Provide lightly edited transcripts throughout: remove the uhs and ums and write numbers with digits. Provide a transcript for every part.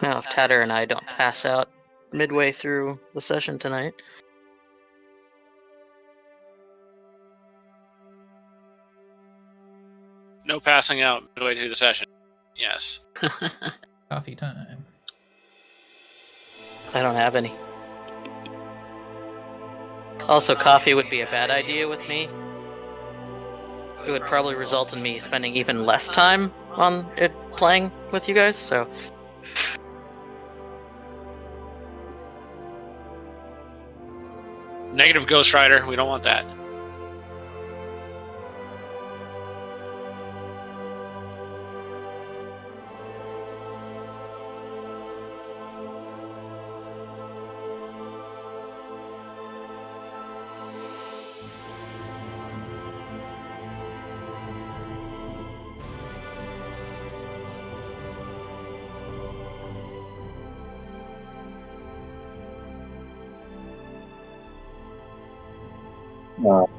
Now, if Tatter and I don't pass out midway through the session tonight. No passing out midway through the session. Yes. Coffee time. I don't have any. Also, coffee would be a bad idea with me. It would probably result in me spending even less time on it playing with you guys, so... Negative Ghost Rider. We don't want that.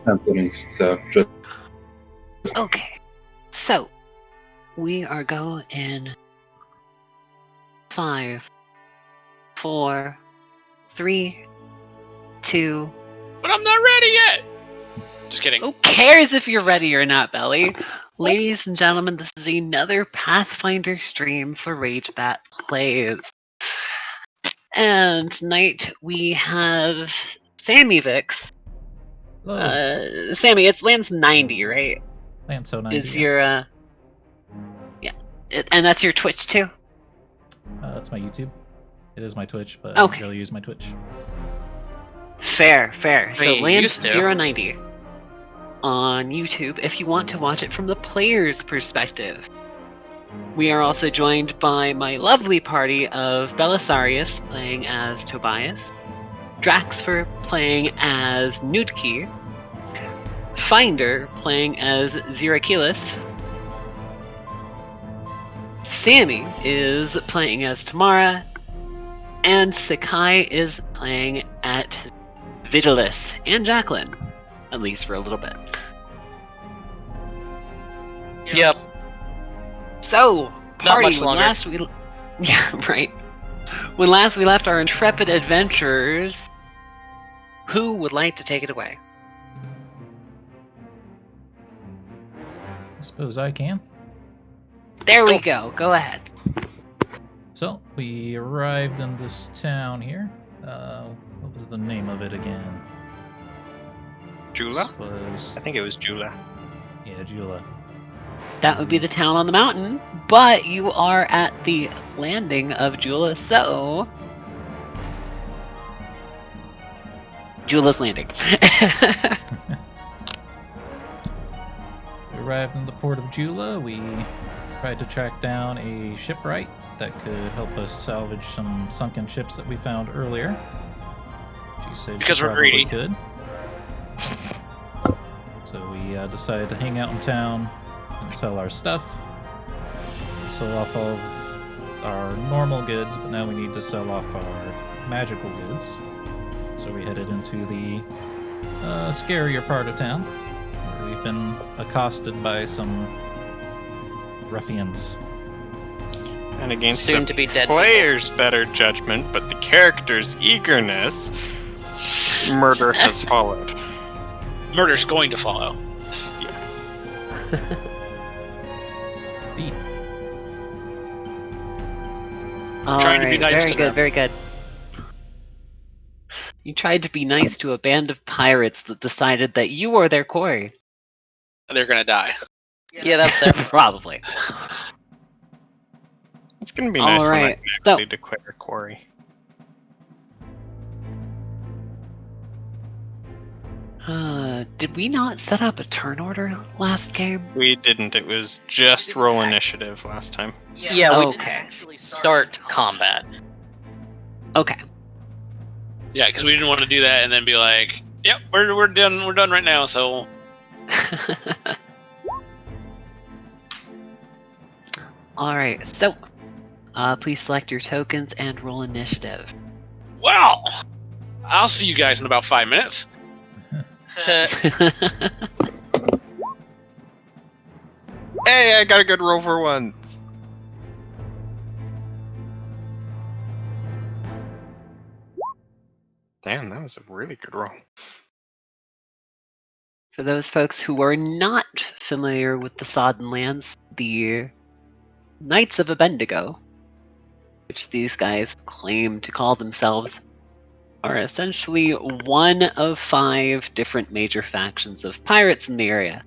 Pencilings, so just Okay, so we are going in 5, 4, 3, 2. But I'm not ready yet! Just kidding. Who cares if you're ready or not, Belly? Ladies and gentlemen, this is another Pathfinder stream for RageBat Plays. And tonight we have Sammy Vix. Sammy, it's Lance 90, right? Lance 90. Is your and that's your Twitch too? That's my YouTube. It is my Twitch, but Okay. I don't really use my Twitch. Fair. So you Lance used to. 090 on YouTube if you want to watch it from the player's perspective. We are also joined by my lovely party of Belisarius playing as Tobias, Draxfer playing as Nudki, Finder playing as Zirakilis, Sammy is playing as Tammara, and Sakai is playing at Vitalis and Jacqueline, at least for a little bit. Yep. So, Not party, much when longer. last we... Yeah, right. When last we left our intrepid adventurers, who would like to take it away? I suppose I can. There we go. Go ahead. So, we arrived in this town here. What was the name of it again? Jula? This was... I think it was Jula. Yeah, Jula. That would be the town on the mountain, but you are at the landing of Jula, so... Jula's landing. We arrived in the port of Jula. We tried to track down a shipwright that could help us salvage some sunken ships that we found earlier. She said Because she we're probably greedy. could. So we decided to hang out in town and sell our stuff. Sell off all of our normal goods, but now we need to sell off our magical goods. So we headed into the scarier part of town, where we've been accosted by some ruffians. And against Soon the to be dead player's better judgment, but the character's eagerness, murder has followed. Murder's going to follow. Yes. Indeed. Trying to be nice very to good, them. very good. You tried to be nice to a band of pirates that decided that you were their quarry. They're gonna die. Yeah, that's that. Probably. It's gonna be nice when I Alright, can so- actually declare quarry. Did we not set up a turn order last game? We didn't, it was just roll initiative last time. Yeah, we didn't Okay. actually start combat. Okay. Yeah, because we didn't want to do that and then be like, "Yep, we're done. We're done right now." So Alright, so please select your tokens and roll initiative. well, I'll see you guys in about 5 minutes. Hey, I got a good roll for once! Damn, that was a really good roll. For those folks who are not familiar with the Sodden Lands, the Knights of Abendigo, which these guys claim to call themselves, are essentially one of 5 different major factions of pirates in the area.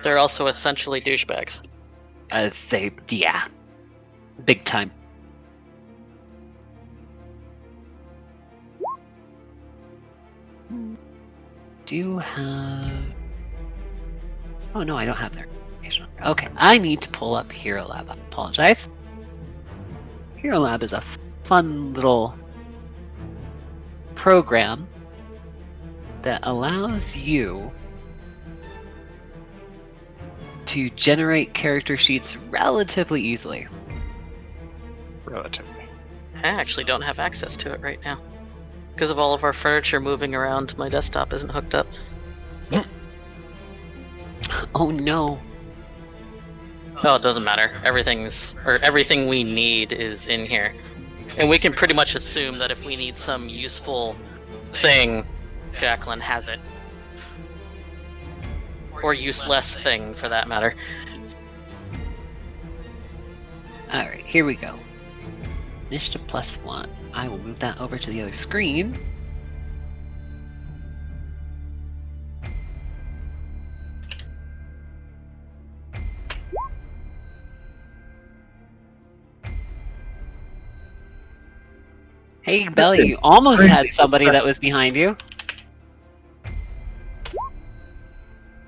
They're also essentially douchebags. Yeah, big time. Do have... Oh no, I don't have their information. Okay, I need to pull up Hero Lab. I apologize. Hero Lab is a fun little program that allows you to generate character sheets relatively easily. Relatively. I actually don't have access to it right now. Because of all of our furniture moving around, my desktop isn't hooked up. Oh no. Oh, it doesn't matter. Everything we need is in here. And we can pretty much assume that if we need some useful thing, Jacqueline has it. Or useless thing, for that matter. Alright, here we go. Initiative +1. I will move that over to the other screen. Hey, Belly, you almost had somebody that was behind you.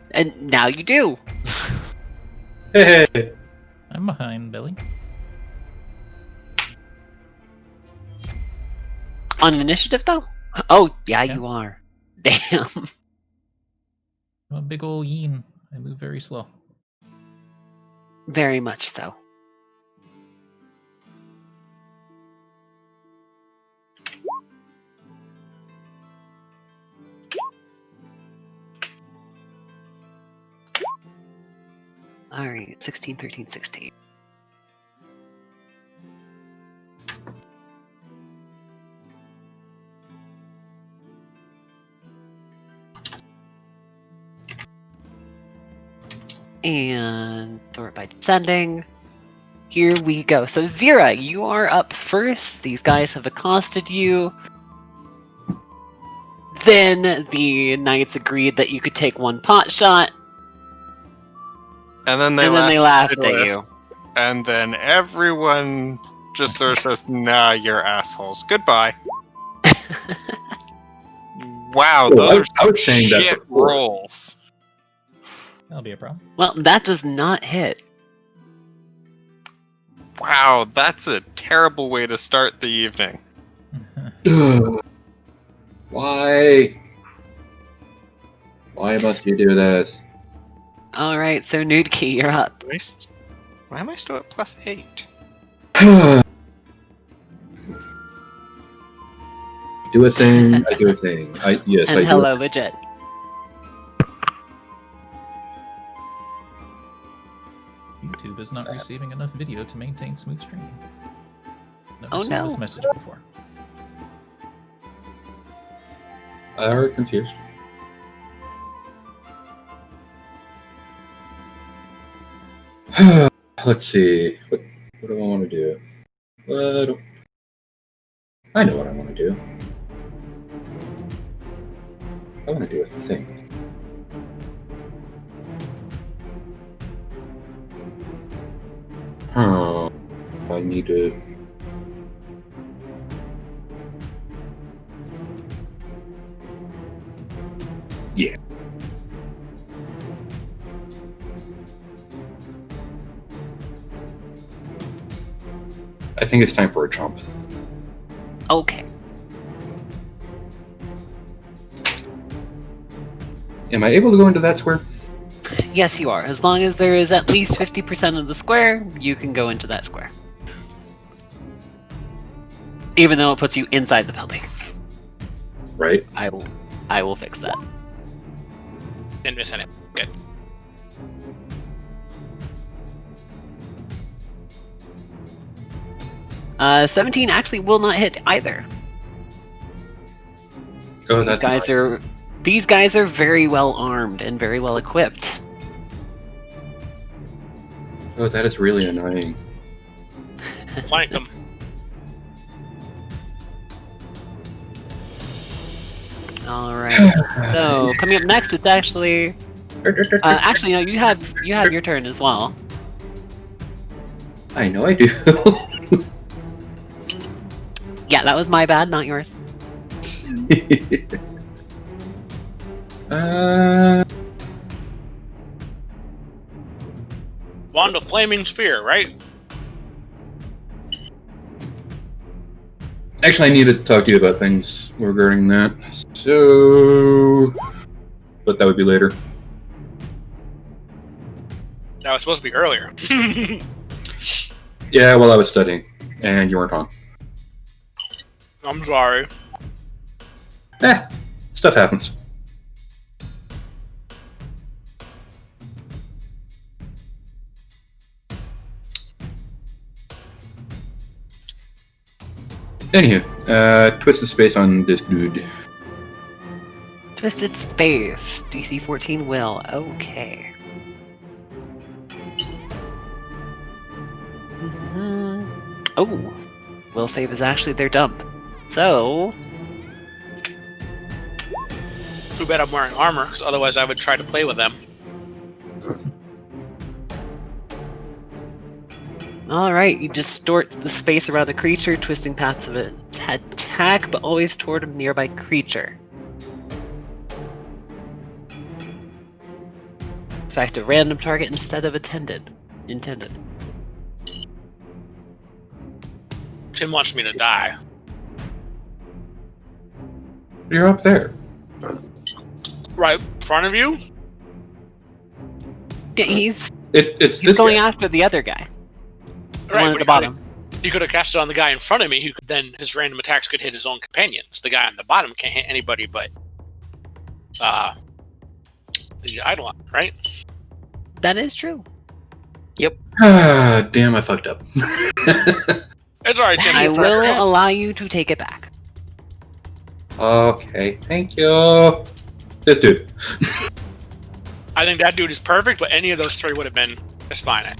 And now you do. Hey! I'm behind Billy. On initiative, though? Oh, yeah, Yeah. you are. Damn. I'm a big ol' yeen. I move very slow. Very much so. Alright, 16, 13, 16. And sort by descending. Here we go. So Zira, you are up first. These guys have accosted you. Then the knights agreed that you could take one pot shot. And then they laughed at you. And then everyone just sort of says, nah, you're assholes. Goodbye. Wow, Oh, those I are was saying that shit before. rolls. That'll be a problem. Well, that does not hit. Wow, that's a terrible way to start the evening. Ugh. Why? Why must you do this? Alright, so Nudki, you're up. Why am I still at +8? Do a thing, I do a thing. Yes, And I do. hello, legit. YouTube is not receiving enough video to maintain smooth streaming. Never Oh, saw no. this message before. Are confused. Let's see. What do I want to do? I know what I want to do. I want to do a thing. I need to. Yeah. I think it's time for a jump. Okay. Am I able to go into that square? Yes, you are. As long as there is at least 50% of the square, you can go into that square. Even though it puts you inside the building. Right? I will fix that. Didn't miss any. Good. Uh, 17 actually will not hit either. Oh, that's These guys are very well armed and very well equipped. Oh, that is really annoying. Flank them. All right. So coming up next, it's actually no, you have your turn as well. I know I do. Yeah, that was my bad, not yours. Wand of Flaming Sphere, right? Actually, I need to talk to you about things regarding that. So, but that would be later. That was supposed to be earlier. Yeah, well, I was studying, and you weren't on. I'm sorry. Stuff happens. Anywho, Twisted Space on this dude. Twisted Space, DC 14 will. Okay. Oh, will save is actually their dump. So. Too bad I'm wearing armor, because otherwise I would try to play with them. Alright, you distort the space around the creature, twisting paths of its attack, but always toward a nearby creature. In fact, a random target instead of intended. Tim wants me to die. You're up there. Right in front of you? Yeah, he's It's this going guy. after the other guy. The Right, one at but the bottom. He could have cast it on the guy in front of me, who could then his random attacks could hit his own companions. The guy on the bottom can't hit anybody but the Eidolon, right? That is true. Damn, I fucked up. It's alright, Tim. I will allow you to take it back. Okay, thank you. This dude. I think that dude is perfect, but any of those three would have been just fine.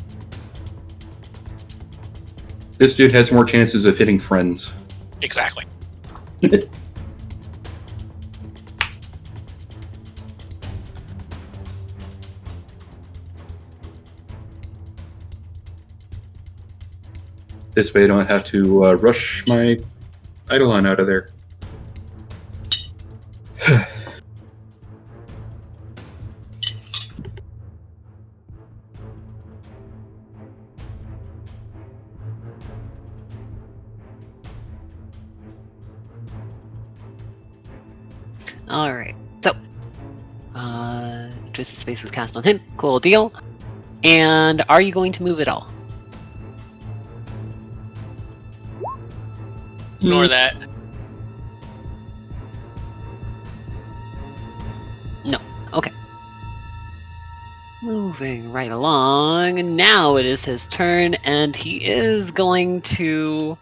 This dude has more chances of hitting friends. Exactly. This way I don't have to rush my Eidolon out of there. Alright, so. Twisted Space was cast on him. Cool deal. And are you going to move at all? Ignore that. No. Okay. Moving right along. Now it is his turn, and he is going to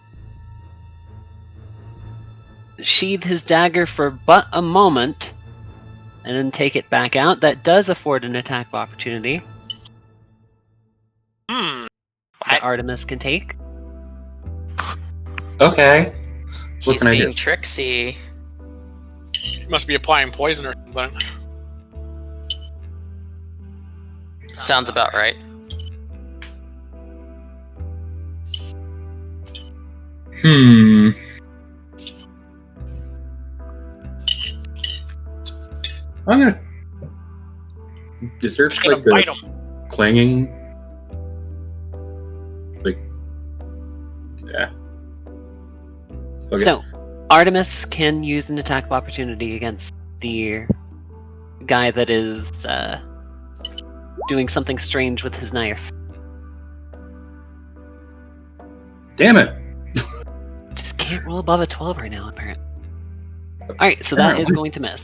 sheathe his dagger for but a moment, and then take it back out. That does afford an attack of opportunity that Artemis can take. Okay. What He's can I being do? tricksy. He must be applying poison or something. Sounds about right. I'm gonna. Is there Just gonna like bite the him. clanging? Like, yeah. Okay. So, Artemis can use an attack of opportunity against the guy that is doing something strange with his knife. Damn it! Just can't roll above a 12 right now, apparently. Alright, so that is going to miss.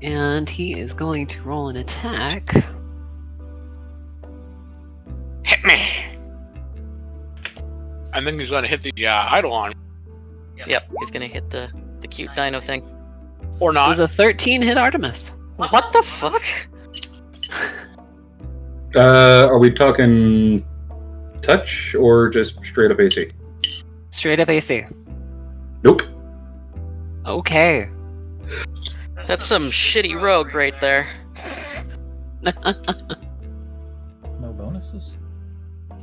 And he is going to roll an attack. Hit me! I think he's gonna hit the Eidolon. Yep, he's gonna hit the The cute dino thing. Or not. Does a 13 hit Artemis? What the fuck? Are we talking touch or just straight up AC? Straight up AC. Nope. Okay. That's some shitty rogue right there. No bonuses?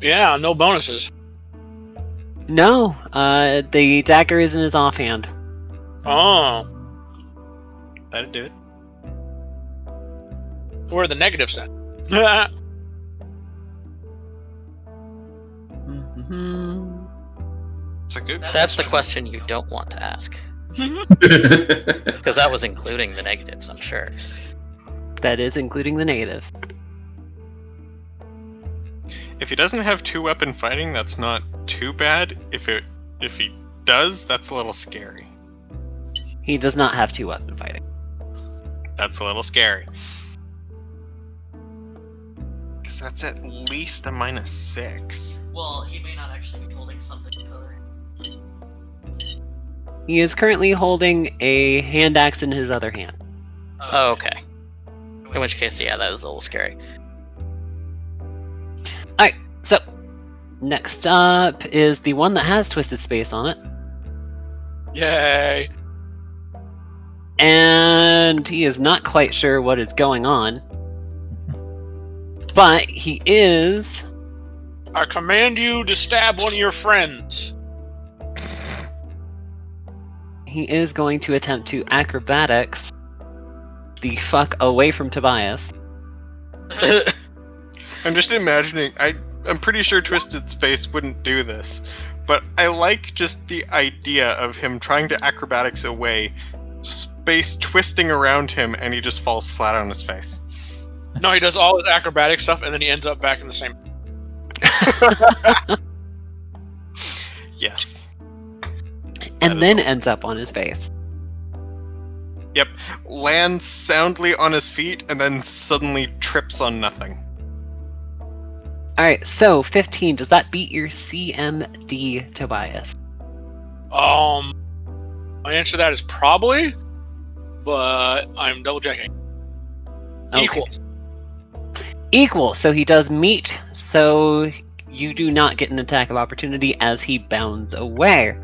Yeah, no bonuses. No, the dagger is in his offhand. Oh. That'd do it. Where are the negatives then? It's a good. That's the question you don't want to ask. Because that was including the negatives, I'm sure. That is including the negatives. If he doesn't have 2-weapon fighting, that's not too bad. If he does, that's a little scary. He does not have 2-weapon fighting. That's a little scary. Because that's at least a -6. Well, he may not actually be holding something in his other hand. He is currently holding a hand axe in his other hand. Oh, okay. In which case, yeah, that is a little scary. Alright, so next up is the one that has Twisted Space on it. Yay! And he is not quite sure what is going on. But he is... I command you to stab one of your friends. He is going to attempt to acrobatics the fuck away from Tobias. I'm just imagining. I'm pretty sure Twisted Space wouldn't do this, but I like just the idea of him trying to acrobatics away, space twisting around him, and he just falls flat on his face. No, he does all his acrobatic stuff, and then he ends up back in the same. Yes. And then ends up on his face. Yep. Lands soundly on his feet, and then suddenly trips on nothing. Alright, so 15. Does that beat your CMD, Tobias? My answer to that is probably, but I'm double checking. Okay. Equal. Equal, so he does meet, so you do not get an attack of opportunity as he bounds away.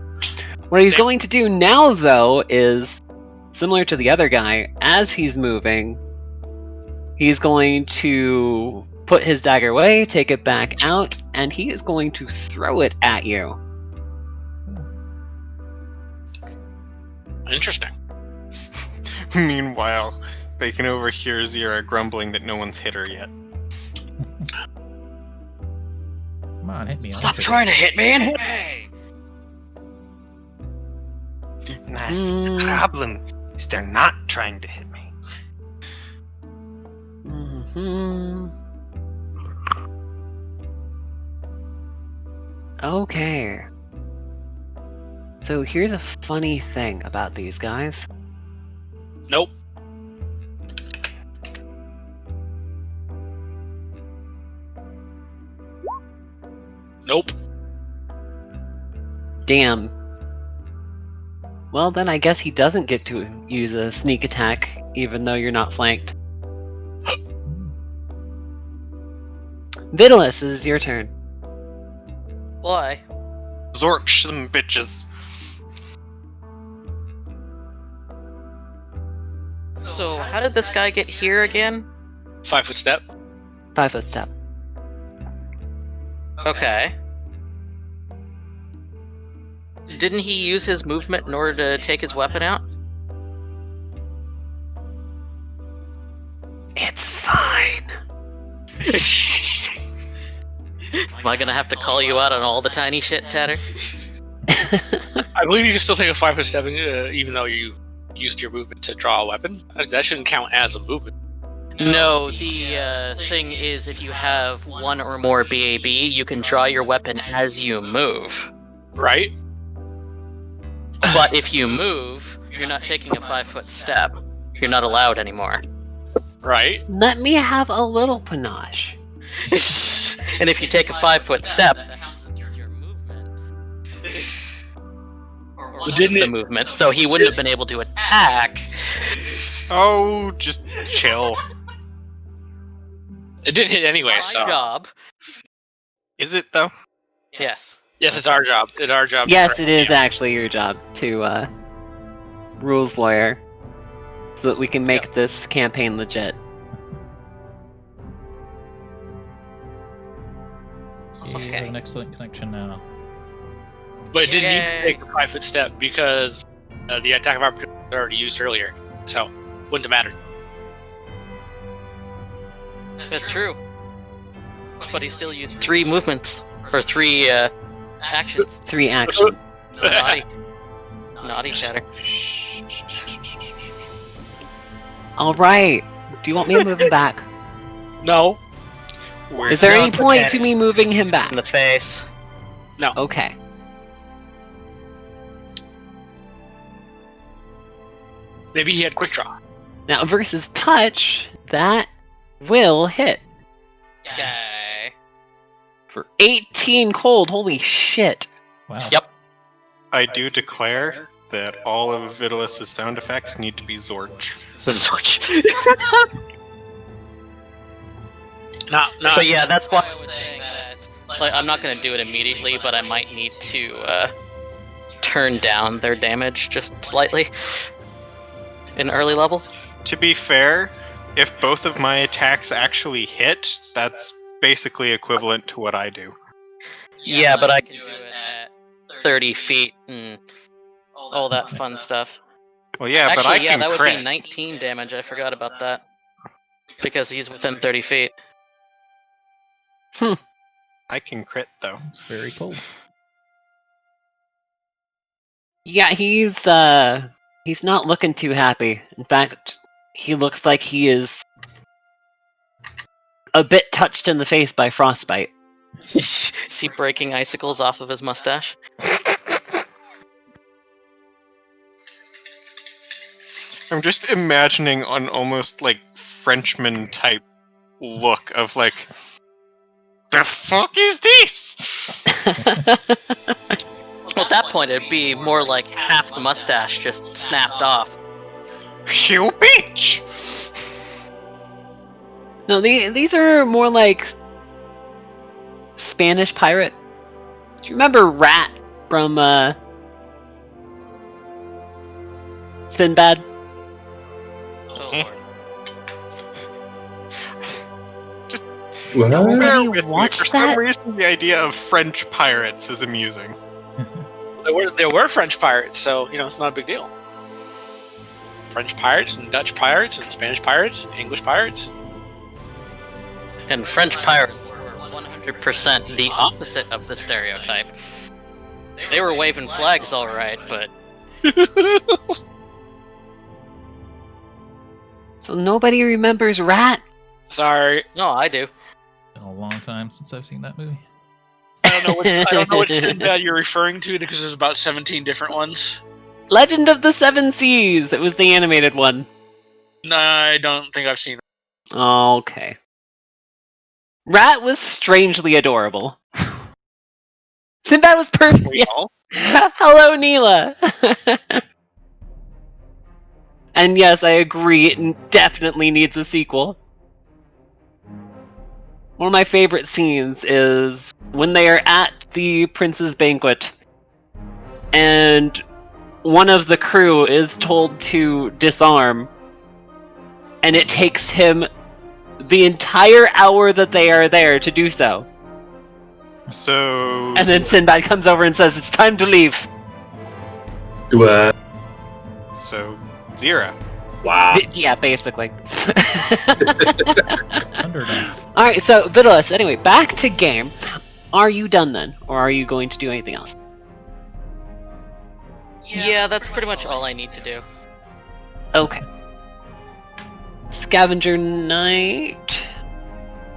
What he's going to do now, though, is similar to the other guy. As he's moving, he's going to put his dagger away, take it back out, and he is going to throw it at you. Interesting. Meanwhile, they can overhear Zira grumbling that no one's hit her yet. Come on, hit me. Stop trying to hit me and hit me! That's the problem, is they're not trying to hit me. Okay. So here's a funny thing about these guys. Nope. Nope. Damn. Well, then I guess he doesn't get to use a sneak attack, even though you're not flanked. Vitalus, this is your turn. Why? Zorch them bitches. So, how did this guy get here again? 5-foot step. 5-foot step. Okay. Didn't he use his movement in order to take his weapon out? It's fine. Am I gonna have to call you out on all the tiny shit, Tatter? I believe you can still take a 5-foot step, even though you used your movement to draw a weapon. That shouldn't count as a movement. No, the thing is, if you have one or more BAB, you can draw your weapon as you move. Right? But if you move, you're not taking a 5-foot step. You're not allowed anymore. Right? Let me have a little panache. And if you take a 5-foot step, Didn't the it? movement, so he wouldn't have been able to attack. Oh, just chill. It did hit anyway. My So job. Is it though? Yes. yes, it's our job. It's our job. Yes, it is actually your job to rules lawyer, so that we can make this campaign legit. You Okay. have an excellent connection now. But it didn't need to Yay. take a 5-foot step because the attack of opportunity was already used earlier, so wouldn't have mattered. That's true. But he still used 3 movements. Or 3 actions. 3 actions. Naughty. Naughty chatter. Alright. Do you want me to move him back? No. Is there No, any point okay. to me moving him back? In the face. Okay. Maybe he had quick draw. Now, versus touch, that will hit. Yay. For 18 cold, holy shit. Wow. Yep. I do declare that all of Vitalis' sound effects need to be Zorch. Not. But yeah, that's why I was saying that. Like, I'm not going to do it immediately, but I might need to turn down their damage just slightly in early levels. To be fair, if both of my attacks actually hit, that's basically equivalent to what I do. Yeah, but I can do it at 30 feet and all that fun stuff. Well, yeah, Actually, but I yeah, can that would crit. be 19 damage. I forgot about that. Because he's within 30 feet. I can crit though. It's very cold. Yeah, he's not looking too happy. In fact, he looks like he is a bit touched in the face by frostbite. Is he breaking icicles off of his mustache? I'm just imagining an almost like Frenchman type look of like, the fuck is this? Well, at that point, it'd be more like half the mustache just snapped off. You bitch! No, these are more like Spanish pirate. Do you remember Rat from Sinbad? Oh, Eh. Lord. What? Bear you with me. watch For some that? reason, the idea of French pirates is amusing. There were French pirates, so it's not a big deal. French pirates and Dutch pirates and Spanish pirates, English pirates. And French pirates were 100% the opposite of the stereotype. They were waving flags all right, but So nobody remembers Rat? Sorry, no, I do. Been a long time since I've seen that movie. I don't know which Sinbad you're referring to because there's about 17 different ones. Legend of the Seven Seas! It was the animated one. No, I don't think I've seen that. Okay. Rat was strangely adorable. Sinbad was perfect. We all? Hello, Neela. And yes, I agree. It definitely needs a sequel. One of my favorite scenes is when they are at the prince's banquet, and one of the crew is told to disarm, and it takes him the entire hour that they are there to do so. So. And then Sinbad comes over and says, "It's time to leave." So, Zira. Wow. Yeah, basically. Underdog. Alright, so Vitalis, anyway, back to game. Are you done then? Or are you going to do anything else? Yeah, that's pretty much all I need to do. Okay. Scavenger Knight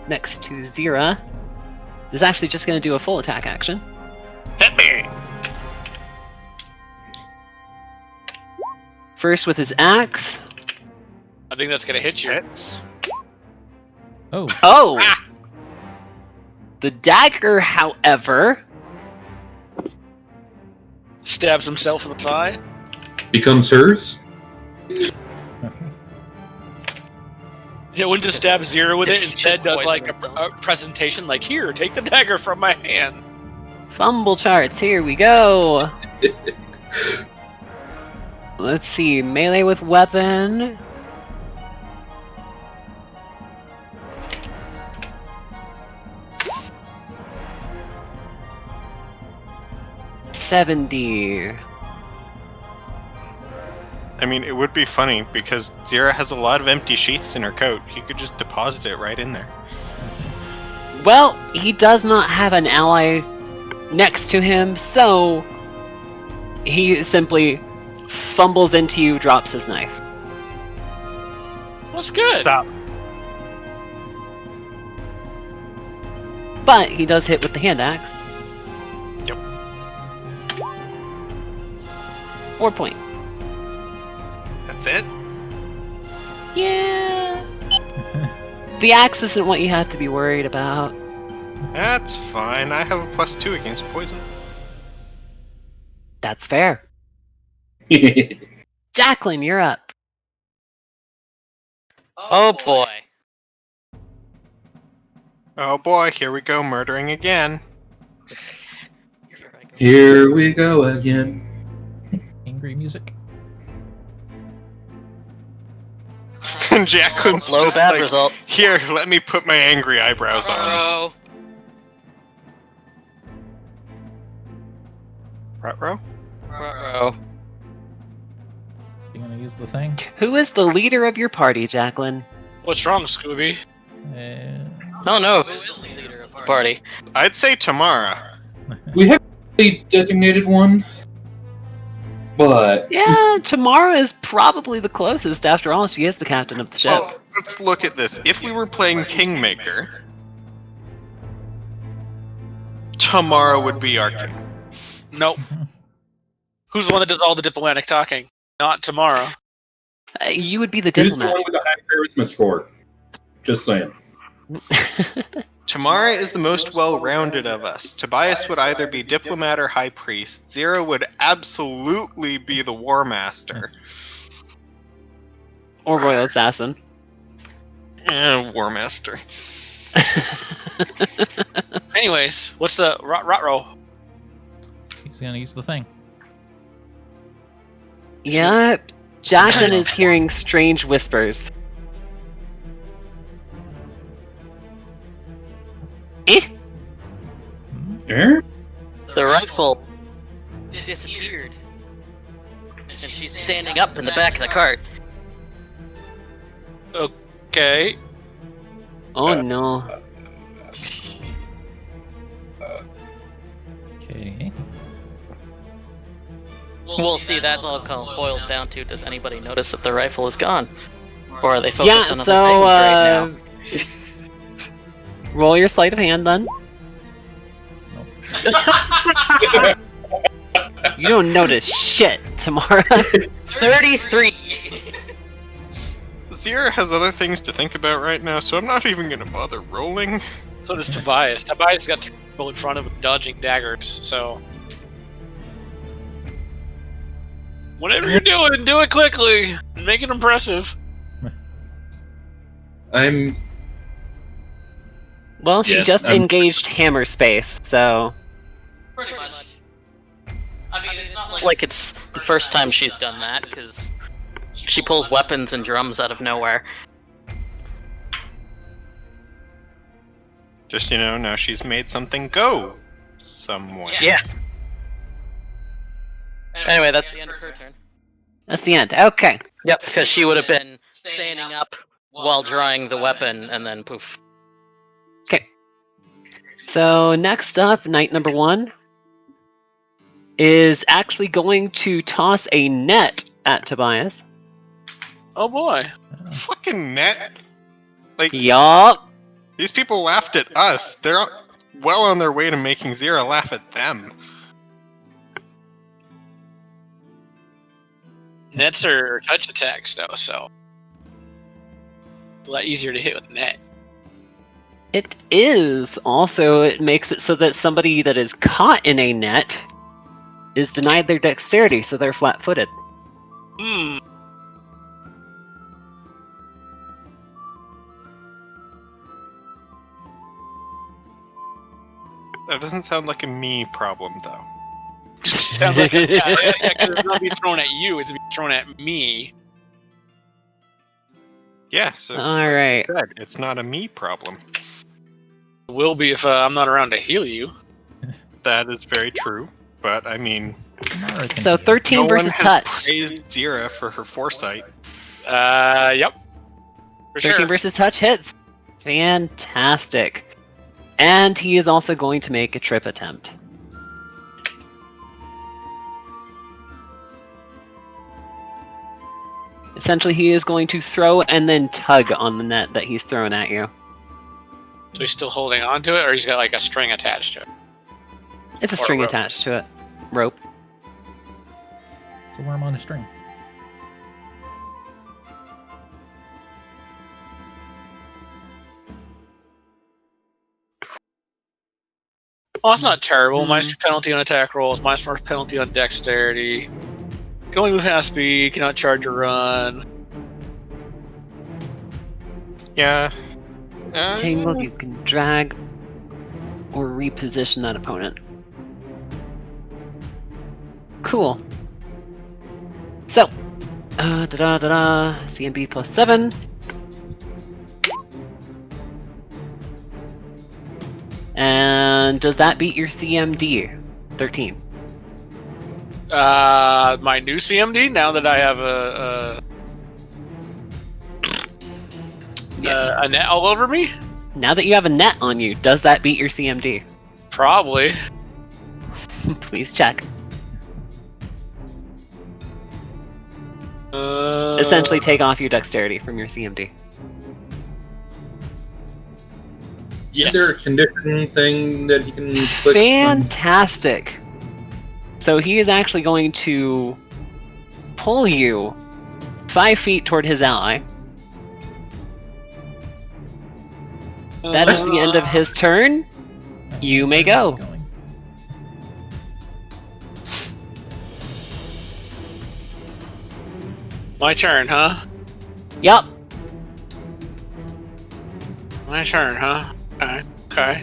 next to Zira is actually just going to do a full attack action. Hit me! First with his axe. I think that's gonna hit you. Hits. Oh, Oh! Ah! The dagger, however, Stabs himself in the thigh. Becomes hers. It wouldn't just stab Zero with it. Just Instead, does poison like himself. a presentation, like, here, take the dagger from my hand. Fumble charts, here we go! Let's see, melee with weapon. $70. I mean, it would be funny because Zira has a lot of empty sheaths in her coat. He could just deposit it right in there. Well, he does not have an ally next to him, so he simply fumbles into you, drops his knife. That's good. Stop. But he does hit with the hand axe. Yep. 4 point. That's it? Yeah. The axe isn't what you have to be worried about. That's fine. I have a +2 against poison. That's fair. Jacqueline, you're up. Oh boy. Oh boy, here we go, murdering again. Here we go again. Angry music. And Jacqueline's Low just bad like, result. here, let me put my angry eyebrows on. Oh. Ruh-roh? Uh-oh. You gonna use the thing? Who is the leader of your party, Jacqueline? What's wrong, Scooby? Oh no, who is the leader of the party? I'd say Tammara. We have a designated one, but Yeah, Tammara is probably the closest. After all, she is the captain of the ship. Well, let's look at this. If we were playing Kingmaker, Tammara would be our king. Nope. Who's the one that does all the diplomatic talking? Not tomorrow. You would be the who's the diplomat. one with the high charisma score? Just saying. Tammara is the most well-rounded of us. Tobias would either be diplomat or high priest. Zero would absolutely be the war master. Or royal assassin. War master. Anyways, what's the rot-row? He's gonna use the thing. Yeah, Jacqueline is hearing strange whispers. Eh? The rifle disappeared. And she's standing up in the back of the cart. Okay. Oh no. Okay. We'll see, that all boils down to, does anybody notice that the rifle is gone? Or are they focused on other things right now? Roll your sleight of hand then. You don't notice shit, Tammara. 33! Zira has other things to think about right now, so I'm not even gonna bother rolling. So does Tobias. Tobias got 3 people in front of him dodging daggers, so... Whatever you're doing, do it quickly! Make it impressive. I'm. Well, she Yeah, just I'm- engaged hammer space, so... Pretty much. I mean, it's not like it's the first time she's done that, because she pulls weapons and drums out of nowhere. Just, now she's made something go somewhere. Yeah. Anyway, that's the end of her turn. That's the end. Okay. Yep, because she would have been standing up while drawing the weapon, and then poof. Okay. So next up, knight number 1 is actually going to toss a net at Tobias. Oh boy. Fucking net. Like, Yup. these people laughed at us. They're well on their way to making Zira laugh at them. Nets are touch attacks, though, so... It's a lot easier to hit with a net. It is. Also, it makes it so that somebody that is caught in a net is denied their dexterity, so they're flat-footed. Hmm. That doesn't sound like a me problem, though. Sounds like yeah, because it's not being thrown at you; it's being thrown at me. Yeah, so Alright. good. It's not a me problem. It will be if I'm not around to heal you. That is very true. But I mean, Tammara can So heal. 13 no versus one has touch. praised Zira for her foresight. Yep. For 13 sure. versus touch hits. Fantastic. And he is also going to make a trip attempt. Essentially, he is going to throw and then tug on the net that he's thrown at you. So he's still holding on to it, or he's got like a string attached to it. It's a Or a string rope. attached to it. Rope. It's a worm on a string. Well, that's not terrible. Hmm. Minus penalty on attack rolls, minus first penalty on dexterity. Can only move half speed, cannot charge or run. Yeah. Tangle, you can drag or reposition that opponent. Cool. So, CMB plus 7. And does that beat your CMD? 13. My new CMD, now that I have a net all over me? Now that you have a net on you, does that beat your CMD? Probably. Please check. Uh, Essentially take off your dexterity from your CMD. Yes. Is there a condition thing that you can click? Fantastic! So he is actually going to pull you 5 feet toward his ally. That is the end of his turn. You may go. Going. My turn, huh? Yup. My turn, huh? Okay. Okay.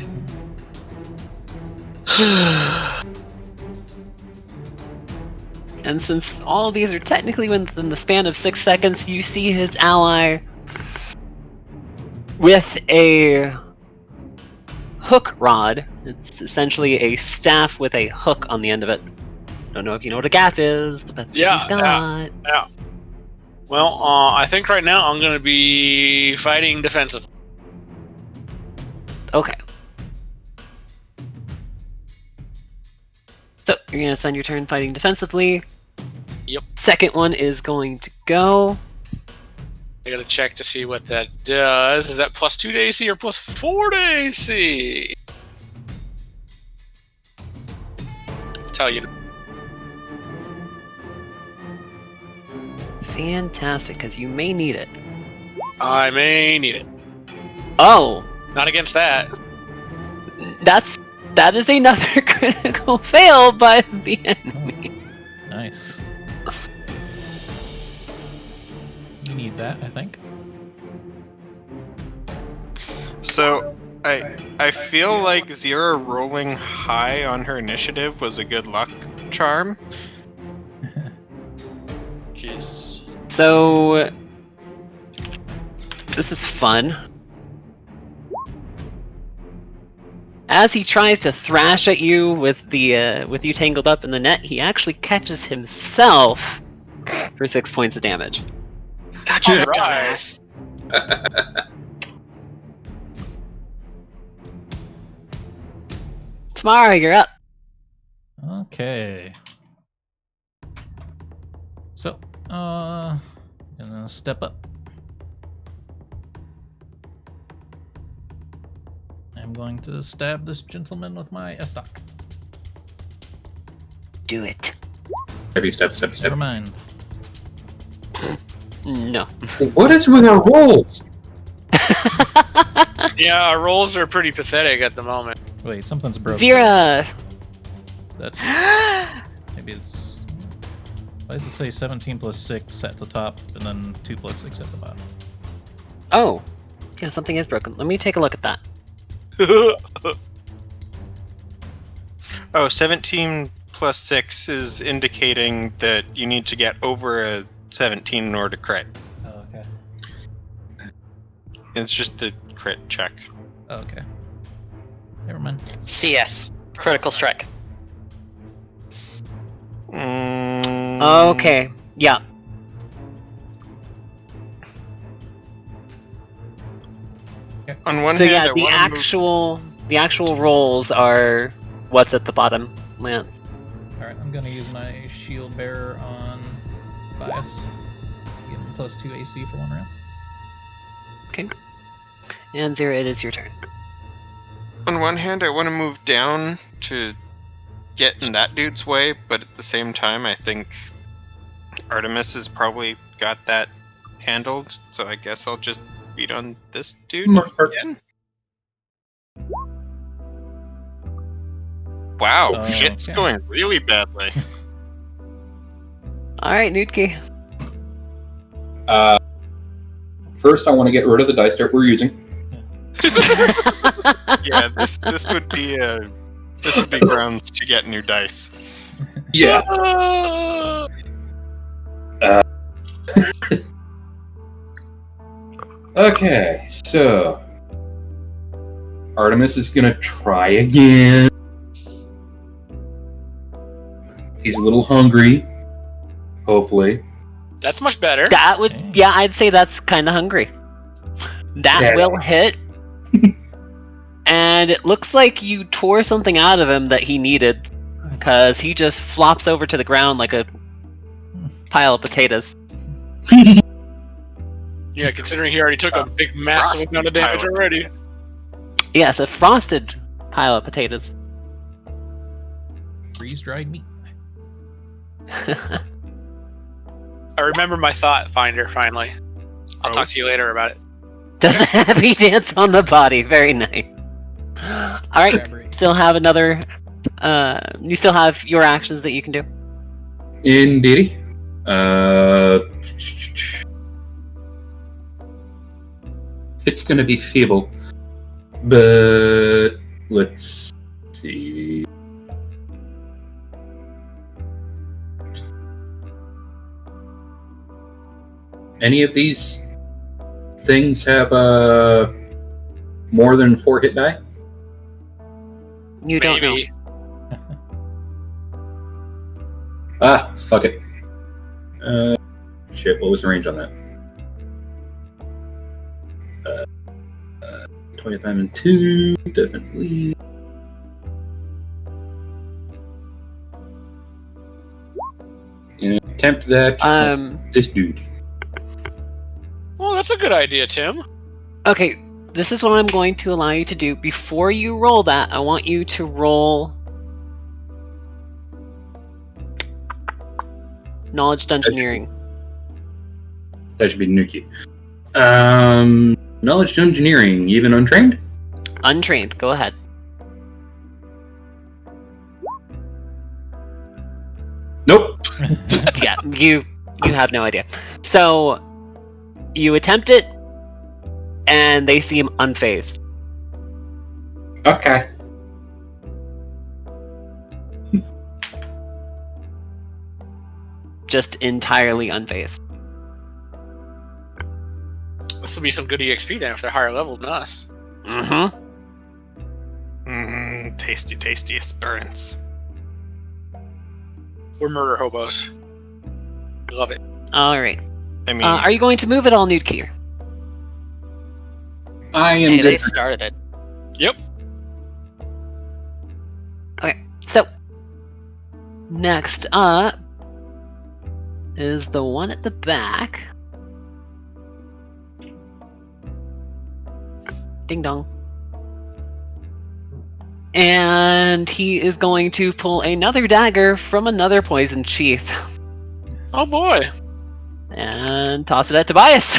And since all of these are technically within the span of 6 seconds, you see his ally with a hook rod. It's essentially a staff with a hook on the end of it. Don't know if you know what a gaff is, but that's Yeah, what he's got. Yeah. Well, I think right now I'm going to be fighting defensive. Okay. So, you're gonna spend your turn fighting defensively. Yep. Second one is going to go. I gotta check to see what that does. Is that plus 2 to AC or plus 4 to AC? Tell you. Fantastic, because you may need it. I may need it. Oh! Not against that. That is another critical fail by the enemy. Nice. You need that, I think. So I feel like Zira rolling high on her initiative was a good luck charm. Jeez. So this is fun. As he tries to thrash at you with you tangled up in the net, he actually catches himself for 6 points of damage. Gotcha, Alright. dumbass. Tammara, you're up. Okay. So, gonna step up. I'm going to stab this gentleman with my estoc. Do it. Heavy step. Never mind. No. What is with our rolls? Yeah, our rolls are pretty pathetic at the moment. Wait, something's broken. Zira! That's Maybe it's... Why does it say 17 plus 6 at the top, and then 2 plus 6 at the bottom? Oh, yeah, something is broken. Let me take a look at that. Oh, 17 plus 6 is indicating that you need to get over a 17 in order to crit. Oh, okay. It's just the crit check. Oh, okay. Never mind. CS. Critical strike. Okay, yeah. On one So hand, yeah, I wanna the actual rolls are what's at the bottom. Lance. Alright, I'm gonna use my shield bearer on Bias. Give him plus 2 AC for 1 round. Okay. And Zero, it is your turn. On one hand, I want to move down to get in that dude's way, but at the same time, I think Artemis has probably got that handled, so I guess I'll just beat on this dude Most part. again. Wow, Oh, shit's okay. going really badly. Alright, Nutki. First, I want to get rid of the dice that we're using. Yeah, this would be grounds to get new dice. Yeah. Okay, so Artemis is gonna try again. He's a little hungry. Hopefully. That's much better. That would, yeah, I'd say that's kind of hungry. That Yeah. will hit. And it looks like you tore something out of him that he needed, because he just flops over to the ground like a pile of potatoes. Yeah, considering he already took a big, massive frosted amount of damage pile. already. Yes, a frosted pile of potatoes. Freeze-dried meat. I remember my thought finder finally. I'll Oh. talk to you later about it. Does a happy dance on the body. Very nice. Alright, Elaborate. still have another... you still have your actions that you can do. Indeedy. It's gonna be feeble. But let's see. Any of these things have more than 4 hit die? You don't know. Maybe. Ah, fuck it. Shit, what was the range on that? 25 and 2, definitely. And attempt that on this dude. Well, that's a good idea, Tim. Okay, this is what I'm going to allow you to do. Before you roll that, I want you to roll... Knowledge Dungeoneering. That should be Nuki. Knowledge engineering, even untrained? Untrained, go ahead. Nope. Yeah, you have no idea. So, you attempt it, and they seem unfazed. Okay. Just entirely unfazed. This will be some good EXP then if they're higher level than us. Mm-hmm. Tasty, tasty experience. We're murder hobos. Love it. Alright. I mean, Are you going to move at all, Newt I am Hey, good. they started it. Yep. Okay, so... Next up... is the one at the back. Ding dong. And he is going to pull another dagger from another poison sheath Oh boy. and toss it at Tobias.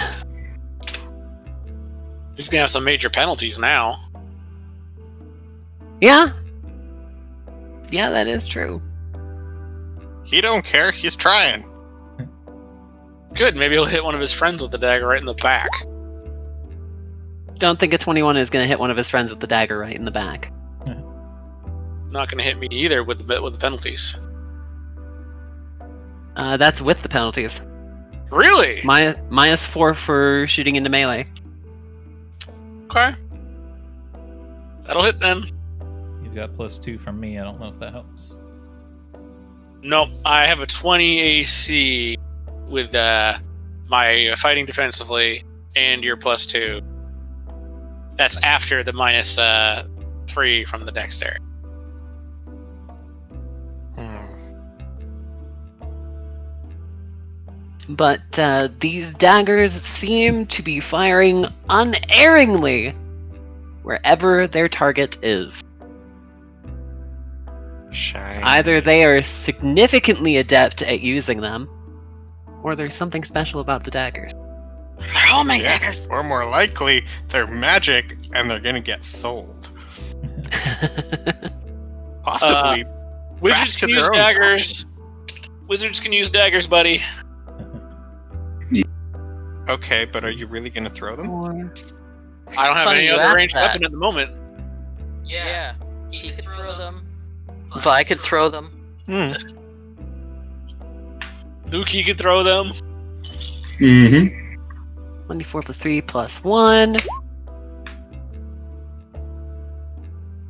He's gonna have some major penalties now. Yeah. Yeah, that is true. He don't care. He's trying. Good. Maybe he'll hit one of his friends with the dagger right in the back. Don't think a 21 is going to hit one of his friends with the dagger right in the back. Not going to hit me either with the penalties. That's with the penalties. Really? -4 for shooting into melee. Okay. That'll hit then. You've got +2 from me. I don't know if that helps. Nope. I have a 20 AC with my fighting defensively and your +2. That's after the -3 from the dexterity. But these daggers seem to be firing unerringly wherever their target is. Shiny. Either they are significantly adept at using them, or there's something special about the daggers. They're all my daggers. Or more likely, they're magic and they're gonna get sold. Possibly. Wizards to can their use own daggers. Wizards can use daggers, buddy. Okay, but are you really gonna throw them? I don't have Funny any you other asked ranged that. weapon at the moment. Yeah, he could throw them. Vi could throw them. Nuki could throw them. Mm-hmm. 24 + 3 + 1.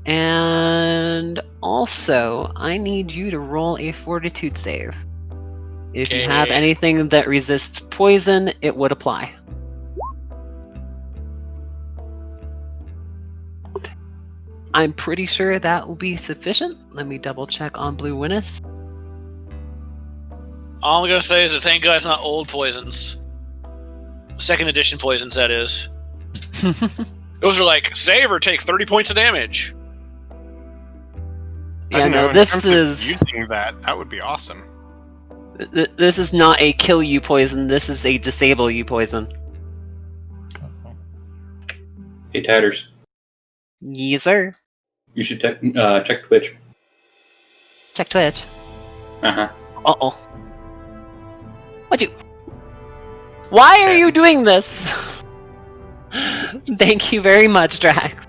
And also, I need you to roll a fortitude save. If you have Okay. anything that resists poison, it would apply. I'm pretty sure that will be sufficient. Let me double check on Blue Winnis. All I'm gonna say is that thank God it's not old poisons. Second edition poisons, that is. Those are like, save or take 30 points of damage. I Yeah, don't know, no, in this terms of is using that would be awesome. this is not a kill you poison. This is a disable you poison. Hey, Tatters. Yes, sir. You should check Twitch. Check Twitch. Uh-huh. Uh-oh. Why are you doing this? Thank you very much, Drax.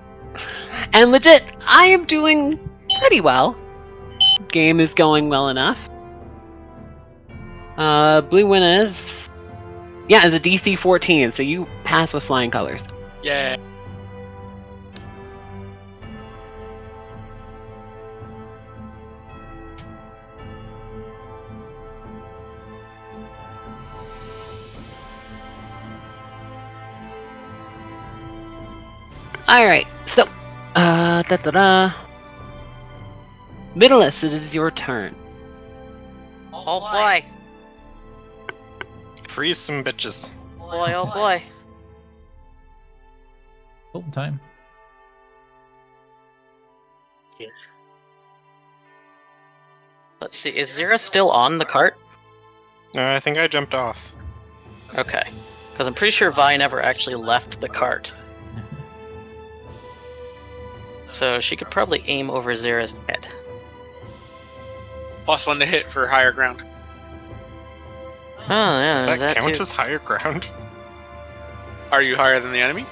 And legit, I am doing pretty well. Game is going well enough. Blue Win is... Yeah, it's a DC 14, so you pass with flying colors. Yeah. Alright, so... Middleus, it is your turn. Oh boy. Freeze some bitches. Boy, oh boy. Full time. Let's see, is Zira still on the cart? No, I think I jumped off. Okay. Because I'm pretty sure Vi never actually left the cart. So she could probably aim over Zira's head. +1 to hit for higher ground. Oh, yeah, Does there's that that count too. as higher ground? Are you higher than the enemy?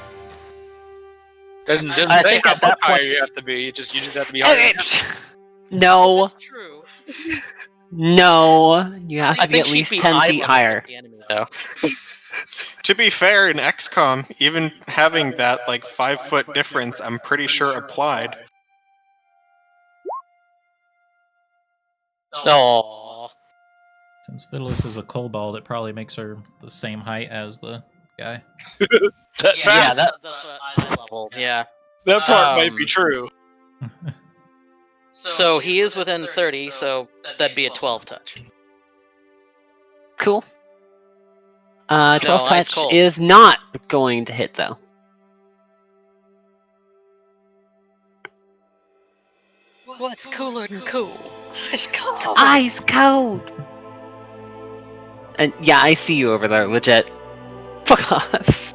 Doesn't I say think how at that much higher point- you have to be. You just have to be higher. Okay. No, That's true. no. You have I to be think at she'd least be 10 eye feet level higher. with the enemy, though. To be fair, in XCOM, even having that like 5-foot difference, I'm pretty sure applied. Oh. Since Fiddless is a kobold, it probably makes her the same height as the guy. Yeah, that's what eye level. Yeah. That part might be Um, true. So he is within 30, so that'd be a 12 touch. Cool. 12 ice touch cold. is not going to hit, though. What's cooler than cool? Ice cold. Ice cold! And yeah, I see you over there, legit. Fuck off.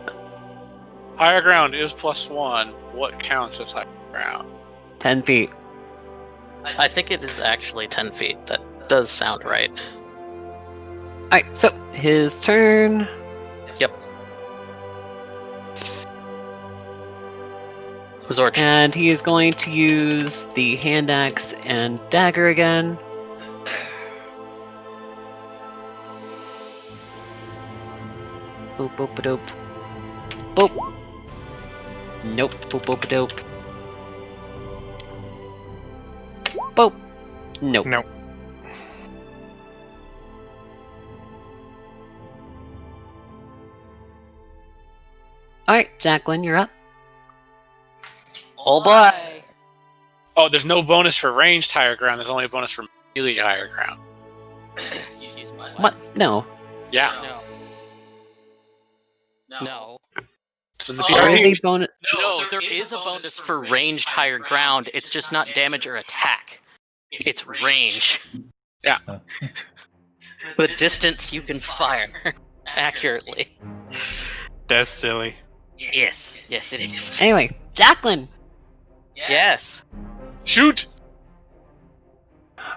Higher ground is +1. What counts as higher ground? 10 feet. I think it is actually 10 feet. does sound right. Alright, so his turn. Yep. Zorch. And he is going to use the hand axe and dagger again. Boop boop a dope. Boop. Nope. Boop boop a dope. Boop. Nope. No. Alright, Jacqueline, you're up. Oh boy. Oh, there's no bonus for ranged higher ground. There's only a bonus for melee higher ground. Excuse my What? No. Yeah. No. So in the There is PRP, a bonus. No, there is a bonus for ranged higher ground. It's just not damage or attack. It's range. The distance you can fire accurately. That's silly. Yes, yes it is. Anyway, Jacqueline. Yes. shoot!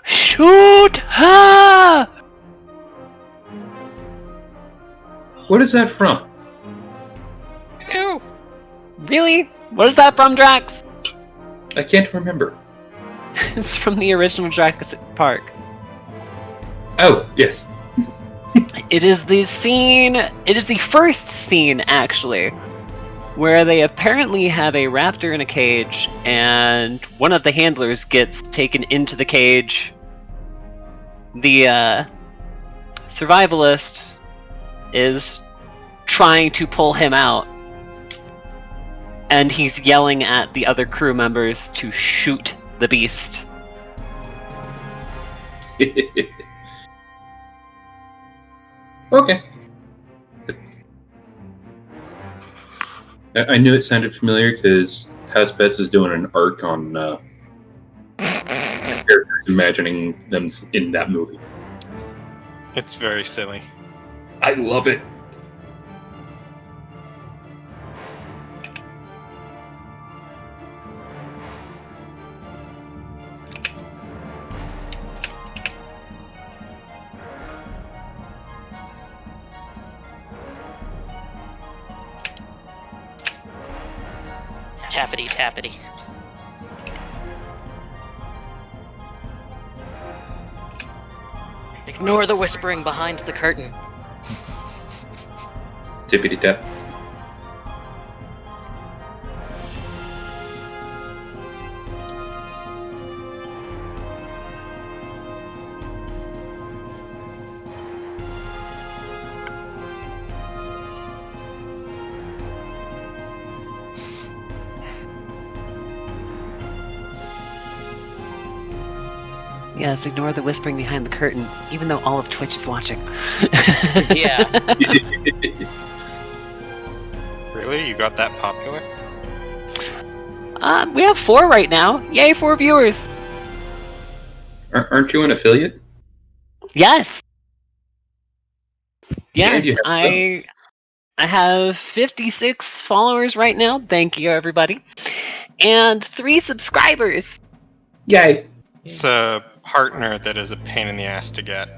Shoot her! What is that from? Ew. Really? What is that from, Drax? I can't remember. It's from the original Jurassic Park. Oh, yes. It is the scene. It is the first scene, actually, where they apparently have a raptor in a cage, and one of the handlers gets taken into the cage. The survivalist is trying to pull him out, and he's yelling at the other crew members to shoot the beast. Okay. I knew it sounded familiar because House Pets is doing an arc on characters imagining them in that movie. It's very silly. I love it. Tappity tappity. Ignore the whispering behind the curtain. Tippity tap. Yes, ignore the whispering behind the curtain, even though all of Twitch is watching. Yeah. Really? You got that popular? We have 4 right now. Yay, 4 viewers. Aren't you an affiliate? Yes. Yeah, Yes, you have I have 56 followers right now. Thank you, everybody. And 3 subscribers. Yay. It's a partner that is a pain in the ass to get.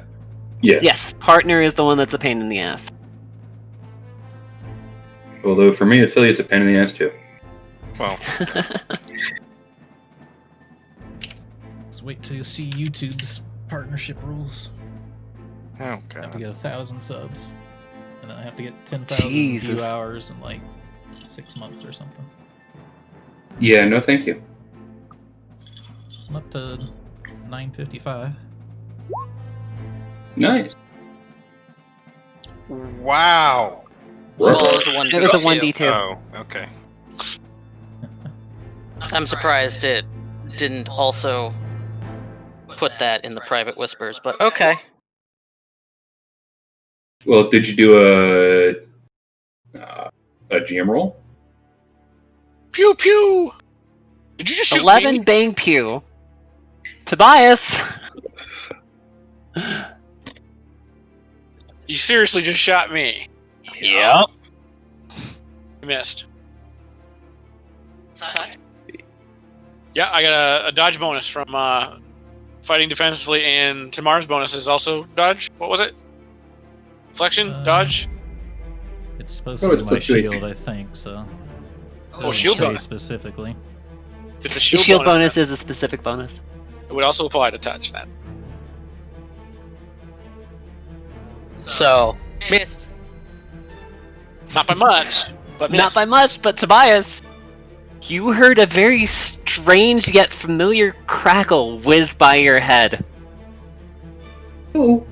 Yes. Yes, partner is the one that's a pain in the ass. Although for me, affiliate's a pain in the ass too. Well, Let's wait till you see YouTube's partnership rules. oh I have to god. get 1,000 subs, and then I have to get 10,000 Jesus. view hours in like 6 months or something. Yeah, no thank you. I'm up to 955. Nice. Wow. Well, Whoa. it was a 1v2. It was a 1d2. Oh, okay. I'm surprised it didn't also put that in the private whispers, but okay. Well, did you do a GM roll? Pew pew! Did you just shoot 11 me? bang pew. Tobias. You seriously just shot me. Yep. You missed. Touch. Yeah, I got a dodge bonus from fighting defensively, and Tammara's bonus is also dodge. What was it? Flexion? Dodge? It's supposed to be my shield, I think, so. Shield say bonus. Specifically. It's a The shield, shield bonus is a specific bonus. It would also apply to touch then. So, missed. Not by much, but Not missed. by much, but Tobias, you heard a very strange yet familiar crackle whiz by your head. Oh.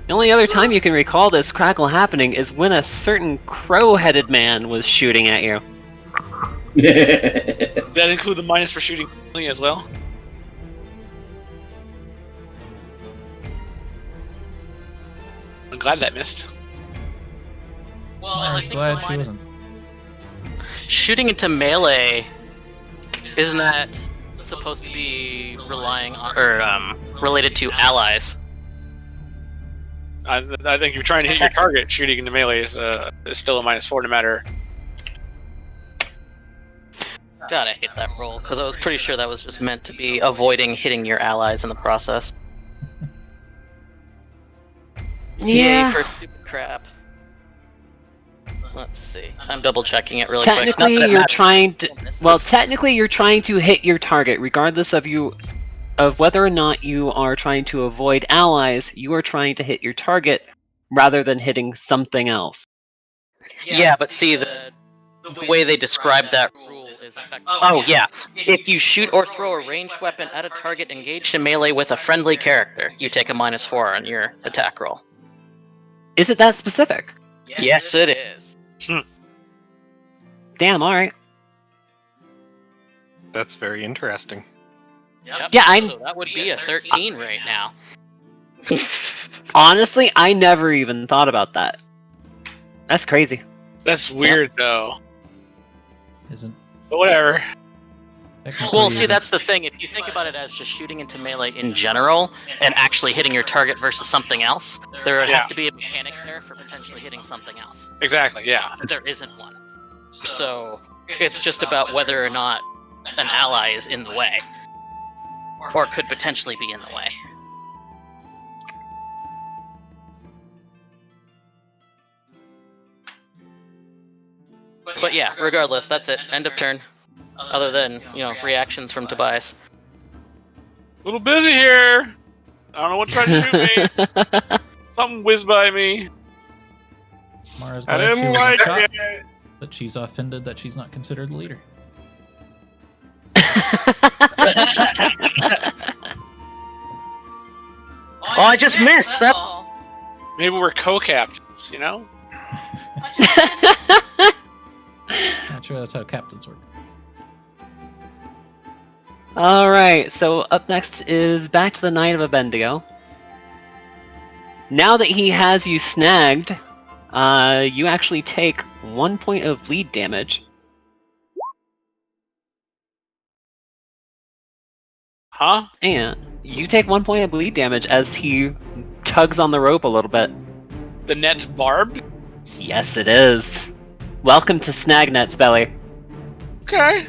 The only other time you can recall this crackle happening is when a certain crow-headed man was shooting at you. That include the minus for shooting as well? I'm glad that missed. I was glad she wasn't. Shooting into melee, isn't that supposed to be relying on, or related to allies? I think you're trying to hit your target. Shooting into melee is still a -4 no matter. God, I hate that roll, because I was pretty sure that was just meant to be avoiding hitting your allies in the process. Yeah. Yay for stupid crap. Let's see. I'm double checking it really quick. Not Technically, that it you're matters. trying to. Misses. Well, technically, you're trying to hit your target, regardless of whether or not you are trying to avoid allies. You are trying to hit your target rather than hitting something else. Yeah, but see, the way they describe that rule is effective. Oh, yeah. If you shoot or throw a ranged weapon at a target engaged in melee with a friendly character, you take a -4 on your attack roll. Is it that specific? Yes, it is. Damn, alright. That's very interesting. Yep. Yeah, So that would be a 13 right now. Honestly, I never even thought about that. That's crazy. That's weird though. Isn't. But whatever. Well, see, that's the thing. If you think about it as just shooting into melee in general, and actually hitting your target versus something else, there would have to be a mechanic there for potentially hitting something else. Exactly, yeah. But there isn't one. So, it's just about whether or not an ally is in the way. Or could potentially be in the way. But yeah, regardless, that's it. End of turn. Other than, reactions from Tobias. A little busy here. I don't know what tried to shoot me. Something whizzed by me. Mara's I glad she didn't wasn't like shot, it. but she's offended that she's not considered the leader. Oh, I just missed! That's all. Maybe we're co-captains, you know? Not sure that's how captains work. Alright, so up next is back to the Knight of Abendigo. Now that he has you snagged, you actually take 1 point of bleed damage. Huh? And you take 1 point of bleed damage as he tugs on the rope a little bit. The net's barbed? Yes, it is. Welcome to Snagnet's belly. Okay.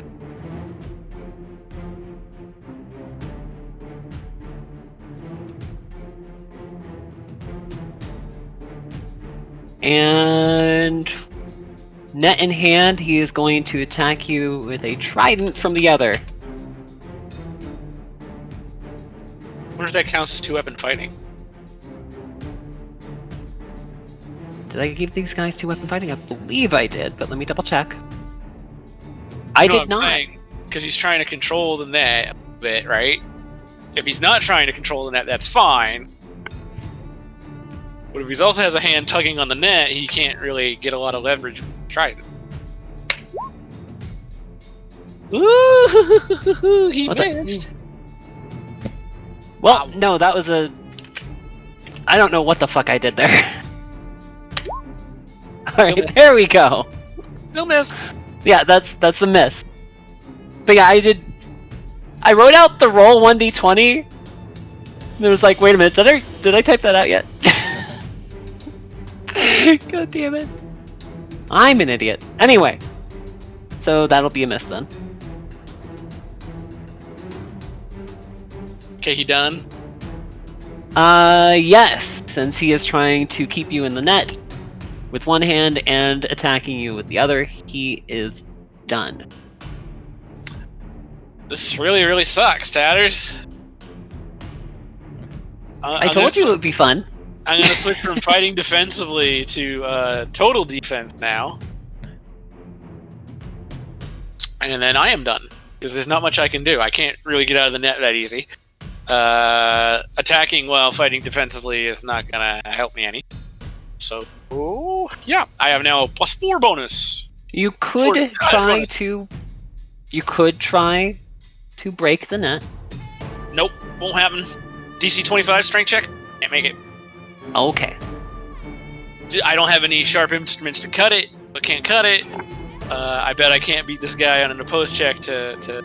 And net in hand, he is going to attack you with a trident from the other. I wonder if that counts as 2-weapon fighting. Did I give these guys 2-weapon fighting? I believe I did, but let me double check. I did not. Because he's trying to control the net a bit, right? If he's not trying to control the net, that's fine. But if he also has a hand tugging on the net, he can't really get a lot of leverage with the trident. Ooh, he missed. Well, no, that was a... I don't know what the fuck I did there. Alright, there we go. Still missed. Yeah, that's a miss. But yeah, I wrote out the roll 1d20. And it was like, wait a minute, did I type that out yet? God damn it. I'm an idiot. Anyway. So that'll be a miss then. Okay, he done? Yes, since he is trying to keep you in the net with one hand and attacking you with the other, he is done. This really, really sucks, Tatters. I told you it would be fun. I'm gonna switch from fighting defensively to total defense now. And then I am done. Because there's not much I can do. I can't really get out of the net that easy. Attacking while fighting defensively is not gonna help me any. So, yeah, I have now a +4 bonus. You could try to break the net. Nope, won't happen. DC 25 strength check. Can't make it. Okay. I don't have any sharp instruments to cut it. I can't cut it. I bet I can't beat this guy on an opposed check to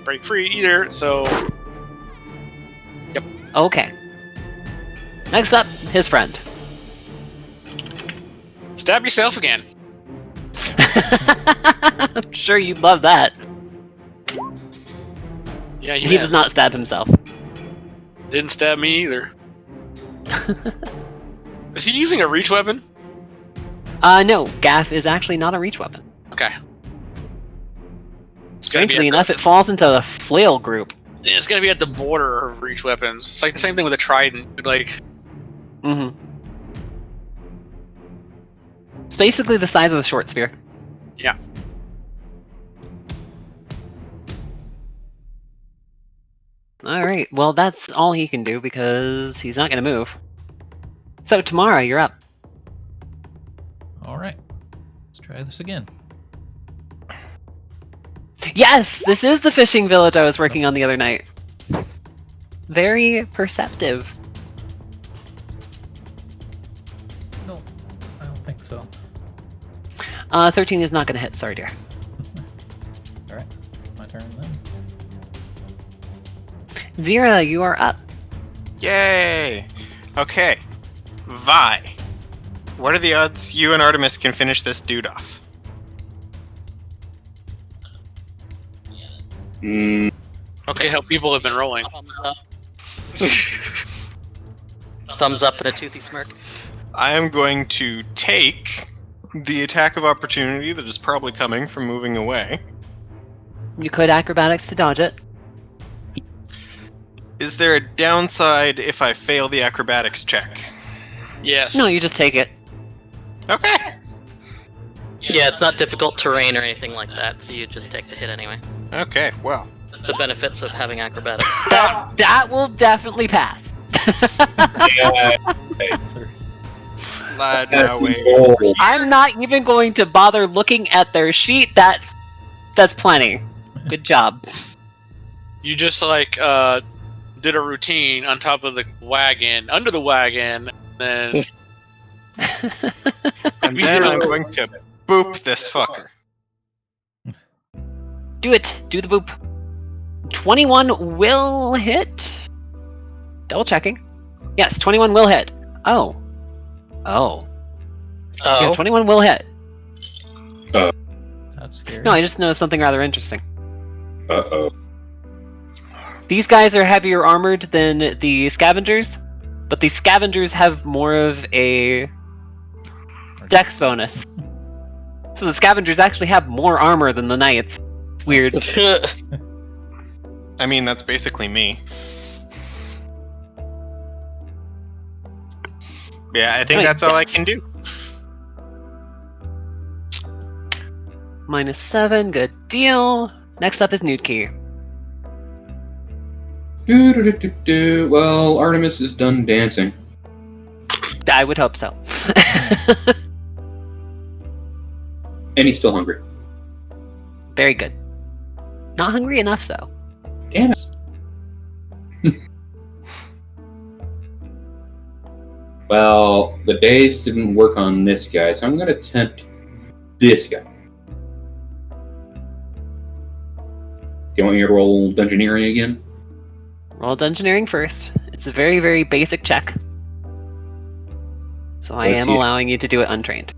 break free either, so... Yep. Okay. Next up, his friend. Stab yourself again. I'm sure you'd love that. Yeah, He does not stab himself. Didn't stab me either. Is he using a reach weapon? No. Gaff is actually not a reach weapon. Okay. Strangely enough, it falls into the flail group. It's gonna be at the border of reach weapons. It's like the same thing with a trident. Like, Mm-hmm. It's basically the size of a short spear. yeah. Alright, well that's all he can do because he's not gonna move. So Tammara, you're up. Alright. Let's try this again. Yes! This is the fishing village I was working on the other night. Very perceptive. No, I don't think so. 13 is not gonna hit, sorry dear. Alright, my turn then. Zira, you are up. Yay! Okay. Vi. What are the odds you and Artemis can finish this dude off? Look at how people have been rolling. Thumbs up and a toothy smirk. I am going to take the attack of opportunity that is probably coming from moving away. You could acrobatics to dodge it. Is there a downside if I fail the acrobatics check? Yes. No, you just take it. Okay. Yeah, it's not difficult terrain or anything like that, so you just take the hit anyway. Okay, well. The benefits of having acrobatics. That will definitely pass. Lad, now wait. I'm not even going to bother looking at their sheet. That's plenty. Good job. You just like did a routine on top of the wagon, under the wagon, then And then I'm going to boop this fucker. Do it. Do the boop. 21 will hit. Double checking. Yes, 21 will hit. Oh. Oh. Yeah, 21 will hit. That's scary. No, I just noticed something rather interesting. Uh-oh. These guys are heavier armored than the scavengers, but the scavengers have more of a dex bonus. So the scavengers actually have more armor than the knights. It's weird. I mean, that's basically me. Yeah, I think Right, that's all I yes. can do. -7, good deal. Next up is Newtkey. Well, Artemis is done dancing. I would hope so. And he's still hungry. Very good. Not hungry enough, though. Damn it. Well, the days didn't work on this guy, so I'm going to tempt this guy. Do you want me to roll Dungeoneering again? Roll Dungeoneering first. It's a very, very basic check. So I Let's am see. allowing you to do it untrained.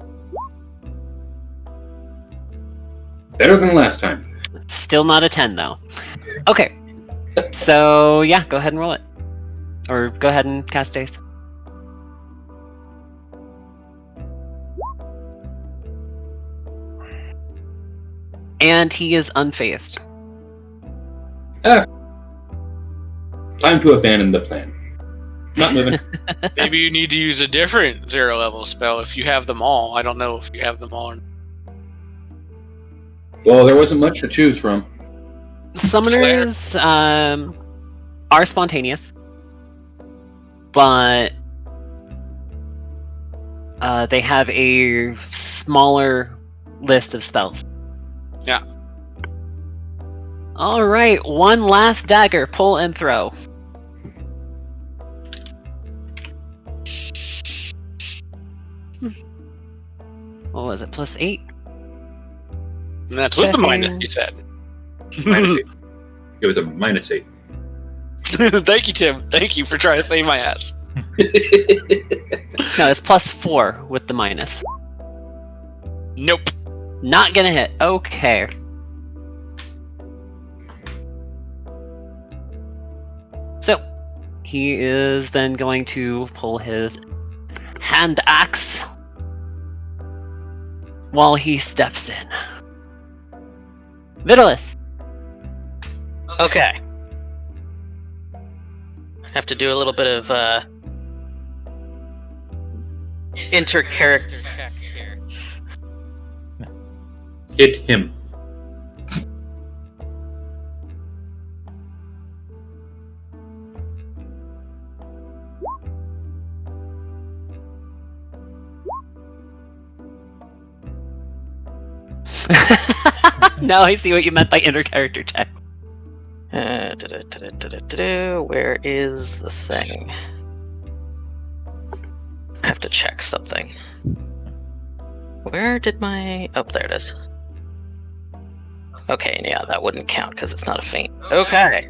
Better than last time. Still not a 10, though. Okay. So yeah, go ahead and roll it, or go ahead and cast Daze. And he is unfazed. Time to abandon the plan. Not moving. Maybe you need to use a different 0 level spell if you have them all. I don't know if you have them all. Well, there wasn't much to choose from. Summoners are spontaneous, but they have a smaller list of spells. Yeah. All right, one last dagger, pull and throw. What was it? +8. And that's with the Checking. minus, you said. -8. It was a -8. Thank you, Tim. Thank you for trying to save my ass. No, it's +4 with the minus. Nope. Not gonna hit. Okay. So, he is then going to pull his hand axe while he steps in. Vitalis! Okay. Have to do a little bit of inter-character checks here. Hit him. Now I see what you meant by inter-character check. Where is the thing? I have to check something. Where did my... Oh, there it is. Okay, yeah, that wouldn't count because it's not a feint. Okay.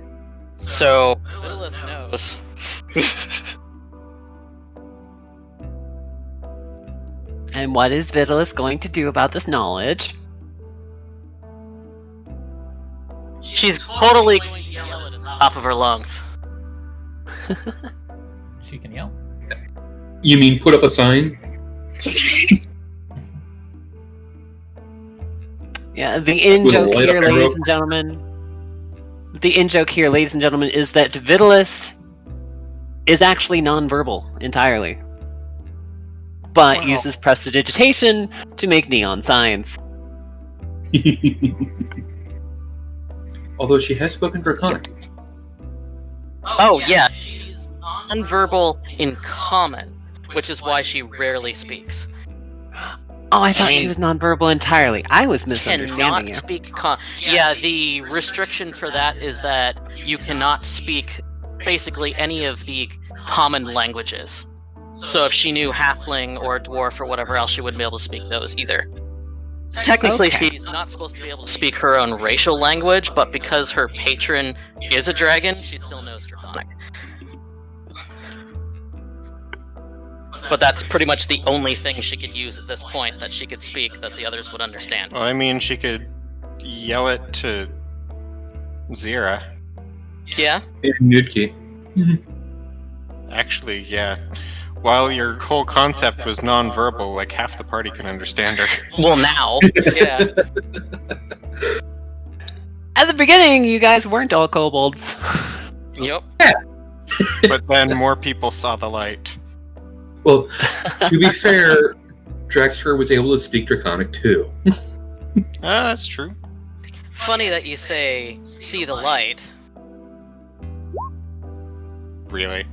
So, Vitalis knows. And what is Vitalis going to do about this knowledge? She's totally going to yell at the top of her lungs. She can yell. You mean put up a sign? Yeah, the in With a joke light here, up ladies arrow? and gentlemen. The in joke here, ladies and gentlemen, is that Vitalis is actually nonverbal entirely, but Wow. uses prestidigitation to make neon signs. Although she has spoken Draconic. Oh, yeah, she's nonverbal in common, which is why she rarely speaks. Oh, I thought she was nonverbal entirely. I was misunderstanding Cannot you. speak Yeah, the restriction for that is that you cannot speak basically any of the common languages. So if she knew halfling or dwarf or whatever else, she wouldn't be able to speak those either. Technically, Okay. she's not supposed to be able to speak her own racial language, but because her patron is a dragon, she still knows Draconic. But that's pretty much the only thing she could use at this point that she could speak that the others would understand. Well, I mean, she could yell it to Zira. Yeah? Nudki. Actually, yeah. While your whole concept was non-verbal, like half the party can understand her. Well, now. Yeah. At the beginning, you guys weren't all kobolds. Yep. But then more people saw the light. Well, to be fair, Draxter was able to speak Draconic too. Ah, that's true. Funny that you say, see the light. Really.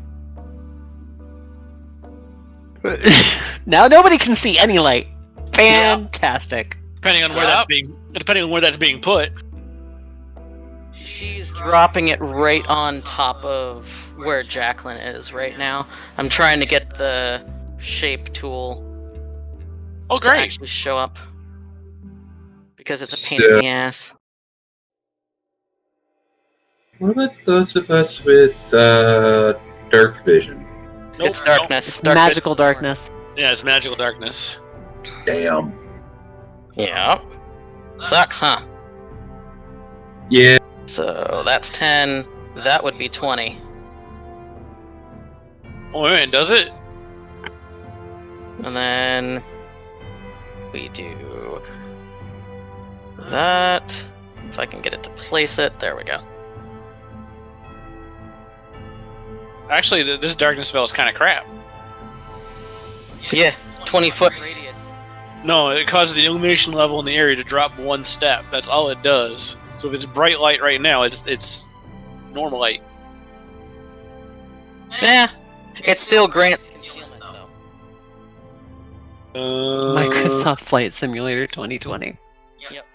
Now nobody can see any light. Fantastic. Depending on where that's being put. She's dropping it right on top of where Jacqueline is right now. I'm trying to get the shape tool Oh, to great. actually show up. Because it's a pain So- in the ass. What about those of us with dark vision? Nope, It's darkness. Dark Magical vision. darkness. Yeah, it's magical darkness. Damn. Yeah. Sucks, huh? Yeah. So that's 10. That would be 20. Oh, man, does it? And then we do that. If I can get it to place it, there we go. Actually, this darkness spell is kind of crap. Yeah, 20-foot radius. No, it causes the illumination level in the area to drop 1 step. That's all it does. So if it's bright light right now, it's normal light. Yeah, it still grants concealment though. Microsoft Flight Simulator 2020. Yep.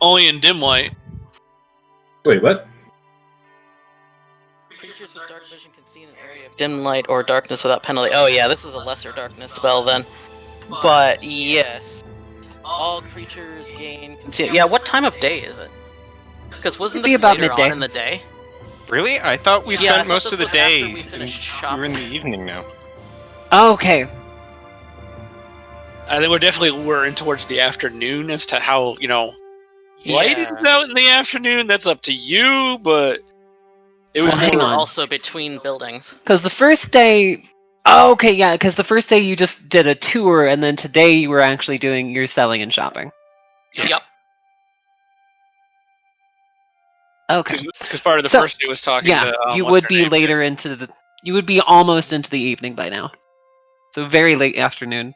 Only in dim light. Wait, what? Creatures with dark vision can see in an area of dim light or darkness without penalty. Oh yeah, this is a lesser darkness spell then. But yes, all creatures gain conceal. Yeah, what time of day is it? Because wasn't It'd be this about later midday. on in the day? Really? I thought we Yeah, I spent thought most this of the was after day. we finished We're in the shopping. evening now. Okay. I think we're in towards the afternoon as to how, light Yeah. is out in the afternoon. That's up to you, but it was Well, hang We're on. also between buildings. Because the first day... Oh, okay, yeah, because the first day you just did a tour, and then today you were actually doing your selling and shopping. Yep. Okay. because part of the So, first day was talking Yeah, to you what's would her be name? later into the... You would be almost into the evening by now. So very late afternoon.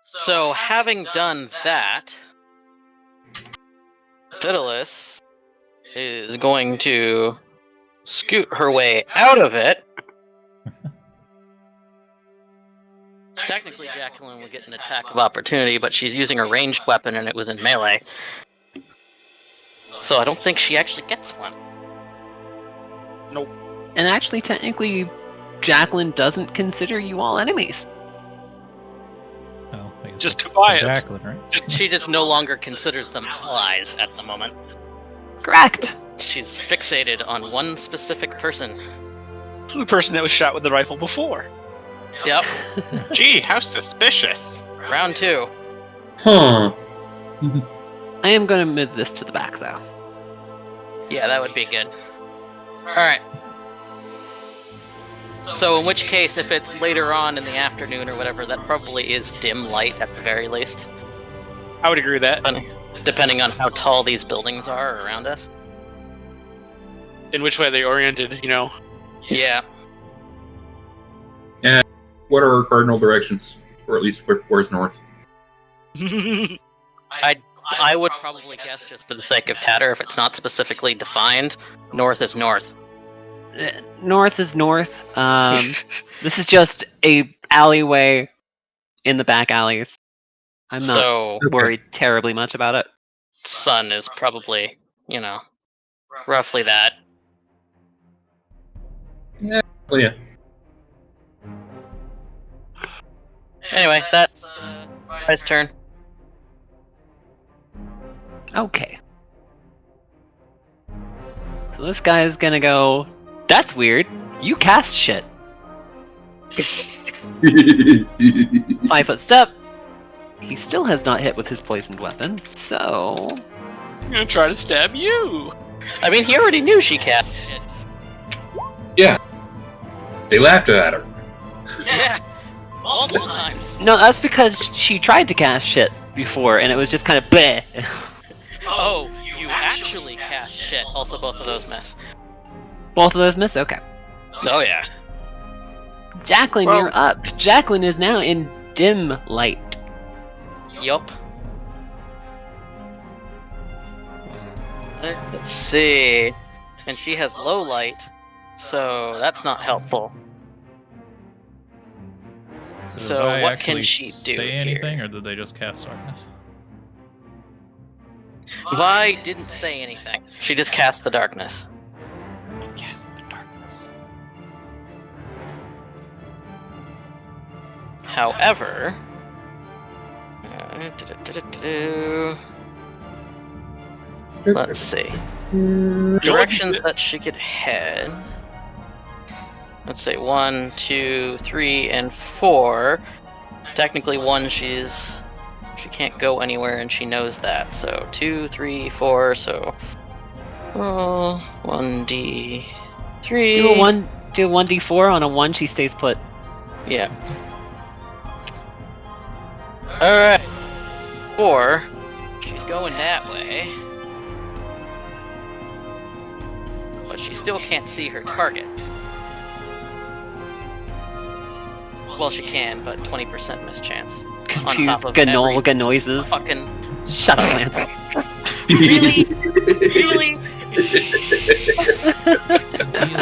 So having done that, Fiddless is going to scoot her way out of it. Technically, Jacqueline would get an attack of opportunity, but she's using a ranged weapon and it was in melee. So I don't think she actually gets one. And actually, technically, Jacqueline doesn't consider you all enemies. Oh, I guess Just that's Tobias. Jacqueline, right? She just no longer considers them allies at the moment. Correct. She's fixated on one specific person. The person that was shot with the rifle before. Yep, Gee, how suspicious. round 2. Huh. I am going to move this to the back, though. Yeah, that would be good. Alright. So in which case, if it's later on in the afternoon or whatever, that probably is dim light at the very least. I would agree with that. Depending on how tall these buildings are around us. In which way they oriented, Yeah. What are our cardinal directions? Or at least where's north? I would probably guess, just for the sake of Tatter, if it's not specifically defined, north is north. North is north. This is just a alleyway in the back alleys. I'm not So, worried terribly much about it. sun is probably, roughly that. Oh yeah. Anyway, that's Guy's turn. Okay. So this guy is gonna go, that's weird. You cast shit. 5-foot step. He still has not hit with his poisoned weapon, so... I'm gonna try to stab you. I mean, he already knew she cast shit. Yeah. They laughed at her. Yeah, multiple times. No, that's because she tried to cast shit before, and it was just kind of bleh. Oh, you actually cast shit. Also, both of those miss. Both of those miss? Okay. Oh yeah. Jacqueline, Well- you're up. Jacqueline is now in dim light. Yup. Let's see. And she has low light, so that's not helpful. So did I what can actually she do say here? anything, or did they just cast darkness? Vi didn't say anything. She just cast the darkness. Cast the darkness. However, let's see. Directions that she could head. Let's say 1, 2, 3, and 4. Technically 1, she can't go anywhere, and she knows that. So 2, 3, 4. So Roll 1d3. Do a 1d4 on a 1, she stays put. Yeah. Alright. 4. She's going that way. But she still can't see her target. Well, she can, but 20% miss chance. On top of Gnoll noises. Fucking... Shut up, Lance. Really? Really? He is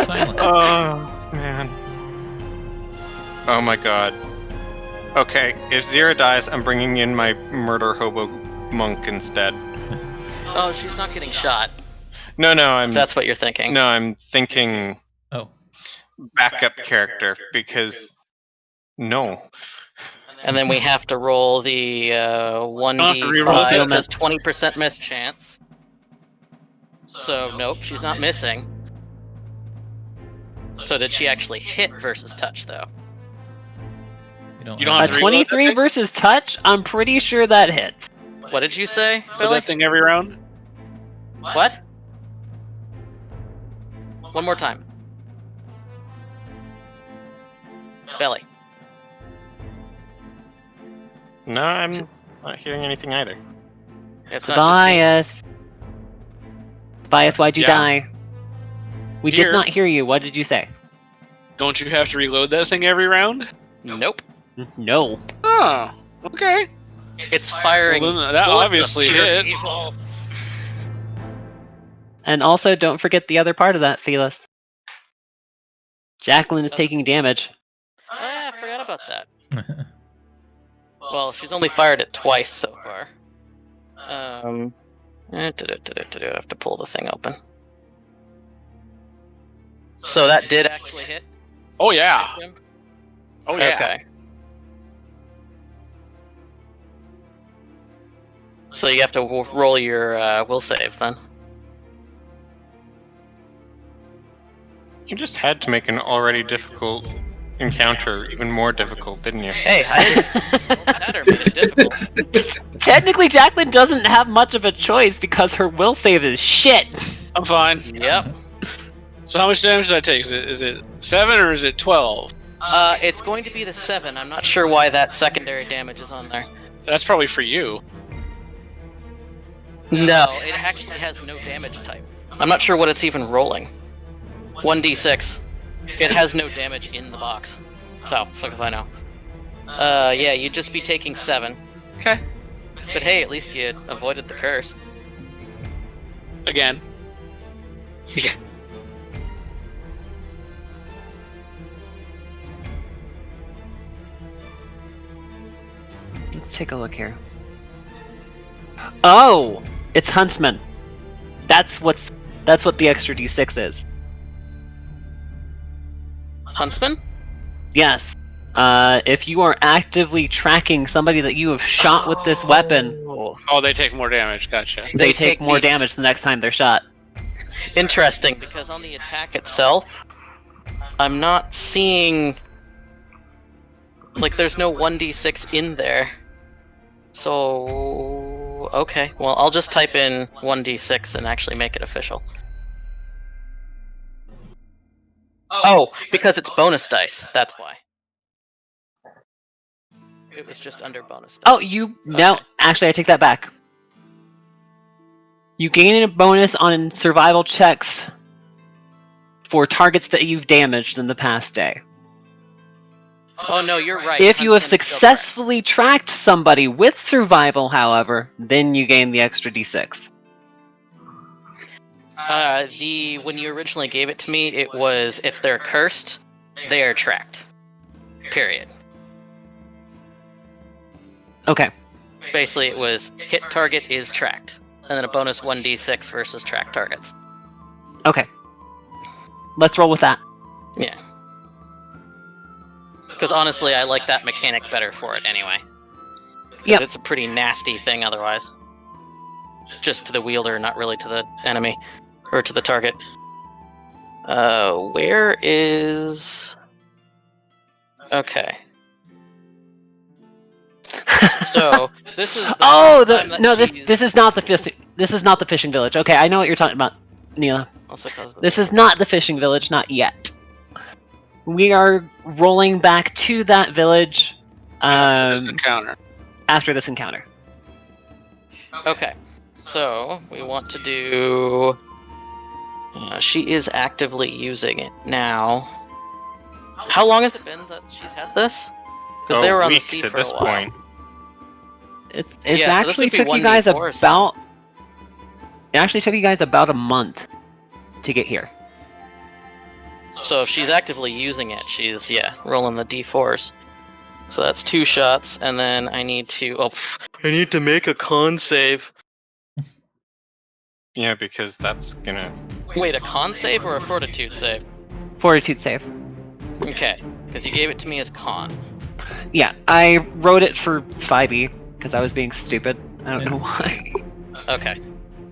silent. Oh, man. Oh my god. Okay, if Zira dies, I'm bringing in my murder hobo monk instead. Oh, she's not getting shot. No, I'm... If that's what you're thinking. No, I'm thinking Oh. backup character, because... No. And then we have to roll the reroll 1d5 that. because 20% miss chance. So, nope, she's not missing. So did she actually hit versus touch, though? You don't have A to reload that 23 thing? versus touch? I'm pretty sure that hits. What did you say, Reload Billy? that thing every round? What? One more time. Belly. No, I'm not hearing anything either. It's not just me. Bias, why'd you Yeah. die? We Here. did not hear you. What did you say? Don't you have to reload that thing every round? Nope. No. Oh, okay. It's firing. Well, then that bullets obviously at pure hits. evil. And also, don't forget the other part of that, Felis. Jacqueline is taking damage. Oh, yeah, I forgot about that. Well, she's only fired it twice so far. I have to pull the thing open. So that did actually hit? Oh yeah. him? Oh yeah. Okay. So you have to roll your will save then. You just had to make an already difficult encounter even more difficult, didn't you? Hey, I didn't. Tatter made it difficult. Technically, Jacqueline doesn't have much of a choice because her will save is shit. I'm fine. Yep. So how much damage did I take? Is it 7 or is it 12? It's going to be the 7. I'm not sure why that secondary damage is on there. That's probably for you. No, it actually has no damage type. I'm not sure what it's even rolling. 1d6. It has no damage in the box. So, fuck if I know. Yeah, you'd just be taking 7. Okay. But hey, at least you avoided the curse. Again. Let's take a look here. Oh, it's Huntsman. That's what the extra d6 is. Huntsman? Yes. If you are actively tracking somebody that you have shot with this weapon, Oh, they take more damage. Gotcha. they take take more the- damage the next time they're shot. Interesting, because on the attack itself, I'm not seeing... Like, there's no 1d6 in there. So... Okay, well, I'll just type in 1d6 and actually make it official. Oh, because it's bonus dice, that's why. It was just under bonus dice. Oh, no, Okay. actually, I take that back. You gain a bonus on survival checks for targets that you've damaged in the past day. Oh no, you're right. If you have Huntsman's still successfully tracked somebody with survival, however, then you gain the extra d6. correct. When you originally gave it to me, it was if they're cursed, they are tracked. Period. Okay. Basically, it was hit target is tracked, and then a bonus 1d6 versus tracked targets. Okay. Let's roll with that. Yeah. Because honestly, I like that mechanic better for it anyway. Because Yep. it's a pretty nasty thing otherwise. Just to the wielder, not really to the enemy. Or to the target. Where is... Okay. So, this is the Oh, time that this she's- is not the fishing. This is not the fishing village. Okay, I know what you're talking about. Neela. Also cause This is not the fishing village, not yet. We are rolling back to that village After this encounter. after this encounter. Okay, so we want to do. She is actively using it now. How long has it been that she's had this? Because they were on the weeks sea at for this a while. point. It Yeah, so this actually would be took you 1d4 guys or something. about. It actually took you guys about a month to get here. So if she's actively using it, she's rolling the d4s. So that's 2 shots, and then I need to. I need to make a con save. Yeah, because that's gonna. Wait, a con save or a fortitude save? Fortitude save. Okay, because you gave it to me as con. Yeah, I wrote it for 5e because I was being stupid. I don't know why. Okay.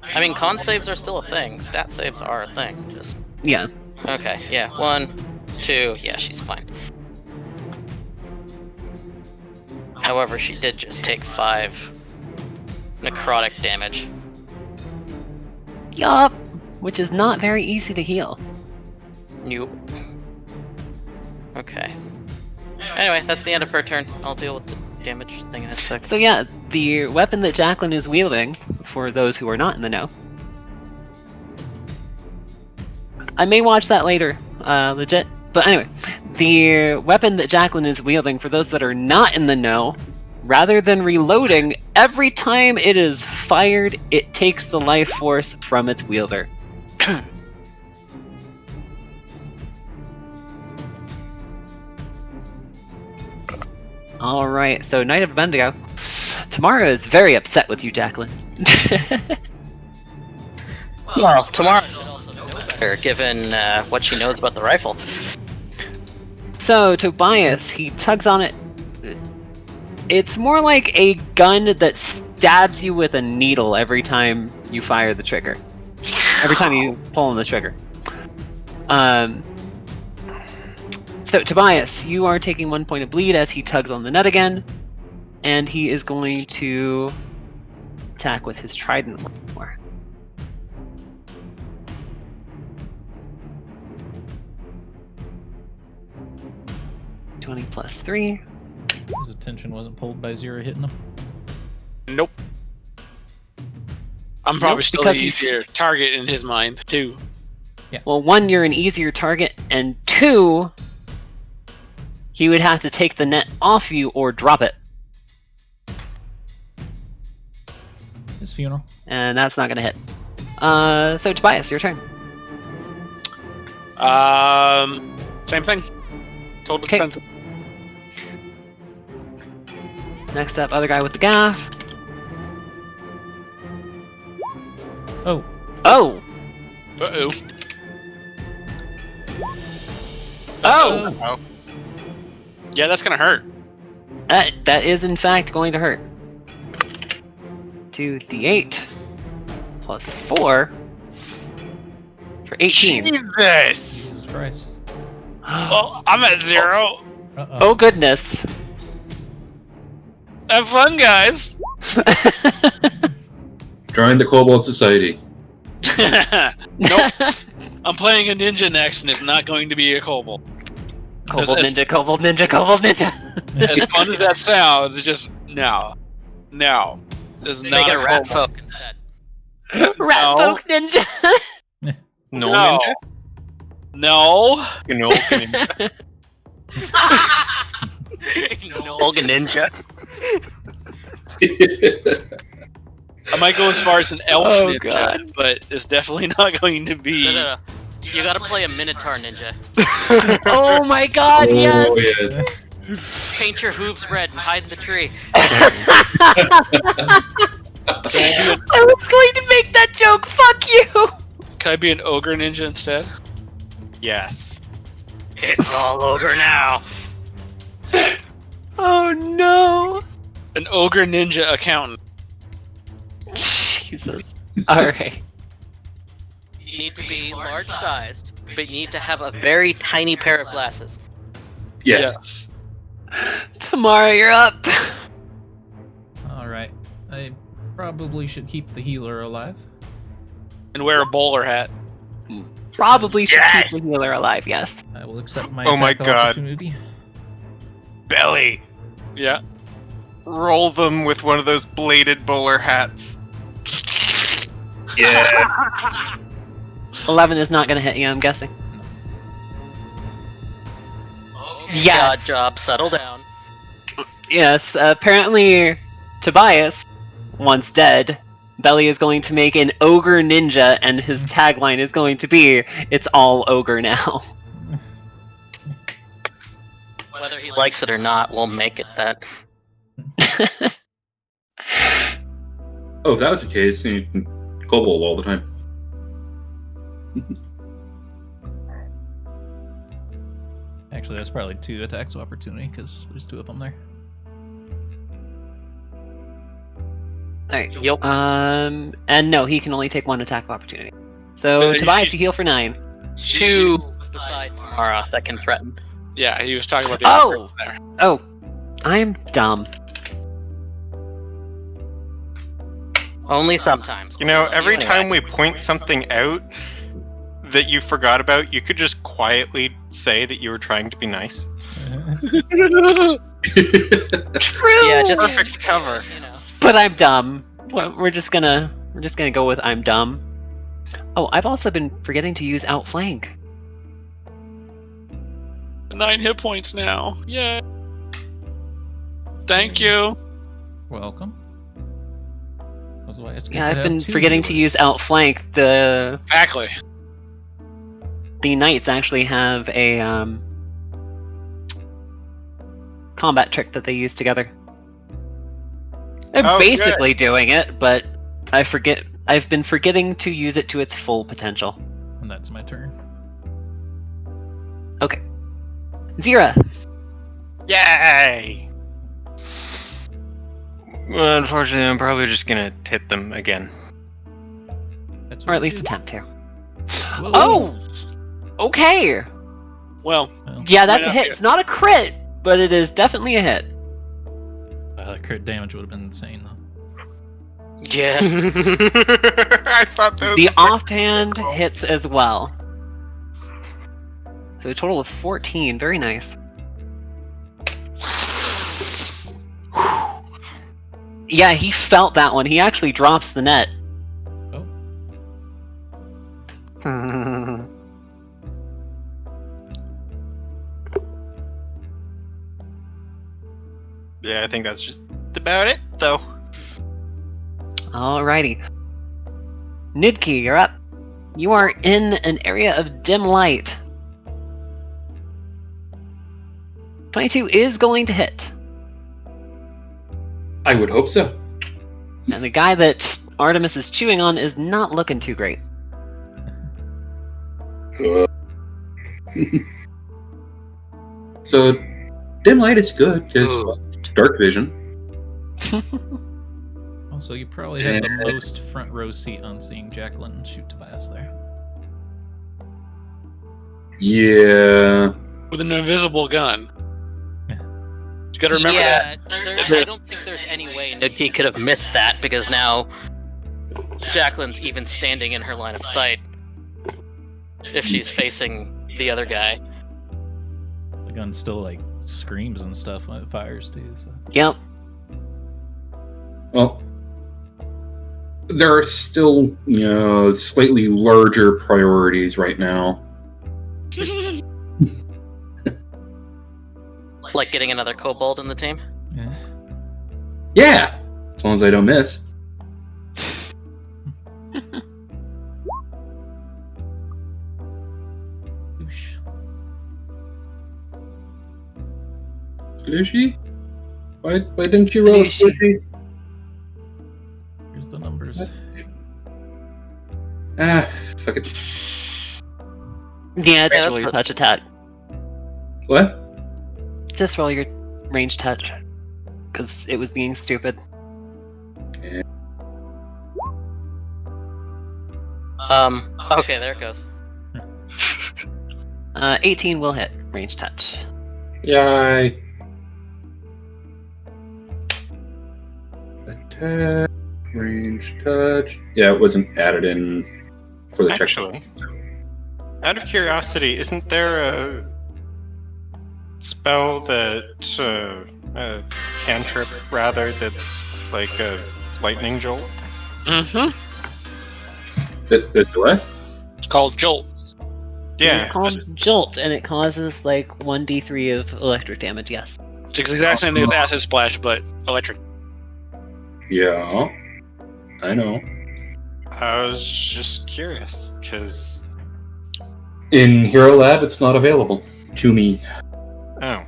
I mean, con saves are still a thing. Stat saves are a thing. Just Yeah. okay. Yeah, 1, 2. Yeah, she's fine. However, she did just take 5 necrotic damage. Yup. Which is not very easy to heal. Nope. Okay. Anyway, that's the end of her turn. I'll deal with the damage thing in a sec. So yeah, the weapon that Jacqueline is wielding, for those who are not in the know. I may watch that later, legit. But anyway, the weapon that Jacqueline is wielding, for those that are not in the know, rather than reloading, every time it is fired, it takes the life force from its wielder. Alright, so Knight of Bendigo. Tammara is very upset with you, Jacqueline. Well, Tammara should also know better, given what she knows about the rifle. So, Tobias, he tugs on it. It's more like a gun that stabs you with a needle every time you fire the trigger. Every time you pull on the trigger. So, Tobias, you are taking 1 point of bleed as he tugs on the nut again. And he is going to attack with his trident once more. +20 +3. His attention wasn't pulled by Zero hitting him. Nope. I'm probably Nope, still because the he's- easier target in his mind, too. Well, 1, you're an easier target, and 2, he would have to take the net off you or drop it. His funeral. And that's not gonna hit. So Tobias, your turn. Same thing. Total Okay. defensive. Next up, other guy with the gaff. Oh, Oh! Uh-oh. Oh! Oh, Yeah, that's gonna hurt. That is in fact going to hurt. 2d8 +4 for 18. Jesus! Jesus Christ. Well, I'm at 0. Uh-oh. Oh goodness. Have fun, guys. Join the Kobold Society. Nope. I'm playing a ninja next, and it's not going to be a kobold. Kobold ninja, kobold ninja, kobold ninja. As fun as that sounds, it's just no. It's Make not it a a rat kobold. folk instead. Rat No. folk ninja. No, No. ninja? No. No ninja? Olga Ninja. I might go as far as an elf Oh, ninja, God. but it's definitely not going to be. No. You gotta play a Minotaur Ninja. Oh my god, yes! Oh, yes. Paint your hooves red and hide in the tree. I was going to make that joke, fuck you! Can I be an ogre ninja instead? Yes. It's all over now. Oh no! An ogre ninja accountant. Jesus. Alright. You need to be large-sized, but you need to have a very tiny pair of glasses. Yes. Tammara, you're up. Alright. I probably should keep the healer alive. And wear a bowler hat. probably should keep the healer alive, yes. I will accept my Oh my attack of God. opportunity. Belly! Yeah. Roll them with one of those bladed bowler hats. Yeah. 11 is not going to hit you, I'm guessing. Yes. God job, settle down. Yes, apparently Tobias, once dead, Belly is going to make an ogre ninja, and his tagline is going to be, "It's all ogre now." Whether he likes it or not, we'll make it that. Oh, if that was the case, then you can kobold all the time. Actually, that's probably 2 attacks of opportunity because there's 2 of them there. Alright. Yep. And no, he can only take 1 attack of opportunity. So, But Tobias, he's- you heal for 9. Two beside Tammara that can threaten. Yeah, he was talking about the Oh! other person there. Oh, I'm dumb. Only sometimes. You know, every Anyway. time we point something out that you forgot about, you could just quietly say that you were trying to be nice. True. Yeah, just Perfect cover. You know. But I'm dumb. Well, we're just gonna go with I'm dumb. Oh, I've also been forgetting to use outflank. 9 hit points now. Yeah. Thank you. Welcome. That's why it's good Yeah, to I've have been 2 forgetting to healers. use outflank. The Exactly. knights actually have a combat trick that they use together. They're Oh, good. basically doing it, but I've been forgetting to use it to its full potential. And that's my turn. Okay. Zira. Yay! Well, unfortunately, I'm probably just gonna hit them again. That's Or what at least we do. attempt to. Whoa. Oh! Okay! Well, Well, Yeah, that's a Right up hit. here. It's not a crit, but it is definitely a hit. that crit damage would have been insane, though. Yeah. I thought that was The second offhand roll. hits as well. So a total of 14. Very nice. Yeah, he felt that one. He actually drops the net. Oh, Yeah, I think that's just about it, though. Alrighty. Nidki, you're up. You are in an area of dim light. 22 is going to hit. I would hope so. And the guy that Artemis is chewing on is not looking too great. Good. So, dim light is good because dark vision. also, you probably had the most front row seat on seeing Jacqueline shoot Tobias there. Yeah. with an invisible gun. You gotta remember that. I don't think there's any way Nidki could have missed that because now Jacqueline's even standing in her line of sight if she's facing the other guy. The gun still like screams and stuff when it fires too. So. Yep. Well, there are still, slightly larger priorities right now. Like getting another kobold in the team. Yeah. Yeah, as long as I don't miss. Oosh. Squishy? Why didn't you roll Squishy. squishy? Here's the numbers. Ah, fuck it. Yeah, just Yeah, roll your touch attack. What? Just roll your range touch. Because it was being stupid. Okay, there it goes. 18 will hit. Range touch. Yay. Attack, range, touch. Yeah, it wasn't added in for the check. Actually, Out of curiosity, isn't there a spell that cantrip rather that's like a lightning jolt? Mm-hmm. That what? It's called Jolt. Yeah, It's called just- Jolt, and it causes like 1d3 of electric damage, yes. It's the exact same thing with Acid Splash, but electric. Yeah, I know. I was just curious because In Hero Lab, it's not available to me. oh,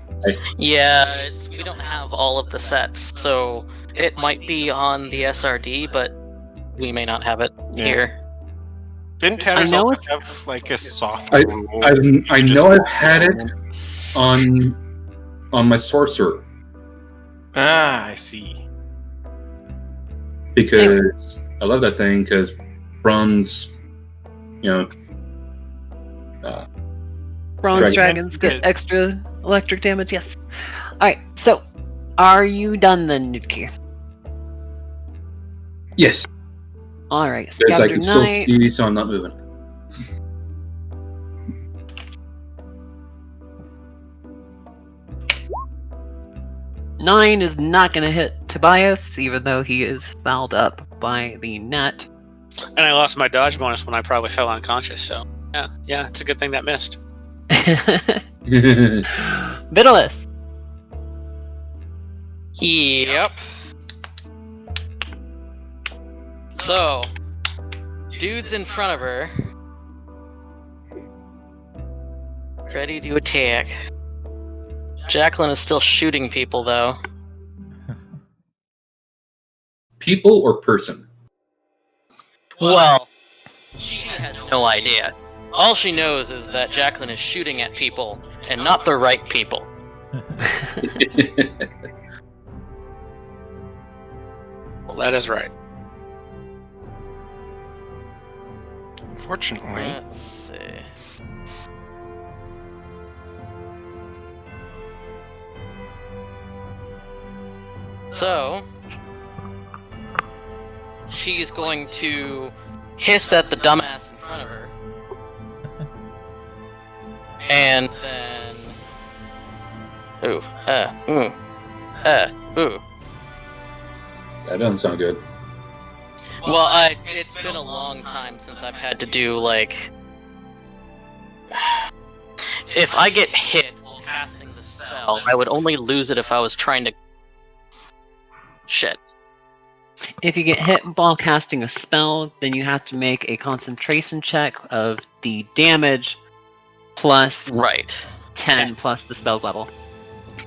Yeah, we don't have all of the sets, so it might be on the SRD, but we may not have it Yeah. here. didn't Tanners know also have like a soft I rule? I know I've had it on my sorcerer Ah, I see. because I love that thing because bronze, Bronze Dragon. dragons get extra electric damage, yes. Alright, so are you done then, Nudkir? yes, Alright, because I Scavenger can still Knight. see, so I'm not moving. Nine is not going to hit Tobias, even though he is fouled up by the net. And I lost my dodge bonus when I probably fell unconscious, so yeah, it's a good thing that missed. Vitalius. Yep. So, dude's in front of her. Ready to attack. Jacqueline is still shooting people, though. People or person? Well, she has no idea. All she knows is that Jacqueline is shooting at people, and not the right people. Well, that is right. Unfortunately, Let's see. So, she's going to hiss at the dumbass in front of her. And then... ooh. That doesn't sound good. Well, it's been a long time since I've had to do, like... If I get hit while casting the spell, I would only lose it if I was trying to... Shit. If you get hit while casting a spell, then you have to make a concentration check of the damage plus Right. 10 plus the spell level.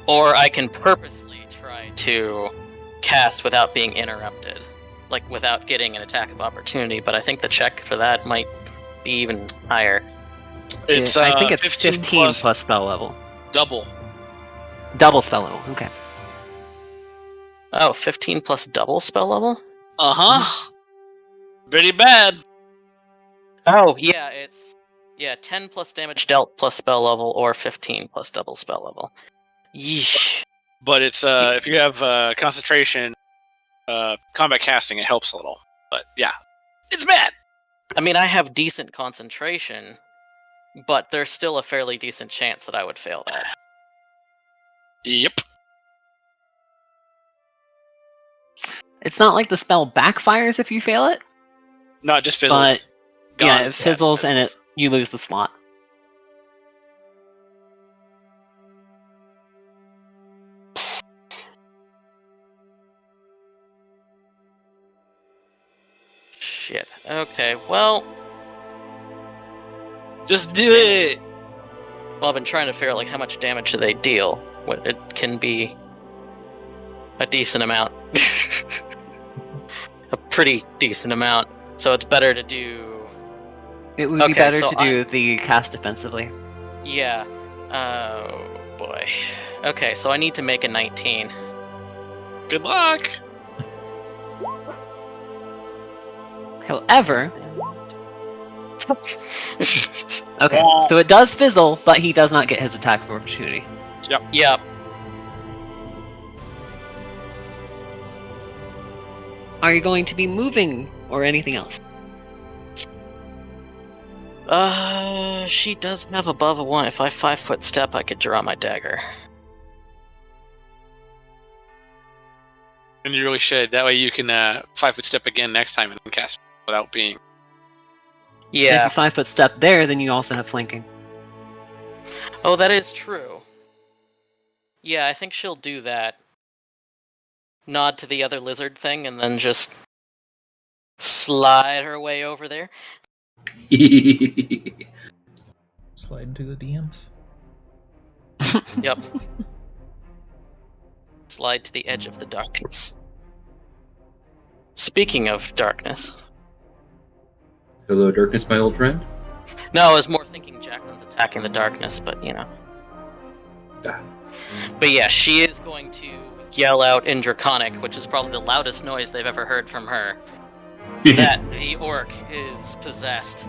Or I can purposely try to cast without being interrupted. Like, without getting an attack of opportunity, but I think the check for that might be even higher. It's I think it's 15 plus spell level. double. Double spell level, okay. Oh, 15 plus double spell level? Uh-huh. Pretty bad. Oh, yeah, it's... Yeah, 10 plus damage dealt plus spell level, or 15 plus double spell level. Yeesh. But it's if you have concentration, combat casting, it helps a little. But yeah, it's bad. I mean, I have decent concentration, but there's still a fairly decent chance that I would fail that. Yep. It's not like the spell backfires if you fail it. No, it just fizzles. But Gone. yeah, it fizzles and you lose the slot. Shit. Okay, well... Just do it. Well, I've been trying to figure out, like, how much damage do they deal? What it can be a decent amount. A pretty decent amount. So it's better to do... It would be Okay, better so to do the cast defensively. Yeah. Oh, boy. Okay, so I need to make a 19. Good luck. However, okay, so it does fizzle, but he does not get his attack of opportunity. Yep. Are you going to be moving or anything else? She does have above a 1. If I 5-foot step, I could draw my dagger. And you really should. That way you can 5-foot step again next time and then cast without being. Yeah. If you 5-foot step there, then you also have flanking. Oh, that is true. Yeah, I think she'll do that. Nod to the other lizard thing and then just slide her way over there. Slide into the DMs. Yep. Slide to the edge of the darkness. Speaking of darkness. Hello, darkness, my old friend. No, I was more thinking Jacqueline's attacking the darkness, but you know. Ah. But yeah, she is going to yell out in Draconic, which is probably the loudest noise they've ever heard from her, that the orc is possessed.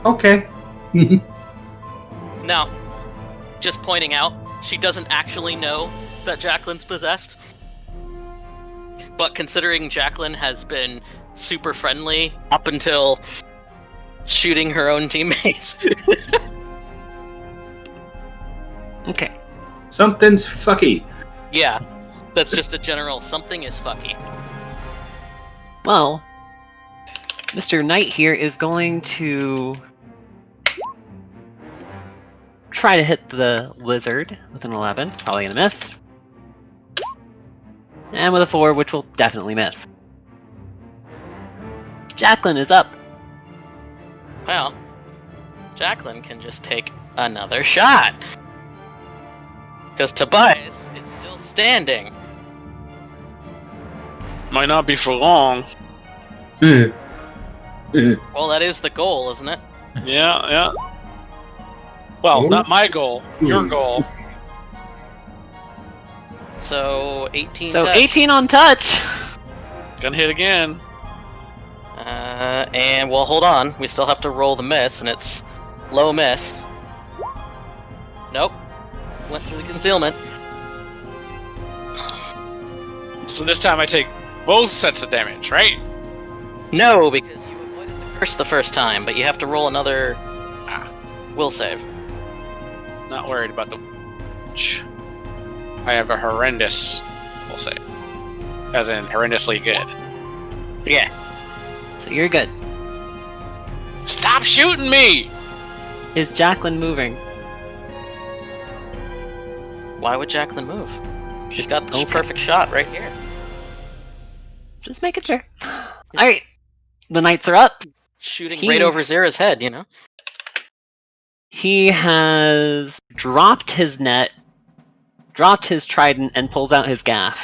Okay. Now, just pointing out, she doesn't actually know that Jacqueline's possessed. But considering Jacqueline has been super friendly up until shooting her own teammates. Okay. Something's fucky. Yeah, that's just a general something is fucky. Well, Mr. Knight here is going to try to hit the lizard with an 11. Probably gonna miss. And with a 4, which will definitely miss. Jacqueline is up. Well, Jacqueline can just take another shot. Because Tobias is still standing. Might not be for long. Well, that is the goal, isn't it? Yeah. Well, not my goal. Your goal. So, 18 So touch. 18 on touch. Gonna hit again. And, well, hold on. We still have to roll the miss, and it's low miss. Nope. Went through the concealment. So this time I take both sets of damage, right? No, because you avoided the curse the first time, but you have to roll another will save. Not worried about the. I have a horrendous, we'll say, as in horrendously good. Yeah. So you're good. Stop shooting me! Is Jacqueline moving? Why would Jacqueline move? She's got the perfect shot right here. Just making sure. Alright. The knights are up. Shooting right over Zira's head, you know? He has dropped his net, dropped his trident, and pulls out his gaff.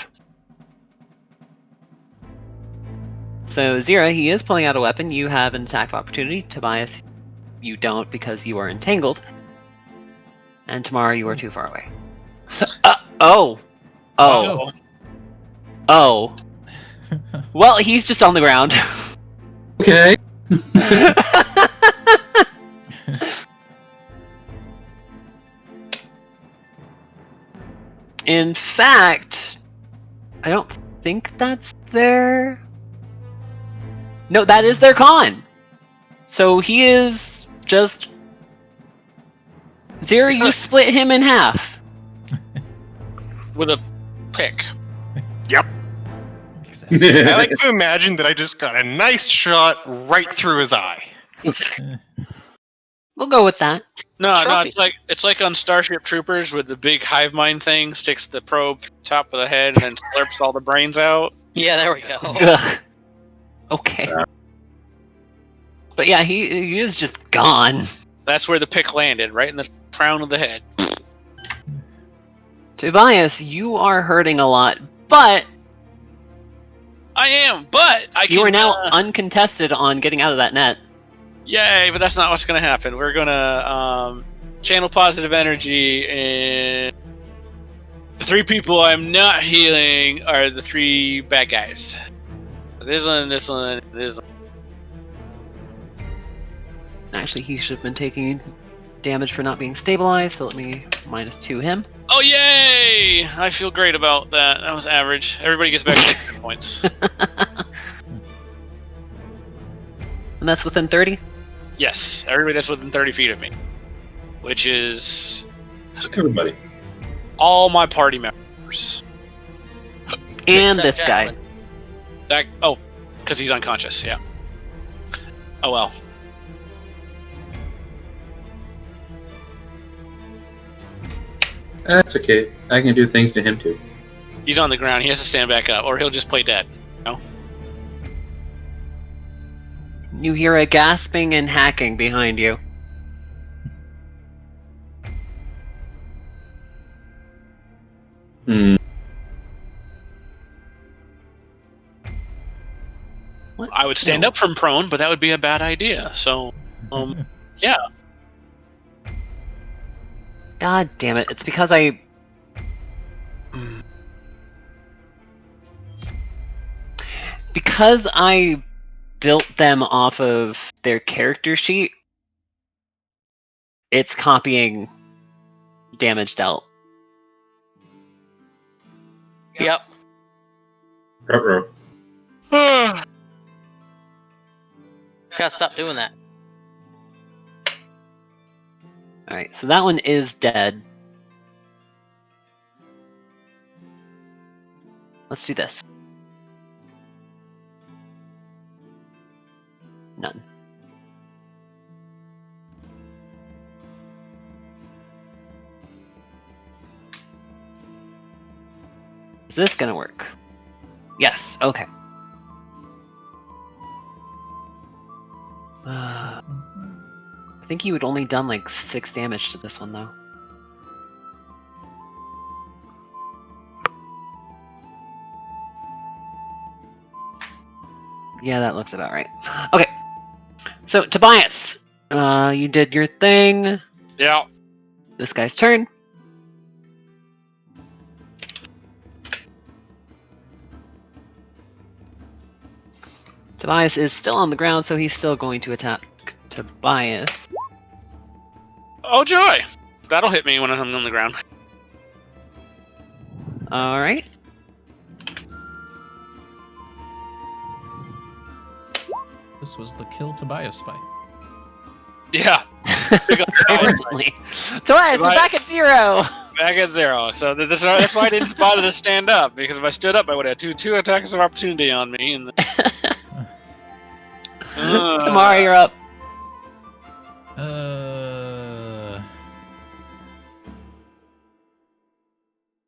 So, Zira, he is pulling out a weapon. You have an attack of opportunity. Tobias, you don't because you are entangled. And Tammara, you are too far away. Oh. Well, he's just on the ground. Okay. In fact, I don't think that's their... No, that is their con! So he is just... Zira, you split him in half. With a pick. Exactly. I like to imagine that I just got a nice shot right through his eye. We'll go with that. No, Trophy. it's like on Starship Troopers with the big hive mind thing, sticks the probe top of the head and then slurps all the brains out. Yeah, there we go. Ugh. Okay. But yeah, he is just gone. That's where the pick landed, right in the crown of the head. Tobias, you are hurting a lot, but I am, but I can. you are now uncontested on getting out of that net. Yay! But that's not what's going to happen. We're going to channel positive energy, and the 3 people I'm not healing are the 3 bad guys. This one, this one, this one. Actually, he should have been taking damage for not being stabilized, so let me -2 him. Oh, yay! I feel great about that. That was average. Everybody gets back 6 points. And that's within 30? Yes, everybody that's within 30 feet of me. Which is Everybody. all my party members. And Except this guy. Jacqueline. Because he's unconscious, yeah. Oh well. That's okay. I can do things to him too. He's on the ground, he has to stand back up, or he'll just play dead. You hear a gasping and hacking behind you. Hmm. What? I would stand up from prone, but that would be a bad idea. So, yeah. God damn it, it's because I... Because I built them off of their character sheet, it's copying damage dealt. Yep. Ruh-roh. Gotta stop doing that. Alright, so that one is dead. Let's do this. None. Is this gonna work? Yes, okay. I think you had only done like 6 damage to this one though. Yeah, that looks about right. Okay. So, Tobias, you did your thing. Yeah. This guy's turn. Tobias is still on the ground, so he's still going to attack Tobias. Oh joy! That'll hit me when I'm on the ground. Alright. This was the kill Tobias fight. Yeah. Big up Tobias. Apparently. Tobias, you're back at 0! Back at 0. So that's why I didn't bother to stand up, because if I stood up, I would have two attacks of opportunity on me. And Tammara, you're up.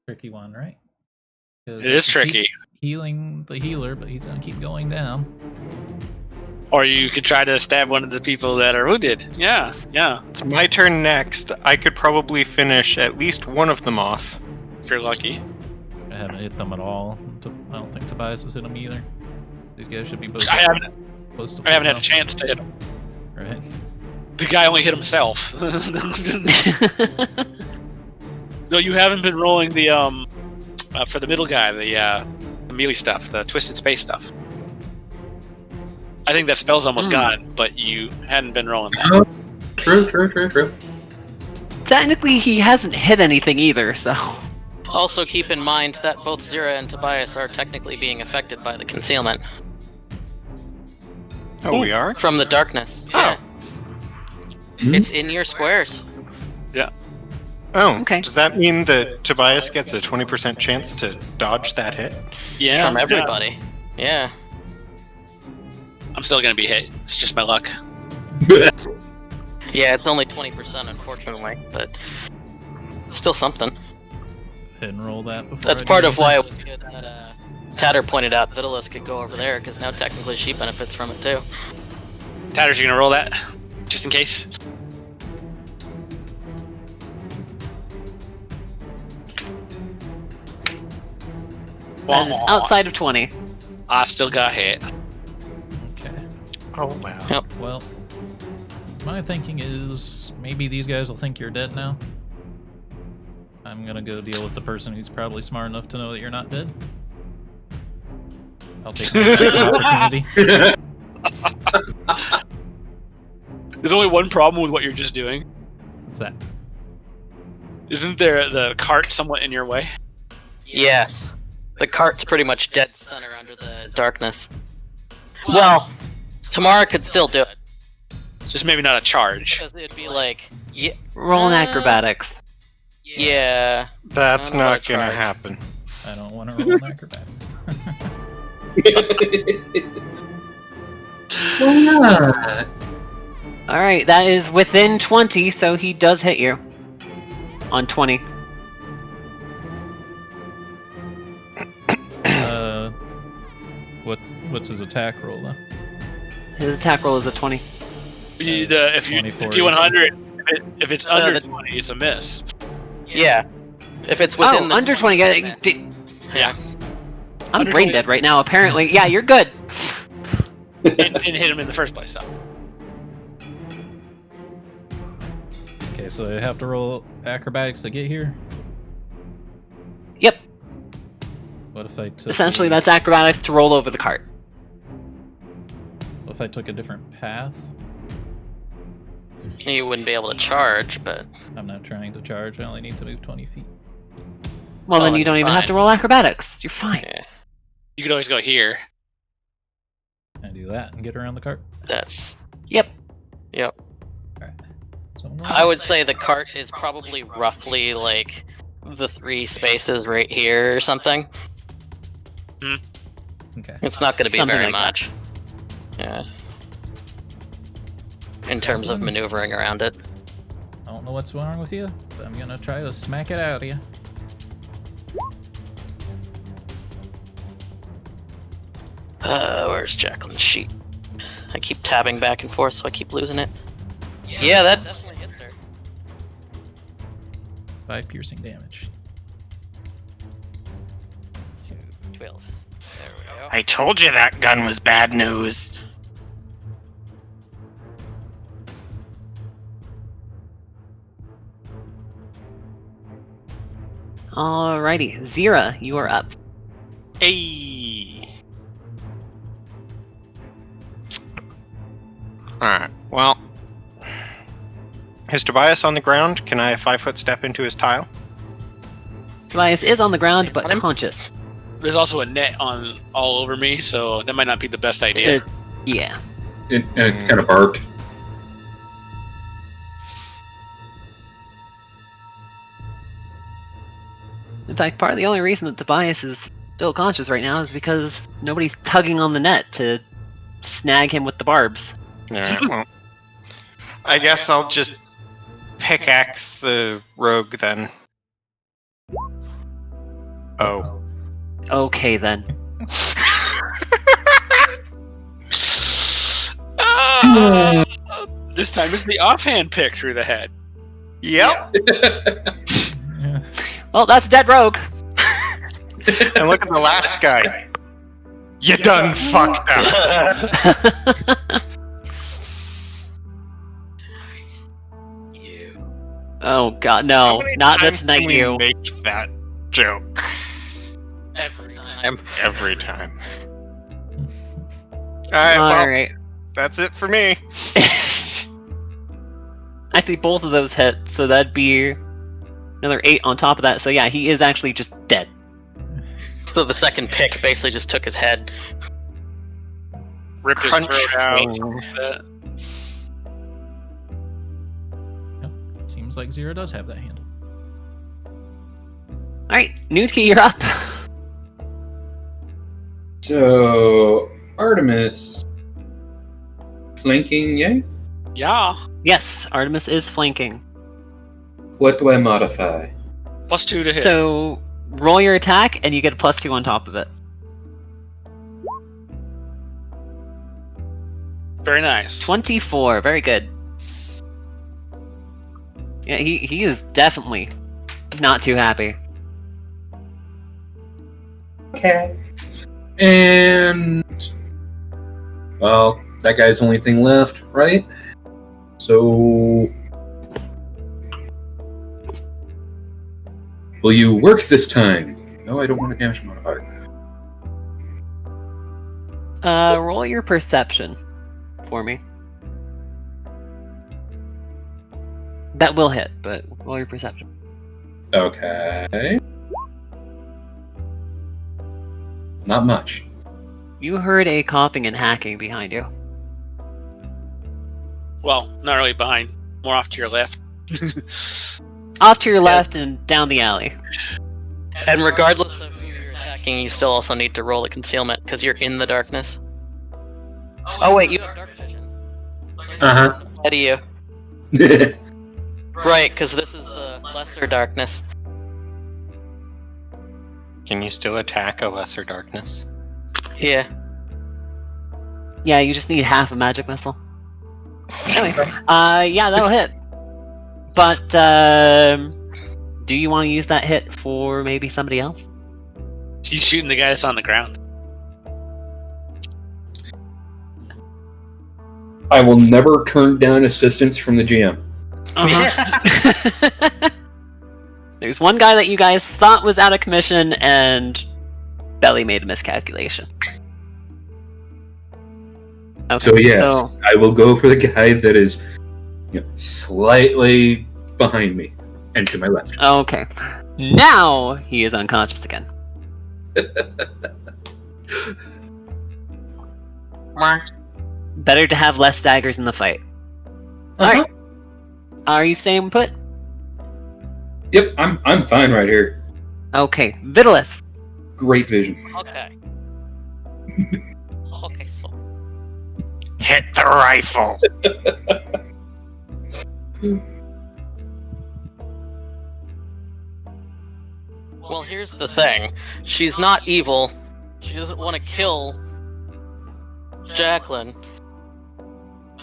Tricky one, right? 'Cause It is I can tricky. keep healing the healer, but he's gonna keep going down. Or you could try to stab one of the people that are wounded. Yeah, yeah. It's my turn next. I could probably finish at least one of them off. If you're lucky. I haven't hit them at all. I don't think Tobias has hit them either. These guys should be both I haven't close to I haven't had a full chance to hit him. health. Right. The guy only hit himself. No, you haven't been rolling the for the middle guy, the melee stuff, the twisted space stuff. I think that spell's almost gone, but you hadn't been rolling that. Oh, true. Technically, he hasn't hit anything either, so... Also keep in mind that both Zira and Tobias are technically being affected by the concealment Oh, we are? from the darkness. Yeah. It's in your squares. Oh, Okay. Does that mean that Tobias gets a 20% chance to dodge that hit? Yeah, From everybody. Yeah. I'm still gonna be hit. It's just my luck. Yeah, it's only 20%, unfortunately, but still something. Hit and roll that before. That's I do part of why it anything. was good that Tatter pointed out Vitalis could go over there, because now technically she benefits from it too. Tatters, you gonna roll that? Just in case? That is outside of 20. I still got hit. Okay. Oh, wow. Yep. Well, my thinking is maybe these guys will think you're dead now. I'm gonna go deal with the person who's probably smart enough to know that you're not dead. I'll take the opportunity. There's only one problem with what you're just doing. What's that? Isn't there the cart somewhat in your way? Yes. The cart's pretty much dead center under the darkness. Well, Tammara could still do it. Just maybe not a charge. Because it'd be like, yeah. Roll an acrobatics. Yeah. That's I don't know not about gonna charge. happen. I don't want to roll an acrobatics. Why not? Alright, that is within 20, so he does hit you. On 20. What's his attack roll though? His attack roll is a 20. If you 24 D100, if it's under the- 20, it's a miss. Yeah. If it's within the under 20. Yeah. I'm Under brain 20. dead right now, apparently. Yeah, you're good. It didn't hit him in the first place, though. Okay, so I have to roll acrobatics to get here. Yep. What if I took? Essentially, that's acrobatics to roll over the cart. What if I took a different path? You wouldn't be able to charge, but I'm not trying to charge. I only need to move 20 feet. Well, Oh, then then you don't you're even have fine. to roll acrobatics. You're fine. yeah, You could always go here. Can I do that and get around the cart? that's. Yep. Yep. So I would say the cart is probably roughly like the 3 spaces right here or something. Okay. It's not going to be Something very like that. much. Yeah. In terms of maneuvering around it. I don't know what's wrong with you, but I'm gonna try to smack it out of you. Where's Jacqueline's sheet? I keep tabbing back and forth, so I keep losing it. Yeah, that definitely hits her. 5 piercing damage. 12. There we go. I told you that gun was bad news. Alrighty. Zira, you are up. Hey. Alright, well. Is Tobias on the ground? Can I 5-foot step into his tile? Tobias is on the ground, but conscious. There's also a net on all over me, so that might not be the best idea. Yeah. And it's kind of barbed. In fact, part of the only reason that Tobias is still conscious right now is because nobody's tugging on the net to snag him with the barbs. Alright, well. I guess I'll just pickaxe the rogue then. Oh. Okay, then. This time it's the offhand pick through the head. Yep. Yeah. Well, that's a dead rogue. And look at the last guy. You done fucked up. Oh god, How no. many Not times this night, can we you. make that joke Every time. every time. Alright, well, Alright. that's it for me. I see both of those hit, so that'd be another 8 on top of that. So yeah, he is actually just dead. So the second pick basically just took his head. Ripped his Crunch. throat out. something like that. Seems like Zero does have that handle. Alright, Nutki, you're up. So, Artemis. Flanking, yay? Yeah. Yes, Artemis is flanking. What do I modify? +2 to hit. So roll your attack and you get a +2 on top of it. Very nice. 24, very good. Yeah, he is definitely not too happy. Okay. And well, that guy's the only thing left, right? So will you work this time? No, I don't want a damage modifier. Roll your perception for me. That will hit, but roll your perception. Okay. Not much. You heard a coughing and hacking behind you. Well, not really behind. More off to your left. Off to your left and down the alley. And regardless of who you're attacking, you still also need to roll a concealment because you're in the darkness. Oh wait, you have dark vision. Ahead of you. Right, because this is the lesser darkness. Can you still attack a lesser darkness? Yeah. Yeah, you just need half a magic missile. Anyway, yeah, that'll hit. But, do you want to use that hit for maybe somebody else? She's shooting the guy that's on the ground. I will never turn down assistance from the GM. Uh-huh. There's one guy that you guys thought was out of commission, and Belly made a miscalculation. Okay, So yes, I will go for the guy that is slightly behind me and to my left. Okay. Now he is unconscious again. Better to have less daggers in the fight. Alright. Are you staying put? Yep, I'm fine right here. Okay. Vitalius. Great vision. Okay. Okay, so. Hit the rifle! Well, here's the thing. She's not evil. She doesn't want to kill Jacqueline.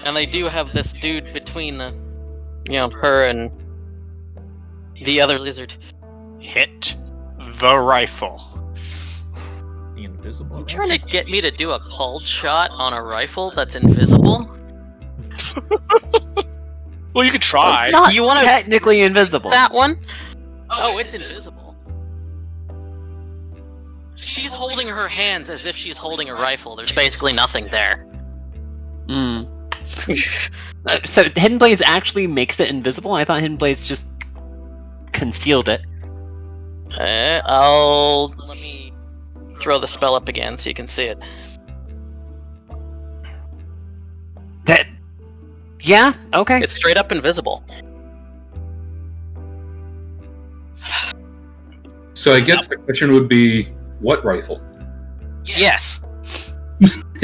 And they do have this dude between the, her and the other lizard. Hit the rifle. The invisible. You trying to get me to do a cold shot on a rifle that's invisible? Well, you could try. It's not You wanna- technically invisible. That one? Oh, it's invisible. She's holding her hands as if she's holding a rifle. There's basically nothing there. Hmm. So Hidden Blaze actually makes it invisible? I thought Hidden Blaze just concealed it. Let me throw the spell up again so you can see it. Yeah, okay. It's straight up invisible. So I guess the question would be, what rifle? Yes.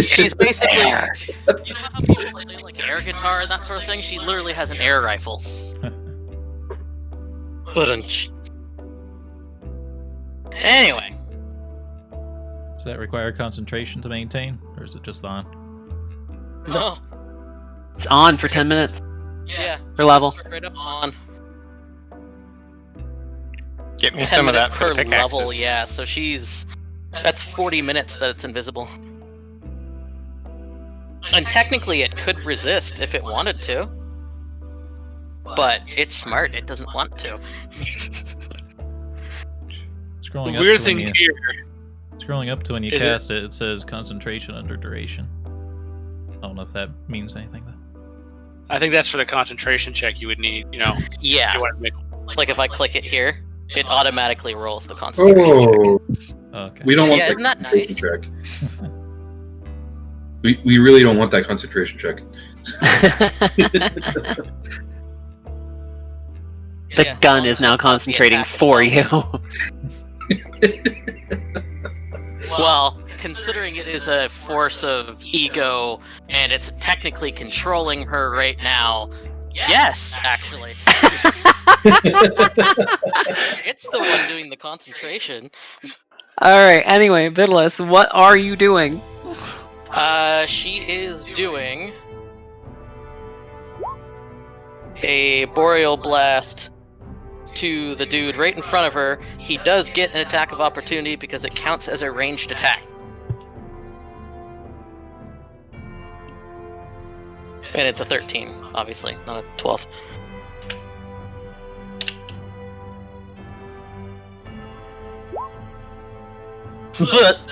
She's basically, you know how people play like air guitar and that sort of thing? She literally has an air rifle. Anyway. Does that require concentration to maintain, or is it just on? No. It's on for 10 minutes Yeah. per level. Straight up on. Get me 10 some of minutes that per for the pickaxes. level, yeah. So that's 40 minutes that it's invisible. And technically it could resist if it wanted to. But it's smart, it doesn't want to. Scrolling The up weird to thing when you, here. Scrolling up to when you Is cast it, it says concentration under duration. I don't know if that means anything though. I think that's for the concentration check you would need, if Yeah. you want to make. Like if I click it here, it automatically rolls the concentration check. Oh, Okay. we don't want Yeah, that isn't that concentration nice? check. We really don't want that concentration check. The Yeah, gun well, is now that's not the concentrating attack for you. itself. Well, considering it is a force of ego and it's technically controlling her right now, yes, actually. It's the one doing the concentration. Alright, anyway, Vitalius, what are you doing? She is doing a Boreal Blast to the dude right in front of her. He does get an attack of opportunity because it counts as a ranged attack. And it's a 13, obviously, not a 12.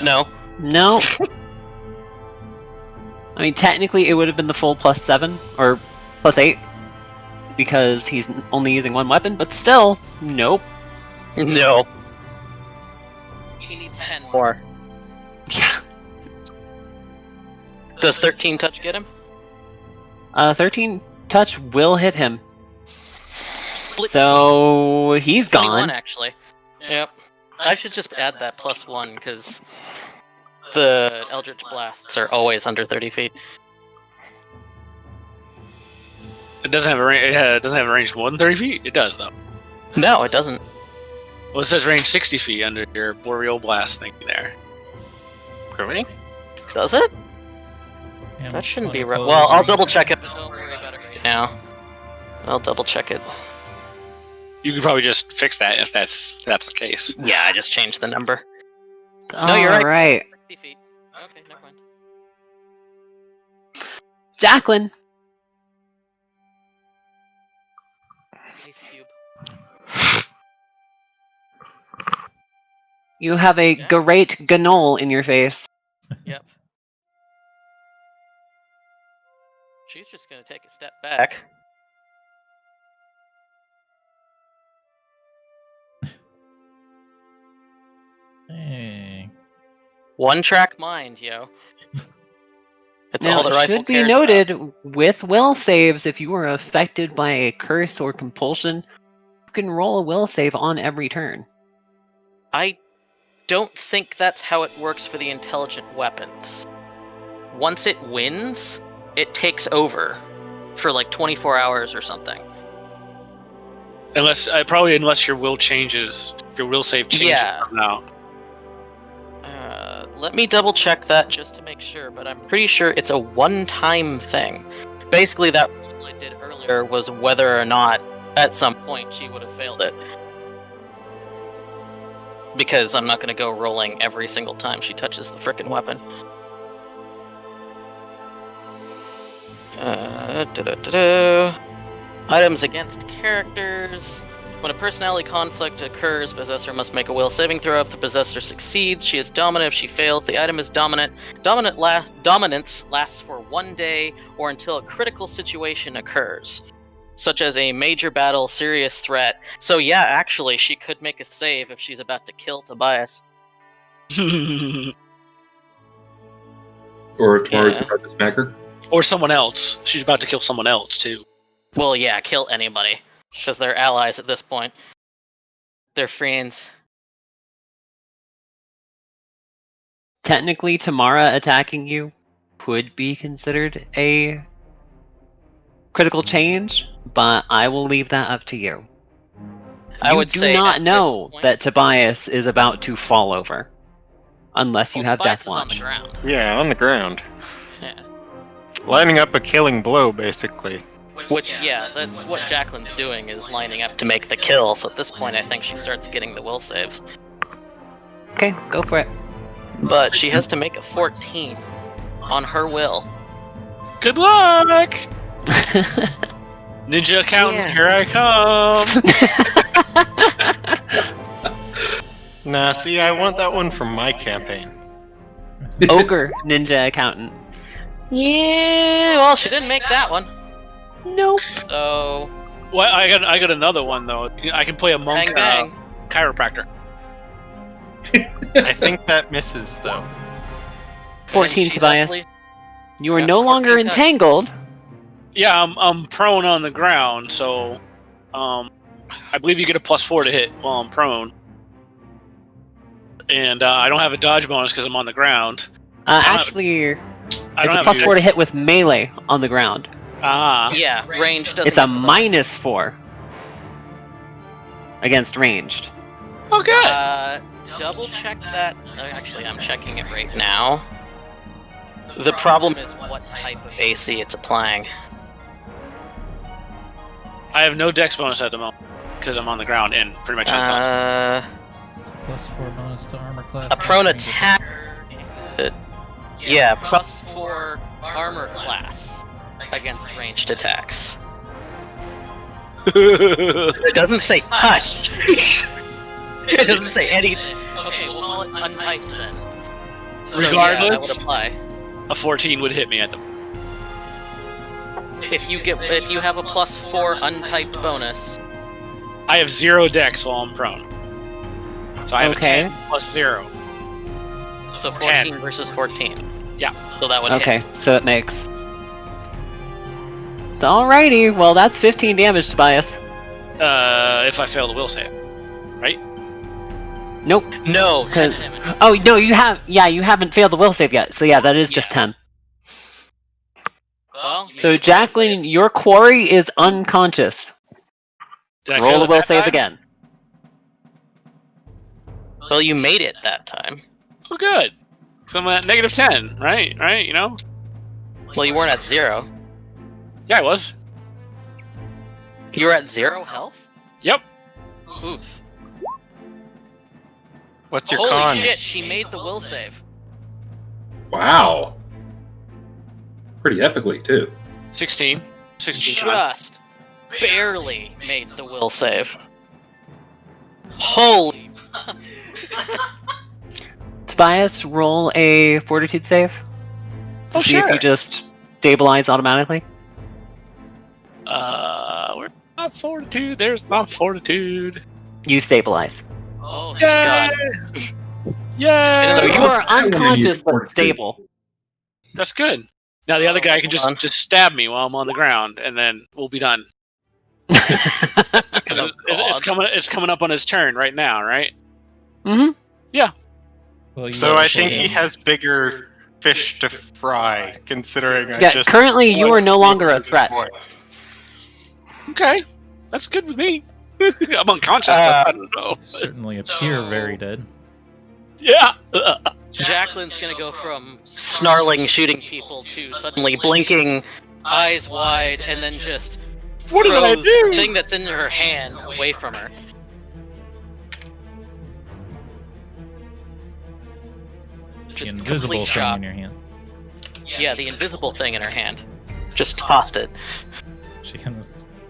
No. No. I mean, technically, it would have been the full +7 or +8 because he's only using one weapon, but still, nope. No. He needs 10 more. Yeah. Does 13 touch get him? 13 touch will hit him. Split So he's 21, gone. actually. Yep. I should just add that +1 because the Eldritch Blasts are always under 30 feet. It doesn't have a range. It doesn't have a range more than 30 feet. It does though. No, it doesn't. Well, it says range 60 feet under your Boreal Blast thing there. Really? Does it? And That shouldn't be 20 right. foot Well, I'll range. double check it. But don't worry about it right now. I'll double check it. You could probably just fix that if that's the case. Yeah, I just changed the number. No, you're right. Alright. 60 feet. Okay, never mind. Jacqueline. Ice cube. You have a Yeah. great gnoll in your face. Yep. She's just gonna take a step back. Hey. One track mind, yo. It's Now, all the it rifle should be cares noted, about. with will saves, if you are affected by a curse or compulsion, you can roll a will save on every turn. I don't think that's how it works for the intelligent weapons. Once it wins, it takes over for like 24 hours or something. Unless your will changes, if your will save changes Yeah. from now. Let me double check that just to make sure, but I'm pretty sure it's a one-time thing. Basically, that roll I did earlier was whether or not at some point she would have failed it. Because I'm not going to go rolling every single time she touches the frickin' weapon. Items against characters. When a personality conflict occurs, possessor must make a will saving throw. If the possessor succeeds, she is dominant. If she fails, the item is dominant. Dominance lasts for 1 day or until a critical situation occurs, such as a major battle, serious threat. So yeah, actually, she could make a save if she's about to kill Tobias. Or if Tamara's Yeah. about to smack her. Or someone else. She's about to kill someone else too. Well, yeah, kill anybody, because they're allies at this point. They're friends. Technically, Tammara attacking you could be considered a critical change, but I will leave that up to you. I You would do say not at this know point- that Tobias is about to fall over, unless you Well, have Tobias Death is on the Watch. ground. Yeah, on the ground. Yeah. Lining up a killing blow, basically. Which, yeah, that's what Jacqueline's doing, is lining up to make the kill. So at this point, I think she starts getting the will saves. Okay, go for it. But she has to make a 14 on her will. Good luck! Ninja accountant, Yeah. here I come! Nah, see, I want that one from my campaign. Ogre Ninja Accountant. Yeah, well, she didn't make that one. Nope. So, Well, I got another one though. I can play a monk bang bang. chiropractor. I think that misses, though. 14, And she Tobias. definitely- You are Yeah, no longer 14 touch. entangled. Yeah, I'm prone on the ground, so I believe you get a +4 to hit while I'm prone. And I don't have a dodge bonus because I'm on the ground. Actually, I it's don't a have +4 to hit with melee on the ground. Ah, Yeah, range doesn't. It's a get the bonus. -4 against ranged. oh good. Double check that. Actually, I'm checking it right now. The problem is what type of AC it's applying. I have no dex bonus at the moment because I'm on the ground and pretty much unconscious. +4 bonus to armor class. A prone attack. Yeah, +4 armor class against ranged attacks. It doesn't say touch. It doesn't say anything. Okay, we'll call it untyped then. So, yeah, that Regardless. would apply. A 14 would hit me at the. If you have a +4 untyped bonus, I have 0 dex while I'm prone. So I have Okay. a 10 +0. so 14 versus 14. Yeah. So that would Okay, hit. so it makes Alrighty, well that's 15 damage, Tobias. If I fail the will save, right? Nope. No, 10 'Cause- damage. Oh no, you haven't failed the will save yet. So yeah, that is just 10. Well, you So made the will Jacqueline, save. your quarry is unconscious. Did I Roll fail the it will that save time? again. Well, you made it that time. Oh, good. So I'm at negative 10, right? Right? You know? Well, you weren't at 0. Yeah, I was. You were at 0 health? Yep. Oof. What's your Holy con? shit, she made the will save. Wow. Pretty epically, too. 16. 16 con. Just barely made the will save. Holy. Tobias, roll a fortitude save. To Oh, see if sure. you just stabilize automatically. Where's my fortitude? There's my fortitude. You stabilize. Oh, thank God. Yay! So you are I wanna unconscious use but fortitude. stable. That's good. Now the other guy can Hold on. just stab me while I'm on the ground, and then we'll be done. Because Oh, it's God. coming up on his turn right now, right? hmm Well, you So gotta I say think he that- has bigger fish to fry, considering I Yeah, just... currently you are no longer a threat. Okay, that's good with me. I'm unconscious, but I don't know. certainly appear very dead. Yeah. Jacqueline's gonna go from snarling, shooting people to suddenly blinking, eyes wide, and then just What did I throws do? the thing that's in her hand away from her. The Just invisible complete thing shock. in your hand. Yeah, the invisible thing in her hand. Just tossed it. She gonna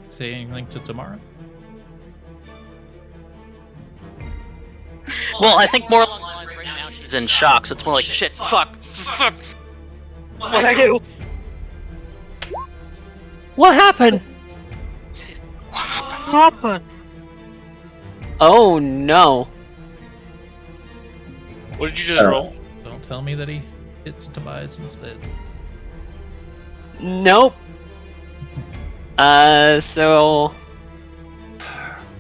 say anything to Tammara? Well, I think more along the lines right now she's in shock, so it's more like, shit, fuck. What'd I do? What happened? What happened? Oh no. What did you just roll? Don't tell me that he hits Tobias instead. Nope. So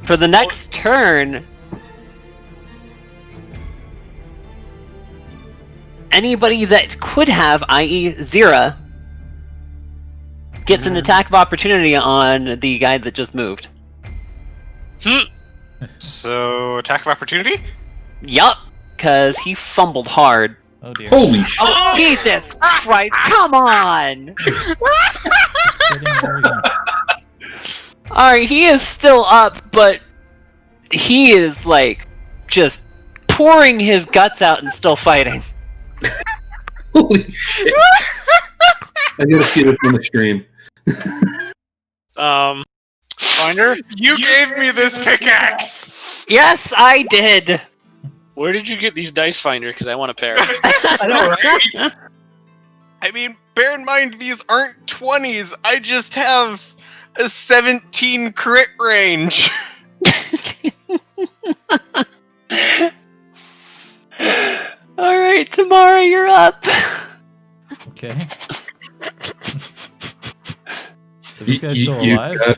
for the next turn, anybody that could have, i.e. Zira, gets an attack of opportunity on the guy that just moved. So, attack of opportunity? Yup, because he fumbled hard. Oh dear. Holy shit! Oh, Jesus Christ, come on! Hitting her again. Alright, he is still up, but he is, like, just pouring his guts out and still fighting. Holy shit! I gotta see this on the stream. Finder, You gave me this pickaxe! Yes, I did! where did you get these dice, Finder? Because I want a pair. I know, right? I mean, bear in mind, these aren't 20s. I just have a 17 crit range. Alright, Tammara, you're up. Okay. Is this guy still You alive? got-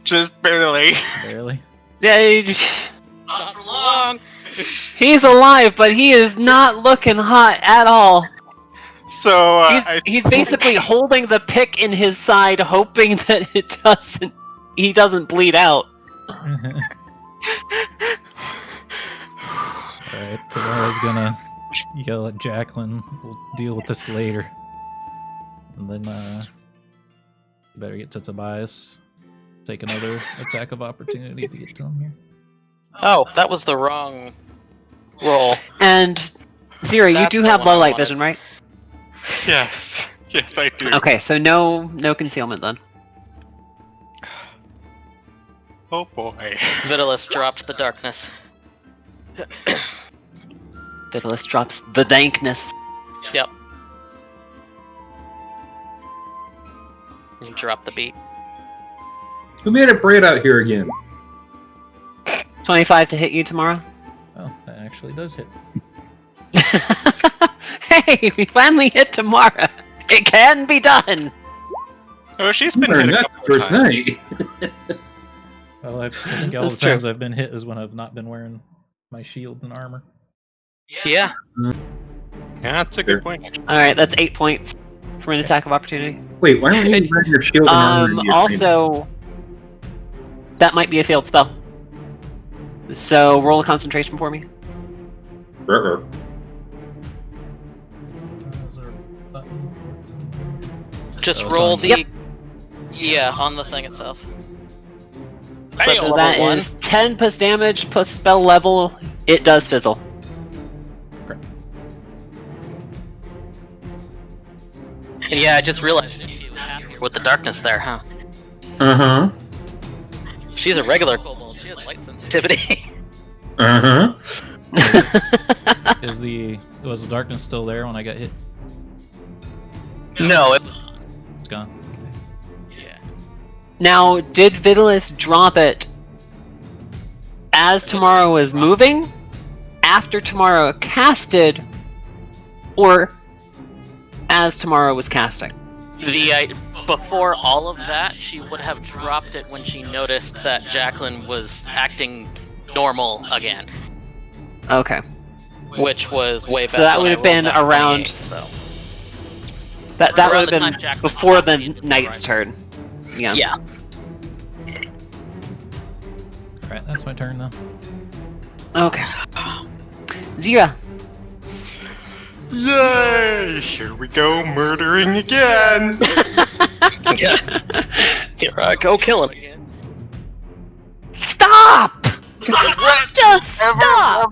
Just barely. Barely. Yeah, Not for long. he's alive, but he is not looking hot at all. So, He's basically holding the pick in his side, hoping that he doesn't bleed out. Alright, Tammara's gonna yell at Jacqueline. We'll deal with this later. And then, better get to Tobias. Take another attack of opportunity to get to him here. Oh, that was the wrong roll. And Zira, you That's do the have one I low light wanted. vision, right? yes. Yes, I do. Okay, so no concealment then. Oh boy. Vitalis dropped the darkness. Vitalis drops the dankness. Yep. You dropped the beat. Who made a braid out here again? 25 to hit you tomorrow. Oh, that actually does hit. Hey, we finally hit tomorrow. It can be done. Oh, she's been Learned hit a that couple of first times. night. Well, I think all the That's true. times I've been hit is when I've not been wearing my shield and armor. Yeah. Yeah, that's a good point. Actually. All right, that's 8 points for an attack of opportunity. Wait, why aren't you wearing your shield and armor? in your Also, that might be a failed spell. So roll a concentration for me. Ruh-roh. Is there a button? Just Oh, it's roll on- the. Yep. Yeah, on the thing itself. So Fail. that's So level that 1. is 10 plus damage plus spell level. It does fizzle. And yeah, I just realized Nikki was happier with the darkness there, huh? Uh-huh. She's a regular kobold. She has light sensitivity. Uh-huh. Was the darkness still there when I got hit? No, it It's gone. Yeah. Now, did Vitalis drop it as Tammara was moving, after Tammara casted, or as Tammara was casting? Before all of that, she would have dropped it when she noticed that Jacqueline was acting normal again, Okay. which was way back. So that when would I have been rolled that around- 28, so That Around would the have time been Jacqueline before the casted, knight's right. turn. Yeah. yeah. Alright, that's my turn though. Okay. Zira. Yay! Here we go, murdering again. Yeah. Here I go killing again. Stop! Just stop!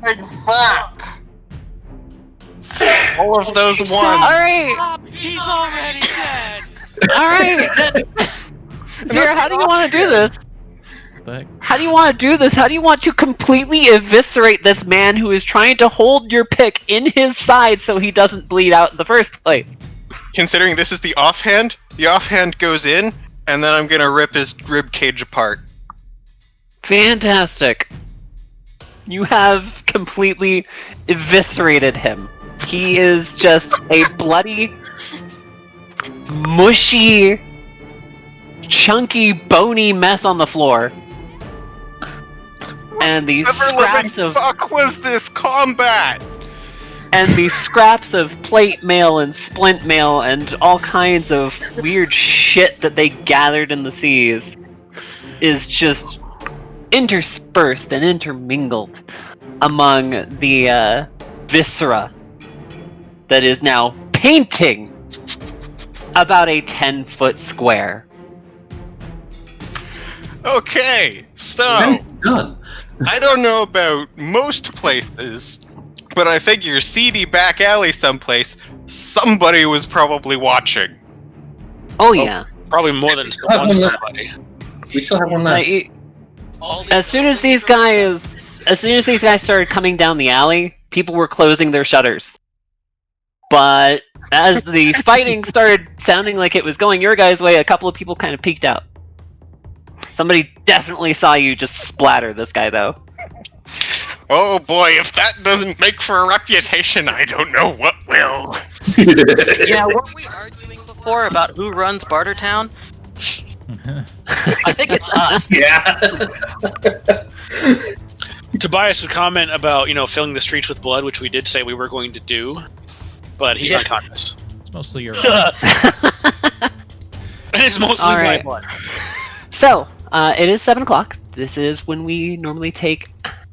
All of those ones. Alright, He's already dead. alright. Zira, how do you want to do this? What the heck? How do you want to do this? How do you want to completely eviscerate this man who is trying to hold your pick in his side so he doesn't bleed out in the first place? Considering this is the offhand goes in, and then I'm gonna rip his rib cage apart. Fantastic. You have completely eviscerated him. He is just a bloody, mushy, chunky, bony mess on the floor. And these scraps of fuck was this combat? plate mail and splint mail and all kinds of weird shit that they gathered in the seas is just interspersed and intermingled among the viscera that is now painting about a 10-foot square. Okay, so Nice done. I don't know about most places, but I figure seedy back alley someplace, somebody was probably watching. Oh yeah. Probably more than have one one left. somebody. We still have one left. Like, as soon as these guys started coming down the alley, people were closing their shutters. But as the fighting started sounding like it was going your guys' way, a couple of people kind of peeked out. Somebody definitely saw you just splatter this guy, though. Oh boy, if that doesn't make for a reputation, I don't know what will. Yeah, weren't we arguing before about who runs Bartertown? I think it's us. Yeah. Tobias would comment about, filling the streets with blood, which we did say we were going to do, but he's Yeah. unconscious. It's mostly your And it's mostly All my right. blood. So, it is 7 o'clock. This is when we normally take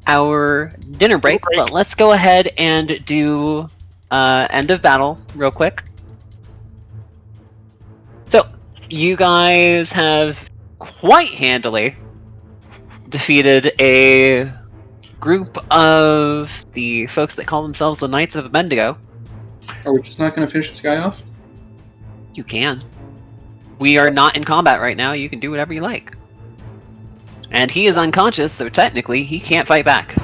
our dinner break, but let's go ahead and do end of battle real quick. So, you guys have quite handily defeated a group of the folks that call themselves the Knights of Bendigo. Are we just not going to finish this guy off? You can. We are not in combat right now. You can do whatever you like. And he is unconscious, so technically he can't fight back.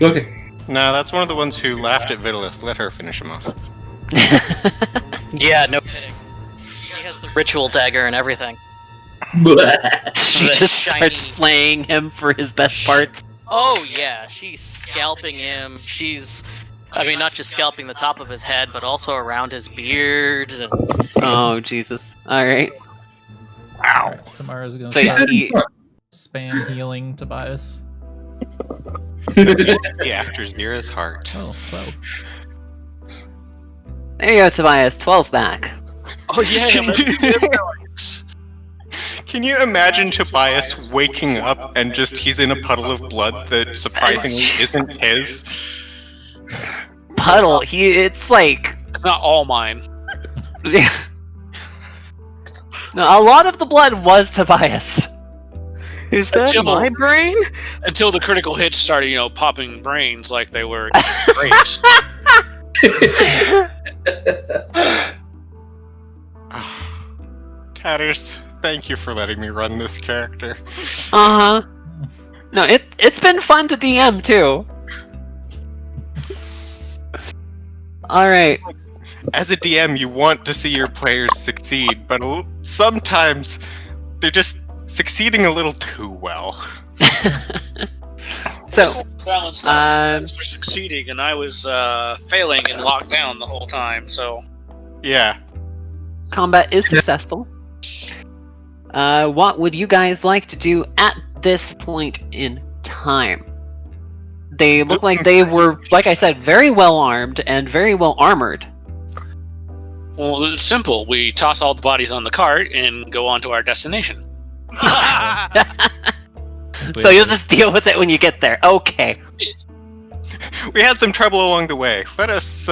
Okay. No, that's one of the ones who laughed at Vitalis. Let her finish him off. Yeah, no kidding. She has the ritual dagger and everything. She The just shiny- starts flaying him for his best parts. Oh yeah, she's scalping him. I mean, not just scalping the top of his head, but also around his beard. And Oh, Jesus. Alright. Alright, Tammara's gonna So start he, spam healing Tobias. The after Zira's heart. Oh, 12. there you go, Tobias. 12 back. Oh yeah, Can you imagine Tobias waking up and just he's in a puddle of blood that surprisingly isn't his? Puddle. It's like... it's not all mine. No, a lot of the blood was Tobias. Is that Until- my brain? Until the critical hits started, popping brains like they were grapes. Tatters, thank you for letting me run this character. Uh-huh. No, it's been fun to DM, too. Alright. As a DM, you want to see your players succeed, but sometimes they're just succeeding a little too well. So, Balance for succeeding, and I was failing and locked down the whole time. So Yeah. combat is successful. What would you guys like to do at this point in time? They look like they were, like I said, very well armed and very well armored. well, it's simple. We toss all the bodies on the cart and go on to our destination. So you'll just deal with it when you get there. Okay. We had some trouble along the way. Let us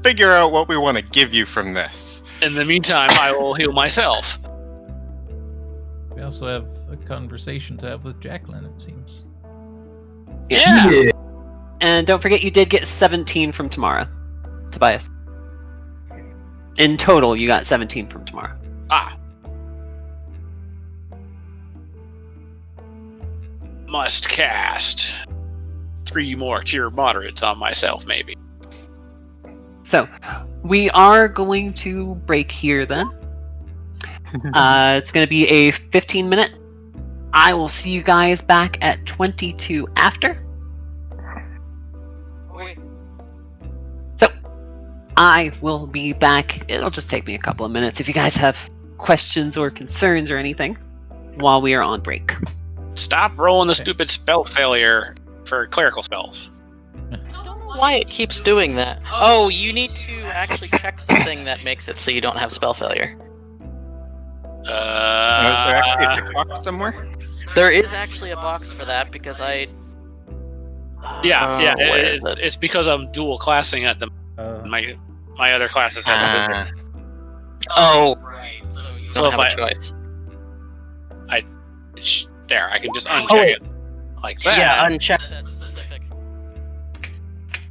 figure out what we want to give you from this. In the meantime, I will heal myself. We also have a conversation to have with Jacqueline, it seems. Yeah. And don't forget you did get 17 from Tammara. Tobias. In total, you got 17 from Tammara. Ah. Must cast 3 more cure moderates on myself, maybe. So, we are going to break here then. It's going to be a 15-minute. I will see you guys back at 22 after. So, I will be back. It'll just take me a couple of minutes if you guys have questions or concerns or anything while we are on break. Stop rolling the stupid spell failure for clerical spells. I don't know why it keeps doing that. Oh, you need to actually check the thing that makes it so you don't have spell failure. Is there actually a box somewhere? There is actually a box for that because I. Yeah, Where is it? it's because I'm dual classing at them. My other classes have wizard. Oh, right. So you So don't if have a choice. There, I can just uncheck it like that. Yeah, uncheck that specific.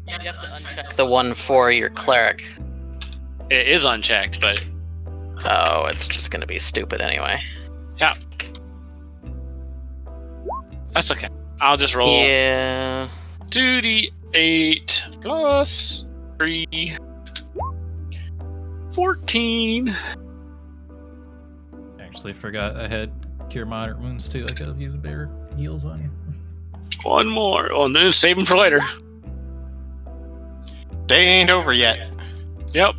You have to uncheck the one for your cleric. It is unchecked, but Oh, it's just gonna be stupid anyway. that's okay. I'll just roll Yeah. 2d8 plus 3. 14. Actually, forgot I had cure moderate wounds too. I could have used bigger heals on you. One more. Oh, and then save them for later. Day ain't over yet. Yep.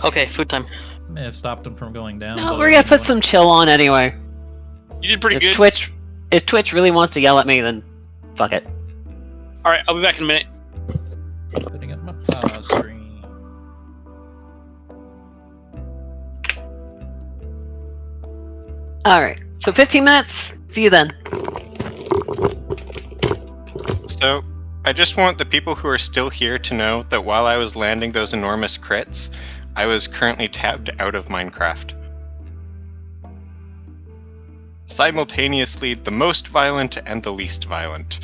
Okay, food time. May have stopped him from going down. No, but we're I gonna didn't put want- some chill on anyway. You did pretty If good. If Twitch really wants to yell at me, then fuck it. Alright, I'll be back in a minute. Putting up my pause screen. Alright, so 15 minutes. See you then. So, I just want the people who are still here to know that while I was landing those enormous crits, I was currently tabbed out of Minecraft. Simultaneously, the most violent and the least violent.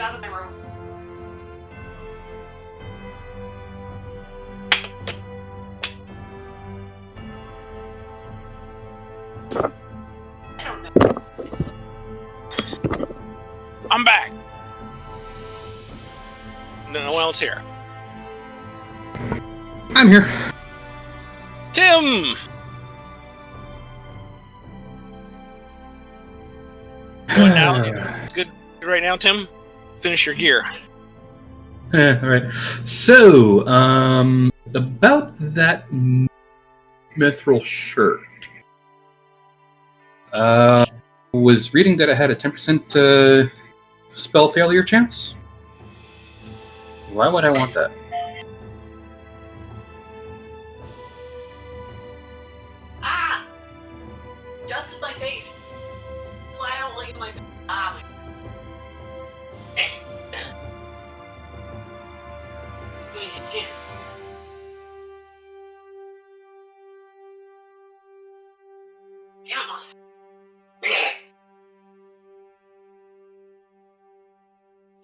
Get out of my room. I don't know. I'm back. No one else here. I'm here. Tim! What now? Good right now, Tim? Finish your gear. All right. So, about that mithril shirt. Was reading that it had a 10% spell failure chance. Why would I want that? Ah! Dust in my face. That's why I don't like my. Ah, my. Shit.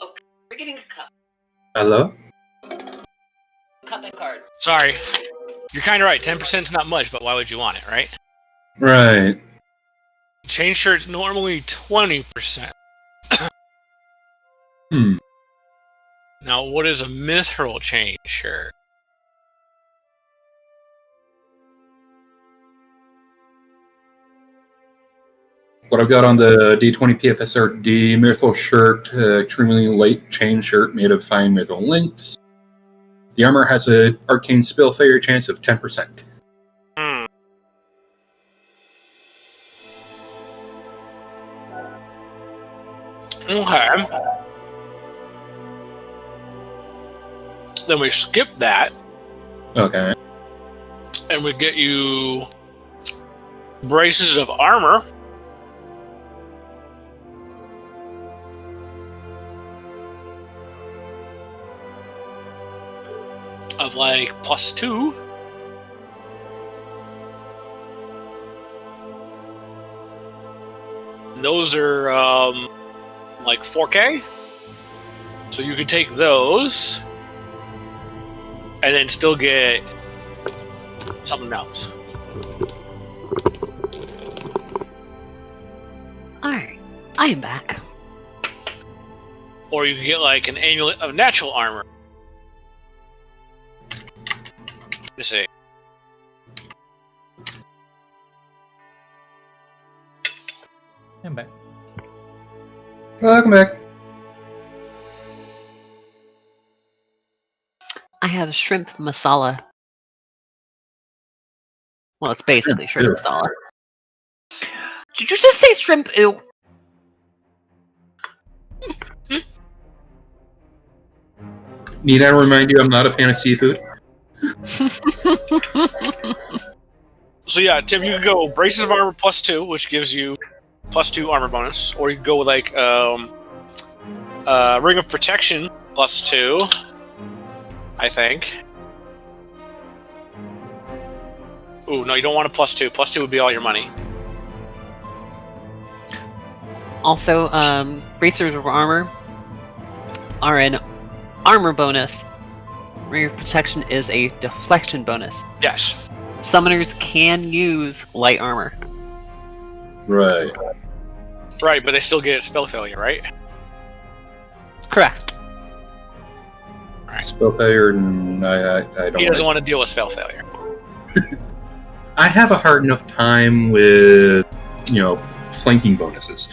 Okay, we're getting a cup. Hello? Cut the card. Sorry. You're kind of right. 10% is not much, but why would you want it, right? Right. Chain shirt's normally 20%. Now, what is a mithril chain shirt? What I've got on the D20 PFSR D mithril shirt, extremely light chain shirt made of fine mithril links. The armor has an arcane spell failure chance of 10%. Okay. Then we skip that, Okay. and we get you braces of armor. Of like +2. Those are like 4K. So you could take those and then still get something else. Alright, I am back. Or you could get like an amulet of natural armor. Let's see. I'm back. Welcome back. I have shrimp masala. Well, it's basically shrimp Ew. masala. Did you just say shrimp? Ew. Need I remind you I'm not a fan of seafood? So yeah, Tim, you can go braces of armor +2, which gives you +2 armor bonus, or you can go with like ring of protection +2, I think. Ooh, no, you don't want a +2. +2 would be all your money. Also, bracers of armor are an armor bonus. Ring of protection is a deflection bonus. Yes. Summoners can use light armor. Right. Right, but they still get spell failure, right? Correct. Spell failure, I don't. He doesn't like. want to deal with spell failure. I have a hard enough time with, flanking bonuses.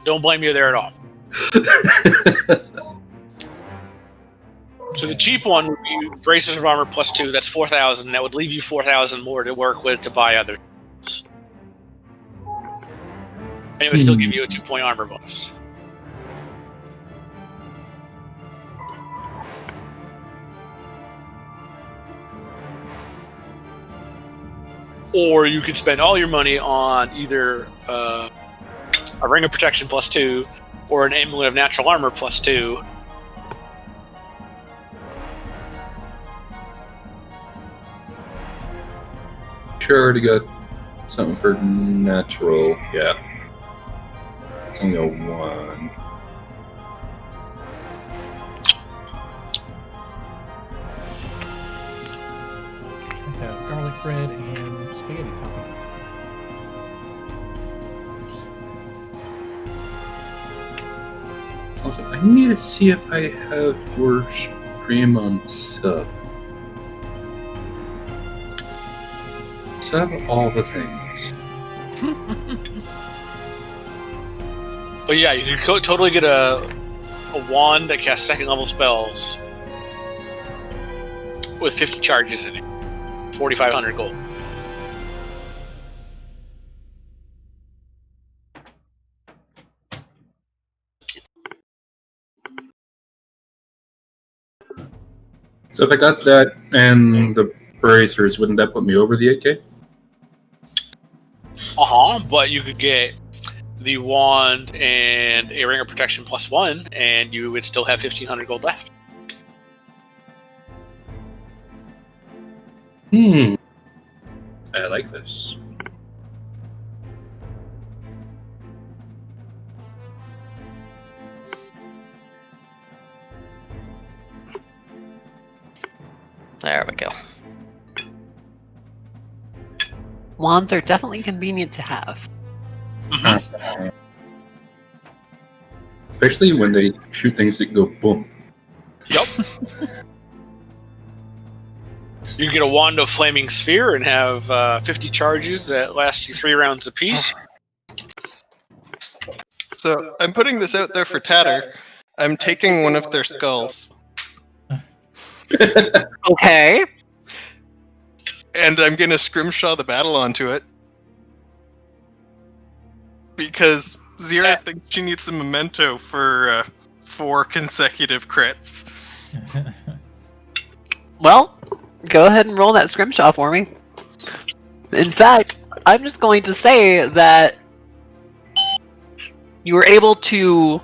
Don't blame you there at all. So the cheap one would be braces of armor +2. That's 4,000. That would leave you 4,000 more to work with to buy other things. And it would still give you a 2-point armor bonus. Or you could spend all your money on either a ring of protection +2 or an amulet of natural armor +2. Sure, already got something for natural. Yeah. It's only a 1. I have garlic bread and spaghetti topping. Also, I need to see if I have your stream on sub. Sub all the things. But yeah, you could totally get a wand that casts second level spells with 50 charges in it. 4,500 gold. So if I got that and the bracers, wouldn't that put me over the 8K? But you could get the wand and a ring of protection +1, and you would still have 1,500 gold left. I like this. There we go. Wands are definitely convenient to have. Especially when they shoot things that go boom. Yep. You get a wand of flaming sphere and have 50 charges that last you 3 rounds apiece. So I'm putting this out there for Tatter. I'm taking one of their skulls. Okay. And I'm gonna scrimshaw the battle onto it. Because Zira thinks she needs a memento for 4 consecutive crits. Well, go ahead and roll that scrimshaw for me. In fact, I'm just going to say that you were able to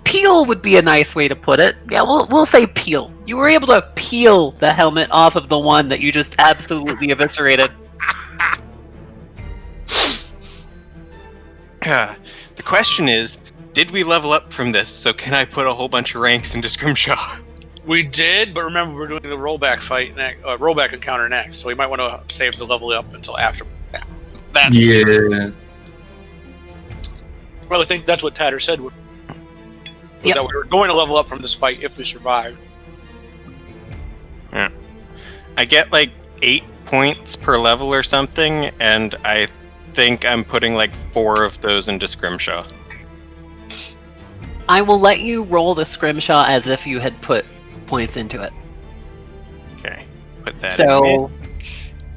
peel would be a nice way to put it. Yeah, we'll say peel. You were able to peel the helmet off of the one that you just absolutely eviscerated. The question is, did we level up from this? So can I put a whole bunch of ranks into Scrimshaw? We did, but remember we're doing the rollback fight next, rollback encounter next, so we might want to save the level up until after. That's Yeah. Well, I think that's what Tatter said. Was that we were going to level up from this fight if we survive. Yeah. I get like 8 points per level or something, and I think I'm putting like 4 of those into Scrimshaw. I will let you roll the scrimshaw as if you had put points into it. Okay, put that in. So,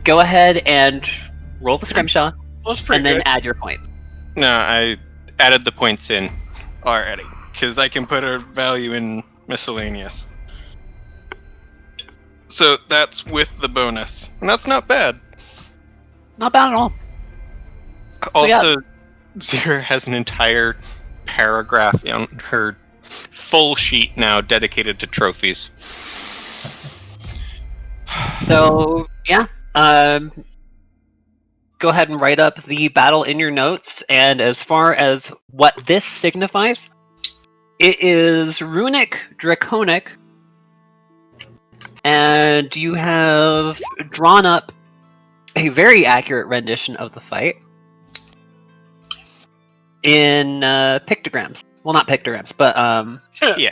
go ahead and roll the scrimshaw, Well, that's pretty and then good. add your points. No, I added the points in already. Because I can put a value in miscellaneous. So that's with the bonus. And that's not bad. Not bad at all. Also, Zira has an entire paragraph on her full sheet now dedicated to trophies. So, yeah. Go ahead and write up the battle in your notes, and as far as what this signifies, it is runic draconic, and you have drawn up a very accurate rendition of the fight in pictograms. Well, not pictograms, but Yeah.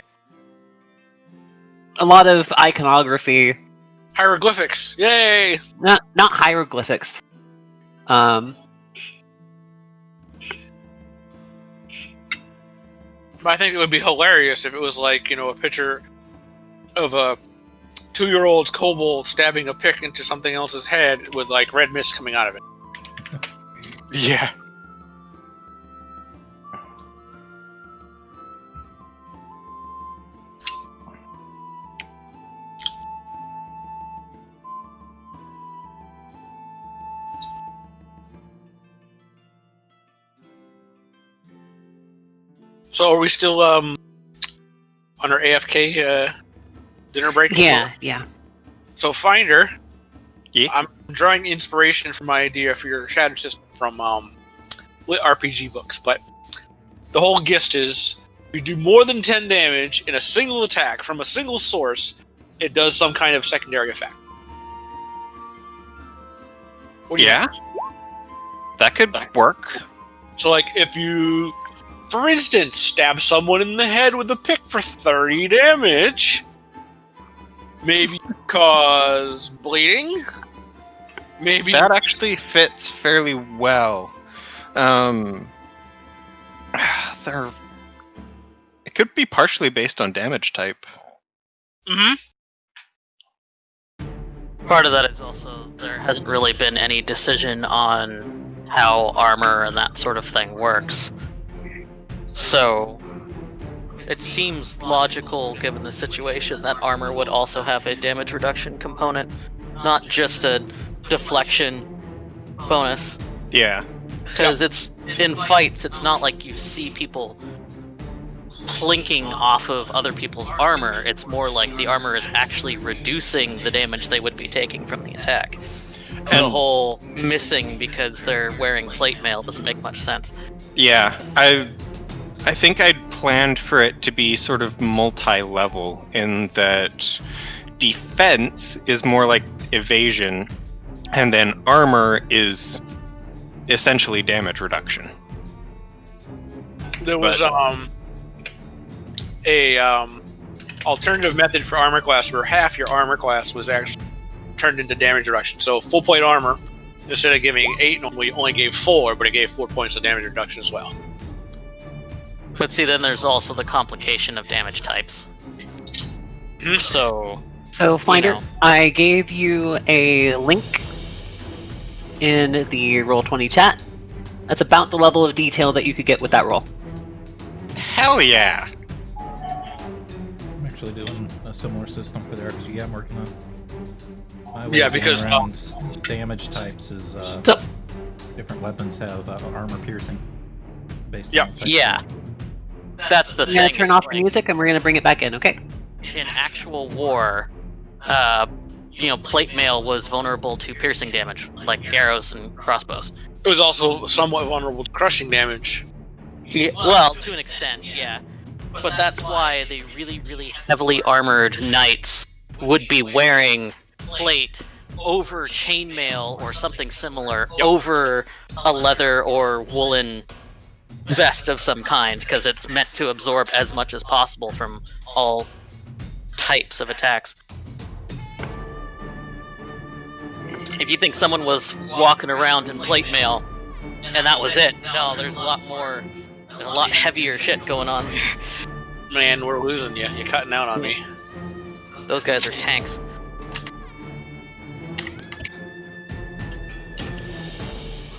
a lot of iconography. Hieroglyphics, yay! Not hieroglyphics. But I think it would be hilarious if it was like, a picture of a 2-year-old's kobold stabbing a pick into something else's head with like red mist coming out of it. Yeah. So are we still on our AFK dinner break? Yeah. So Finder, Yeah. drawing inspiration from my idea for your shatter system from RPG books, but the whole gist is if you do more than 10 damage in a single attack from a single source, it does some kind of secondary effect. What do you think? That could work. So, like, if you, for instance, stab someone in the head with a pick for 30 damage, maybe cause bleeding? Maybe That actually fits fairly well. It could be partially based on damage type. Mm-hmm. Part of that is also there hasn't really been any decision on how armor and that sort of thing works. So it seems logical, given the situation, that armor would also have a damage reduction component, not just a deflection bonus. Yeah. Because it's in fights, it's not like you see people plinking off of other people's armor. It's more like the armor is actually reducing the damage they would be taking from the attack. The whole missing because they're wearing plate mail doesn't make much sense. Yeah, I think I'd planned for it to be sort of multi-level in that defense is more like evasion, and then armor is essentially damage reduction. There was a alternative method for armor class where half your armor class was actually turned into damage reduction. So full plate armor, instead of giving 8, normally only gave 4, but it gave 4 points of damage reduction as well. But see, then there's also the complication of damage types. So Finder, you know. I gave you a link in the Roll20 chat. That's about the level of detail that you could get with that roll. Hell yeah! I'm actually doing a similar system for the RPG I'm working on. My way Yeah, of getting because, around damage types is So, different weapons have armor piercing. Based Yeah. on effects. Yeah, that's the I'm thing. gonna turn it's off like, the music and we're gonna bring it back in, okay? in actual war, plate mail was vulnerable to piercing damage, like arrows and crossbows. It was also somewhat vulnerable to crushing damage. Yeah, well, to an extent, yeah. But that's why the really, really heavily armored knights would be wearing plate over chainmail or something similar over a leather or woolen vest of some kind, because it's meant to absorb as much as possible from all types of attacks. If you think someone was walking around in plate mail and that was it, no, there's a lot more, a lot heavier shit going on. Man, we're losing you. You're cutting out on me. Those guys are tanks.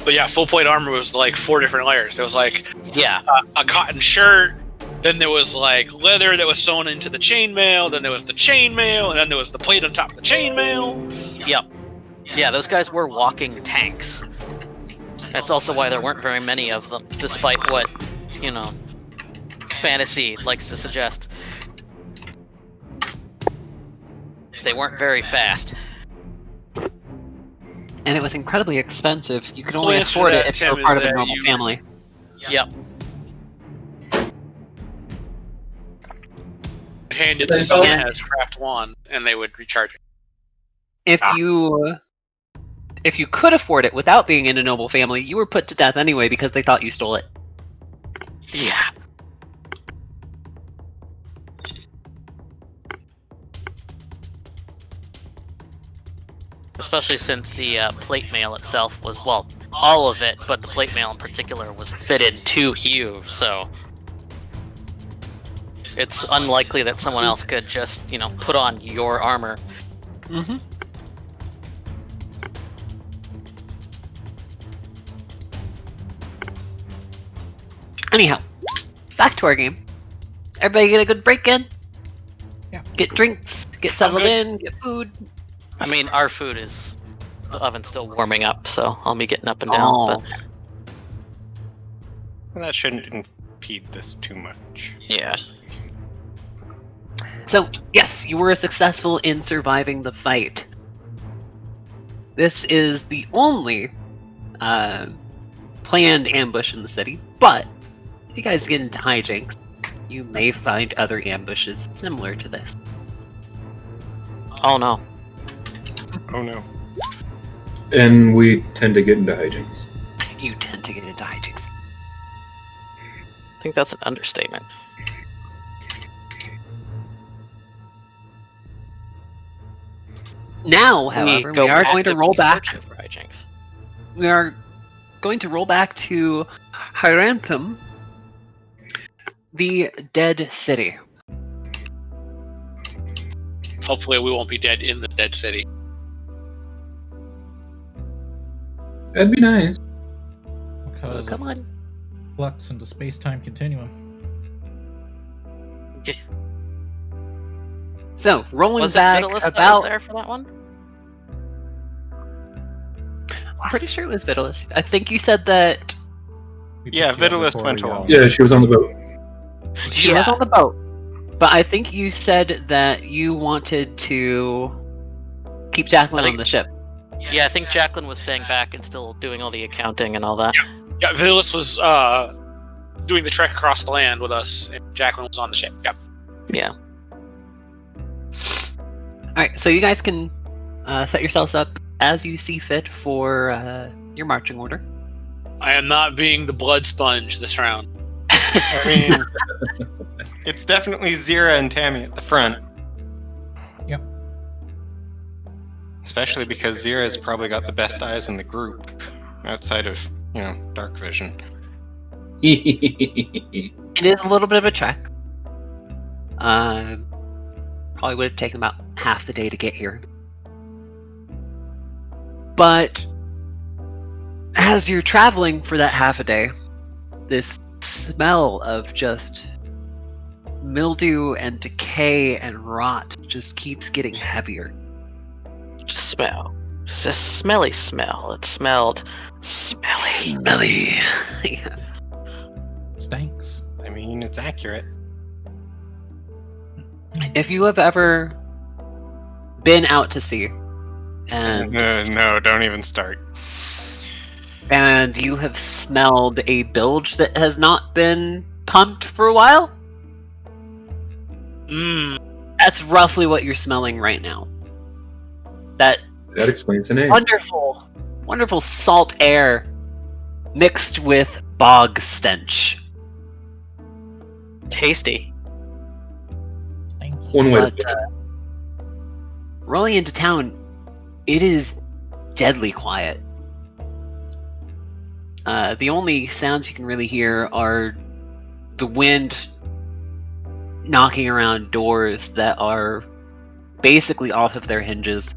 But yeah, full plate armor was like 4 different layers. There was like Yeah. a cotton shirt, then there was like leather that was sewn into the chainmail, then there was the chainmail, and then there was the plate on top of the chainmail. Yep. Yeah, those guys were walking tanks. That's also why there weren't very many of them, despite what, fantasy likes to suggest. They weren't very fast. And it was incredibly expensive. You could Well, only answer afford that, it if you Tim, were is part of a that normal you- family. Yep. Hand it to someone that has craft wand, and they would recharge it. If you could afford it without being in a noble family, you were put to death anyway because they thought you stole it. Yeah. Especially since the plate mail itself was, well, all of it, but the plate mail in particular was fitted to you, so it's unlikely that someone else could just, put on your armor. Mm-hmm. Anyhow, back to our game. Everybody get a good break in? Yeah. Get drinks, get settled good. in, get food. I mean, our food is, the oven's still warming up, so I'll be getting up and down, Oh. but That shouldn't impede this too much. yeah. So, yes, you were successful in surviving the fight. This is the only planned ambush in the city, but if you guys get into hijinks, you may find other ambushes similar to this. Oh no. Oh no. And we tend to get into hijinks. You tend to get into hijinks. I think that's an understatement. Now, however, we are going to roll back. For hijinks. We are going to roll back to Hyranthum, the dead city. Hopefully, we won't be dead in the dead city. That'd be nice. Because Come on. flux into space-time continuum. So, rolling Was it back Vitalius that was about... there for that one? I'm pretty sure it was Vitalius. I think you said that We Yeah, picked you up Vitalius before went y'all. home. Yeah, she was on the boat. she was on the boat. But I think you said that you wanted to keep Jacqueline on the ship. Yeah, I think Jacqueline was staying back and still doing all the accounting and all that. Yeah, Villalis was doing the trek across the land with us, and Jacqueline was on the ship. Yep. Yeah. Alright, so you guys can set yourselves up as you see fit for your marching order. I am not being the blood sponge this round. I mean, it's definitely Zira and Tammy at the front. Yep. Especially because Zira's probably got the best eyes in the group, outside of, dark vision. It is a little bit of a trek. Probably would have taken about half the day to get here. But as you're traveling for that half a day, this smell of just mildew and decay and rot just keeps getting heavier. Smell. It's a smelly smell. It smelled smelly. Smelly. Yeah. Stinks. I mean, it's accurate. If you have ever been out to sea and No, don't even start. and you have smelled a bilge that has not been pumped for a while, that's roughly what you're smelling right now. That That explains the name. wonderful, wonderful salt air mixed with bog stench. Tasty. Stinks. One way. But rolling into town, it is deadly quiet. The only sounds you can really hear are the wind knocking around doors that are basically off of their hinges.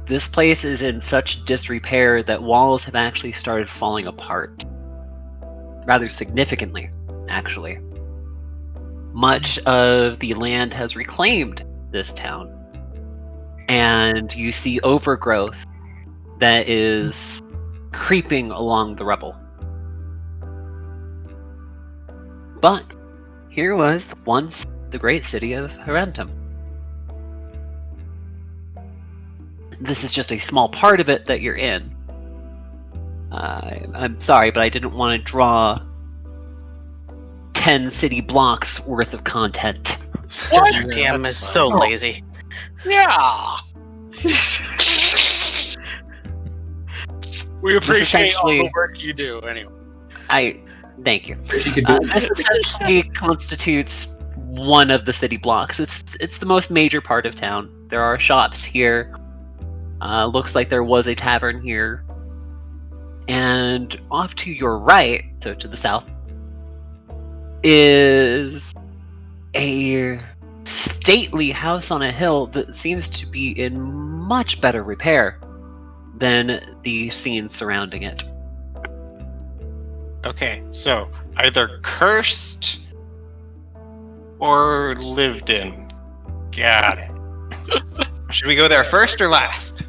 This place is in such disrepair that walls have actually started falling apart. Rather significantly, actually. Much of the land has reclaimed this town. And you see overgrowth that is creeping along the rubble. But here was once the great city of Hyranthum. This is just a small part of it that you're in. I'm sorry, but I didn't want to draw 10 city blocks worth of content. What? Your DM is so lazy. Yeah. We appreciate all the essentially- work you do, anyway. Thank you. She could do This essentially constitutes one of the city blocks. It's the most major part of town. There are shops here. Looks like there was a tavern here. And off to your right, so to the south, is a stately house on a hill that seems to be in much better repair than the scene surrounding it. Okay, so either cursed or lived in. Got it. Should we go there first or last?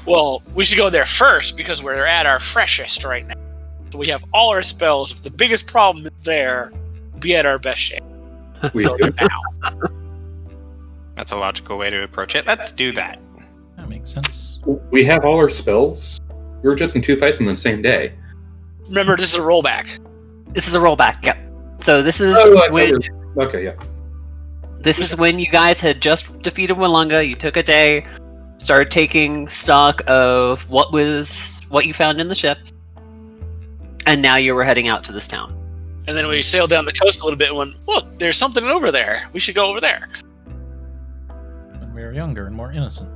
Well, we should go there first because we're at our freshest right now. So we have all our spells. If the biggest problem is there, we'll be at our best shape. We So do. now. That's a logical way to approach it. Let's do that. Yeah, makes sense. We have all our spells. We were just in 2 fights on the same day. Remember, this is a rollback. This is a rollback. Yep. So this is when Okay, yeah. this is when you guys had just defeated Walunga. You took a day, started taking stock of what you found in the ships, and now you were heading out to this town. And then we sailed down the coast a little bit and went, look, there's something over there. We should go over there. When we were younger and more innocent.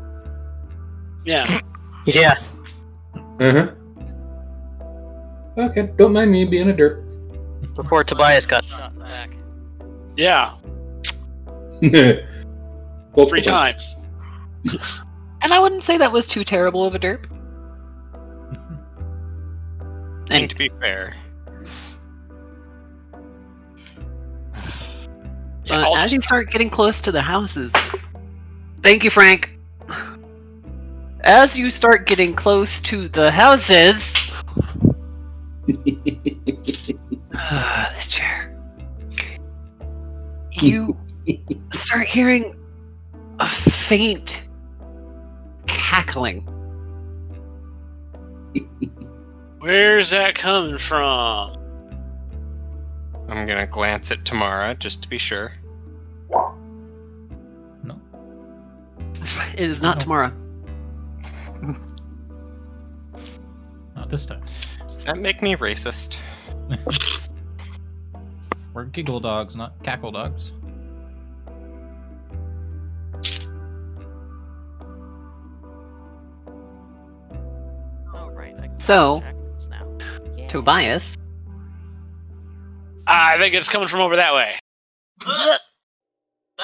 Yeah. Yeah. Uh-huh. Okay, don't mind me being a derp. Before Tobias got shot in the back. Yeah. Well, 3 times. And I wouldn't say that was too terrible of a derp. And to be fair, As you start getting close to the houses... Thank you, Frank. As you start getting close to the houses... this chair. You start hearing a faint cackling. Where's that coming from? I'm gonna glance at Tammara just to be sure. No. It is not No. tomorrow. Not this time. Does that make me racist? We're giggle dogs, not cackle dogs. Oh, right. I can So, check this now. Yeah. Tobias, I think it's coming from over that way.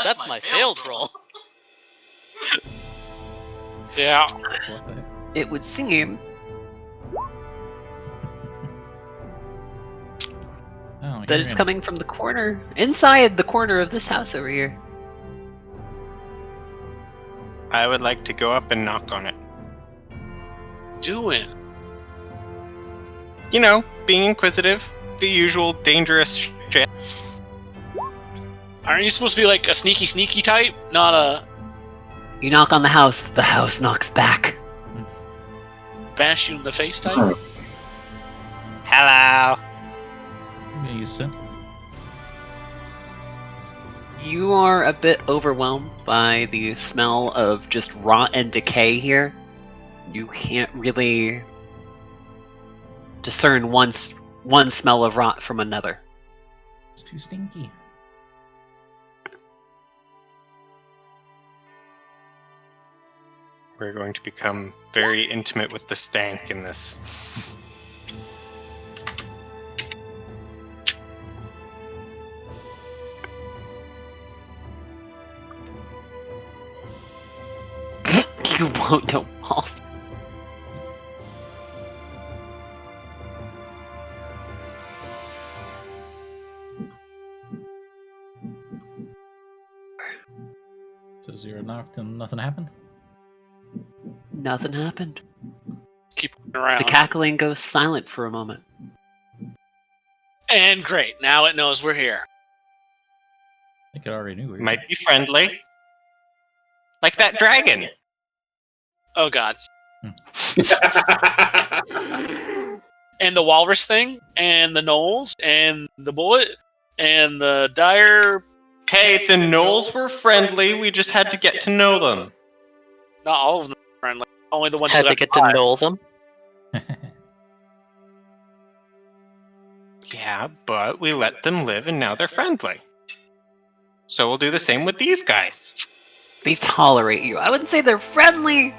That's my failed roll. Yeah. What the heck? it would seem Oh, that you're it's in. coming from the corner, inside the corner of this house over here. I would like to go up and knock on it. Doing. You know, being inquisitive, the usual dangerous shit. Aren't you supposed to be like a sneaky type? Not a You knock on the house knocks back. bash you in the face type? Oh. Hello. Yeah, you said. You are a bit overwhelmed by the smell of just rot and decay here. You can't really discern one smell of rot from another. It's too stinky. We're going to become very intimate with the stank in this. You won't know off. So 0 knocked and nothing happened? Nothing happened. Keep looking around. The cackling goes silent for a moment. And great, now it knows we're here. I think it already knew we were Might be friendly. Like that dragon. Oh god. And the walrus thing, and the gnolls, and the bullet, and the dire. Hey, the gnolls were friendly, we just had to get to know them. Not all of them are friendly. Only the ones Had who to left get to alive. know them. Yeah, but we let them live and now they're friendly. So we'll do the same with these guys. They tolerate you. I wouldn't say they're friendly,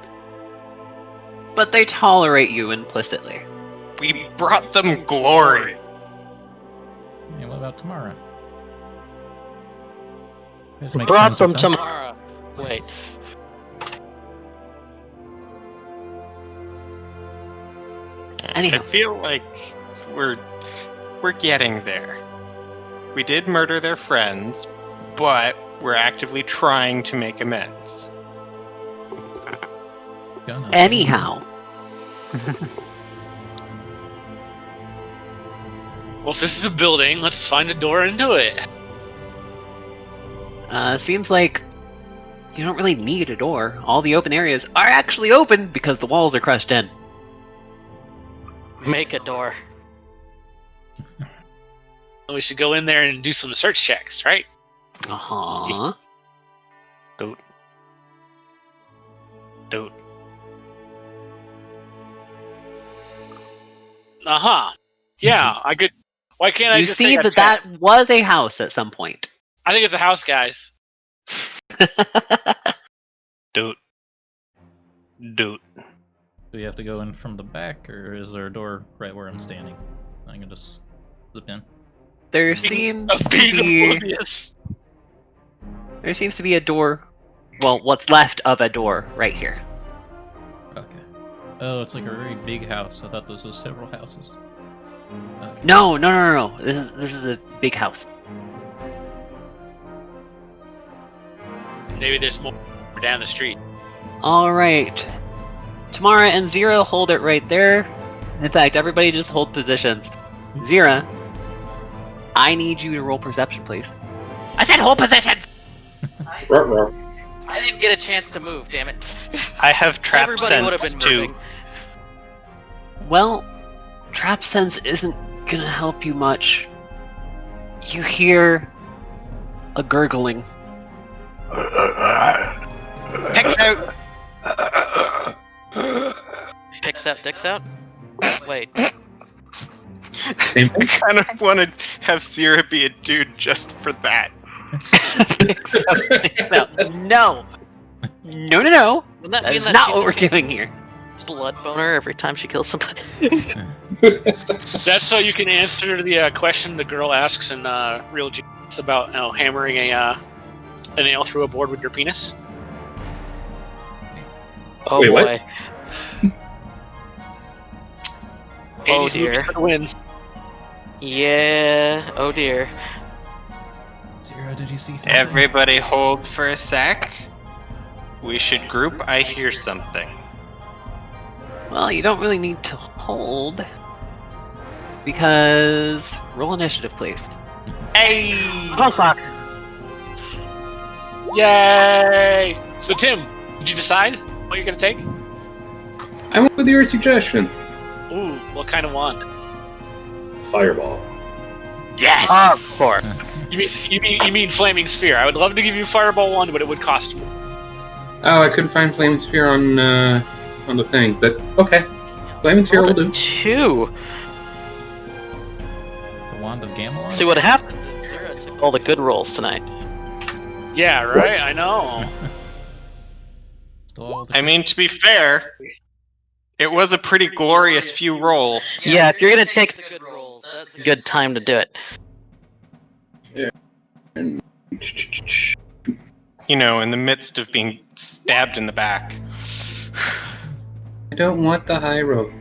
but they tolerate you implicitly. We brought them glory. Hey, what about tomorrow? Brought from Tammara. Wait. Anyhow. I feel like we're getting there. We did murder their friends, but we're actively trying to make amends. Anyhow. Well, if this is a building, let's find a door into it. Seems like you don't really need a door. All the open areas are actually open because the walls are crushed in. Make a door. We should go in there and do some search checks, right? Uh-huh. Dude. Yeah, I could. Why can't I You just see take a that was a house at some point. I think it's a house, guys. Dude. Do we have to go in from the back, or is there a door right where I'm standing? I can just slip in. There seems Of to being be oblivious. there seems to be a door. Well, what's left of a door right here. Okay. Oh, it's like a very big house. I thought this was several houses. Okay. No. This is a big house. Maybe there's more down the street. All right. Tammara and Zira hold it right there. In fact, everybody just hold positions. Zira, I need you to roll perception, please. I said hold position! Ruh-roh. I didn't get a chance to move, damn it. I have trap Everybody would have sense been too. moving. Well, trap sense isn't gonna help you much. You hear a gurgling. Picks out. Picks out, dicks out? Wait. Same I thing. kind of want to have Zira be a dude just for that. No. Wouldn't that That's mean that not she what we're just doing here. blood boner every time she kills somebody? That's so you can answer the question the girl asks in Real Genius about hammering a nail through a board with your penis. Oh Wait, what? boy. Oh 80s dear. movies for the win. Yeah, oh dear. Zero, did you see something? Everybody hold for a sec. We should group. I hear something. Well, you don't really need to hold. Because... roll initiative, please. Hey! Oh fuck. Yay! So Tim, did you decide what you're gonna take? I went with your suggestion. Ooh, what kind of wand? Fireball. Yes! Of course. You mean flaming sphere? I would love to give you fireball wand, but it would cost more. Oh, I couldn't find Flame Sphere on the thing, but okay. Flame Sphere will do. 2. The Wand of Gamelon? See what happens is Zero took all the good rolls tonight. Yeah, right. I know. Still all the I mean, to be fair, it was a pretty glorious few rolls. Yeah, if you're gonna take the good rolls, that's a good time to do it. You know, in the midst of being stabbed in the back. I don't want the high road.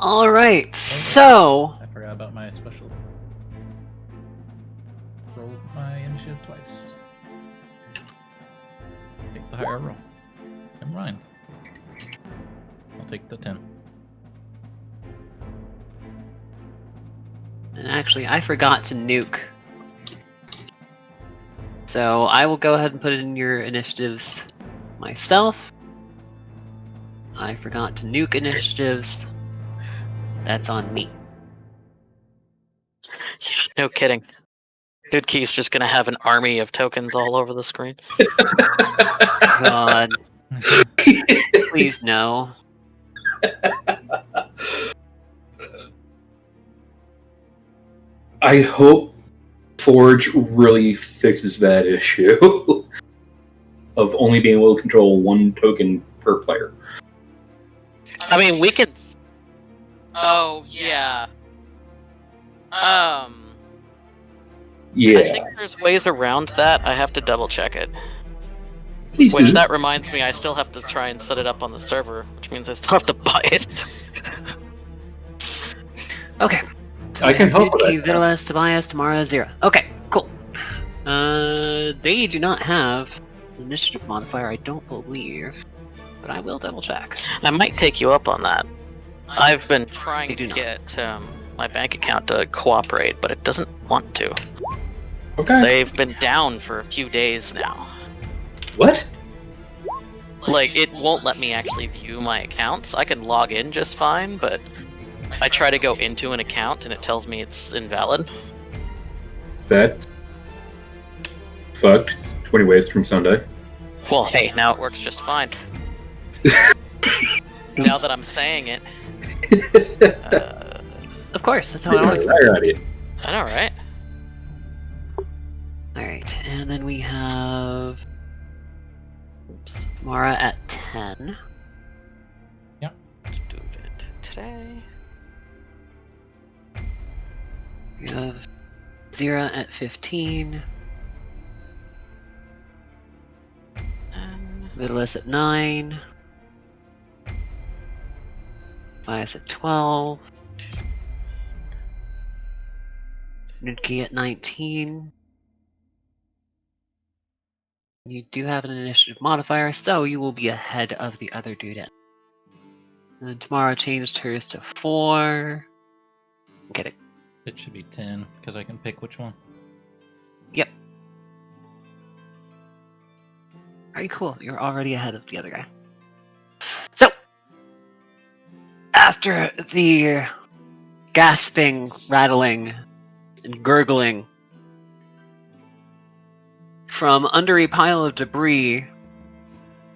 Alright, so... I forgot about my special. Roll my initiative twice. Take the higher roll. Never mind. I'll take the 10. And actually, I forgot to nuke. So I will go ahead and put it in your initiatives myself. I forgot to nuke initiatives. That's on me. No kidding. Good Key's just gonna have an army of tokens all over the screen. God. Please no. I hope Forge really fixes that issue of only being able to control one token per player. I mean, we can. Oh yeah. Yeah, I think there's ways around that. I have to double check it. please Which do. that reminds me, I still have to try and set it up on the server, which means I still have to buy it. Okay. I can help with Key, that. Vitalis, Tobias, Tammara, Zira. Okay, cool. They do not have an initiative modifier, I don't believe. But I will double check. I might take you up on that. I've been trying They to do not. get my bank account to cooperate, but it doesn't want to. Okay. They've been down for a few days now. What? Like, it won't let me actually view my accounts. I can log in just fine, but I try to go into an account and it tells me it's invalid. That fucked 20 ways from Sunday. Well, hey, now it works just fine. Now that I'm saying it. Of course, that's how it always works. Right at it. I know, right? Alright, and then we have Oops. Mara at 10. Let's do it today. We have Zira at 15. And Middleist at 9. Bias at 12. Nidki at 19. You do have an initiative modifier, so you will be ahead of the other dude. And then Tammara changed hers to 4. Get it. It should be 10, because I can pick which one. Yep. Very cool. You're already ahead of the other guy. So, after the gasping, rattling, and gurgling from under a pile of debris.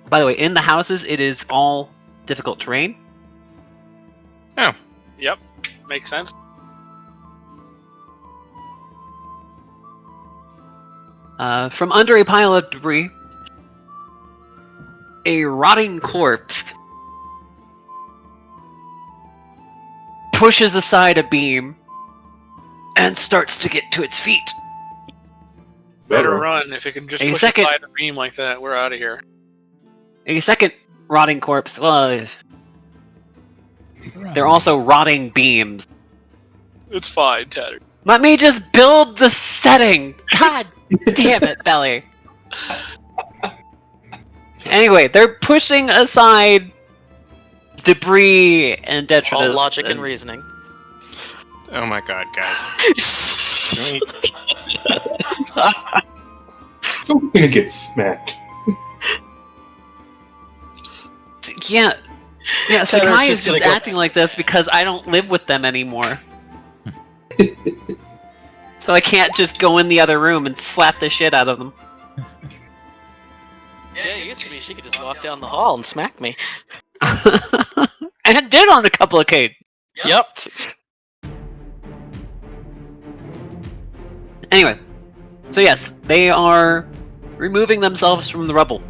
By the way, in the houses, it is all difficult terrain. Yep, makes sense. From under a pile of debris, a rotting corpse pushes aside a beam and starts to get to its feet. Better run if it can just A push second. aside a beam like that. We're out of here. A second rotting corpse. Well, they're also rotting beams. It's fine, Tatter. Let me just build the setting. God damn it, Belly. Anyway, they're pushing aside debris and detritus. all logic and reasoning. Oh my god, guys. So we're gonna get smacked. Yeah. Yeah, so Taylor's Kai is just gonna just go- acting like this because I don't live with them anymore. So I can't just go in the other room and slap the shit out of them. Yeah, it used to be she could just walk down the hall and smack me. And did on a couple of occasions. Yep. Anyway, so yes, they are removing themselves from the rubble.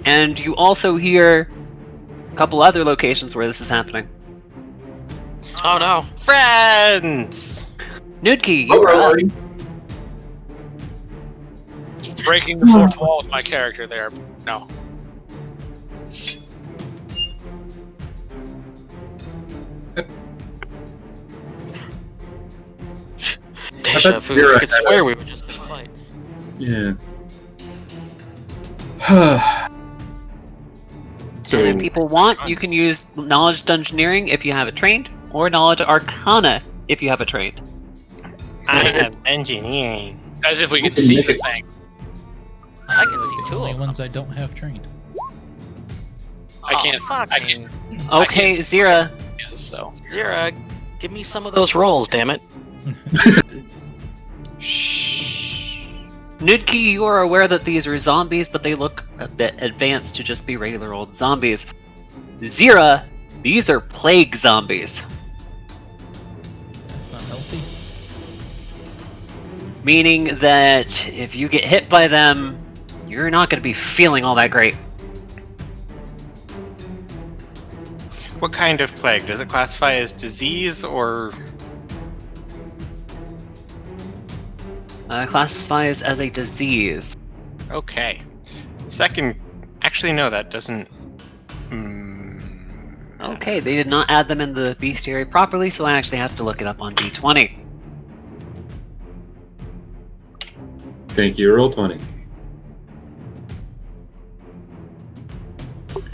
And you also hear a couple other locations where this is happening. Oh no. Friends! Nudki, Oh, you are up. already. Breaking the fourth wall with my character there. No. Deja vu. you're I right. could swear we were just in a fight. Yeah. So And if people want, you can use Knowledge Dungeoneering if you have it trained, or Knowledge Arcana if you have it trained. I have engineering. As if we could can see make the it- thing. I can see The two only of them. ones I don't have trained. I can't. Fuck I me. Okay, can't- Zira, Yeah, so. Zira, give me some of those rolls, damn it. Nudki, you are aware that these are zombies, but they look a bit advanced to just be regular old zombies. Zira, these are plague zombies, That's not healthy. meaning that if you get hit by them, you're not going to be feeling all that great. What kind of plague? Does it classify as disease or... Classifies as a disease. Okay. Second... Actually, no, that doesn't... Okay, they did not add them in the bestiary properly, so I actually have to look it up on D20. thank you, roll 20.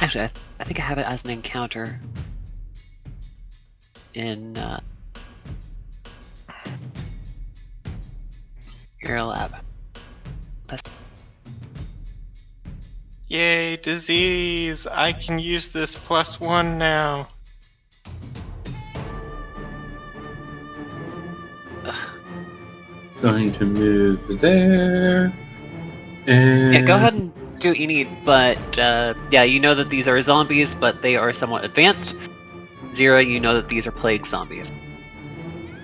Actually, I think I have it as an encounter. in your lab. Yay, disease! I can use this +1 now. Going to move there. And Yeah, go ahead and do what you need, but yeah, you know that these are zombies, but they are somewhat advanced. Zero, you know that these are plague zombies.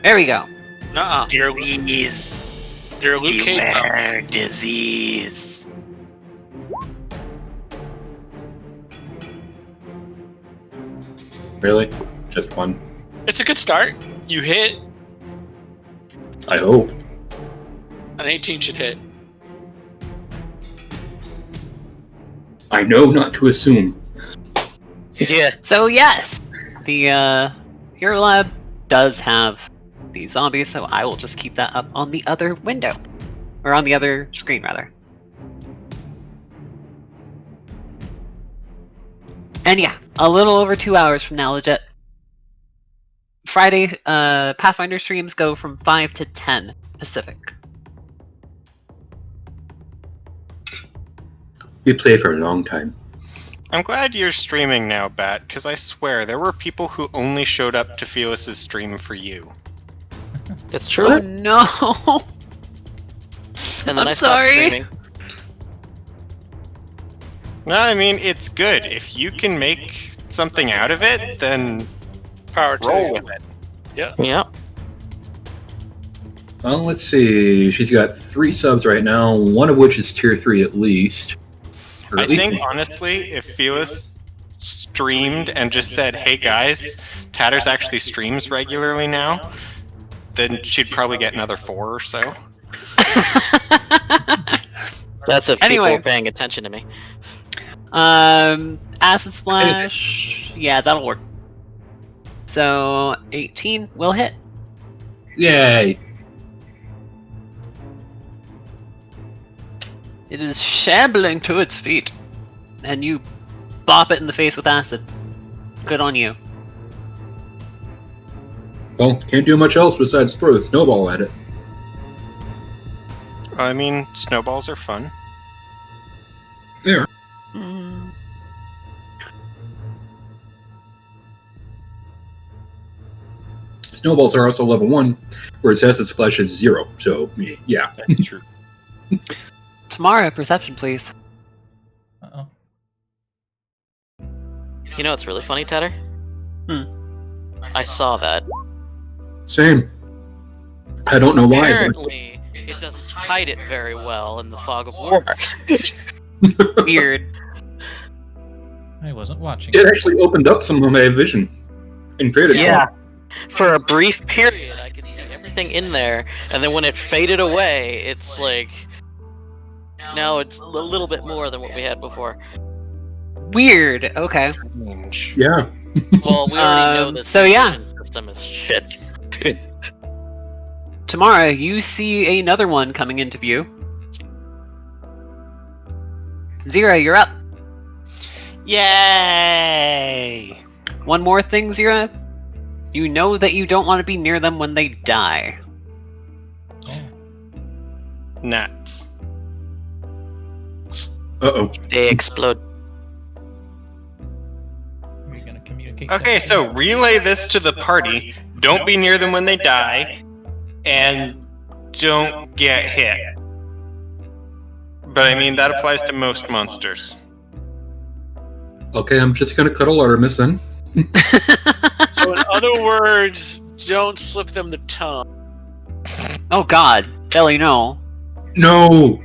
There we go. Nuh-uh. Disease. They're Luke Cage. Beware disease. Really? Just one? It's a good start. You hit. I hope. An 18 should hit. I know not to assume. Yeah. So yes, the Hero Lab does have the zombies, so I will just keep that up on the other window. Or on the other screen, rather. And yeah, a little over 2 hours from now, legit. Friday, Pathfinder streams go from 5 to 10 Pacific. We play for a long time. I'm glad you're streaming now, Bat, because I swear there were people who only showed up to Felis's stream for you. It's true. Oh no! And then I'm I stopped sorry. streaming. No, I mean, it's good. If you can make something out of it, then Power to roll you. with it. Yeah. Well, let's see. She's got 3 subs right now, one of which is tier 3 at least. Or I at least think, honestly, if Felis streamed and just said, hey guys, Tatters actually streams regularly now, then she'd probably get another 4 or so. That's if people Anyway. are paying attention to me. Acid Splash. Yeah, that'll work. So 18 will hit. Yay! It is shambling to its feet, and you bop it in the face with acid. Good on you. Well, can't do much else besides throw the snowball at it. I mean, snowballs are fun. There. Mm. Snowballs are also level 1, whereas Acid Splash is 0. So, yeah. That's true. Tammara, perception, please. Uh-oh. You know what's really funny, Tatter? I saw that. Same. I don't know why. but- Apparently, it doesn't hide it very well in the fog of war. Weird. I wasn't watching. It actually opened up some of my vision and created Yeah. For a brief period, I could see everything in there, and then when it faded away, it's like... Now it's a little bit more than what we had before. Weird. Okay. Strange. Yeah. Well, we already know this so yeah. vision system is shit. Tammara, you see another one coming into view. Zero, you're up. Yay! One more thing, Zero. You know that you don't want to be near them when they die. Nuts. Uh-oh. They explode. Are you gonna communicate? Okay, so relay this to the party. Don't be near them when they die, and don't get hit. But I mean, that applies to most monsters. Okay, I'm just gonna cuddle Artemis then. So in other words, don't slip them the tongue. Oh god. Belly, no. No!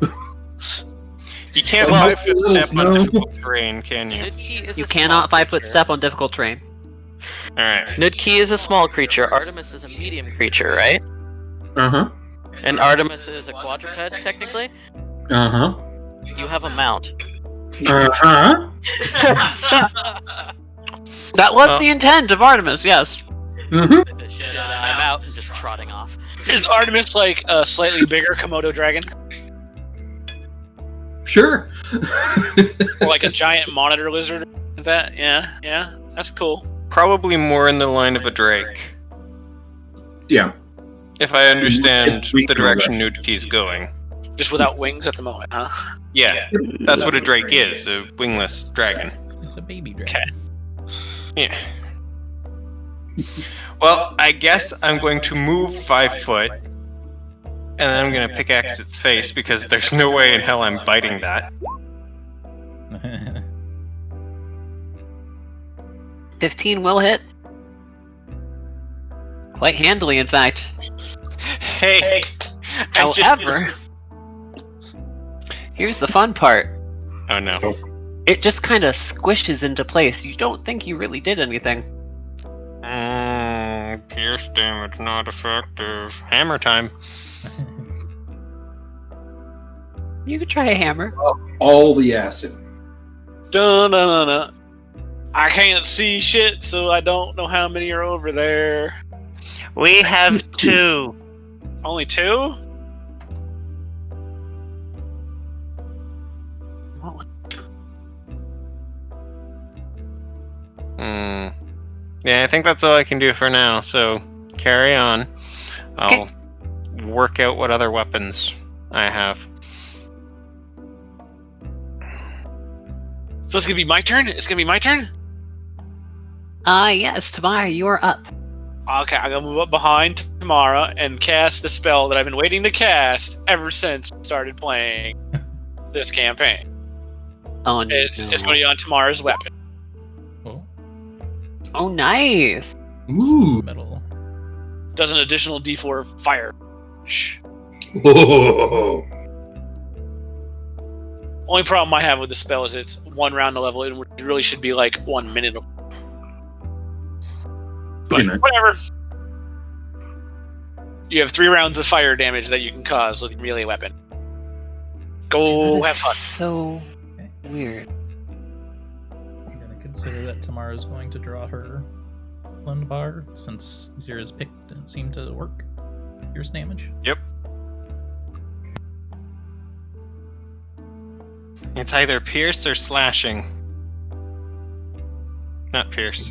You can't Well, 5 foot step on no. difficult terrain, can you? Nidkey is You a cannot small 5 foot creature. step on difficult terrain. Alright. Nidkey is a small creature. Artemis is a medium creature, right? Uh-huh. And Artemis is a quadruped, technically. Uh-huh. You have a mount. Uh-huh. That was the intent of Artemis, yes. Uh-huh. I'm out and just trotting off. Is Artemis like a slightly bigger Komodo dragon? Sure. Or like a giant monitor lizard? That, yeah, that's cool. Probably more in the line of a drake, Yeah. if I understand We the can direction rest. Nudity's going. Just without wings at the moment, huh? Yeah, that's what a drake is, a wingless dragon. It's a baby dragon. Yeah. Well, I guess I'm going to move 5 foot, and then I'm going to pickaxe its face, because there's no way in hell I'm biting that. 15 will hit. Quite handily, in fact. Hey! I just- However, here's the fun part. Oh no. It just kind of squishes into place. You don't think you really did anything. Pierce damage not effective. Hammer time. You could try a hammer. All the acid. Dun, dun, dun, dun. I can't see shit, so I don't know how many are over there. We have 2. Only 2? Yeah, I think that's all I can do for now, so carry on. I'll work out what other weapons I have. So it's gonna be my turn? It's gonna be my turn? Yes, Tammara, you are up. Okay, I'm gonna move up behind Tammara and cast the spell that I've been waiting to cast ever since we started playing this campaign. Oh, no. It's going to be on Tammara's weapon. Oh, Oh, nice. Ooh. metal. Does an additional d4 of fire. Whoa. Only problem I have with the spell is it's 1 round a level. It really should be like 1 minute. But whatever. You have 3 rounds of fire damage that you can cause with your melee weapon. Go That have is fun. So weird. I'm gonna consider that Tamara's going to draw her Lund bar since Zira's pick didn't seem to work. Pierce damage. Yep. It's either pierce or slashing. Not pierce,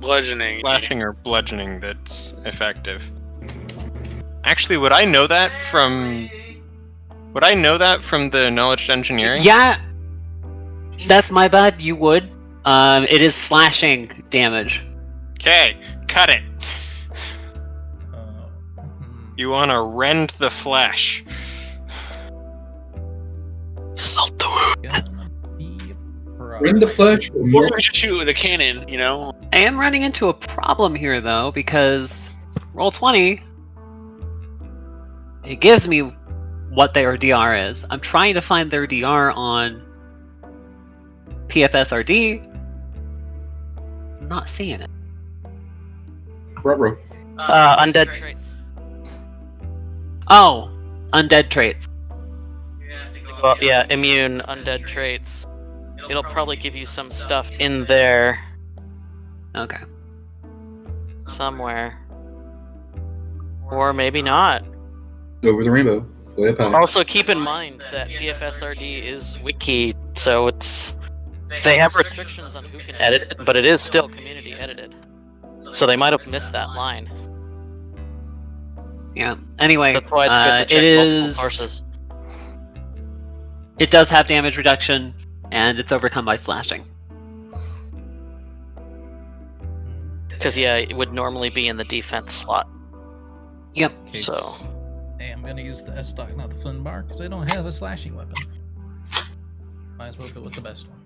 Bludgeoning. slashing or bludgeoning that's effective. Actually, would I know that from the knowledge engineering? Yeah, that's my bad. You would. It is slashing damage. Okay, cut it. Hmm. You want to rend the flesh. Salt the wound. Gonna be a In the flesh. Or we should shoot with a cannon, you know? I am running into a problem here, though, because Roll20, it gives me what their DR is. I'm trying to find their DR on PFSRD. I'm not seeing it. Ruh-roh. Undead traits. Oh, undead traits. Well, yeah, immune, undead traits. It'll probably give you some stuff in there Okay. somewhere. Or maybe not. Over the rainbow. Play a pie. Also, keep in mind that PFSRD is wiki, so they have restrictions on who can edit it, but it is still community edited. So they might have missed that line. Yeah. Anyway, That's why it's good to check it multiple is. sources. It does have damage reduction, and it's overcome by slashing. Because, yeah, it would normally be in the defense slot. Yep. Okay, So, hey, I'm gonna use the S stock, not the Flynn bar, because I don't have a slashing weapon. Might as well go with the best one.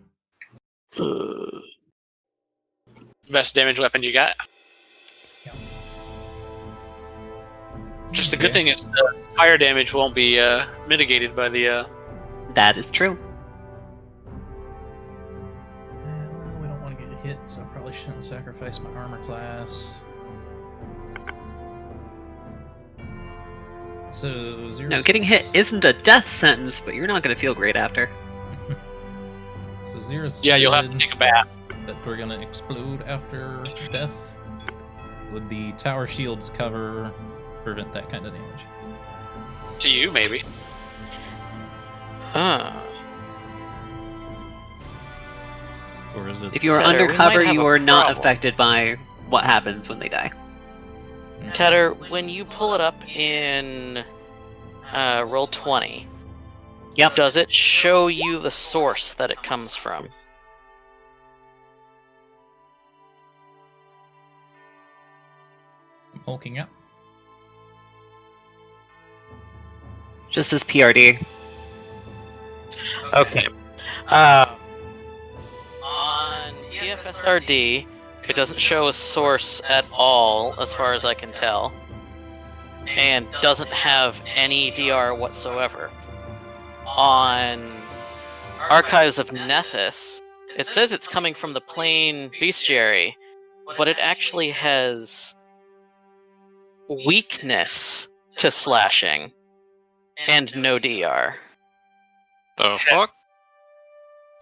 Best damage weapon you got. Yeah. Just the good thing is the fire damage won't be mitigated by the. That is true. Well, we don't want to get hit, so I probably shouldn't sacrifice my armor class. So, 0 No, getting hit isn't a death sentence, but you're not going to feel great after. So 0 Yeah, you'll have to take a bath. that we're gonna explode after death. Would the tower shields cover prevent that kind of damage? To you, maybe. Or is it? If you are Tatter, we undercover, might have you a are not problem. affected by what happens when they die. Tatter, when you pull it up in roll 20, Yep. does it show you the source that it comes from? I'm hulking up. Just as PRD. Okay. On PFSRD, it doesn't show a source at all, as far as I can tell, and doesn't have any DR whatsoever. On Archives of Nethys, it says it's coming from the plain bestiary, but it actually has weakness to slashing and no DR. The fuck?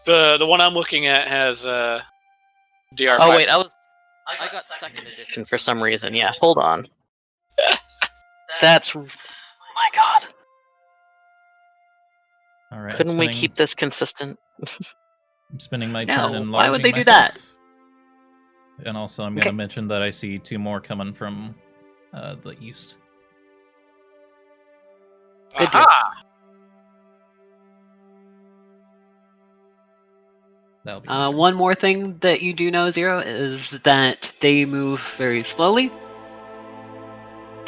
The one I'm looking at has DR5. Oh wait, I got second edition for some reason. Yeah, hold on. That's... my god. All right. Couldn't we keep this consistent? I'm spending my No, turn enlarging why would they do myself. that? And also, I'm going to mention that I see 2 more coming from the east. Good deal. Aha! That'll be my turn. One more thing that you do know, Zero, is that they move very slowly.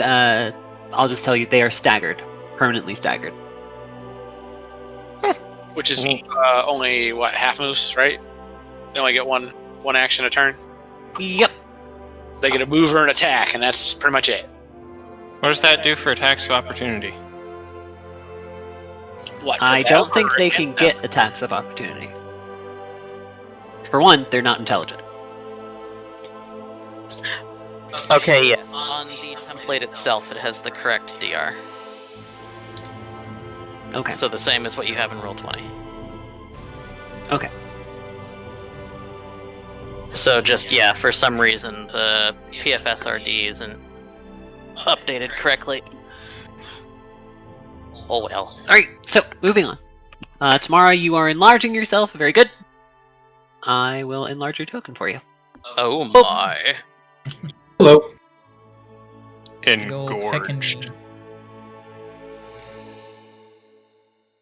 I'll just tell you, they are staggered. Permanently staggered. Which is only, what, half moves, right? They only get one action a turn. Yep. They get a move or an attack, and that's pretty much it. What does that do for attacks of opportunity? What, for I them don't think or they against can them? get attacks of opportunity. For one, they're not intelligent. Okay, yes. On the template itself, it has the correct DR. Okay. So the same as what you have in roll 20. Okay. So just, yeah, for some reason, the PFSRD isn't updated correctly. Oh well. Alright, so, moving on. Tammara, you are enlarging yourself. Very good. I will enlarge your token for you. Oh my. Hello. Big ol' Engorged. heckin'-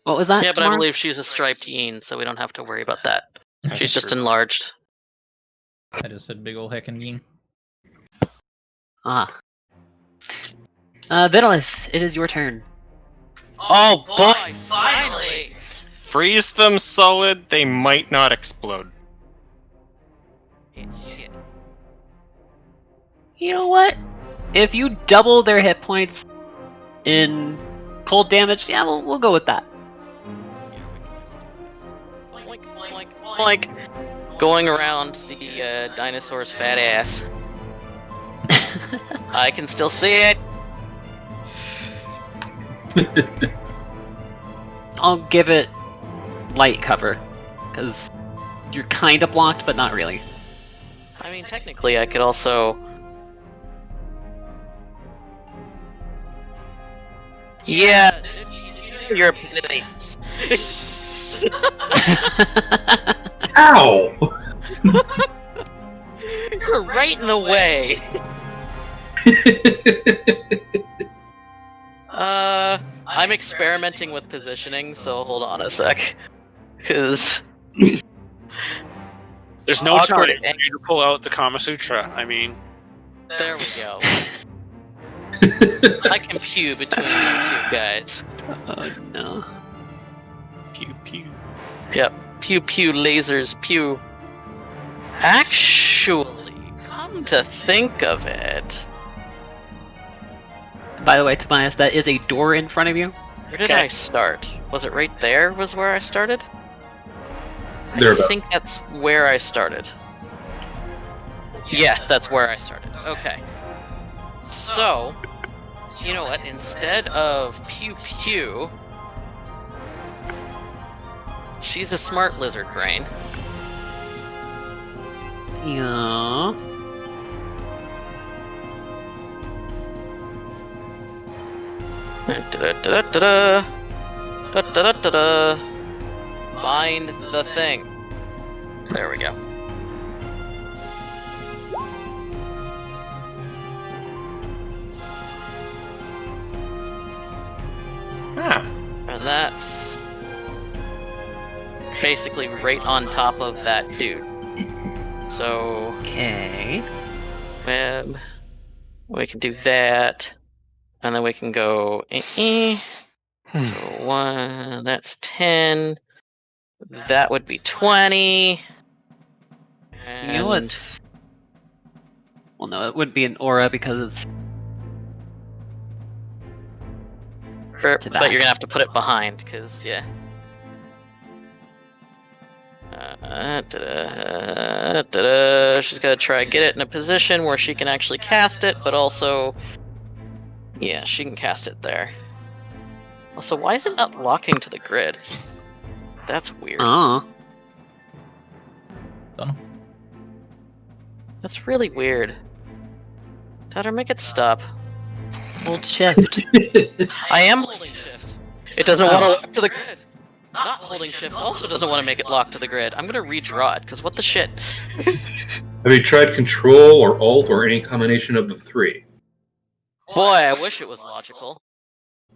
What was that, Yeah, but I Tammara? believe she's a striped yeen, so we don't have to worry about that. That's She's just true. enlarged. I just said big ol' heckin' bean. Ah. Vitalis, it is your turn. Oh boy, finally! Freeze them solid, they might not explode. Shit. You know what? If you double their hit points in cold damage, yeah, we'll go with that. Boink, boink, boink. Going around the dinosaur's fat ass. I can still see it. I'll give it light cover, because you're kind of blocked, but not really. I mean, technically, I could also. Yeah, your names. Ow! You're right in the way. I'm experimenting with positioning, so hold on a sec. Because There's no Awkward time for you to pull out the Kama Sutra. I mean, there we go. I can pew between you two guys. Oh no. Pew pew. Yep. Pew pew lasers pew. Actually, come to think of it. By the way, Tobias, that is a door in front of you. Where did Okay. I start? Was it right there was where I started? I Thereabout. think that's where I started. Yes, that's where I started. Okay. So, you know what? Instead of pew pew, she's a smart lizard brain. Yeah. Da-da-da-da-da. Da-da-da-da-da. Find the thing. There we go. basically right on top of that dude. So Okay. web, we can do that, and then we can go. So 1, that's 10. That would be 20. And You know what's... Well, no, it would be an aura because it's... but you're gonna have to put it behind, because yeah. She's gotta try get it in a position where she can actually cast it, but also, yeah, she can cast it there. Also, why is it not locking to the grid? That's weird. Oh. Don't know. That's really weird. Tatter, make it stop. Hold shift. I am holding shift. It doesn't want to lock to the grid. Not holding shift also doesn't want to make it lock to the grid. I'm gonna redraw it, because what the shit? Have you tried Control or Alt or any combination of the three? Boy, I wish it was logical.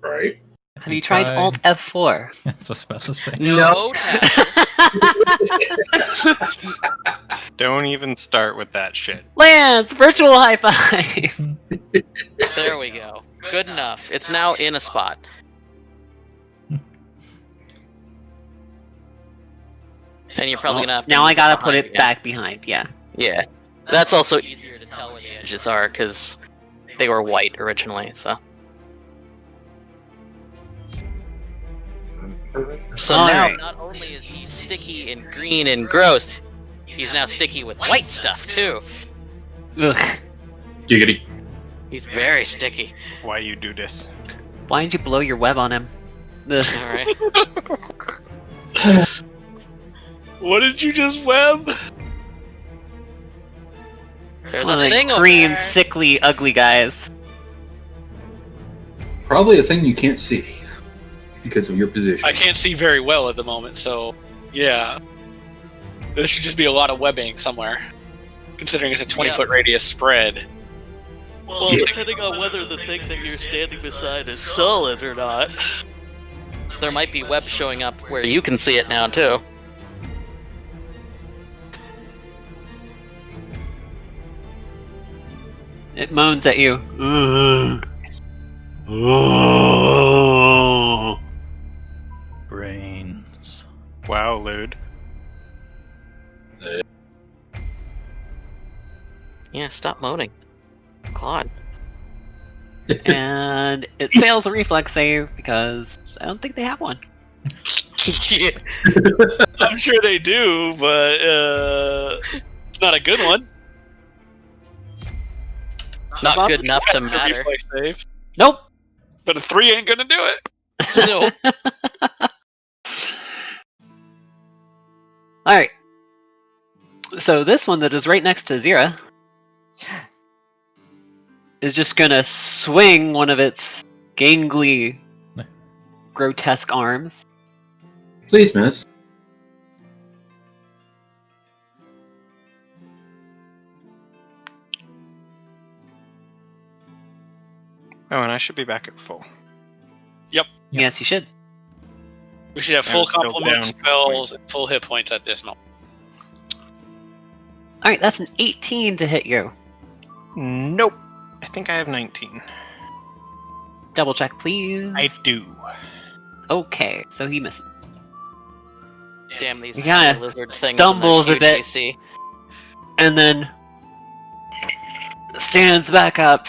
Right? Have you tried Alt F4? That's what I was about to say. No, Tatter. Don't even start with that shit. Lance, virtual high five. There we go. Good enough. It's now in a spot. And you're probably gonna have to Now move I gotta behind put it again. back behind, yeah. Yeah. That's also easier to tell where the edges are, because they were white originally, so. So now, Alright. not only is he sticky and green and gross, he's now sticky with white stuff, too. Ugh. Giggity. He's very sticky. Why you do this? Why didn't you blow your web on him? Ugh. Alright. What did you just web? There's One a of thing the over green, there. sickly, ugly guys. Probably a thing you can't see because of your position. I can't see very well at the moment, so yeah. There should just be a lot of webbing somewhere, considering it's a 20-foot radius spread. Well, depending on whether the thing that you're standing beside is solid or not, there might be web showing up where you can see it now, too. It moans at you. Oh. Brains. Wow, Lude. Yeah, stop moaning. God. And it fails a reflex save because I don't think they have one. Yeah. I'm sure they do, but it's not a good one. Not good enough to It's a matter. reflex save, Nope. but a 3 ain't gonna do it. No. Alright. So this one that is right next to Zira is just gonna swing one of its gangly, grotesque arms. Please, miss. Oh, and I should be back at full. Yes, you should. We should have full I'm still complement down. spells and full hit points at this moment. Alright, that's an 18 to hit you. Nope. I think I have 19. Double check, please. I do. Okay, so he misses. Damn these He kinda tiny lizard things. stumbles a and their huge bit. AC. And then stands back up,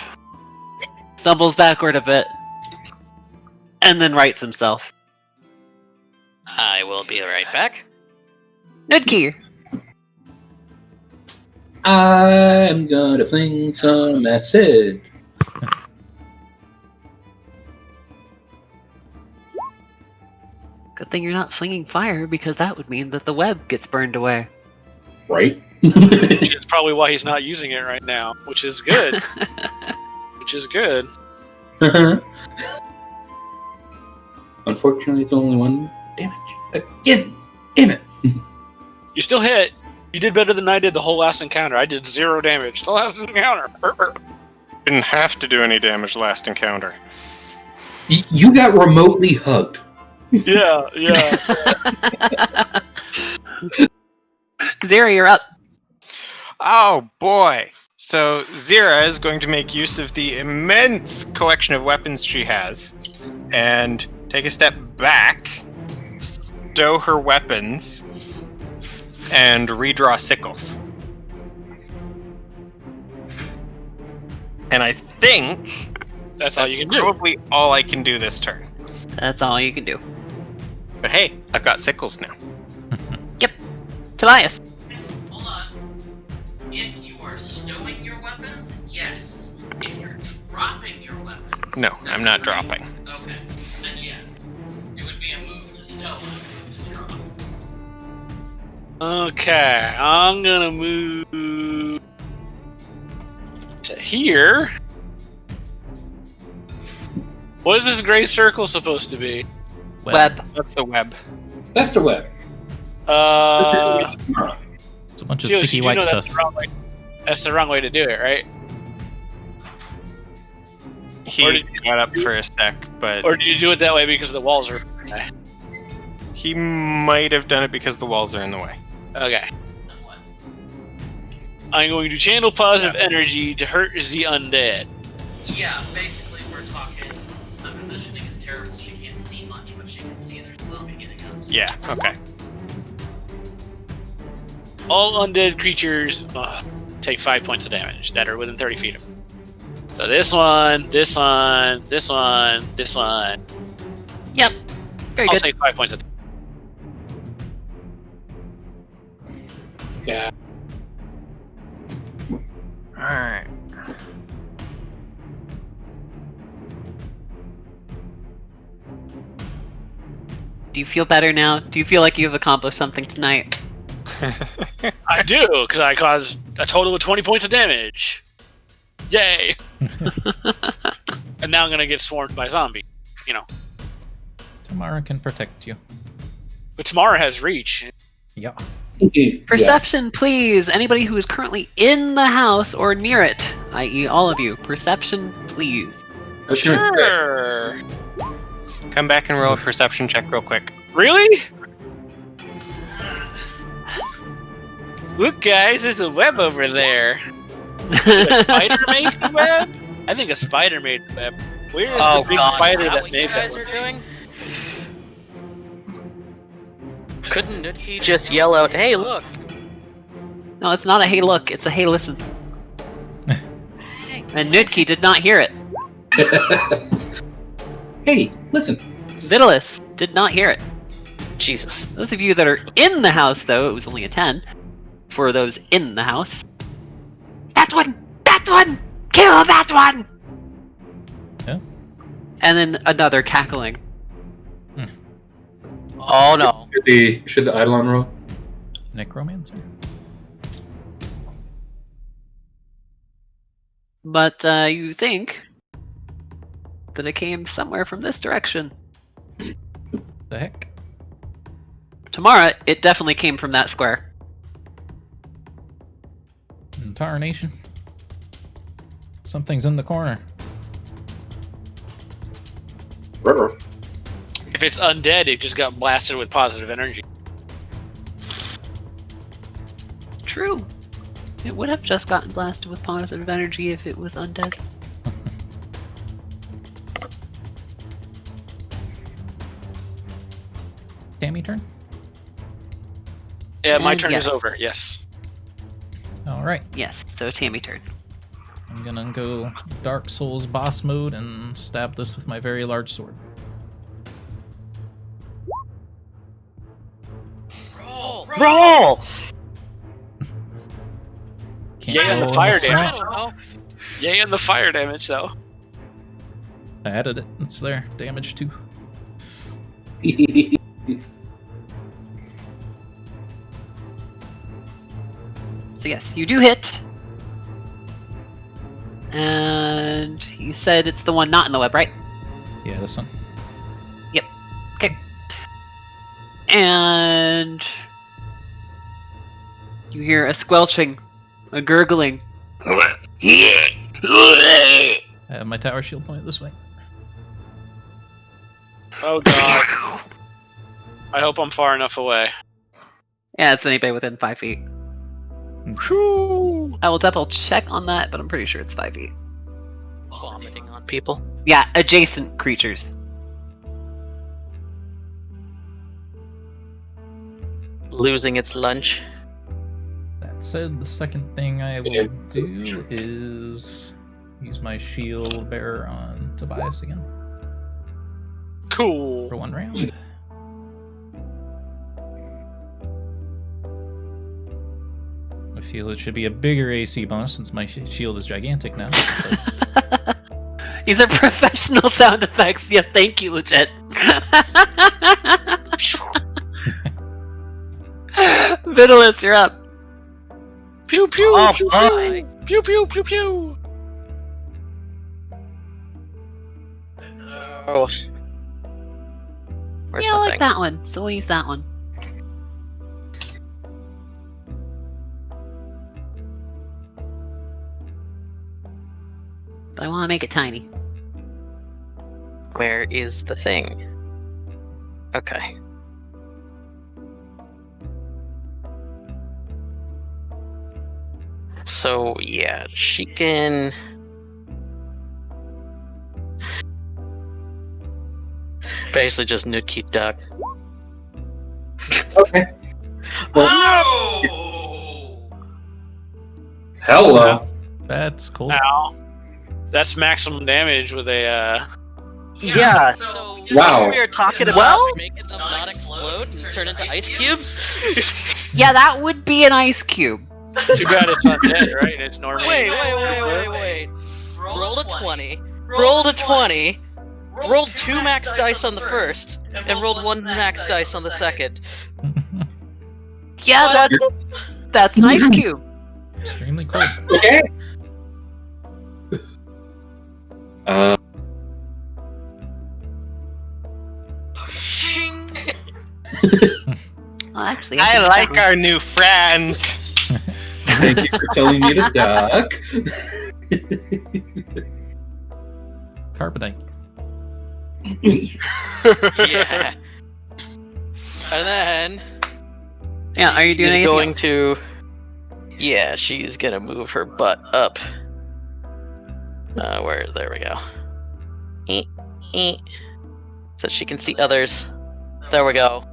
stumbles backward a bit, and then rights himself. I will be right back. Nudkey! I'm gonna fling some acid. Good thing you're not flinging fire, because that would mean that the web gets burned away. Right? Which is probably why he's not using it right now, which is good. Which is good. Unfortunately, it's only one damage. Again! Damn it! You still hit. You did better than I did the whole last encounter. I did 0 damage the last encounter. Didn't have to do any damage last encounter. You got remotely hugged. Yeah. Zero, you're up. Oh boy! So Zira is going to make use of the immense collection of weapons she has, and take a step back, stow her weapons, and redraw sickles. And I think That's all you can do. probably all I can do this turn. That's all you can do. But hey, I've got sickles now. Tobias. Hold on. If you are stowing your weapons, yes. If you're dropping your weapons, No, I'm not great. dropping. Okay, then yeah. It would be a move to stow and to drop. Okay, I'm gonna move to here. What is this gray circle supposed to be? Web. That's the web. That's the web. It's a bunch of Felix, sticky you do white know stuff. that's the wrong way. That's the wrong way to do it, right? Or He did you- got up for a sec, but Or do you do it that way because the walls are? he might have done it because the walls are in the way. Okay. I'm going to channel positive energy to hurt the undead. Yeah, basically we're talking. The positioning is terrible. She can't see much, but she can see there's a zombie getting up. Yeah, okay. All undead creatures take 5 points of damage that are within 30 feet of them. So this one, this one, this one, this one. Yep. Very I'll good. take 5 points of damage. Yeah. Alright. Do you feel better now? Do you feel like you've accomplished something tonight? I do, because I caused a total of 20 points of damage. Yay! And now I'm gonna get swarmed by zombie. You know. Tammara can protect you. But Tammara has reach. Yeah. Perception, please. Anybody who is currently in the house or near it, i.e., all of you. Perception, please. Sure. Come back and roll a perception check real quick. Really? Look, guys, there's a web over there. A spider made the web? I think a spider made the web. Where is the big spider that made that web? Doing? Couldn't Nudki just yell out, "Hey, look"? No, it's not a hey look, it's a hey listen. And Nudki did not hear it. Hey, listen. Vitalis did not hear it. Jesus. Those of you that are in the house, though, it was only a 10. For those in the house. That one! That one! Kill that one! Yeah. And then another cackling. Oh no. Should the Eidolon roll? Necromancer. But you think that it came somewhere from this direction. The heck? Tammara, it definitely came from that square. Tarnation. Something's in the corner. Ruh-roh. If it's undead, it just got blasted with positive energy. True. It would have just gotten blasted with positive energy if it was undead. Tammy turn? Yeah, my And turn yes. is over, yes. Alright. Yes, so Tammy turn. I'm gonna go Dark Souls boss mode and stab this with my very large sword. Roll! Can't Yay on the roll in fire swamp. damage. Yay on the fire damage, though. I added it. It's there. Damage 2. So yes, you do hit. And you said it's the one not in the web, right? Yeah, this one. And you hear a squelching, a gurgling. I have my tower shield pointed this way. Oh god. I hope I'm far enough away. Yeah, it's anybody within 5 feet. Whew. I will double check on that, but I'm pretty sure it's 5 feet. Vomiting on people. Yeah, adjacent creatures. Losing its lunch. That said, the second thing I will do is use my shield bearer on Tobias again Cool. for 1 round. I feel it should be a bigger AC bonus since my shield is gigantic now. But These are professional sound effects. Yes, thank you, legit. Vitalist, you're up. Pew pew Oh, pew, boy. pew pew pew pew. Oh. Where's Yeah, I my like thing? that one. So we'll use that one. But I want to make it tiny. Where is the thing? Okay. So, yeah, she can... Basically just Nuki Duck. Okay. Well, Oh! hello. that's cool. Now, that's maximum damage with a. Yeah, so Wow. we were talking about Well- making them not explode and turn into ice cubes. Yeah, that would be an ice cube. Too bad it's undead, right? It's normally. Wait. Rolled a 20. Rolled a 20. Rolled 2 max dice on the first, and rolled 1 max dice on the second. Yeah, that's an ice cube. Extremely cold. Okay. Shing! Well, actually, I think like that our new friends. Thank you for telling me to duck. Carbonite. Yeah. And then Yeah, are you doing she's anything going else? to. Yeah, she's gonna move her butt up. Where? There we go. So she can see others. There we go.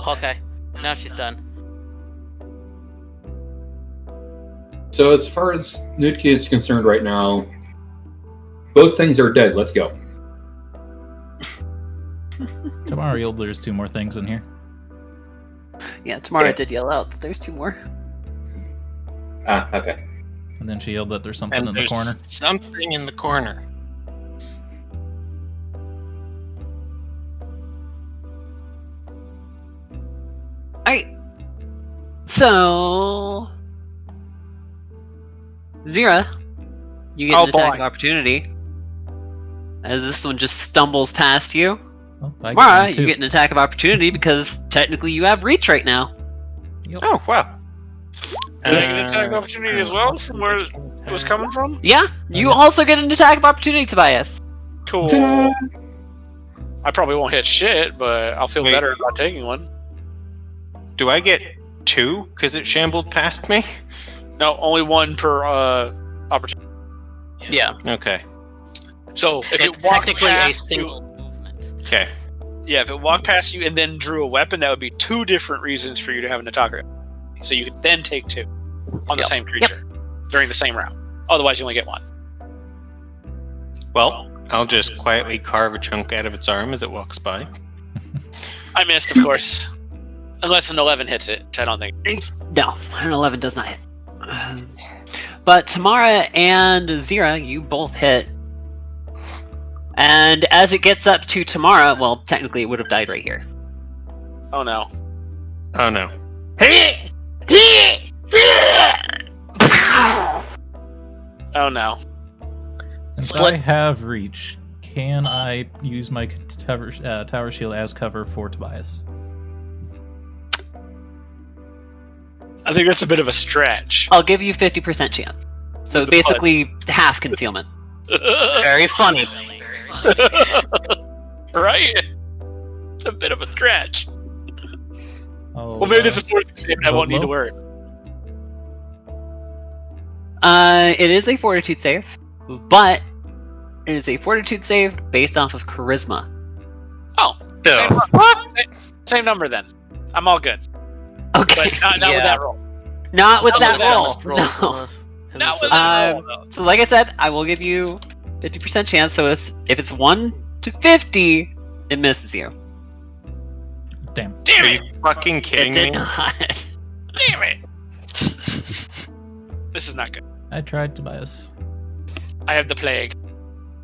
Okay, now she's done. So as far as Nutki is concerned right now, both things are dead. Let's go. Tomorrow there's 2 more things in here. Yeah, Tammara Yeah. did yell out that there's 2 more. Ah, okay. And then she yelled that there's something And in the there's corner. something in the corner. Alright. So. Zira, you get Oh, an attack boy. of opportunity. As this one just stumbles past you. Oh, I get Mara, one too. you get an attack of opportunity because technically you have reach right now. Oh, wow. Did I get an attack opportunity as well from where it was coming from? Yeah, you Okay. also get an attack of opportunity, Tobias. Cool. Ta-da! I probably won't hit shit, but I'll feel Wait. better about taking one. Do I get 2 because it shambled past me? No, only 1 per opportunity. Yeah, Okay. So if it's it walked technically a past single you, movement. Okay. yeah, if it walked past you and then drew a weapon, that would be 2 different reasons for you to have an attacker. So you could then take 2 on the Yep. same creature during the same round. Otherwise, you only get 1. Well, I'll just quietly carve a chunk out of its arm as it walks by. I missed, of course, unless an 11 hits it, which I don't think. No, an 11 does not hit. But Tammara and Zira, you both hit. And as it gets up to Tammara, well, technically it would have died right here. Oh no. Oh no. Oh no. Since Split. I have reach, can I use my tower shield as cover for Tobias? I think that's a bit of a stretch. I'll give you 50% chance. So With the basically half concealment. Very funny, Billy. Very funny. Right? It's a bit of a stretch. Oh, Well, maybe there's a fortitude save and I won't need to Low? worry. It is a fortitude save, but it is a fortitude save based off of charisma. Oh, Yeah. same number then. I'm all good. Okay. But not with Yeah. that roll. Not with Not that with that roll. Honest rolls No. in Not this with system. that roll, though. So like I said, I will give you 50% chance. So if it's 1 to 50, it misses you. damn. Damn Are it! you fucking It kidding did me? not. Damn it! This is not good. I tried, Tobias. I have the plague.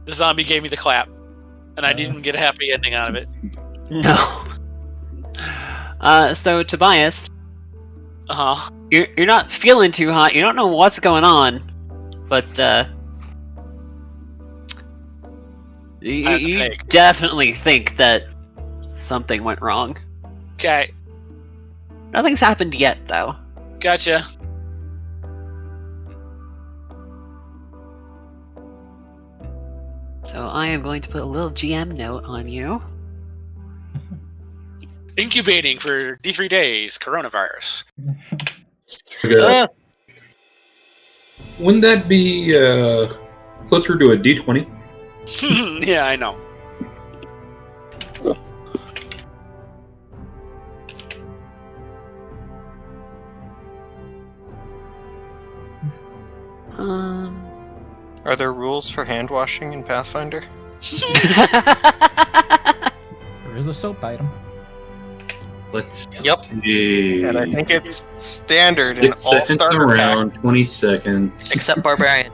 The zombie gave me the clap, and I didn't get a happy ending out of it. No. So Tobias, Uh huh. you're not feeling too hot. You don't know what's going on, but you, I have the you plague. definitely think that something went wrong. Okay, Nothing's happened yet, though. gotcha. So I am going to put a little GM note on you. Incubating for D3 days, coronavirus. Okay. Wouldn't that be closer to a D20? Yeah, I know. Are there rules for hand washing in Pathfinder? There is a soap item. Let's Yep. see. And I think it's standard in 6 all seconds starter packs around, 20 seconds. Except Barbarian.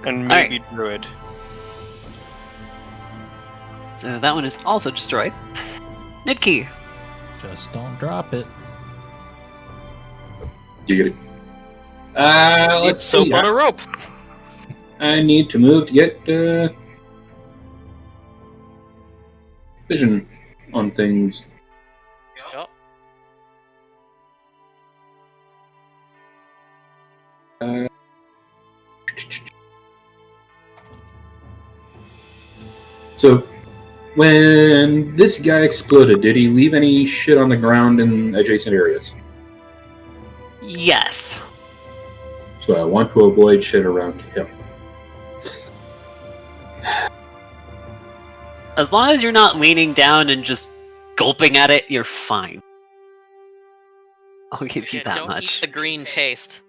and maybe Druid. So that one is also destroyed. Nidkey. Just don't drop it. You get it. Let's Let's soap see. on a rope. I need to move to get vision on things. Yep. So, when this guy exploded, did he leave any shit on the ground in adjacent areas? Yes. So I want to avoid shit around him. As long as you're not leaning down and just gulping at it, you're fine. I'll give you Yeah, that don't much. eat the green paste.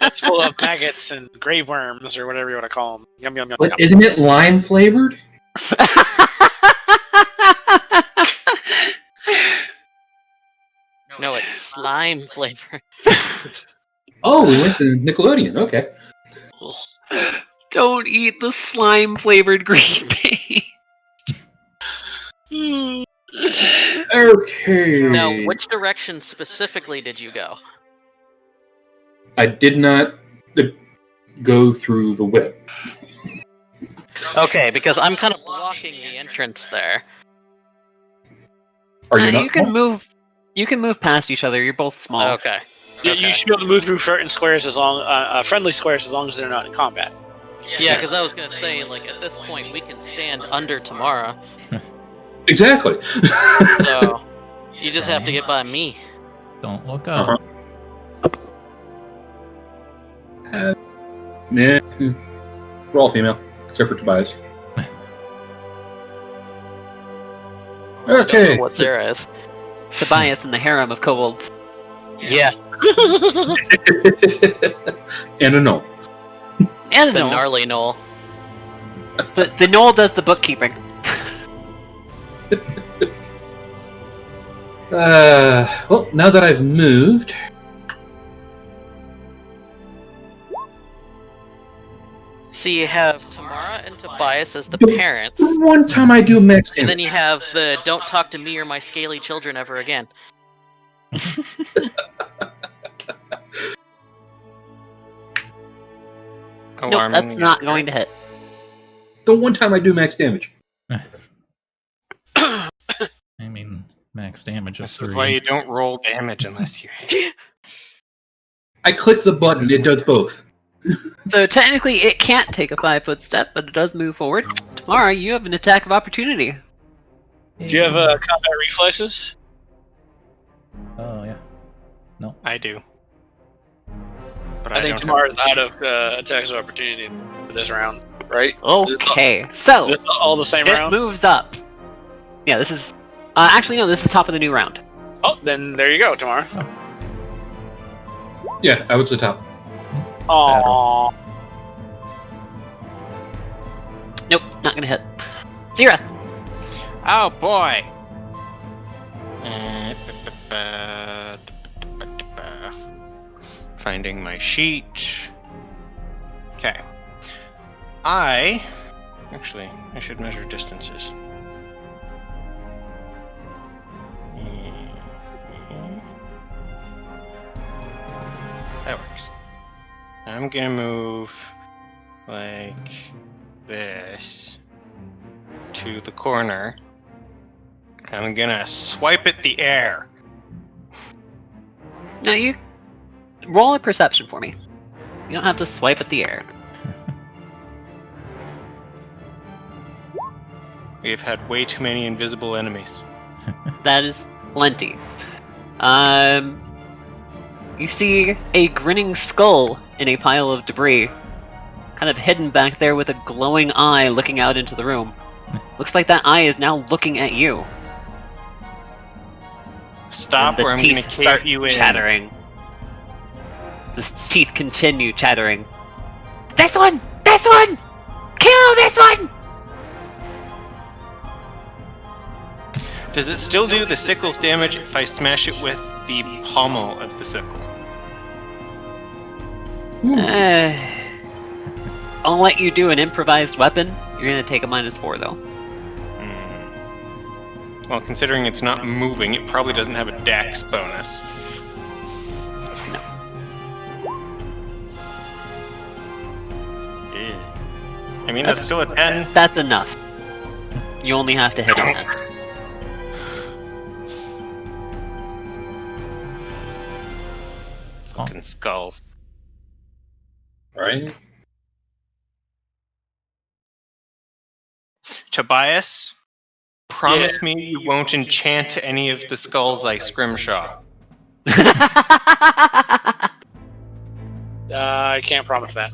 It's full of maggots and grave worms or whatever you want to call them. Yum yum yum. But yum. isn't it lime flavored? No, it's slime flavor. Oh, we went to Nickelodeon. Okay. Don't eat the slime flavored green paste. Okay. Now, which direction specifically did you go? I did not go through the whip. Okay, because I'm kind of blocking the entrance there. Are you not? You can small? move. You can move past each other. You're both small. Okay. You Okay. should be able to move through certain squares as long, friendly squares as long as they're not in combat. Yeah, because I was gonna say, like, at this point, we can stand under Tammara, Exactly. so you just have to get by me. Don't look up. Uh-huh. Nah, we're all female, except for Tobias. Okay. What Zara is? Tobias in the harem of kobolds. Yeah, And a no. And the Gnoll. gnarly Gnoll. The Gnoll does the bookkeeping. Well, now that I've moved, So you have Tammara and Tobias as the parents, the one time I do max and then damage. you have the "Don't talk to me or my scaly children ever again." Nope, Alarming. that's not going to hit. The one time I do max damage. I mean, max damage of This 3. is why you don't roll damage unless you. I click the button, it does both. So technically, it can't take a 5-foot step, but it does move forward. Tomorrow, you have an attack of opportunity. Do you have combat reflexes? Oh, yeah. I do. But I think don't Tammara's out of attacks of opportunity for this round, right? Okay, so This is all the same it round? moves up. Yeah, this is. Actually, no, this is top of the new round. Oh, then there you go, Tammara. Yeah, I was the top. Aww. Nope, not gonna hit. Zira. Oh boy! Finding my sheet. Okay. Actually, I should measure distances. That works. I'm gonna move like this to the corner. I'm gonna swipe at the air. No, you roll a perception for me. You don't have to swipe at the air. We've had way too many invisible enemies. That is plenty. You see a grinning skull in a pile of debris, kind of hidden back there with a glowing eye looking out into the room. Looks like that eye is now looking at you. Stop, And or the I'm gonna teeth cave start you in. chattering. The teeth continue chattering. This one! This one! Kill this one! Does it still do the sickle's damage if I smash it with the pommel of the sickle? I'll let you do an improvised weapon. You're gonna take a -4 though. Well, considering it's not moving, it probably doesn't have a dex bonus. No. I mean, that's still a 10. That's enough. You only have to hit a 10. Fucking skulls. Right? Tobias, promise me you won't enchant any of the skulls I scrimshaw. I can't promise that.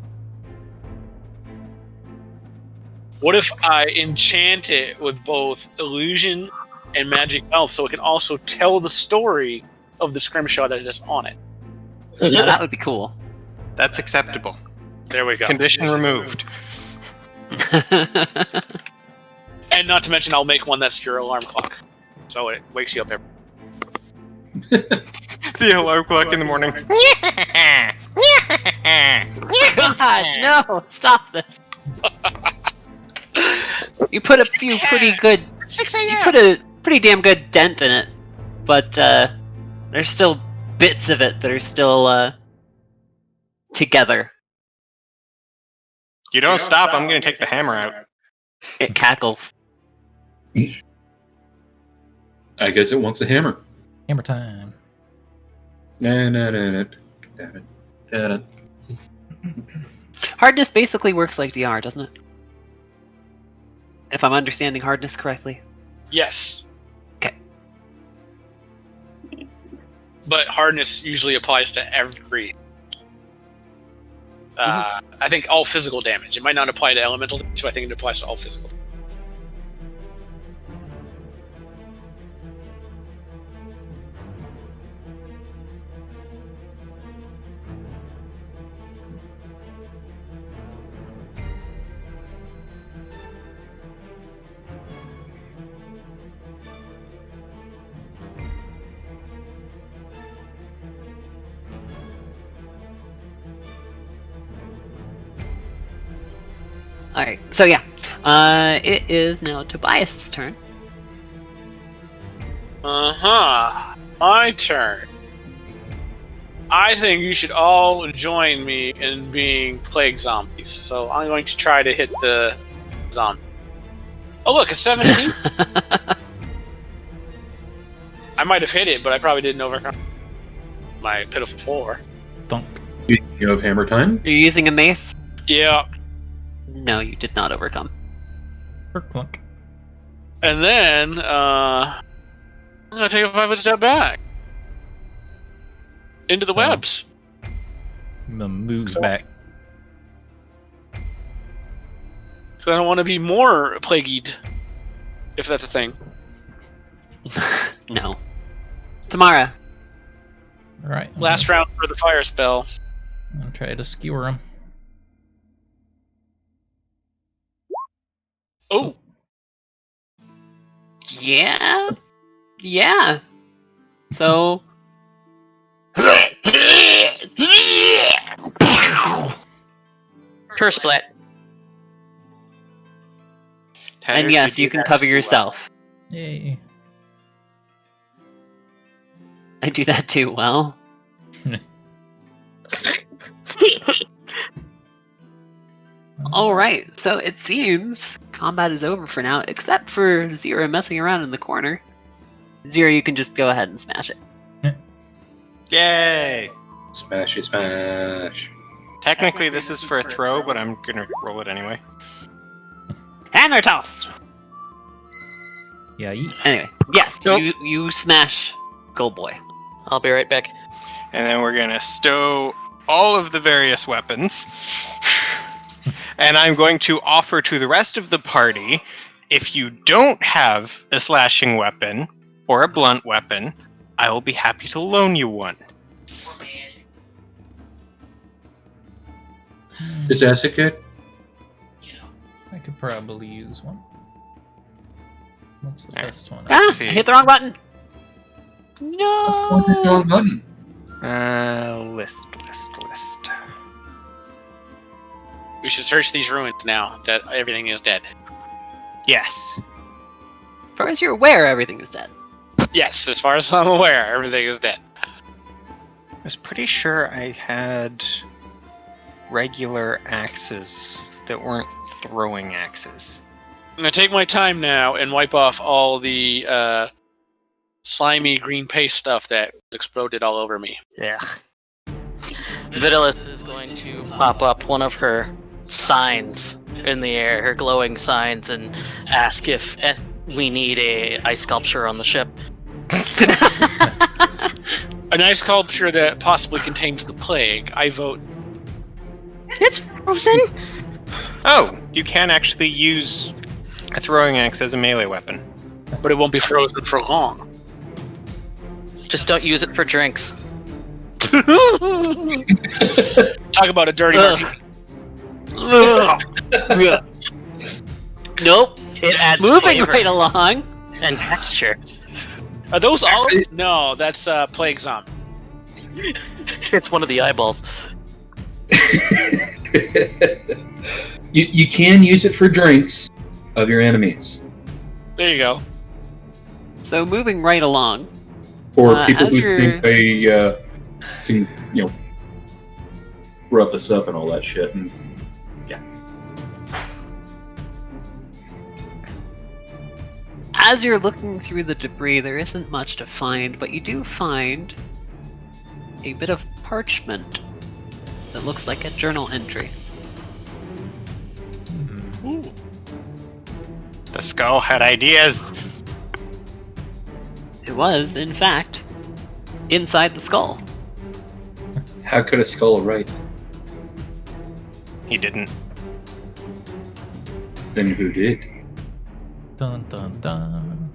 What if I enchant it with both illusion and magic mouth so it can also tell the story of the scrimshaw that is on it? Yeah, that would be cool. That's acceptable. There we go. Condition removed. And not to mention, I'll make one that's your alarm clock, so it wakes you up every. The alarm clock in the morning. God, no! Stop this. You put a few pretty good. 6 You put a pretty damn good dent in it, but there's still bits of it that are still together. You don't stop, I'm gonna take the hammer out. It cackles. I guess it wants a hammer. Hammer time. Hardness basically works like DR, doesn't it? If I'm understanding hardness correctly. Yes. Okay. But hardness usually applies to every. I think all physical damage. It might not apply to elemental damage, but I think it applies to all physical. Alright, so yeah. It is now Tobias' turn. My turn. I think you should all join me in being plague zombies. So I'm going to try to hit the zombie. Oh look, a 17. I might have hit it, but I probably didn't overcome my pitiful 4. Thunk. You have hammer time? You're using a mace? Yeah. No, you did not overcome. Clunk. And then, I'm gonna take a 5-foot step back. Into the webs. I'm gonna move So- back. So I don't want to be more plagued. If that's a thing. No. Tammara. All right. Last round for the fire spell. I'm gonna try to skewer him. Oh! Yeah. Yeah. So. Turf split. And yes, you can cover yourself. Yay. I do that too well. Alright, so it seems combat is over for now, except for Zero messing around in the corner. Zero, you can just go ahead and smash it. Yay! Smashy smash. Technically, this is for a throw, but I'm gonna roll it anyway. Hammer toss! Yeah. Anyway, yes, Nope. you smash Skullboy. I'll be right back. And then we're gonna stow all of the various weapons. And I'm going to offer to the rest of the party, if you don't have a slashing weapon or a blunt weapon, I will be happy to loan you one. Is acid good? I could probably use one. What's the Alright. best one? Ah, see. I hit the wrong button! Wrong No! button. List. We should search these ruins now that everything is dead. Yes. As far as you're aware, everything is dead. Yes, as far as I'm aware, everything is dead. I was pretty sure I had regular axes that weren't throwing axes. I'm gonna take my time now and wipe off all the slimy green paste stuff that exploded all over me. Yeah. Vitalis is going to pop up one of her signs in the air, her glowing signs, and ask if we need a ice sculpture on the ship. A nice sculpture that possibly contains the plague. I vote. It's frozen. Oh, you can actually use a throwing axe as a melee weapon. But it won't be frozen for long. Just don't use it for drinks. Talk about a dirty Ugh. martini. Nope. It adds Moving flavor right along. and texture. Are those olives? No, that's plague zombie. It's one of the eyeballs. You can use it for drinks of your enemies. There you go. So moving right along. Or people as who you're- think they can, rough us up and all that shit. And As you're looking through the debris, there isn't much to find, but you do find a bit of parchment that looks like a journal entry. Ooh. The skull had ideas. It was, in fact, inside the skull. how could a skull write? He didn't. Then who did? Dun dun dun.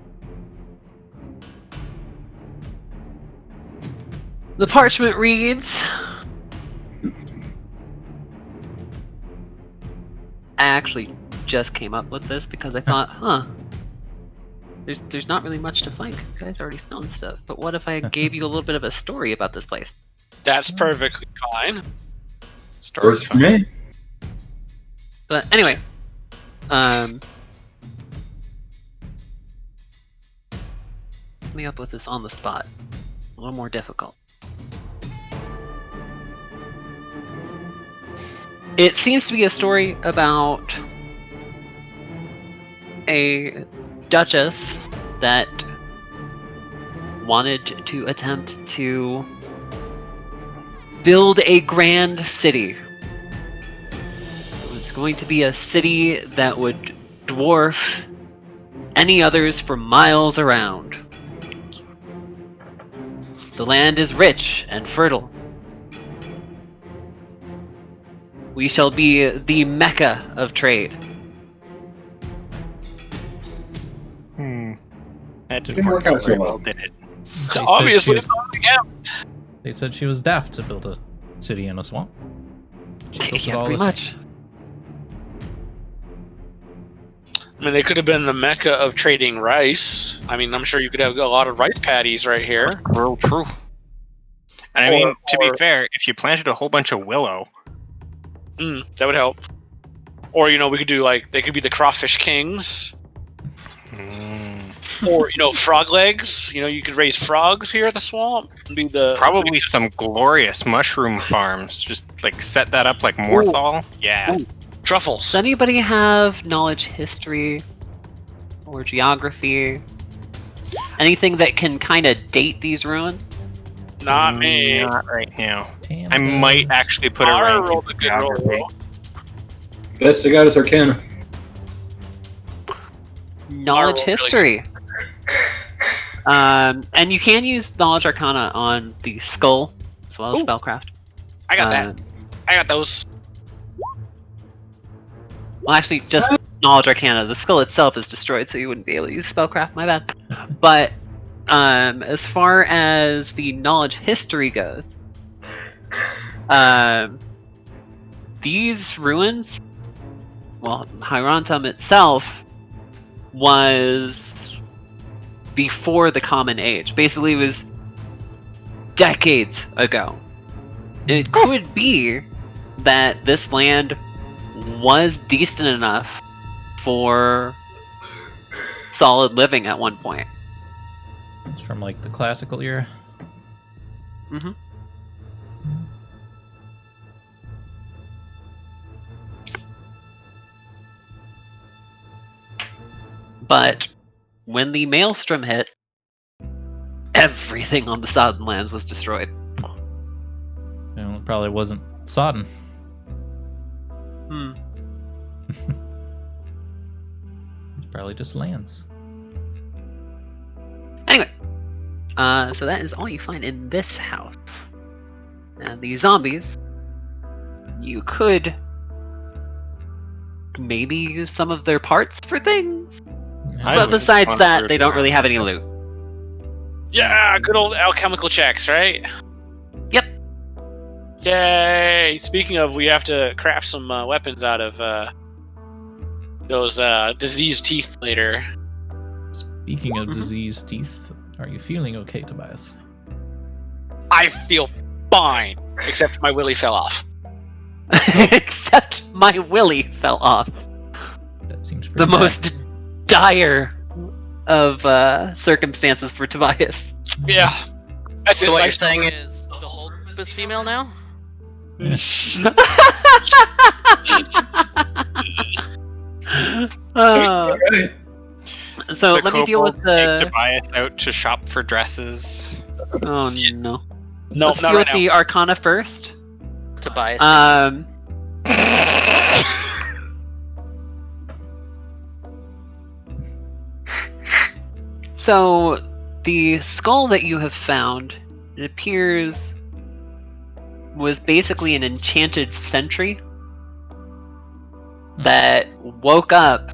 The parchment reads, I actually just came up with this because I thought, there's not really much to find. You guys already found stuff. But what if I gave you a little bit of a story about this place? That's perfectly fine. Story's Works for fine. me. But anyway, coming up with this on the spot, a little more difficult. It seems to be a story about a duchess that wanted to attempt to build a grand city. It was going to be a city that would dwarf any others for miles around. The land is rich and fertile. We shall be the mecca of trade. That Didn't work out so well. Did it? They said Obviously, she was- They said she was daft to build a city in a swamp. She built it Yeah, all pretty herself. much. I mean, they could have been the mecca of trading rice. I mean, I'm sure you could have a lot of rice paddies right here. True. And I mean, to be fair, if you planted a whole bunch of willow, That would help. Or, we could do, they could be the crawfish kings. Or, frog legs. You could raise frogs here at the swamp. And be the probably some glorious mushroom farms. Just, set that up like Morthal. Yeah. Ooh. Truffles. Does anybody have knowledge history or geography? Anything that can kind of date these ruins? Not me. Not right now. Damn I might those. actually put a Mara rank rolled in a good roll. geography. Best I got is Arcana. Knowledge Really history. And you can use knowledge arcana on the skull as well as Ooh. spellcraft. I got that. I got those. Well, actually, just knowledge arcana. The skull itself is destroyed, so you wouldn't be able to use spellcraft. My bad. But as far as the knowledge history goes, these ruins, well, Hyrontum itself was before the Common Age. Basically, it was decades ago. It could be that this land was decent enough for solid living at one point. It's from the classical era. Mm-hmm. But when the maelstrom hit, everything on the Sodden lands was destroyed. It probably wasn't sodden. Hmm. It's probably just lands. Anyway, so that is all you find in this house. And the zombies, you could maybe use some of their parts for things. I But would besides want that, to they don't really have any loot. Yeah, good old alchemical checks, right? Yep. Yay! Speaking of, we have to craft some weapons out of those diseased teeth later. Speaking of diseased teeth, are you feeling okay, Tobias? I feel fine, except my willy fell off. Except my willy fell off. That seems pretty The bad. most dire of circumstances for Tobias. Yeah. That's So it, what like- you're saying is the whole group is female now? Uh, Right. so The let me deal with kobolds take the. Tobias out to shop for dresses. Oh no. No, Let's not deal right with now. the Arcana first. Tobias. So the skull that you have found, it appears, was basically an enchanted sentry that woke up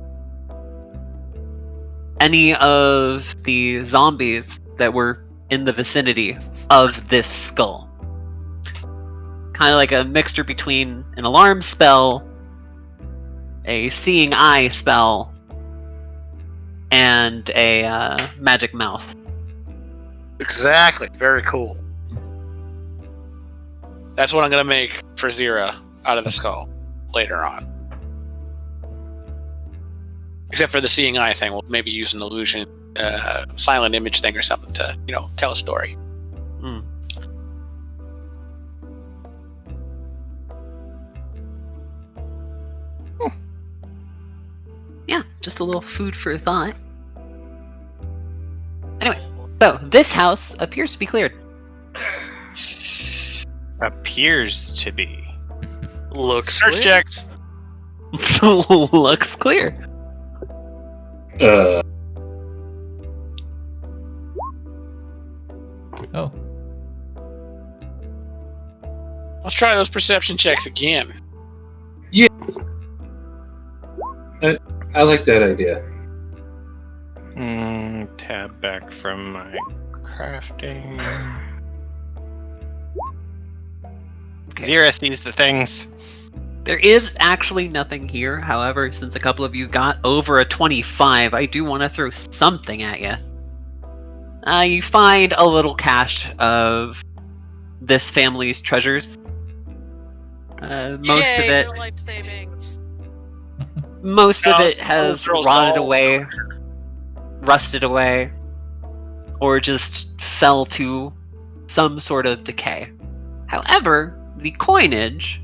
any of the zombies that were in the vicinity of this skull. Kind of like a mixture between an alarm spell, a seeing eye spell, and a magic mouth. Exactly. Very cool. That's what I'm gonna make for Zira out of the skull later on. Except for the seeing eye thing, we'll maybe use an illusion, silent image thing or something to, tell a story. Hmm. Yeah, just a little food for thought. Anyway, so this house appears to be cleared. Appears to be. Looks Search weird. checks. Looks clear. Let's try those perception checks again. I like that idea. Tab back from my crafting. Zira sees the things. There is actually nothing here. However, since a couple of you got over a 25, I do want to throw something at you. You find a little cache of this family's treasures. Most Yay, of it, no life savings. most of it Oh, has girls rotted all- away, rusted away, or just fell to some sort of decay. However, the coinage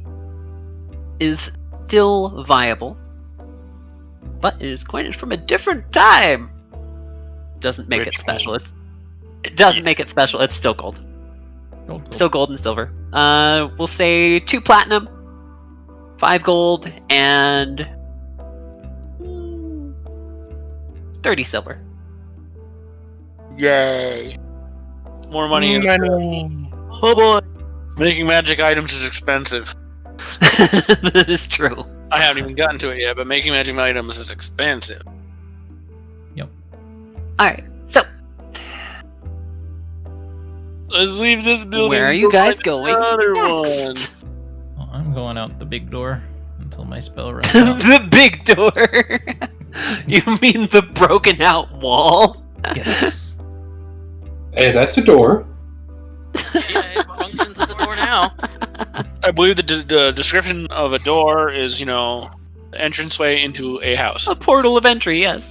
is still viable, but it is coinage from a different time. Doesn't make Which it special. one? It doesn't make it special. It's still gold. Gold. Still gold and silver. We'll say 2 platinum, 5 gold, and 30 silver. Yay. More money is Oh boy. making magic items is expensive. That is true. I haven't even gotten to it yet, but making magic items is expensive. Alright, so Let's leave this building. where are you go guys find going Another next? one. Well, I'm going out the big door until my spell runs out. The big door. You mean the broken out wall? Yes. Hey, that's the door. Yeah, it functions as a door now. I believe the description of a door is, the entranceway into a house. A portal of entry, yes.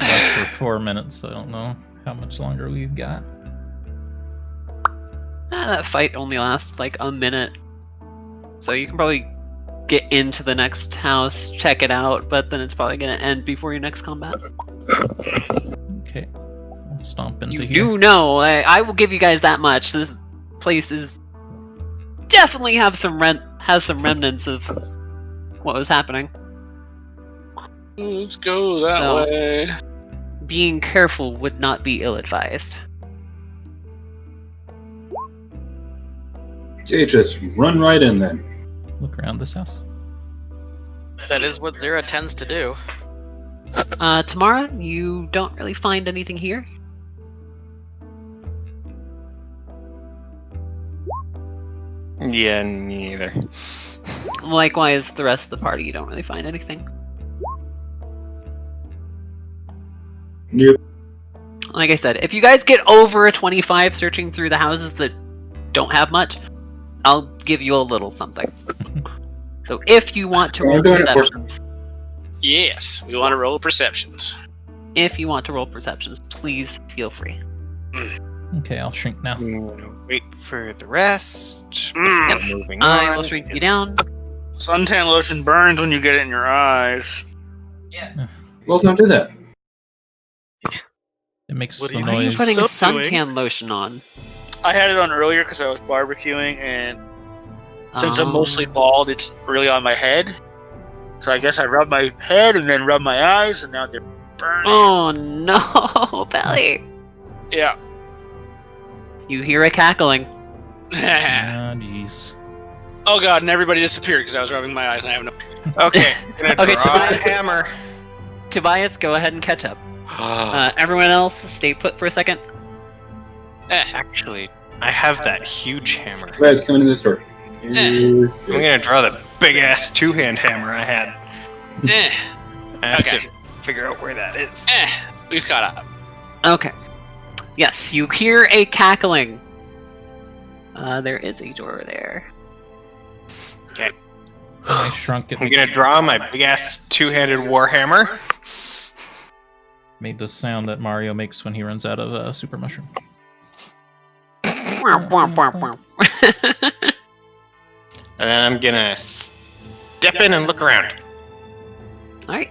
Lasts for 4 minutes, so I don't know how much longer we've got. That fight only lasts like a minute. So you can probably get into the next house, check it out, but then it's probably going to end before your next combat. Okay. I'll stomp into You here. do know, I will give you guys that much. This place is definitely has some remnants of what was happening. Let's go that So- way. Being careful would not be ill-advised. Okay, just run right in then. Look around this house. That is what Zira tends to do. Tammara, you don't really find anything here. Yeah, neither. Likewise, the rest of the party, you don't really find anything. Nope. Like I said, if you guys get over a 25 searching through the houses that don't have much, I'll give you a little something. So if you want to I'm roll doing it for- perceptions, Yes, we want to roll perceptions. please feel free. Okay, I'll shrink now. I'm gonna wait for the rest. Mm. Before moving I on. will shrink you down. Suntan lotion burns when you get it in your eyes. Well, don't do that. It makes What do the you Why are you noise. putting Stop doing. suntan lotion on? I had it on earlier because I was barbecuing, and since I'm mostly Oh. bald, it's really on my head. So I guess I rubbed my head and then rubbed my eyes, and now they're burning. Oh no, Belly! Yeah. You hear a cackling. Ah, jeez. Oh god, and everybody disappeared because I was rubbing my eyes and I have no. Okay, gonna Okay, draw Tobias. a hammer. Tobias, go ahead and catch up. Everyone else, stay put for a second. Actually, I have that huge hammer. Guys, come into this door. I'm gonna draw the big ass 2-hand hammer I had. Eh, I have Okay. to figure out where that is. we've caught up. Okay. Yes, you hear a cackling. There is a door there. I shrunk it. I'm gonna draw my big ass 2-handed warhammer. Made the sound that Mario makes when he runs out of super mushroom. Womp, womp, womp, womp. And then I'm gonna step in and look around. Alright.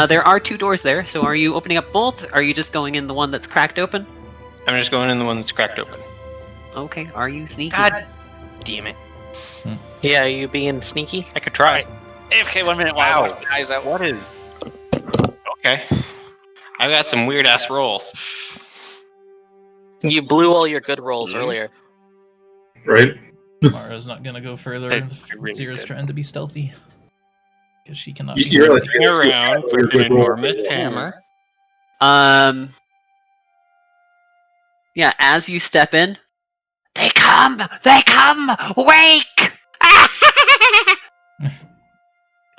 There are 2 doors there, so are you opening up both? Or are you just going in the one that's cracked open? I'm just going in the one that's cracked open. Okay, are you sneaky? God damn it. Yeah, you being sneaky? I could try. AFK 1 minute while I Wow. wash my eyes out. What is... Okay. I've got some weird ass rolls. You blew all your good rolls Mhm. earlier. Right? Mara's not gonna go further I if really Zira's did. trying to be stealthy. Because she cannot be You're like stealthy. Around with an enormous hammer. Yeah, as you step in, they come! Wake!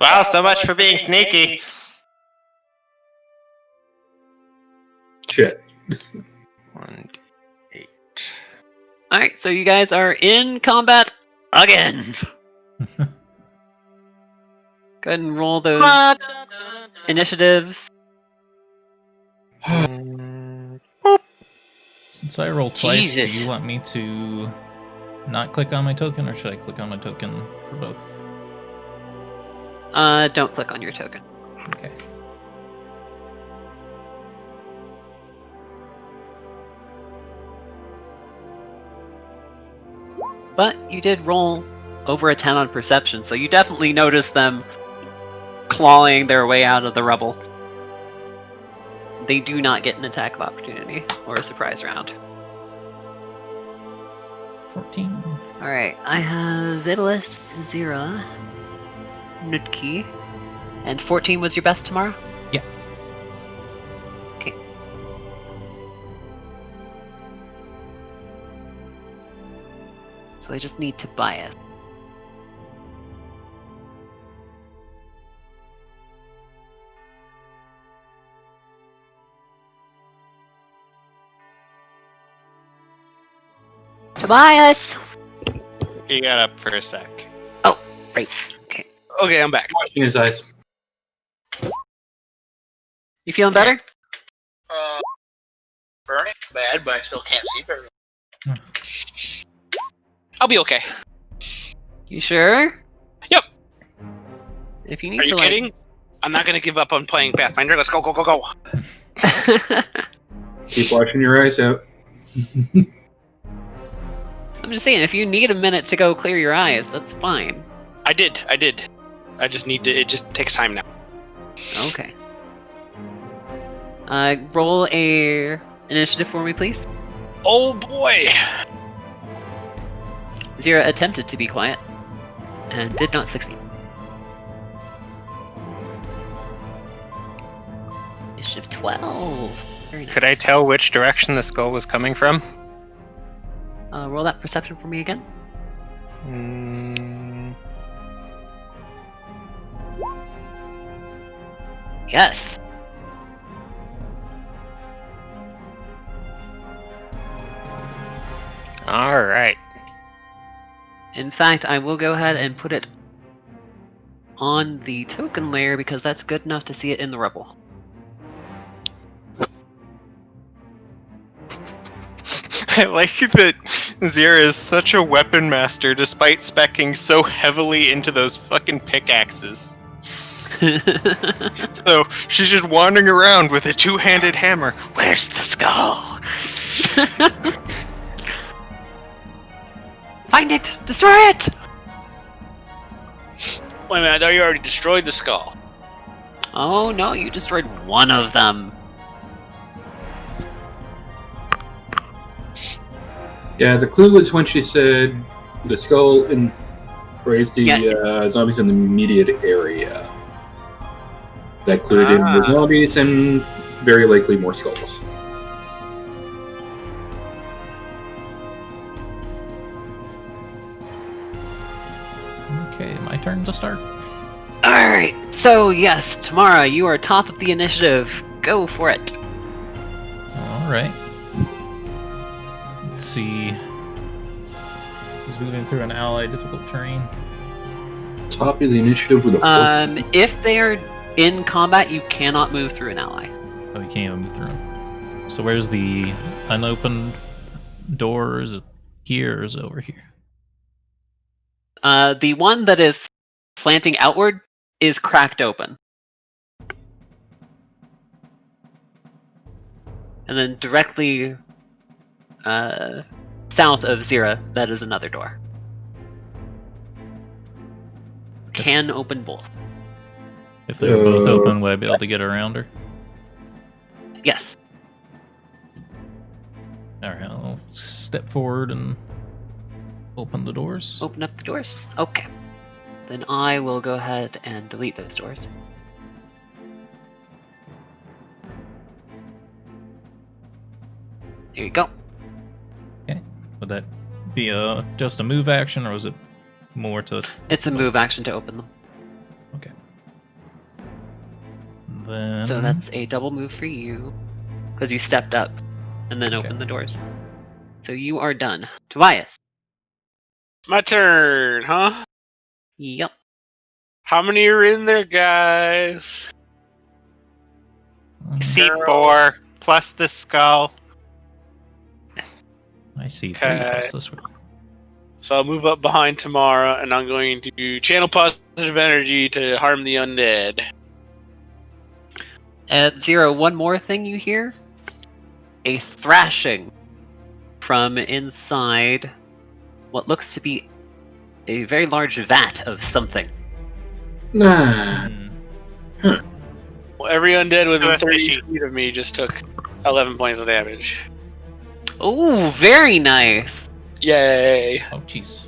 Well, so much for being sneaky. Shit. 1d8. Alright, so you guys are in combat again. Go ahead and roll those initiatives. Since I roll twice, Jesus. do you want me to not click on my token, or should I click on my token for both? Don't click on your token. Okay. But you did roll over a 10 on perception, so you definitely noticed them clawing their way out of the rubble. They do not get an attack of opportunity or a surprise round. 14. Alright, I have Vitalist, Zira, Nutki, and 14 was your best tomorrow? Yeah. Okay. So I just need to buy it. Tobias! He got up for a sec. Right. Okay. Okay, I'm back. Watching his eyes. You feeling better? Burning bad, but I still can't see very well. I'll be okay. You sure? Yep. If you need Are you to, kidding? I'm not gonna give up on playing Pathfinder. Let's go, go, go, go. Keep watching your eyes out. I'm just saying, if you need a minute to go clear your eyes, that's fine. I did. I just need to. It just takes time now. Okay. Roll a initiative for me, please. Oh boy. Zira attempted to be quiet and did not succeed. Initiative 12. Very nice. Could I tell which direction the skull was coming from? Roll that perception for me again. Yes. All right. In fact, I will go ahead and put it on the token layer because that's good enough to see it in the rubble. I like that Zira is such a weapon master despite speccing so heavily into those fucking pickaxes. So she's just wandering around with a two-handed hammer. Where's the skull? Find it! Destroy it! Wait a minute. I thought you already destroyed the skull. Oh no, you destroyed one of them. Yeah, the clue was when she said the skull and raised the zombies in the immediate area. That clued in the zombies and very likely more skulls. Okay, my turn to start. Alright, so yes, Tammara, you are top of the initiative. Go for it. Alright. Let's see. He's moving through an ally difficult terrain. Top of the initiative with a If they are in combat, you cannot move through an ally. Oh, you can't even move through him. So where's the unopened door? Is it here or is it over here? The one that is slanting outward is cracked open. And then directly south of Zira, that is another door. Can open both. If they were both open, would I be able to get around her? Yes. Alright, I'll step forward and Open the doors. Open up the doors. Okay. Then I will go ahead and delete those doors. There you go. Okay. Would that be just a move action, or was it more to? It's a move action to open them. Okay. Then. So that's a double move for you, because you stepped up and then opened the doors. So you are done. Tobias. My turn, huh? Yep. How many are in there, guys? C4 plus the skull. I see Okay. 3 plus this one. So I'll move up behind Tammara, and I'm going to channel positive energy to harm the undead. At 0, one more thing you hear. A thrashing from inside what looks to be a very large vat of something. Nah. Well, every undead within That's 30 fishy. feet of me just took 11 points of damage. Oh, very nice. Yay! Oh, jeez.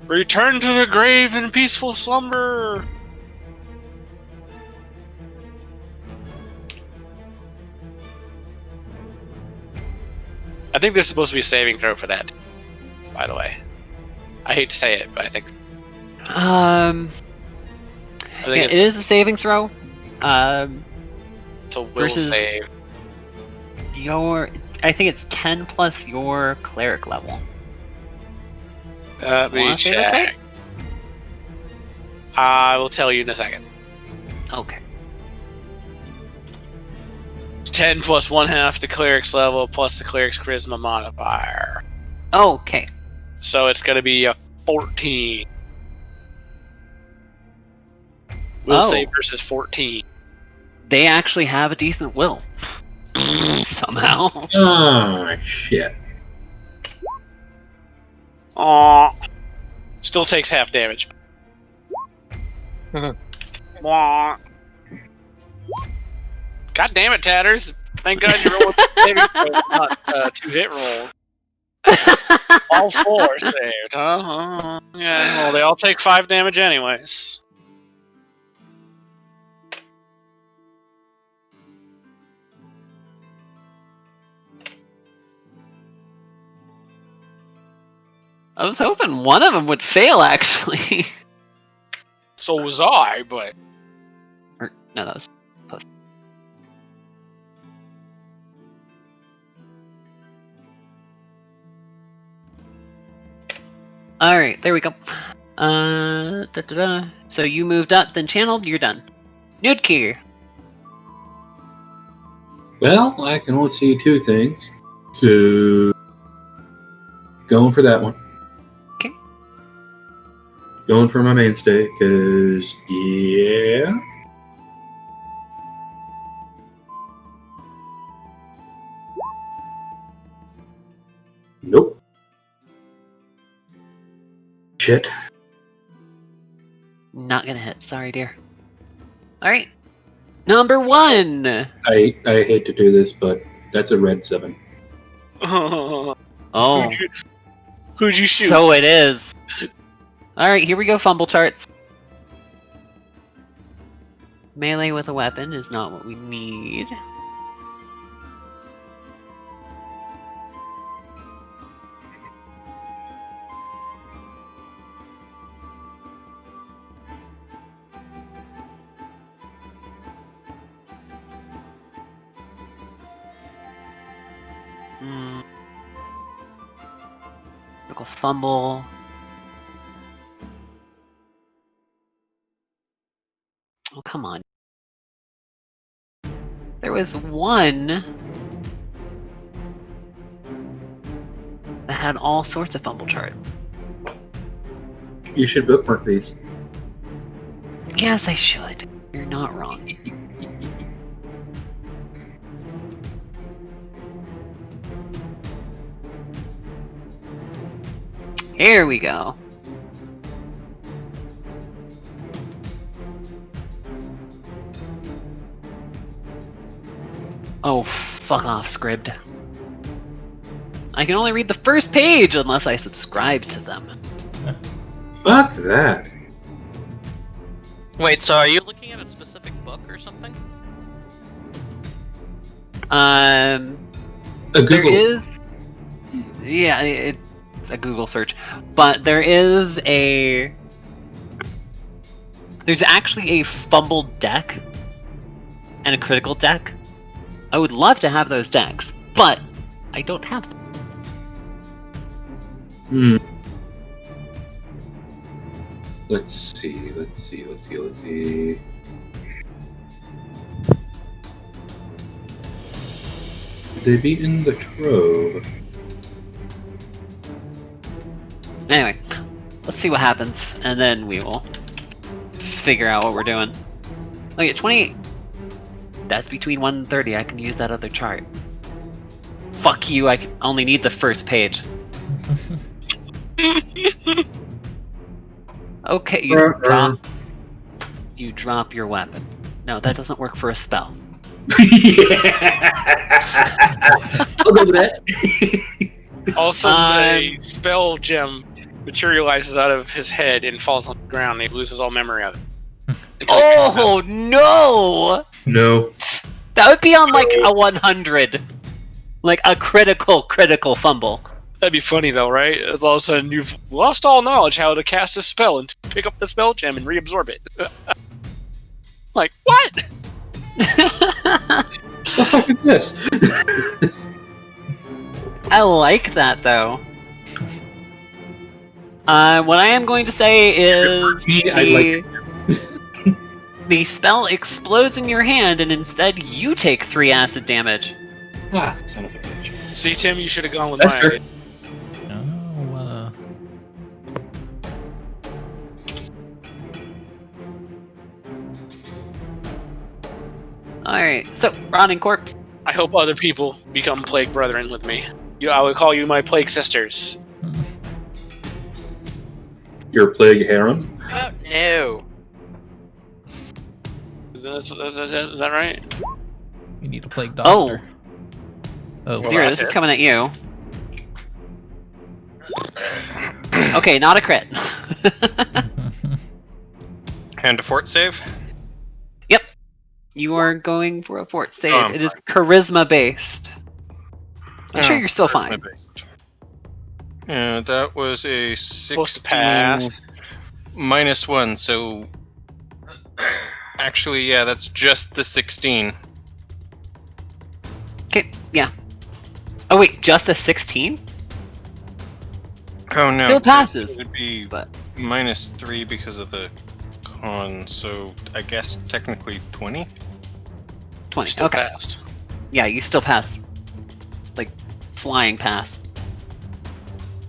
Return to the grave in peaceful slumber! I think there's supposed to be a saving throw for that, by the way. I hate to say it, but I think Yeah, it's, it is a saving throw. it's a will versus- save. I think it's 10 plus your cleric level. Let me Wanna say that's right? check. I will tell you in a second. Okay. It's 10 plus 1/2 the cleric's level plus the cleric's charisma modifier. Okay. So it's going to be a 14. Will Oh. save versus 14. They actually have a decent will. Somehow. Oh, shit. Aw. Still takes half damage. Wah. God damn it, Tatters. Thank God you're rolling saving throws, not 2 hit rolls. All 4 saved, huh? Yeah, well, they all take 5 damage anyways. I was hoping one of them would fail, actually. So was I, but... Or, no, that was close. Alright, there we go. So you moved up, then channeled, you're done. Nudkir. Well, I can only see 2 things. So, going for that one. Okay. Going for my mainstay, because, yeah. Nope. Shit. Not gonna hit, sorry dear. Alright. Number 1! I hate to do this, but that's a red 7. Oh, Who'd you shoot? so it is. Alright, here we go, fumble charts. Melee with a weapon is not what we need. Critical fumble. Oh, come on. There was one that had all sorts of fumble charts. You should bookmark these. Yes, I should. You're not wrong. Here we go. Oh, Fuck off, Scribd. I can only read the first page unless I subscribe to them. Fuck that. Wait, so are you looking at a specific book or something? A There Google. is... Yeah, it's a Google search. But there's actually a fumbled deck and a critical deck. I would love to have those decks, but I don't have them. Hmm. Let's see. Would they be in the trove? Anyway, let's see what happens, and then we will figure out what we're doing. Okay, 28. That's between 1 and 30. I can use that other chart. Fuck you, I only need the first page. Okay, you drop your weapon. No, that doesn't work for a spell. I'll go with that. Also, a spell gem materializes out of his head and falls on the ground, and he loses all memory of it. Oh no! No. That would be on like a 100. Like a critical fumble. That'd be funny though, right? As all of a sudden you've lost all knowledge how to cast a spell and pick up the spell gem and reabsorb it. Like, what? What the fuck is this? I like that though. What I am going to say is the spell explodes in your hand, and instead you take 3 acid damage. Ah, son of a bitch. See, Tim, you should have gone with That's my fair. idea. Alright, so, rotting corpse. I hope other people become plague brethren with me. I would call you my plague sisters. Your plague harem? Oh, no. Is that right? You need a plague doctor. Oh. Well, Zero, that this is hit. coming at you. Okay, not a crit. And a fort save? Yep. You are going for a fort save. I'm It is charisma based. I'm sure you're still fine. Yeah, that was a Supposed to 16 pass. -1, so actually, yeah, that's just the 16. Okay, yeah. Oh wait, just a 16? Oh no, Still passes, it would be but- -3 because of the con, so I guess technically 20? 20. Still Okay. passed. Yeah, you still pass. Like, flying past.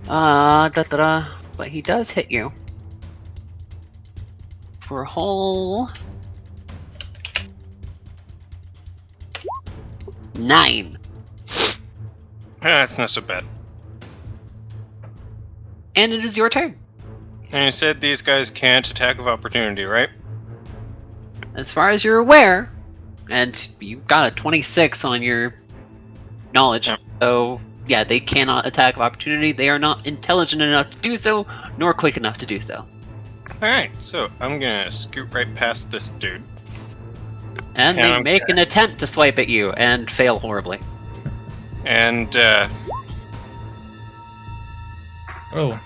But he does hit you. For a whole... 9. That's not so bad. And it is your turn. And you said these guys can't attack of opportunity, right? As far as you're aware, and you got a 26 on your knowledge, Yeah. so yeah, they cannot attack of opportunity. They are not intelligent enough to do so, nor quick enough to do so. Alright, so I'm gonna scoot right past this dude. And they Okay. make an attempt to swipe at you and fail horribly. And, Oh,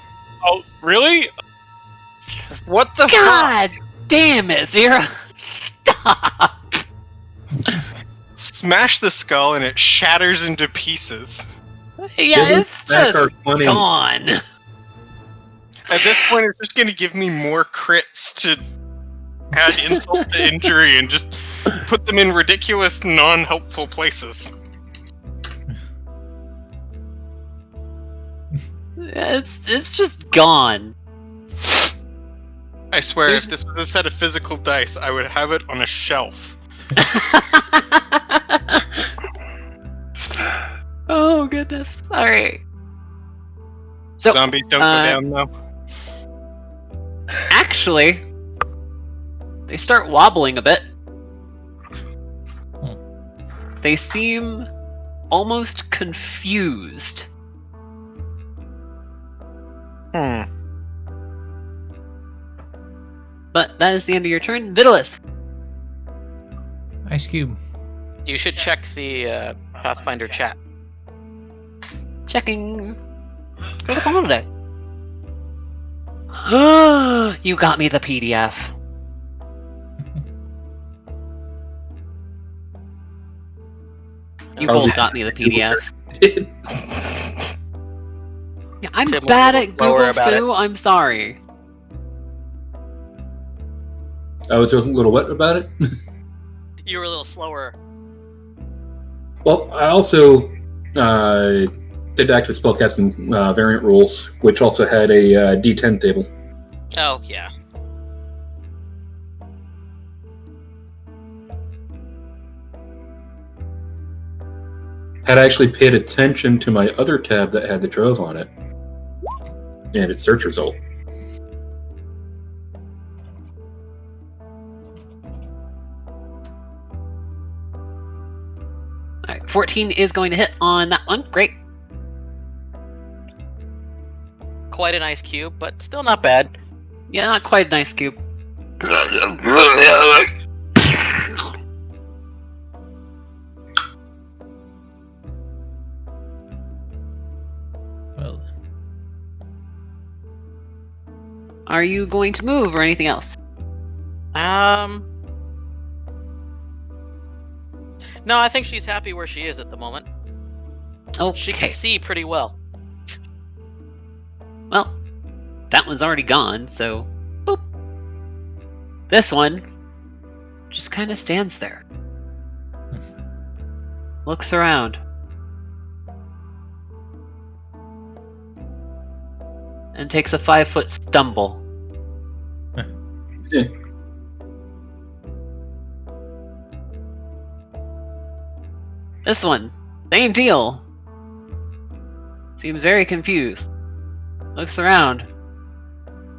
Oh, really? what the fuck? God damn it, Zero! Stop! Smash the skull and it shatters into pieces. Yeah, it's Back our just 20s. gone. At this point, it's just gonna give me more crits to add insult to injury and just put them in ridiculous, non-helpful places. It's just gone. I swear, There's- if this was a set of physical dice, I would have it on a shelf. Oh goodness. Alright. So Zombies don't uh, go down, though. actually, they start wobbling a bit. They seem almost confused. But that is the end of your turn. Vitalus. Ice cube. You should check the Pathfinder chat. Checking. Go to the phone today. You got me the PDF. You Oh, both yeah. got me the PDF. Yeah, I'm Tim was bad a at little slower Google about Foo. I'm sorry. I was a little wet about it. You were a little slower. Well, I also did active spellcasting variant rules, which also had a D10 table. Oh, yeah. Had I actually paid attention to my other tab that had the trove on it, and its search result. Alright, 14 is going to hit on that one. Great. Quite an ice cube, but still not bad. Yeah, not quite a nice cube. Well, Are you going to move or anything else? No, I think she's happy where she is at the moment. She Okay. can see pretty well. Well, that one's already gone, so boop. This one just kind of stands there. Looks around. And takes a 5-foot stumble. Yeah. This one, same deal. Seems very confused. Looks around.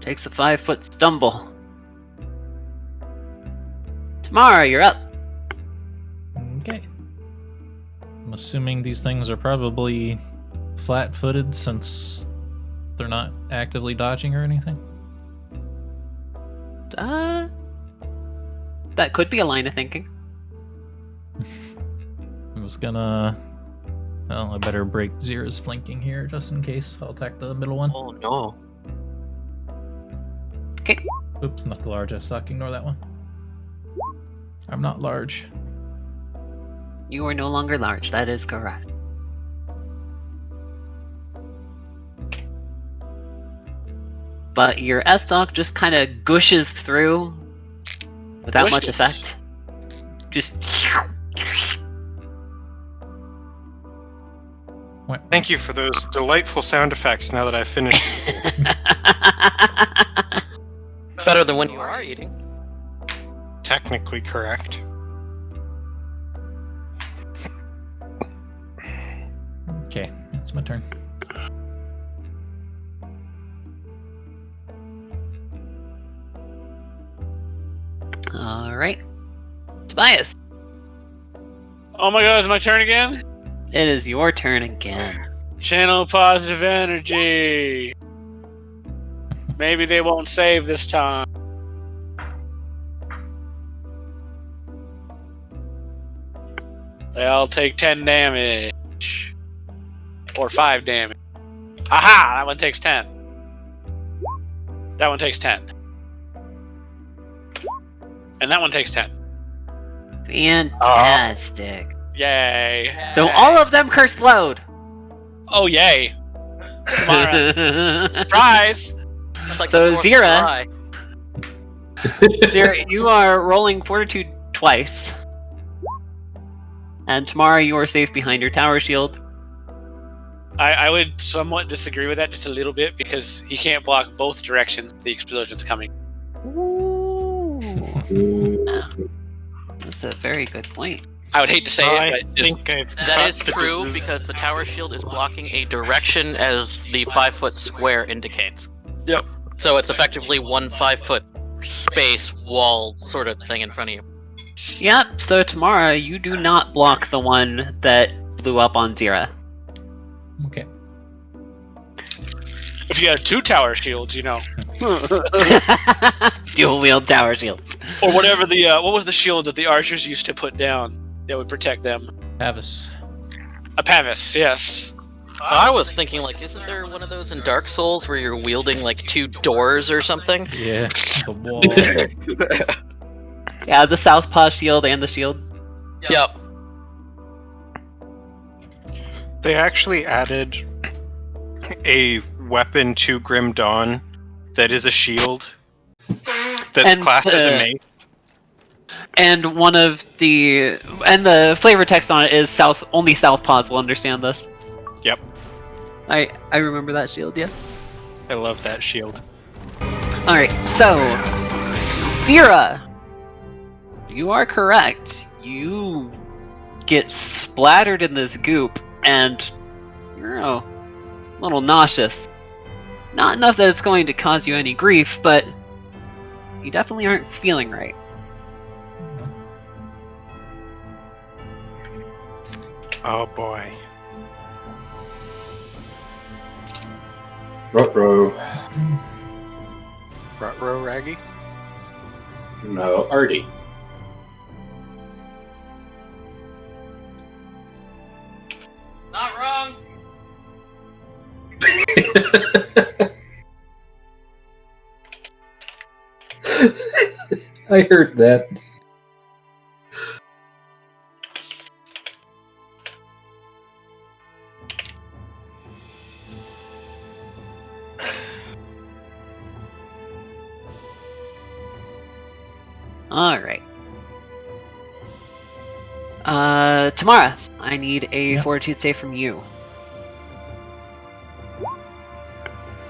Takes a 5-foot stumble. Tammara, you're up. okay. I'm assuming these things are probably flat-footed since they're not actively dodging or anything. That could be a line of thinking. I was gonna... Well, I better break Zira's flanking here just in case. I'll attack the middle one. Oh no. Okay. Oops, not the large. I suck. Ignore that one. I'm not large. You are no longer large, that is correct. But your S-Talk just kind of gushes through without much Gushes? effect. Just. What? Thank you for those delightful sound effects now that I've finished. Better than when you are eating. Technically correct. Okay, it's my turn. Alright. Tobias, Oh my god, it's my turn again? it is your turn again. Channel positive energy. Maybe they won't save this time. They all take 10 damage. Or 5 damage. Aha! That one takes 10. That one takes 10. And that one takes 10. Fantastic. Yay. So all of them curse load. Oh, yay. Tammara. Surprise! It's like So the 4th of Zira- July. There, you are rolling Fortitude twice. And Tammara, you are safe behind your tower shield. I would somewhat disagree with that just a little bit because he can't block both directions the explosion's coming. Ooh. Ooh. That's a very good point. I would hate to say I it, but just, think I've That got is the true disease. because the tower shield is blocking a direction as the 5-foot square indicates. Yep. So it's effectively one 5-foot space wall sort of thing in front of you. Yep, so Tammara, you do not block the one that blew up on Zira. Okay. If you had 2 tower shields, you know. Dual wield tower shields. Or whatever the what was the shield that the archers used to put down that would protect them? Pavis. A pavis, yes. I was thinking, like, isn't there one of those in Dark Souls where you're wielding, like, 2 doors or something? Yeah, the wall. Yeah, the Southpaw shield and the shield. Yep. They actually added a weapon to Grim Dawn that is a shield that's And, classed as a mace. And the flavor text on it is only Southpaws will understand this. Yep. I remember that shield, yeah. I love that shield. Alright, so Zira, you are correct. You get splattered in this goop and you're a little nauseous. Not enough that it's going to cause you any grief, but you definitely aren't feeling right. Oh boy. Ruh-roh. Rutro Raggy? No, Artie. Not wrong. I heard that. Alright. Tammara, I need a Yeah. fortitude save from you.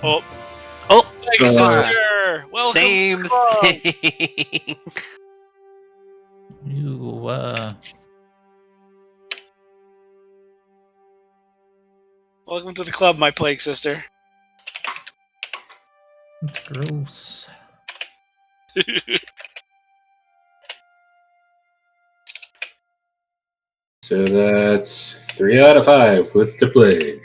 Oh. Oh! Big sister! Welcome Same to the club. thing! You, Welcome to the club, my plague sister. it's gross. So that's 3 out of 5 with the plague.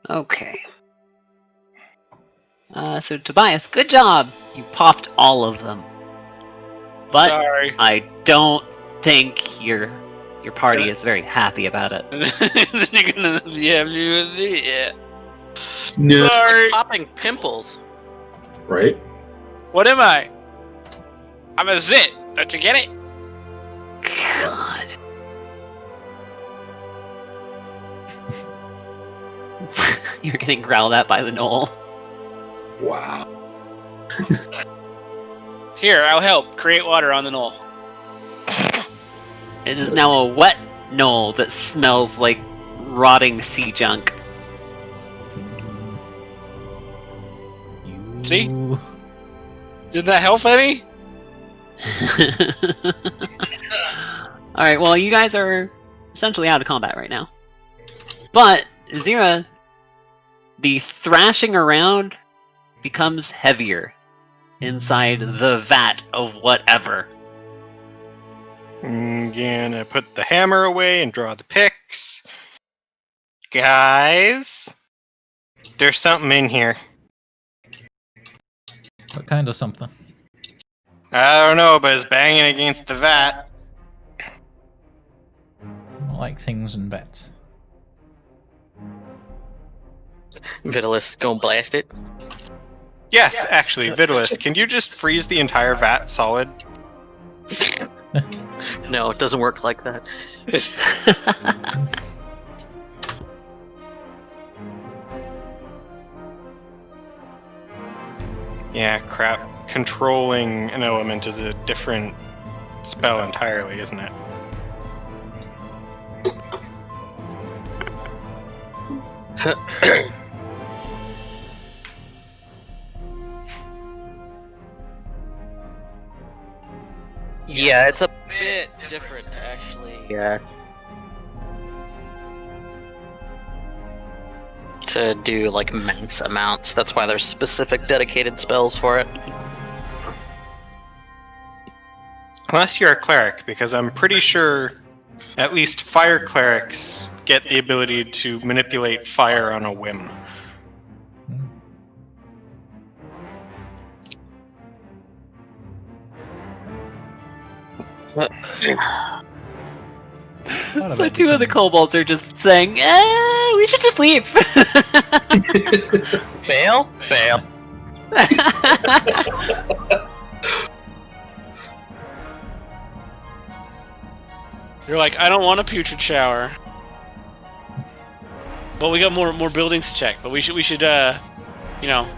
Okay. So Tobias, good job! You popped all of them. But Sorry. I don't think your party is very happy about it. You're gonna yeah. No. Sorry. Popping pimples. Right? What am I? I'm a zit. Don't you get it? God. You're getting growled at by the gnoll. Wow. Here, I'll help. Create water on the knoll. It is now a wet gnoll that smells like rotting sea junk. You... See? Did that help any? Alright, well, you guys are essentially out of combat right now. But, Zira, the thrashing around becomes heavier inside the vat of whatever. I'm gonna put the hammer away and draw the picks. Guys, there's something in here. What kind of something? I don't know, but it's banging against the vat. I like things in vats. Vitalis, go and blast it. Yes, actually, Vitalis, can you just freeze the entire vat solid? No, it doesn't work like that. Yeah, crap. Controlling an element is a different spell entirely, isn't it? Yeah, it's a bit different to actually to do like max amounts. That's why there's specific dedicated spells for it. Unless you're a cleric, because I'm pretty sure at least fire clerics get the ability to manipulate fire on a whim. So two of the kobolds are just saying, we should just leave. Bail? Bail. You're like, I don't want a putrid shower. But we got more buildings to check. But we should find out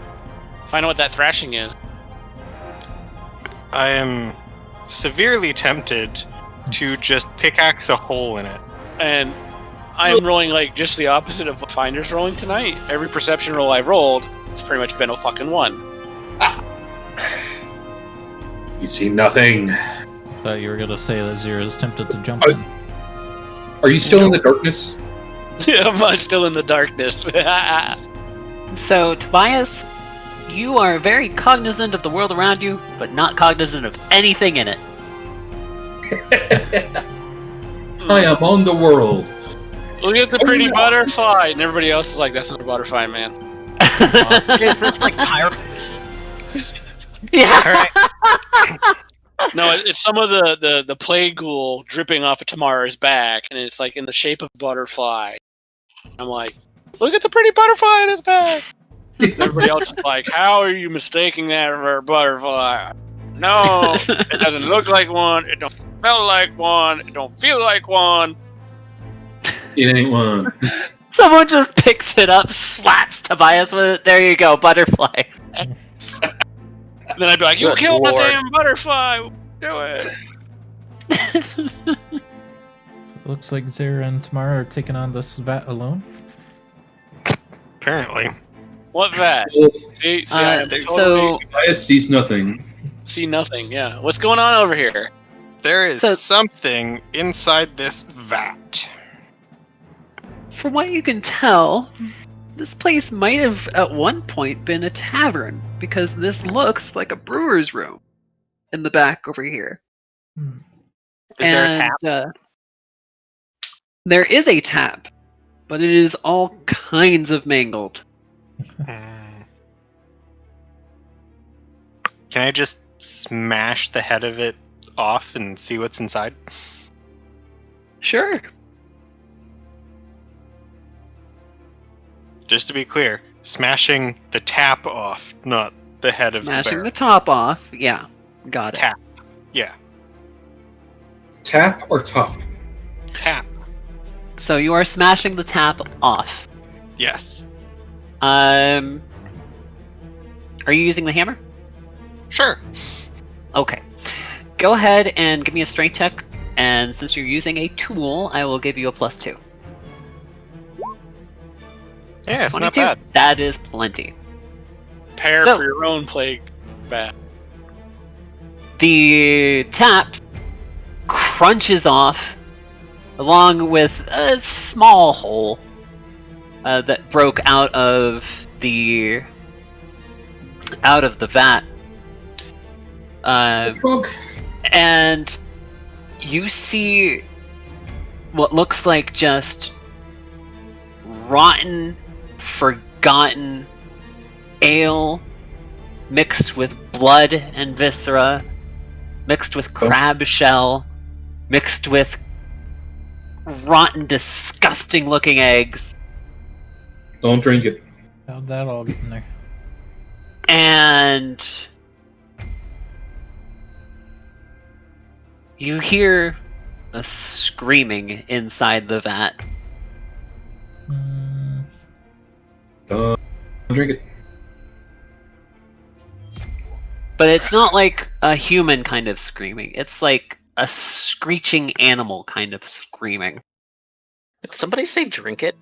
what that thrashing is. I am severely tempted to just pickaxe a hole in it. And I am rolling like just the opposite of what Finder's rolling tonight. Every perception roll I've rolled, it's pretty much been a fucking 1. You see nothing. Thought you were gonna say that Zira's tempted to jump in. Are you still in the darkness? I'm still in the darkness. So, Tobias, you are very cognizant of the world around you, but not cognizant of anything in it. I am on the world. Look at the pretty butterfly, and everybody else is like, "That's not a butterfly, man." Is this like pirate? Yeah. No, it's some of the plague ghoul dripping off of Tammara's back, and it's like in the shape of a butterfly. I'm like, look at the pretty butterfly in his back. And everybody else is like, how are you mistaking that for a butterfly? No, it doesn't look like one. It don't smell like one. It don't feel like one. It ain't one. Someone just picks it up, slaps Tobias with it. There you go, butterfly. And then I'd be like, you Good killed the Lord. damn butterfly. Do it. Looks like Zira and Tammara are taking on this vat alone. Apparently. What that? See, I am so Tobias sees nothing. see nothing. Yeah, what's going on over here? There is So- something inside this vat. from what you can tell, this place might have at one point been a tavern, because this looks like a brewer's room in the back over here. Is there a tap? There is a tap, but it is all kinds of mangled. Can I just smash the head of it off and see what's inside? Sure. Just to be clear, smashing the tap off, not the head of the Smashing bear. the top off. Yeah, got it. Tap. Yeah, Tap or top? tap. So you are smashing the tap off. Yes. Are you using the hammer? Sure. Okay. Go ahead and give me a strength check, and since you're using a tool, I will give you a +2. Yeah, it's not 22. bad. That is plenty. Prepare So- for your own plague bat. The tap crunches off, along with a small hole that broke out of the vat. Frog. And you see what looks like just rotten, forgotten ale mixed with blood and viscera, mixed with crab shell, mixed with rotten, disgusting looking eggs. Don't drink it. How'd that all get in there? And you hear a screaming inside the vat. Don't drink it. But it's not like a human kind of screaming. It's like a screeching animal kind of screaming. Did somebody say drink it?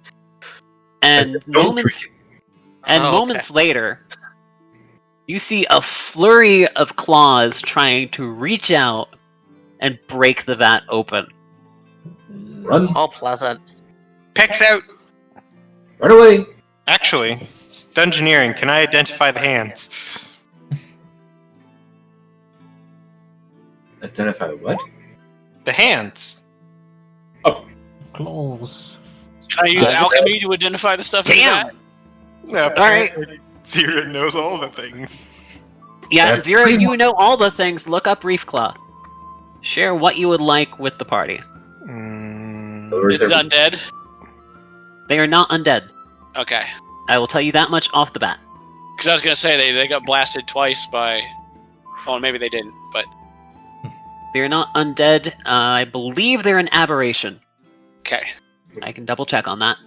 And Don't drink it. And Oh, okay. moments later, you see a flurry of claws trying to reach out and break the vat open. Run. All pleasant. Picks out. Run away. Actually, Dungeoneering, can I identify the hands? Identify what? The hands. Close. Can I use alchemy to identify the stuff in Damn! that? No, Alright. Zero knows all the things. Yeah, That's Zero, pretty you know all the things. Look up Reef Claw. Share what you would like with the party. Or Is it undead? They are not undead. Okay. I will tell you that much off the bat. Because I was going to say they got blasted twice by... Oh, maybe they didn't, but... They are not undead. I believe they're an aberration. Okay. I can double check on that.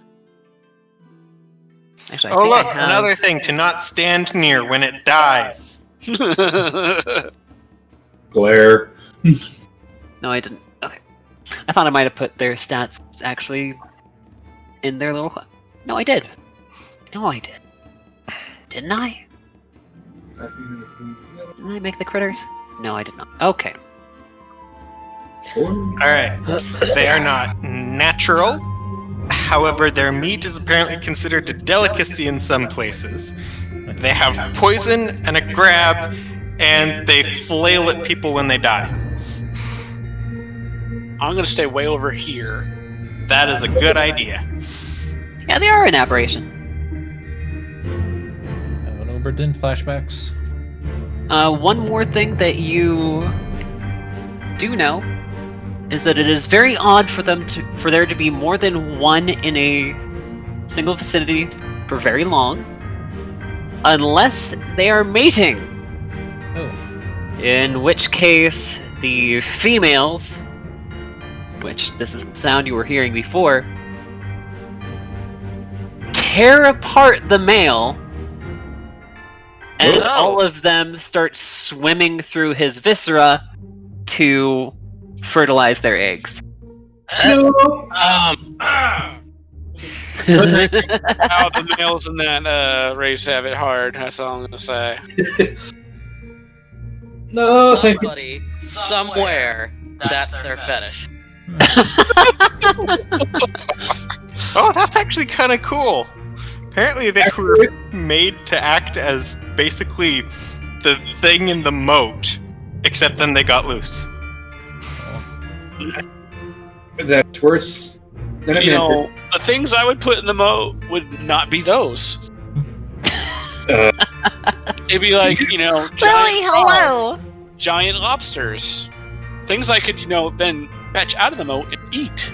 Actually, I Oh think look, I have... another thing to not stand near when it dies. Glare. No, I didn't. Okay. I thought I might have put their stats actually in their little... No, I did. No, I did. Didn't I? Didn't I make the critters? No, I did not. Okay. Alright. They are not natural. However, their meat is apparently considered a delicacy in some places. They have poison and a grab, and they flail at people when they die. I'm going to stay way over here. That is a good idea. Yeah, they are an aberration. Have an Oberdin flashbacks. One more thing that you do know is that it is very odd for there to be more than one in a single vicinity for very long, unless they are mating. Oh. In which case, the females, which this is the sound you were hearing before, tear apart the male, and all of them start swimming through his viscera to fertilize their eggs. No. Wow, the males in that race have it hard. That's all I'm going to say. No. Somebody, somewhere, that's their fetish. Oh, that's actually kind of cool. Apparently they were made to act as basically the thing in the moat, except then they got loose. That's worse than You know, the things I would put in the moat would not be those. It'd be like, you know, giant frogs, giant lobsters. Things I could, you know, then fetch out of the moat and eat.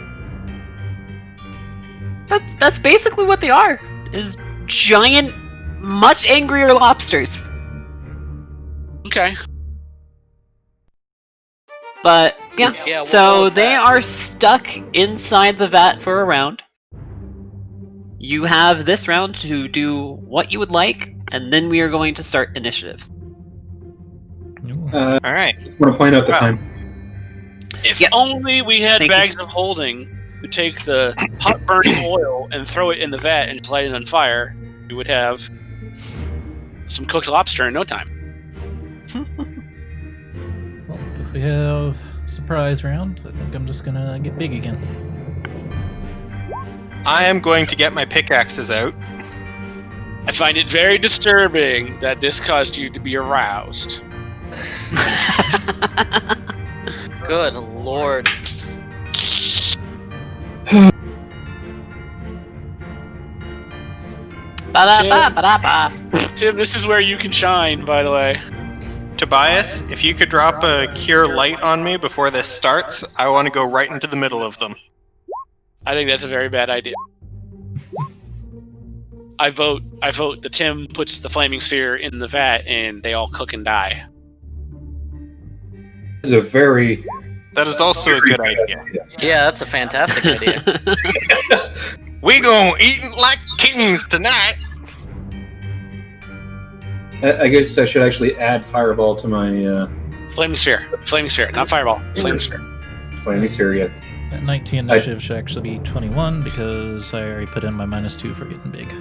That's basically what they are. Is giant, much angrier lobsters. Okay. But yeah, Yeah, we'll go so with they that. are stuck inside the vat for a round. You have this round to do what you would like, and then we are going to start initiatives. Ooh. Alright. I want to point out the Wow. time. If Yep. only we had Thank you. bags of holding to take the hot burning oil and throw it in the vat and just light it on fire, we would have some cooked lobster in no time. Well, if we have a surprise round, I think I'm just gonna get big again. I am going to get my pickaxes out. I find it very disturbing that this caused you to be aroused. Good lord. Ba-da-ba-ba-da-ba. Tim, this is where you can shine, by the way. Tobias, if you could drop a cure light on me before this starts, I want to go right into the middle of them. I think that's a very bad idea. I vote that Tim puts the flaming sphere in the vat and they all cook and die. This is a very That is also a good idea. Yeah, that's a fantastic idea. We gonna eat like kings tonight. I guess I should actually add fireball to my Flaming sphere, not fireball. Flaming sphere. flaming sphere. Yeah. That 19 initiative should actually be 21 because I already put in my -2 for getting big.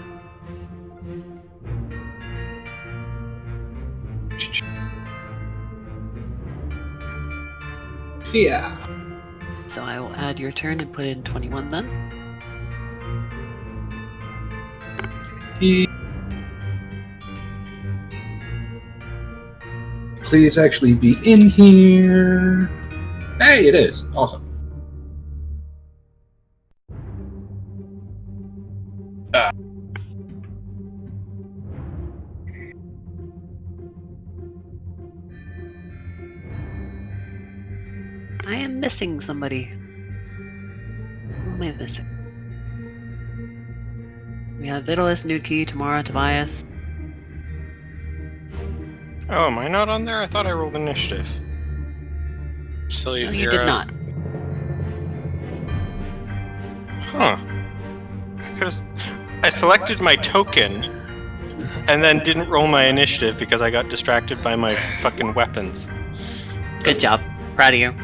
Fear. So I will add your turn and put in 21 then. Please actually be in here. Hey, it is. Awesome. I am missing somebody. Who am I missing? We have Vitalis, Nuki, Tammara, Tobias. Oh, am I not on there? I thought I rolled initiative. Silly No, you zero. did not. Huh. I selected my token and then didn't roll my initiative because I got distracted by my fucking weapons. Good job. Proud of you.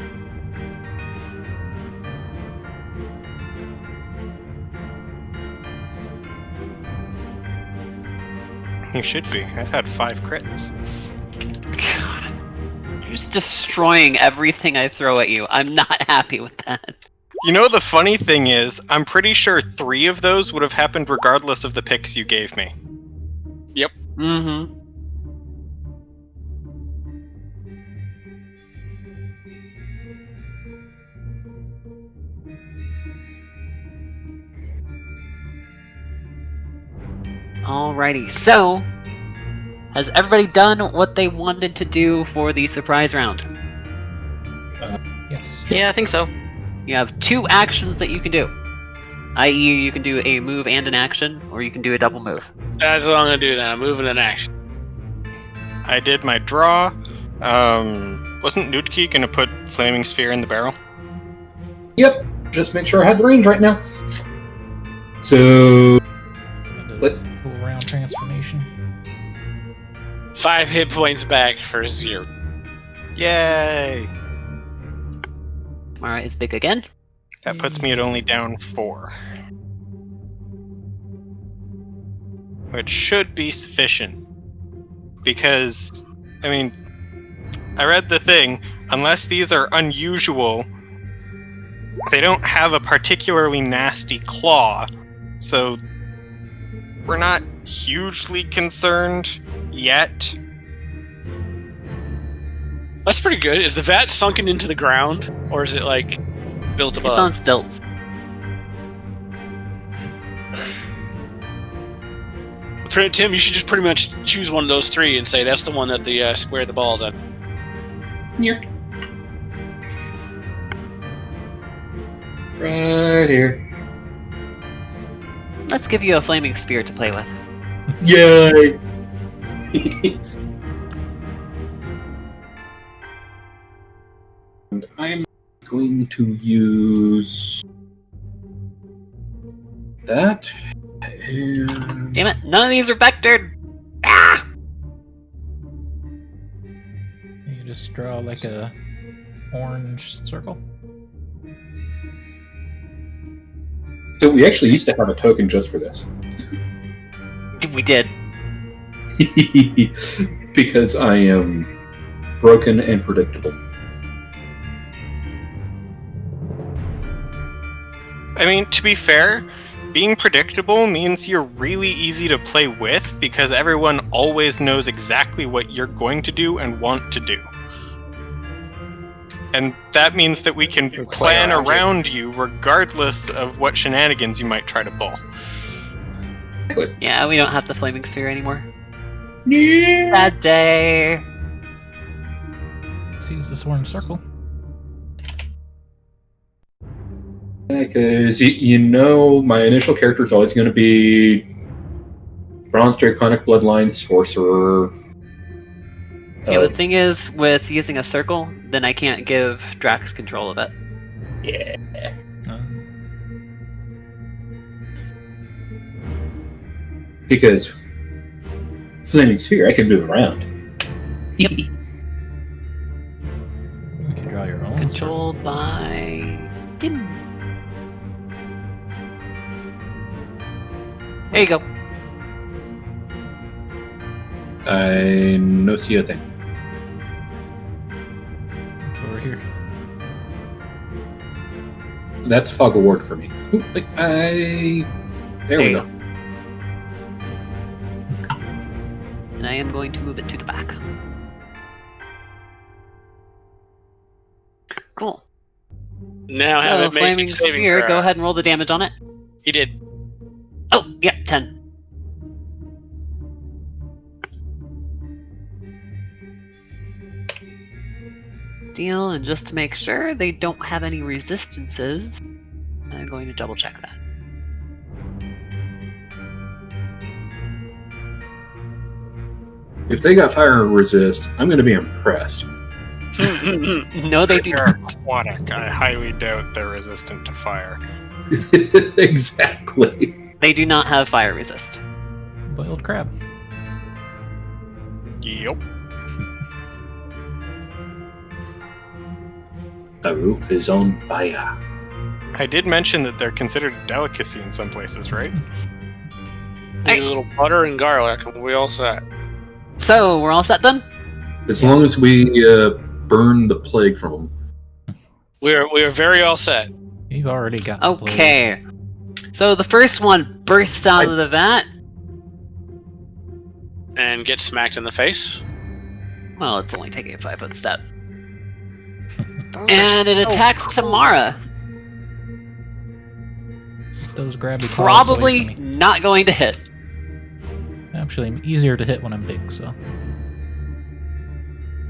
You should be. I've had 5 crits. God. You're just destroying everything I throw at you. I'm not happy with that. You know, the funny thing is, I'm pretty sure 3 of those would have happened regardless of the picks you gave me. Mm-hmm. Alrighty, so has everybody done what they wanted to do for the surprise round? Yes. Yeah, I think so. You have 2 actions that you can do. I.e., you can do a move and an action, or you can do a double move. That's what I'm gonna do then. I'm moving an action. I did my draw. Wasn't Nutki gonna put Flaming Sphere in the barrel? Yep. Just make sure I have the range right now. So Full round transformation. 5 hit points back for 0. Yay! Tammara is big again. That puts me at only down 4. Which should be sufficient. Because, I mean, I read the thing. Unless these are unusual, they don't have a particularly nasty claw. So, we're not hugely concerned yet. That's pretty good. Is the vat sunken into the ground, or is it like built It's on above? stilts. Tim, you should just pretty much choose one of those 3 and say that's the one that the square the ball's at. right here. Let's give you a flaming spear to play with. Yay! And I'm going to use that. And Damn it, none of these are vectored! Ah! You just draw like a orange circle. so we actually used to have a token just for this. We did. Because I am broken and predictable. I mean, to be fair, being predictable means you're really easy to play with because everyone always knows exactly what you're going to do and want to do. And that means that we can plan around you regardless of what shenanigans you might try to pull. Yeah, we don't have the flaming sphere anymore. Yeah. Bad day. Let's use this orange circle. Because you know, my initial character is always going to be Bronze Draconic Bloodline Sorcerer. Yeah, the thing is, with using a circle, then I can't give Drax control of it. Yeah. Because Flaming Sphere, I can move around. Yep. You can draw your own circle. Controlled by Tim. There you go. I no see a thing. It's over here. That's fog of ward for me. Oop, there we you go. And I am going to move it to the back. Cool. Now have So, it make Flaming a saving Sphere, throw. go ahead and roll the damage on it. He did. Oh, yep, 10. Deal, and just to make sure they don't have any resistances, I'm going to double check that. If they got fire resist, I'm going to be impressed. No, they do They're not. aquatic. I highly doubt they're resistant to fire. Exactly. They do not have fire resist. Boiled crab. Yep. The roof is on fire. I did mention that they're considered a delicacy in some places, right? Need a little butter and garlic, and we all set. So, we're all set then? As long as we burn the plague from them. We are very all set. You've already got the plague. Okay. So the first one bursts out of the vat. And get smacked in the face. Well, it's only taking a 5-foot step. And it attacks Tammara. Those grabby claws away Probably from me. not going to hit. Actually, I'm easier to hit when I'm big, so.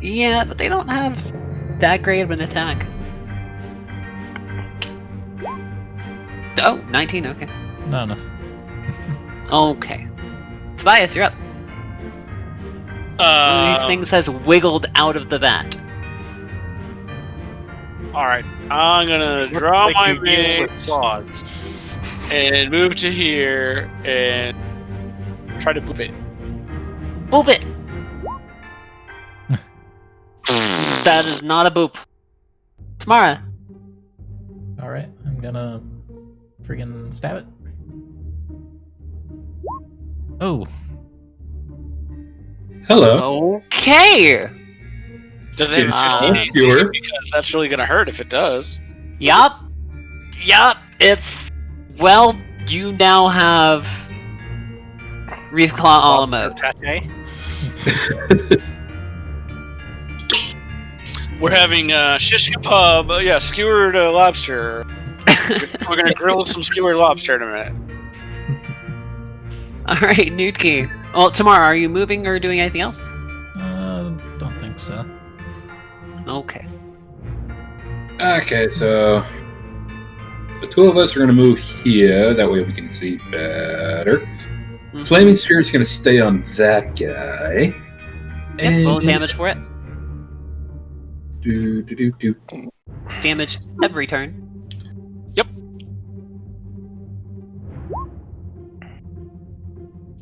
Yeah, but they don't have that great of an attack. Oh, 19, okay. No, no. Okay. Tobias, you're up. One of these things has wiggled out of the vat. Alright, I'm gonna draw Like my you deal with mace claws. and move to here and try to boop it. Boop it! That is not a boop. Tammara. Alright, I'm gonna friggin' stab it. Oh, Hello. Okay! Does it have Uh, 15 AC? skewer. Because that's really gonna hurt if it does. Yup. It's... Well, you now have... Reef Claw a la mode. Pate? We're having shish kebab, skewered lobster. We're gonna grill some skewered lobster in a minute. Alright, Nudki. Well, Tammara, are you moving or doing anything else? don't think so. Okay. Okay, so the two of us are going to move here. That way we can see better. Mhm. Flaming Sphere is going to stay on that guy. Yep, roll damage for it. Do. Damage every turn. Yep.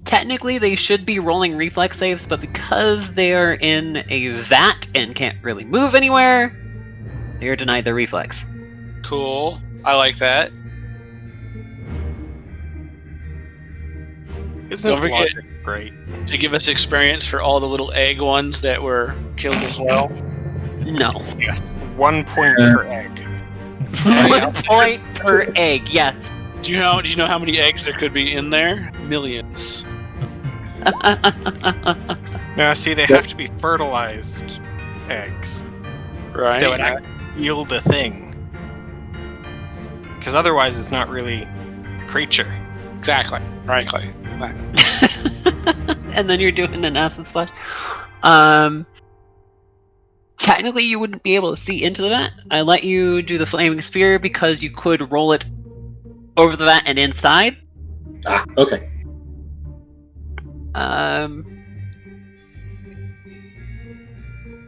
Technically, they should be rolling reflex saves, but because they're in a vat and can't really move anywhere, they are denied their reflex. Cool. I like that. Isn't Don't it forget- logic great? To give us experience for all the little egg ones that were killed as well. No. Yes. 1 point per egg. 1 point per egg, yes. Do you know how many eggs there could be in there? Millions. Now, see, they have to be fertilized eggs. Right? That would actually yield a thing. Because otherwise, it's not really a creature. Exactly. Right. And then you're doing an acid splash. Technically, you wouldn't be able to see into the vat. I let you do the flaming sphere because you could roll it over the vat and inside. Okay.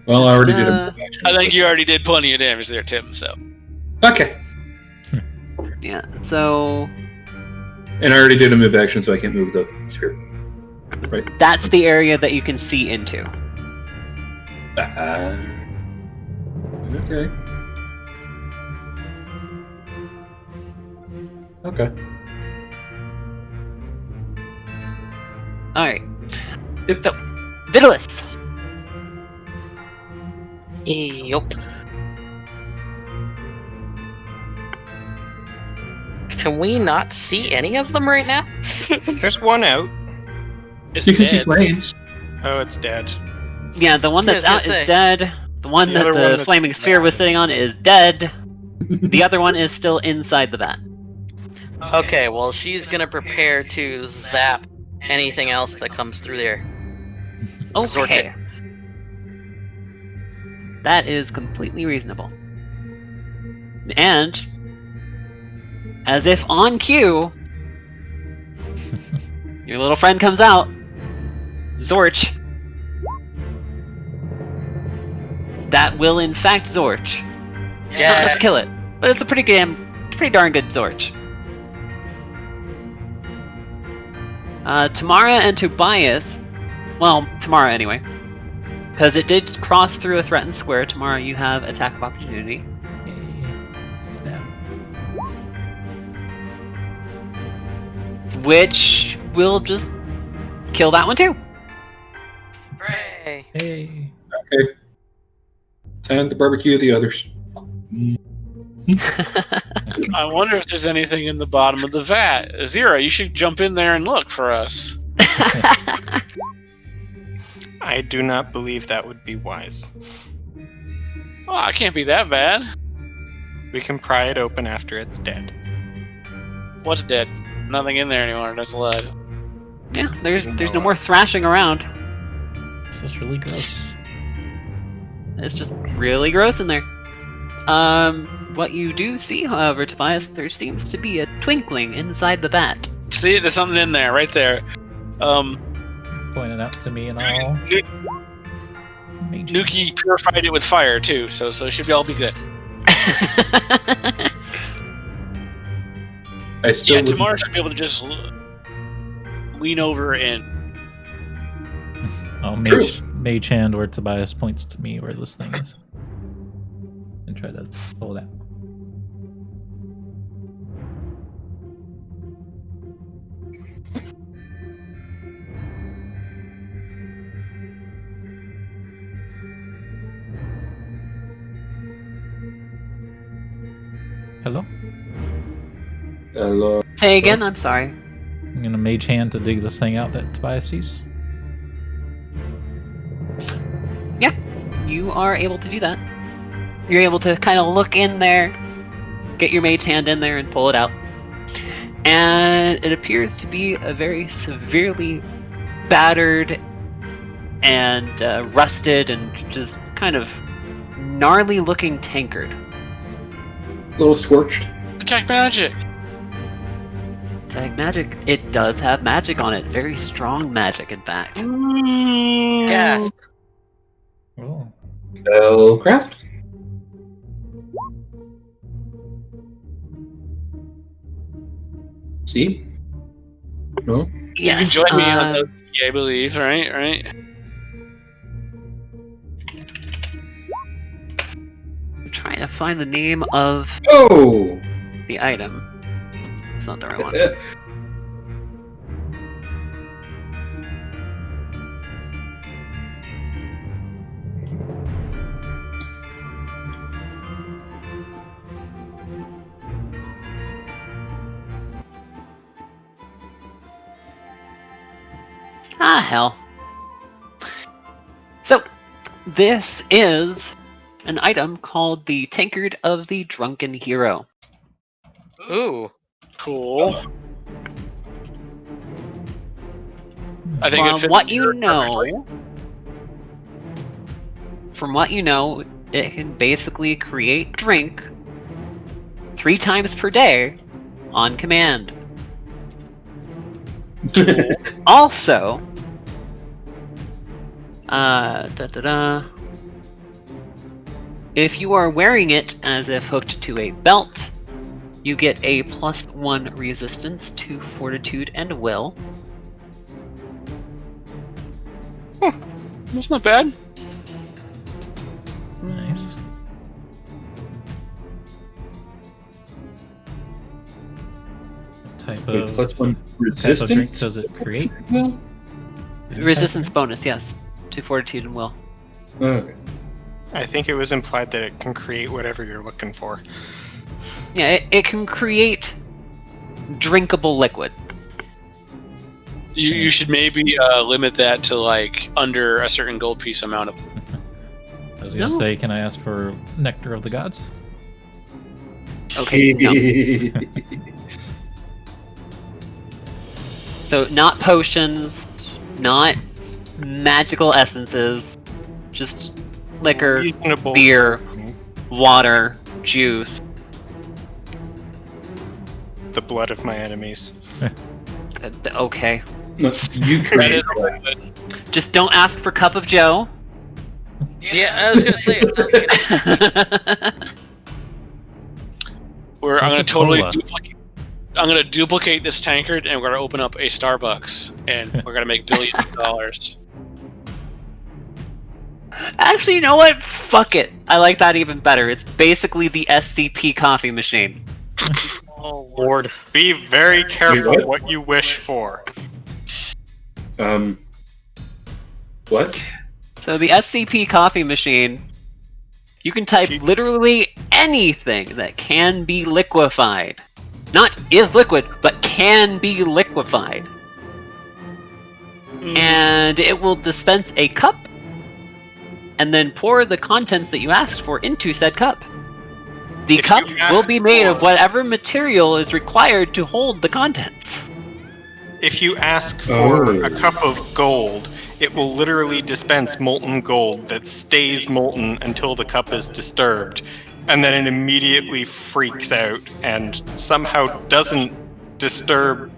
Well, I already did a move action. I think you already did plenty of damage there, Tim, so. Okay. Yeah, so And I already did a move action, so I can't move the sphere. Right. that's the area that you can see into. Okay. Okay. Alright. Yep. So, Vitalis. Yup. Can we not see any of them right now? There's one out. It's You can see dead. flames. Oh, it's dead. Yeah, the one I that's was gonna out say. is dead. The one The that other one the that's flaming sphere was sitting on is dead. The other one is still inside the vat. Okay, well, she's gonna prepare to zap anything else that comes through there. Zorch it. Okay. That is completely reasonable. And, as if on cue, your little friend comes out. Zorch. That will in fact Zorch. Not enough Yeah. to kill it, but it's a pretty darn good Zorch. Tammara and Tobias, well, Tammara anyway, because it did cross through a threatened square. Tammara, you have attack of opportunity. Stab. Which will just kill that one too. Hooray. Hey. Okay. Time to barbecue the others. I wonder if there's anything in the bottom of the vat. Zira, you should jump in there and look for us. I do not believe that would be wise. Oh, it can't be that bad. We can pry it open after it's dead. What's dead? Nothing in there anymore. That's alive. Yeah, there's no more thrashing around. This is really gross. It's just really gross in there. What you do see, however, Tobias, there seems to be a twinkling inside the vat. See, there's something in there, right there. Pointing out to me and all. Mage. Nuki purified it with fire too, so it should all be good. I still Yeah, wouldn't- tomorrow should be able to just lean over and Oh, True. mage hand where Tobias points to me where this thing is. And try to pull it out. Hello? Hello. Say again, I'm sorry. I'm gonna mage hand to dig this thing out that Tobias sees. You are able to do that. You're able to kind of look in there, get your mage hand in there and pull it out. And it appears to be a very severely battered and rusted and just kind of gnarly looking tankard. A little scorched. detect magic. Tag magic. It does have magic on it. Very strong magic, in fact. Gasp. Oh. Spellcraft? See? No? You can join me on the I believe, right? I'm trying to find the name of Oh! the item. It's not the right one. Ah, hell. So, this is an item called the Tankard of the Drunken Hero. Ooh. Cool. I think it From fits what in you here know, perfectly. it can basically create drink 3 times per day on command. Also, if you are wearing it as if hooked to a belt, you get a +1 resistance to fortitude and will. That's not bad. Nice. What type Wait, of plus one type of drink resistance? does it create? Well, Resistance bonus, yes, to fortitude and will. okay. I think it was implied that it can create whatever you're looking for. Yeah, it can create drinkable liquid. You should maybe limit that to like under a certain gold piece amount of. I was gonna say, can I ask for nectar of the gods? Okay, no. So not potions, not magical essences, just liquor, Reasonable. beer, water, juice. The blood of my enemies. Okay. You That is create a liquid. Just don't ask for Cup of Joe. Yeah, I was gonna say it sounds like an I'm gonna totally Coca-Cola. I'm gonna duplicate this tankard, and we're gonna open up a Starbucks, and we're gonna make billions of dollars. Actually, you know what? Fuck it. I like that even better. It's basically the SCP coffee machine. Oh lord. Be very careful what? what you wish for. What? So the SCP coffee machine, you can type literally anything that can be liquefied. Not is liquid, but can be liquefied. And it will dispense a cup, and then pour the contents that you asked for into said cup. The If cup you will ask be made of for- whatever material is required to hold the contents. If you ask for Oh. a cup of gold, it will literally dispense molten gold that stays molten until the cup is disturbed, and then it immediately freaks out and somehow doesn't disturb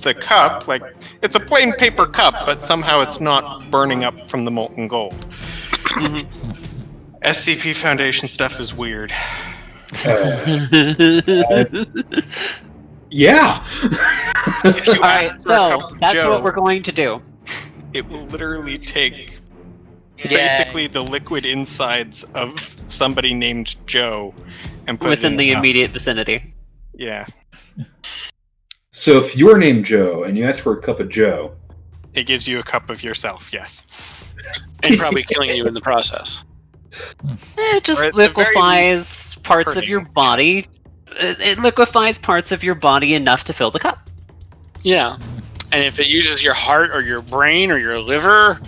the cup. Like, it's a plain paper cup, but somehow it's not burning up from the molten gold. SCP Foundation stuff is weird. Yeah. If you Alright, ask for a cup so of that's Joe, what we're going to do. it will literally take Yeah. basically the liquid insides of somebody named Joe and put Within it in the a cup. immediate vicinity. Yeah, So if you're named Joe and you ask for a cup of Joe, it gives you a cup of yourself. Yes. And probably killing you in the process. It just Or at the very liquefies parts of hurting, your yeah. body. It liquefies parts of your body enough to fill the cup. Yeah. And if it uses your heart or your brain or your liver,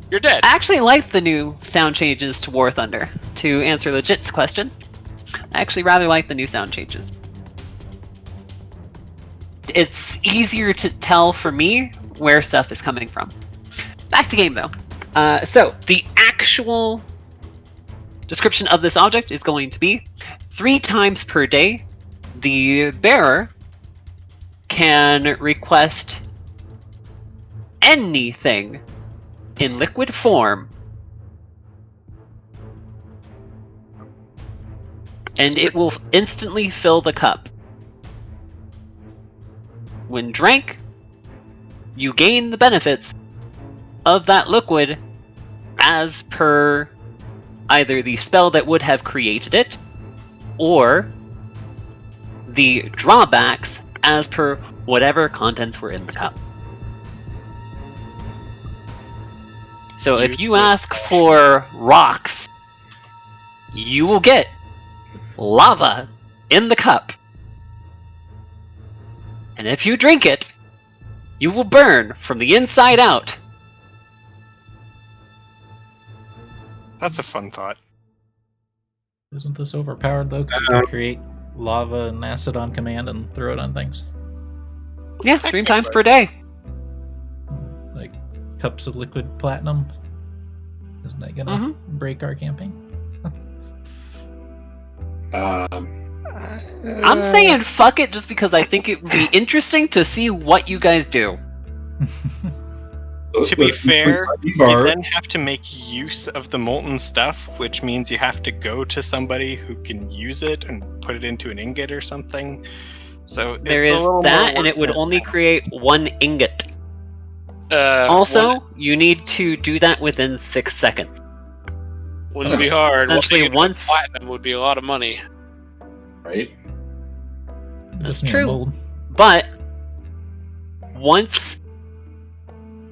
you're dead. I actually like the new sound changes to War Thunder. To answer Legit's question, I actually rather like the new sound changes. It's easier to tell for me where stuff is coming from. Back to game though. So the actual description of this object is going to be 3 times per day, the bearer can request anything in liquid form, and it will instantly fill the cup. When drank, you gain the benefits of that liquid as per either the spell that would have created it, or the drawbacks as per whatever contents were in the cup. So if you ask for rocks, you will get lava in the cup. And if you drink it, you will burn from the inside out. That's a fun thought. Isn't this overpowered though? Because you can create lava and acid on command and throw it on things. Yeah, 3 times per day. Like cups of liquid platinum. Isn't that gonna break our campaign? I'm saying fuck it just because I think it would be interesting to see what you guys do. To be fair, you Bar, then have to make use of the molten stuff, which means you have to go to somebody who can use it and put it into an ingot or something. So There it's a is little that, more and it would work only than create 1 ingot. Also, you need to do that within 6 seconds. Wouldn't be hard. Essentially, One once- platinum would be a lot of money. right? That's Just need a true. mold. But once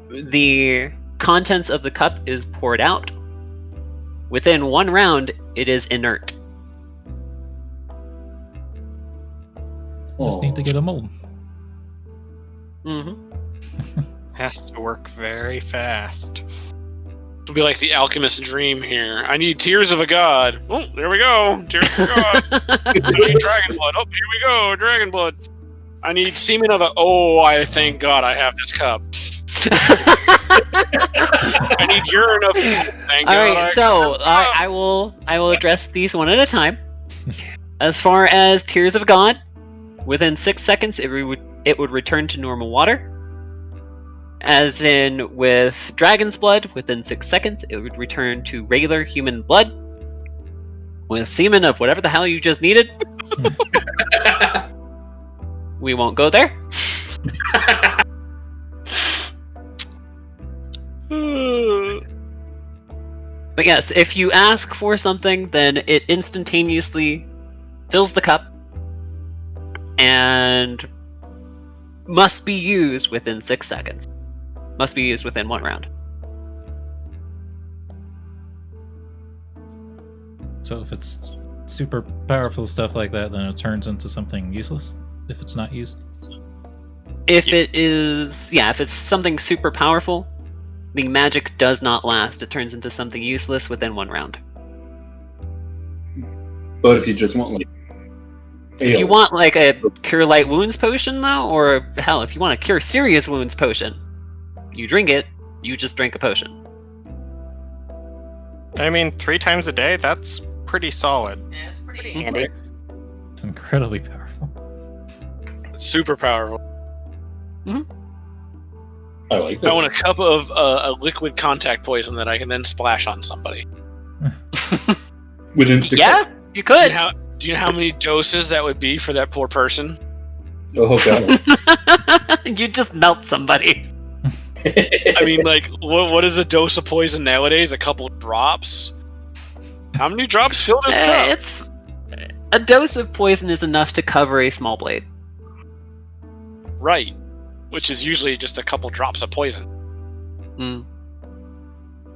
the contents of the cup is poured out, within 1 round, it is inert. Just need to get a mold. Mm-hmm. Has to work very fast. It'll be like the alchemist's dream here. I need tears of a god. Oh, there we go. Tears of a god. I need dragon blood. Oh, here we go. Dragon blood. I need semen of a... Oh, I thank God I have this cup. I need urine of... Thank God Alright, so I will address these one at a time. As far as Tears of God, within 6 seconds it would return to normal water. As in with Dragon's Blood, within 6 seconds it would return to regular human blood. With semen of whatever the hell you just needed. We won't go there. But yes, if you ask for something, then it instantaneously fills the cup and must be used within 6 seconds. Must be used within 1 round. So if it's super powerful stuff like that, then it turns into something useless if it's not used. If it is, yeah, if it's something super powerful, the magic does not last. It turns into something useless within 1 round. But if you just want like, If you want like a cure light wounds potion though, or hell, if you want a cure serious wounds potion, you drink it, you just drink a potion. I mean, 3 times a day, that's pretty solid. Yeah, it's pretty handy. It's incredibly powerful. Super powerful. I like this. I want a cup of a liquid contact poison that I can then splash on somebody. Within 6 Yeah, you Do could. you know how many doses that would be for that poor person? Oh god. You just melt somebody. I mean, like, what is a dose of poison nowadays? A couple drops? How many drops fill this cup? A dose of poison is enough to cover a small blade. Right. Which is usually just a couple drops of poison.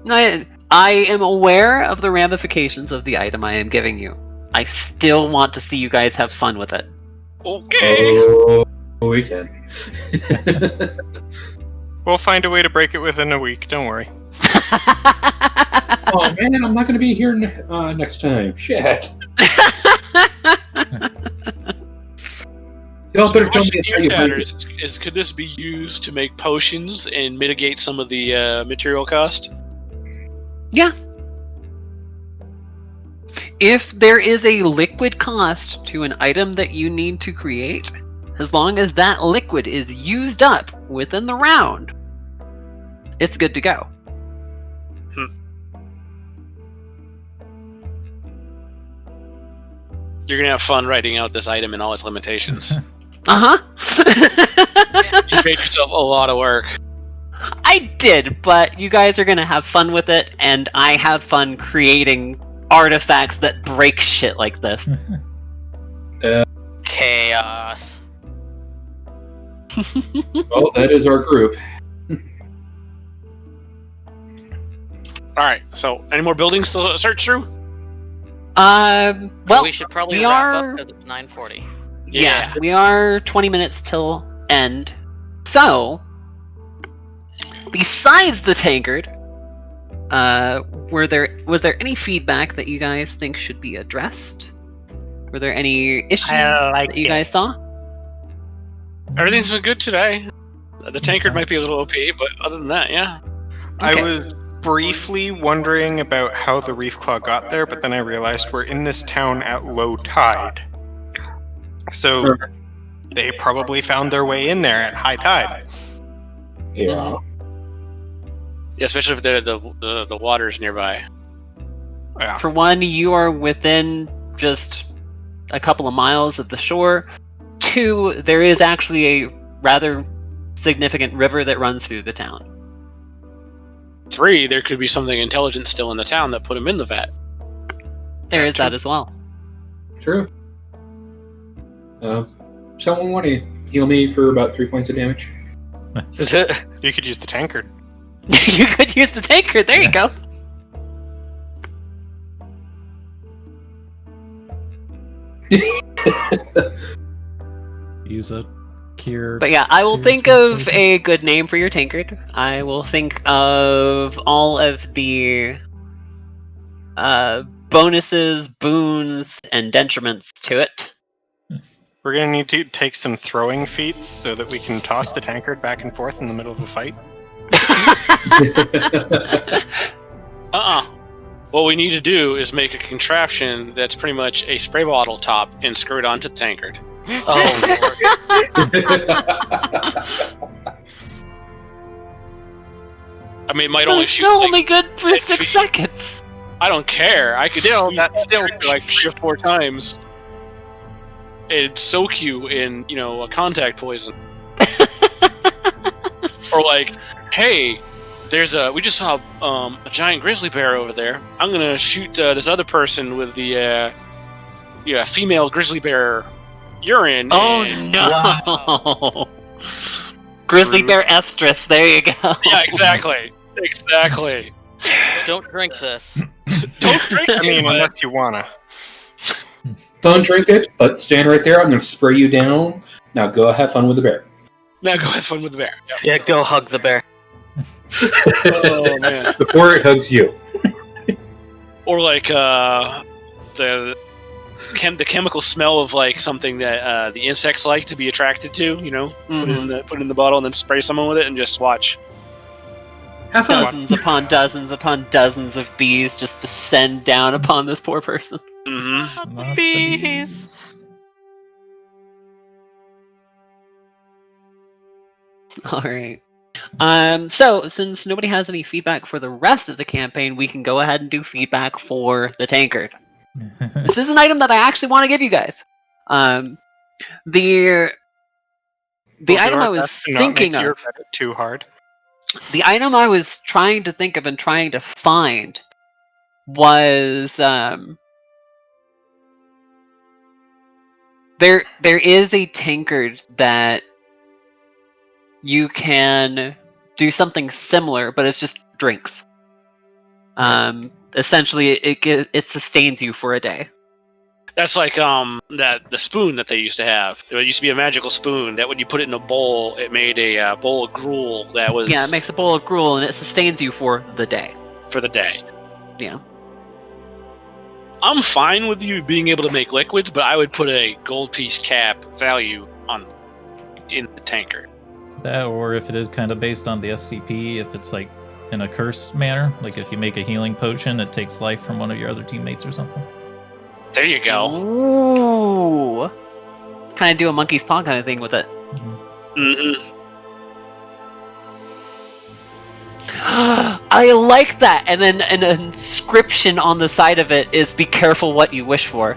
I am aware of the ramifications of the item I am giving you. I still want to see you guys have fun with it. Okay. Oh, we can. We'll find a way to break it within a week. Don't worry. Oh man, I'm not going to be here next time. Shit. Y'all better tell me Question how here, you Tatter, break it. is could this be used to make potions and mitigate some of the material cost? Yeah. If there is a liquid cost to an item that you need to create, as long as that liquid is used up within the round, it's good to go. You're gonna have fun writing out this item and all its limitations. You made yourself a lot of work. I did, but you guys are gonna have fun with it, and I have fun creating artifacts that break shit like this. Chaos. Well, that is our group. Alright, so any more buildings to search through? Well, we should probably we wrap are- up because it's 9:40. yeah, we are 20 minutes till end. So, besides the tankard, was there any feedback that you guys think should be addressed? Were there any issues that you guys saw? Everything's been good today. The tankard might be a little OP, but other than that, yeah. I Okay. was briefly wondering about how the reef claw got there, but then I realized we're in this town at low tide. So they probably found their way in there at high tide. Yeah. Yeah, especially if the water's nearby. Yeah. For one, you are within just a couple of miles of the shore. 2, there is actually a rather significant river that runs through the town. 3, there could be something intelligent still in the town that put him in the vat. There is that as well. True. Someone want to heal me for about 3 points of damage? You could use the tankard. You could use the tankard. There you go. use a cure. But yeah, I will series think of potion. a good name for your tankard. I will think of all of the bonuses, boons, and detriments to it. We're gonna need to take some throwing feats so that we can toss the tankard back and forth in the middle of a fight. What we need to do is make a contraption that's pretty much a spray bottle top and screw it onto the tankard. Oh, Lord. I mean, it might But only it's shoot still like, only good for 10 6 feet. seconds. I don't care. I could Still, just that's still- like 3 or 4 times. It'd soak you in, a contact poison. Or like, hey, we just saw a giant grizzly bear over there. I'm gonna shoot this other person with the female grizzly bear urine. Oh and- no! Grizzly bear estrus. There you go. Yeah, exactly. Exactly. Don't drink this. Don't drink I mean, it, but- unless you wanna. Don't drink it, but stand right there. I'm going to spray you down. Now go have fun with the bear. Now go have fun with the bear. Yep. Yeah, go hug the bear. Oh man. Before it hugs you. Or like the chemical smell of like something that the insects like to be attracted to. Put it in the bottle and then spray someone with it and just watch. Have fun. Dozens upon dozens of bees just descend down upon this poor person. Mm-hmm. Not the Bees. Alright. So, since nobody has any feedback for the rest of the campaign, we can go ahead and do feedback for the tankard. This is an item that I actually want to give you guys. The We'll do item our I was best to not thinking make your of, credit too hard. the item I was trying to think of and trying to find was there is a tankard that you can do something similar, but it's just drinks. Essentially, it sustains you for a day. That's like the spoon that they used to have. There used to be a magical spoon that when you put it in a bowl, it made a bowl of gruel that was Yeah, it makes a bowl of gruel and it sustains you for the day. for the day. Yeah. I'm fine with you being able to make liquids, but I would put a gold piece cap value in the tankard. That, or if it is kind of based on the SCP, if it's like in a curse manner, like if you make a healing potion, it takes life from one of your other teammates or something. There you go. Ooh. Kind of do a monkey's paw kind of thing with it. Mm-hmm. I like that. And then an inscription on the side of it is "Be careful what you wish for."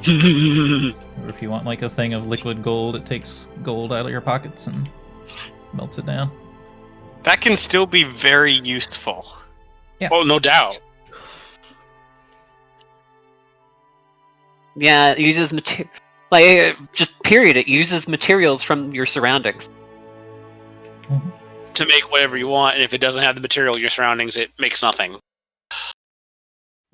Or if you want like a thing of liquid gold, it takes gold out of your pockets and melts it down. That can still be very useful. Oh, no doubt. Yeah, it uses just period. It uses materials from your surroundings. To make whatever you want, and if it doesn't have the material in your surroundings, it makes nothing.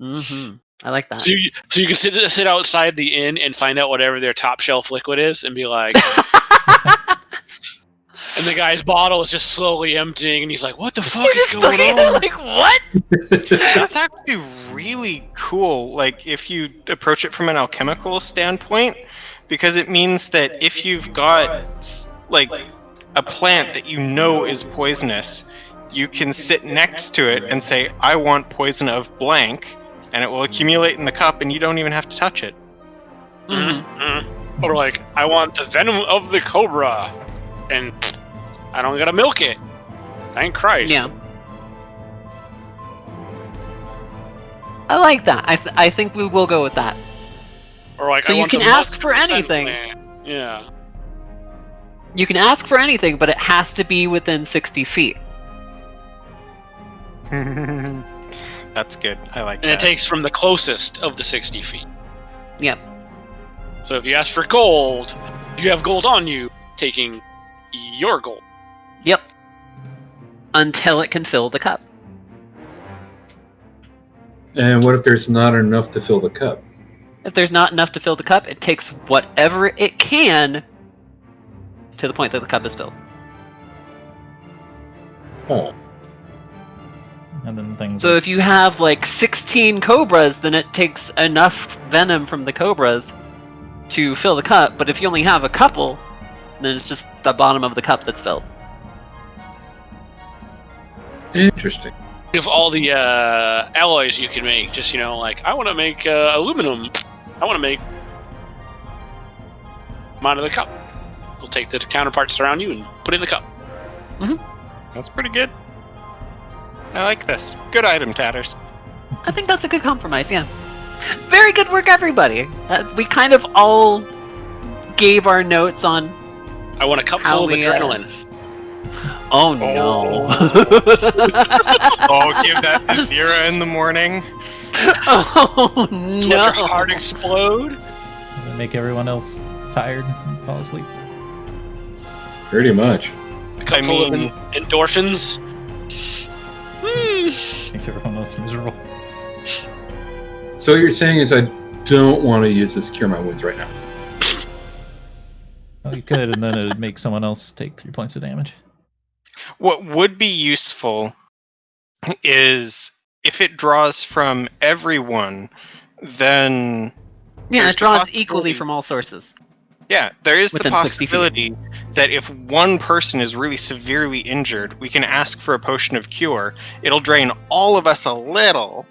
Mm-hmm. I like that. So you can sit outside the inn and find out whatever their top shelf liquid is, and be like, and the guy's bottle is just slowly emptying, and he's like, "What the fuck is going on?" Like, what? That's actually really cool, like, if you approach it from an alchemical standpoint, because it means that if you've got, like, a plant that you know is poisonous, you can sit next to it and say, "I want poison of blank," and it will accumulate in the cup, and you don't even have to touch it. Mm-hmm. Or like, "I want the venom of the cobra," and I don't gotta milk it. Thank Christ. Yeah. I like that. I think we will go with that. Or like, So I you want can the ask for mustard anything. plant. Yeah. You can ask for anything, but it has to be within 60 feet. That's good. I like And that. it takes from the closest of the 60 feet. Yep. So if you ask for gold, you have gold on you, taking your gold. Yep. Until it can fill the cup. And what if there's not enough to fill the cup? If there's not enough to fill the cup, it takes whatever it can to the point that the cup is filled. Oh. And then things. So if you have like 16 cobras, then it takes enough venom from the cobras to fill the cup. But if you only have a couple, then it's just the bottom of the cup that's filled. Interesting. Of all the alloys you can make, just, like, I want to make aluminum. I want to make them out of the cup. We'll take the counterparts around you and put it in the cup. That's pretty good. I like this. Good item, Tatters. I think that's a good compromise, yeah. Very good work, everybody. We kind of all gave our notes on... I want a cup How full of we, adrenaline. Oh no. Oh, give that to Zira in the morning. Oh Let no. your heart explode. Make everyone else tired and fall asleep. Pretty much. A cup full of endorphins. Make everyone else miserable. So what you're saying is I don't want to use this to cure my wounds right now. Well, you could, and then it'd make someone else take 3 points of damage. What would be useful is if it draws from everyone, then Yeah, there's it draws the possibility- equally from all sources. Yeah, there is the Within 60 feet. possibility that if one person is really severely injured, we can ask for a potion of cure. It'll drain all of us a little,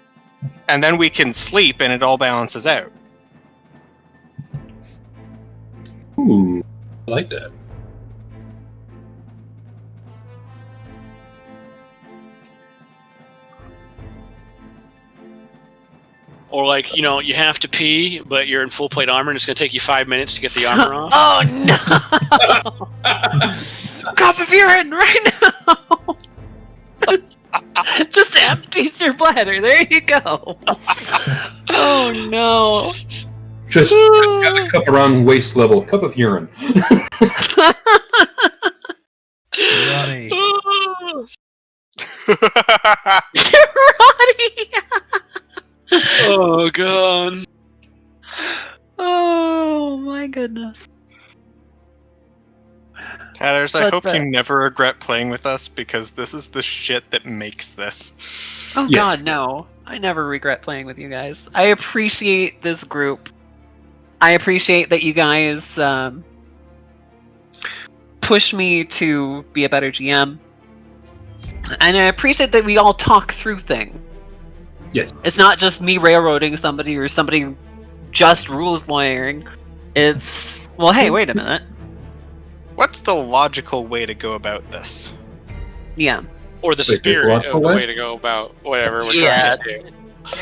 and then we can sleep and it all balances out. Ooh, I like that. Or like, you have to pee, but you're in full plate armor and it's going to take you 5 minutes to get the armor off. Oh no! Cup of urine right now! Just empties your bladder. There you go. Oh no! Just got a cup around waist level, cup of urine. Ronnie. Roddy! Oh, God. Oh my goodness. Tatters, I But, hope you never regret playing with us because this is the shit that makes this. Oh Yeah. god, no. I never regret playing with you guys. I appreciate this group. I appreciate that you guys push me to be a better GM. And I appreciate that we all talk through things. Yes. It's not just me railroading somebody or somebody just rules lawyering. It's, well, hey, wait a minute. What's the logical way to go about this? Yeah. Or the Wait, spirit logical of the way? way to go about whatever we're Yeah. trying to do.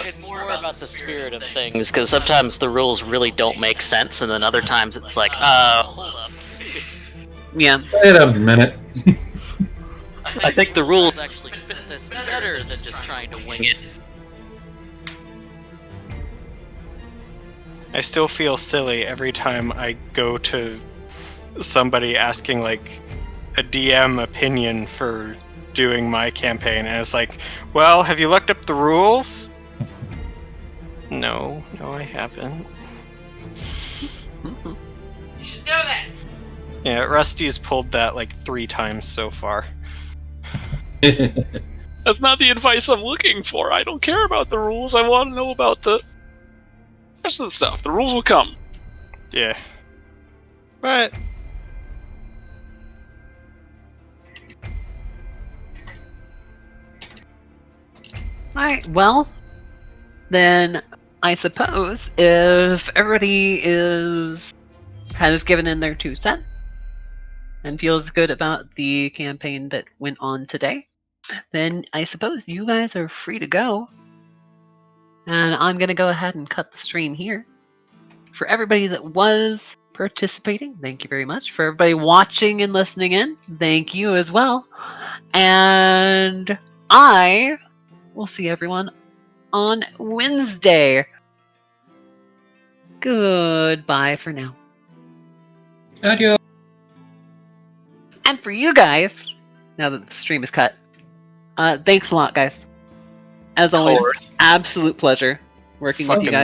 It's more about the spirit of things, because sometimes the rules really don't make sense, and then other times it's like, hold up. Yeah. Wait a minute. I think the rules actually fit this better than just trying to wing it. I still feel silly every time I go to somebody asking like a DM opinion for doing my campaign, and it's like, well, have you looked up the rules? No, I haven't. Mhm. You should know that. Yeah, Rusty's pulled that like 3 times so far. That's not the advice I'm looking for. I don't care about the rules. I want to know about the rest of the stuff. The rules will come. Yeah. But Alright, well, then I suppose if everybody has given in their 2 cents and feels good about the campaign that went on today, then I suppose you guys are free to go. And I'm going to go ahead and cut the stream here. For everybody that was participating, thank you very much. For everybody watching and listening in, thank you as well. And I will see everyone on Wednesday. Goodbye for now. Adios. And for you guys, now that the stream is cut, thanks a lot, guys. As always, course. absolute pleasure working with you Fucking guys.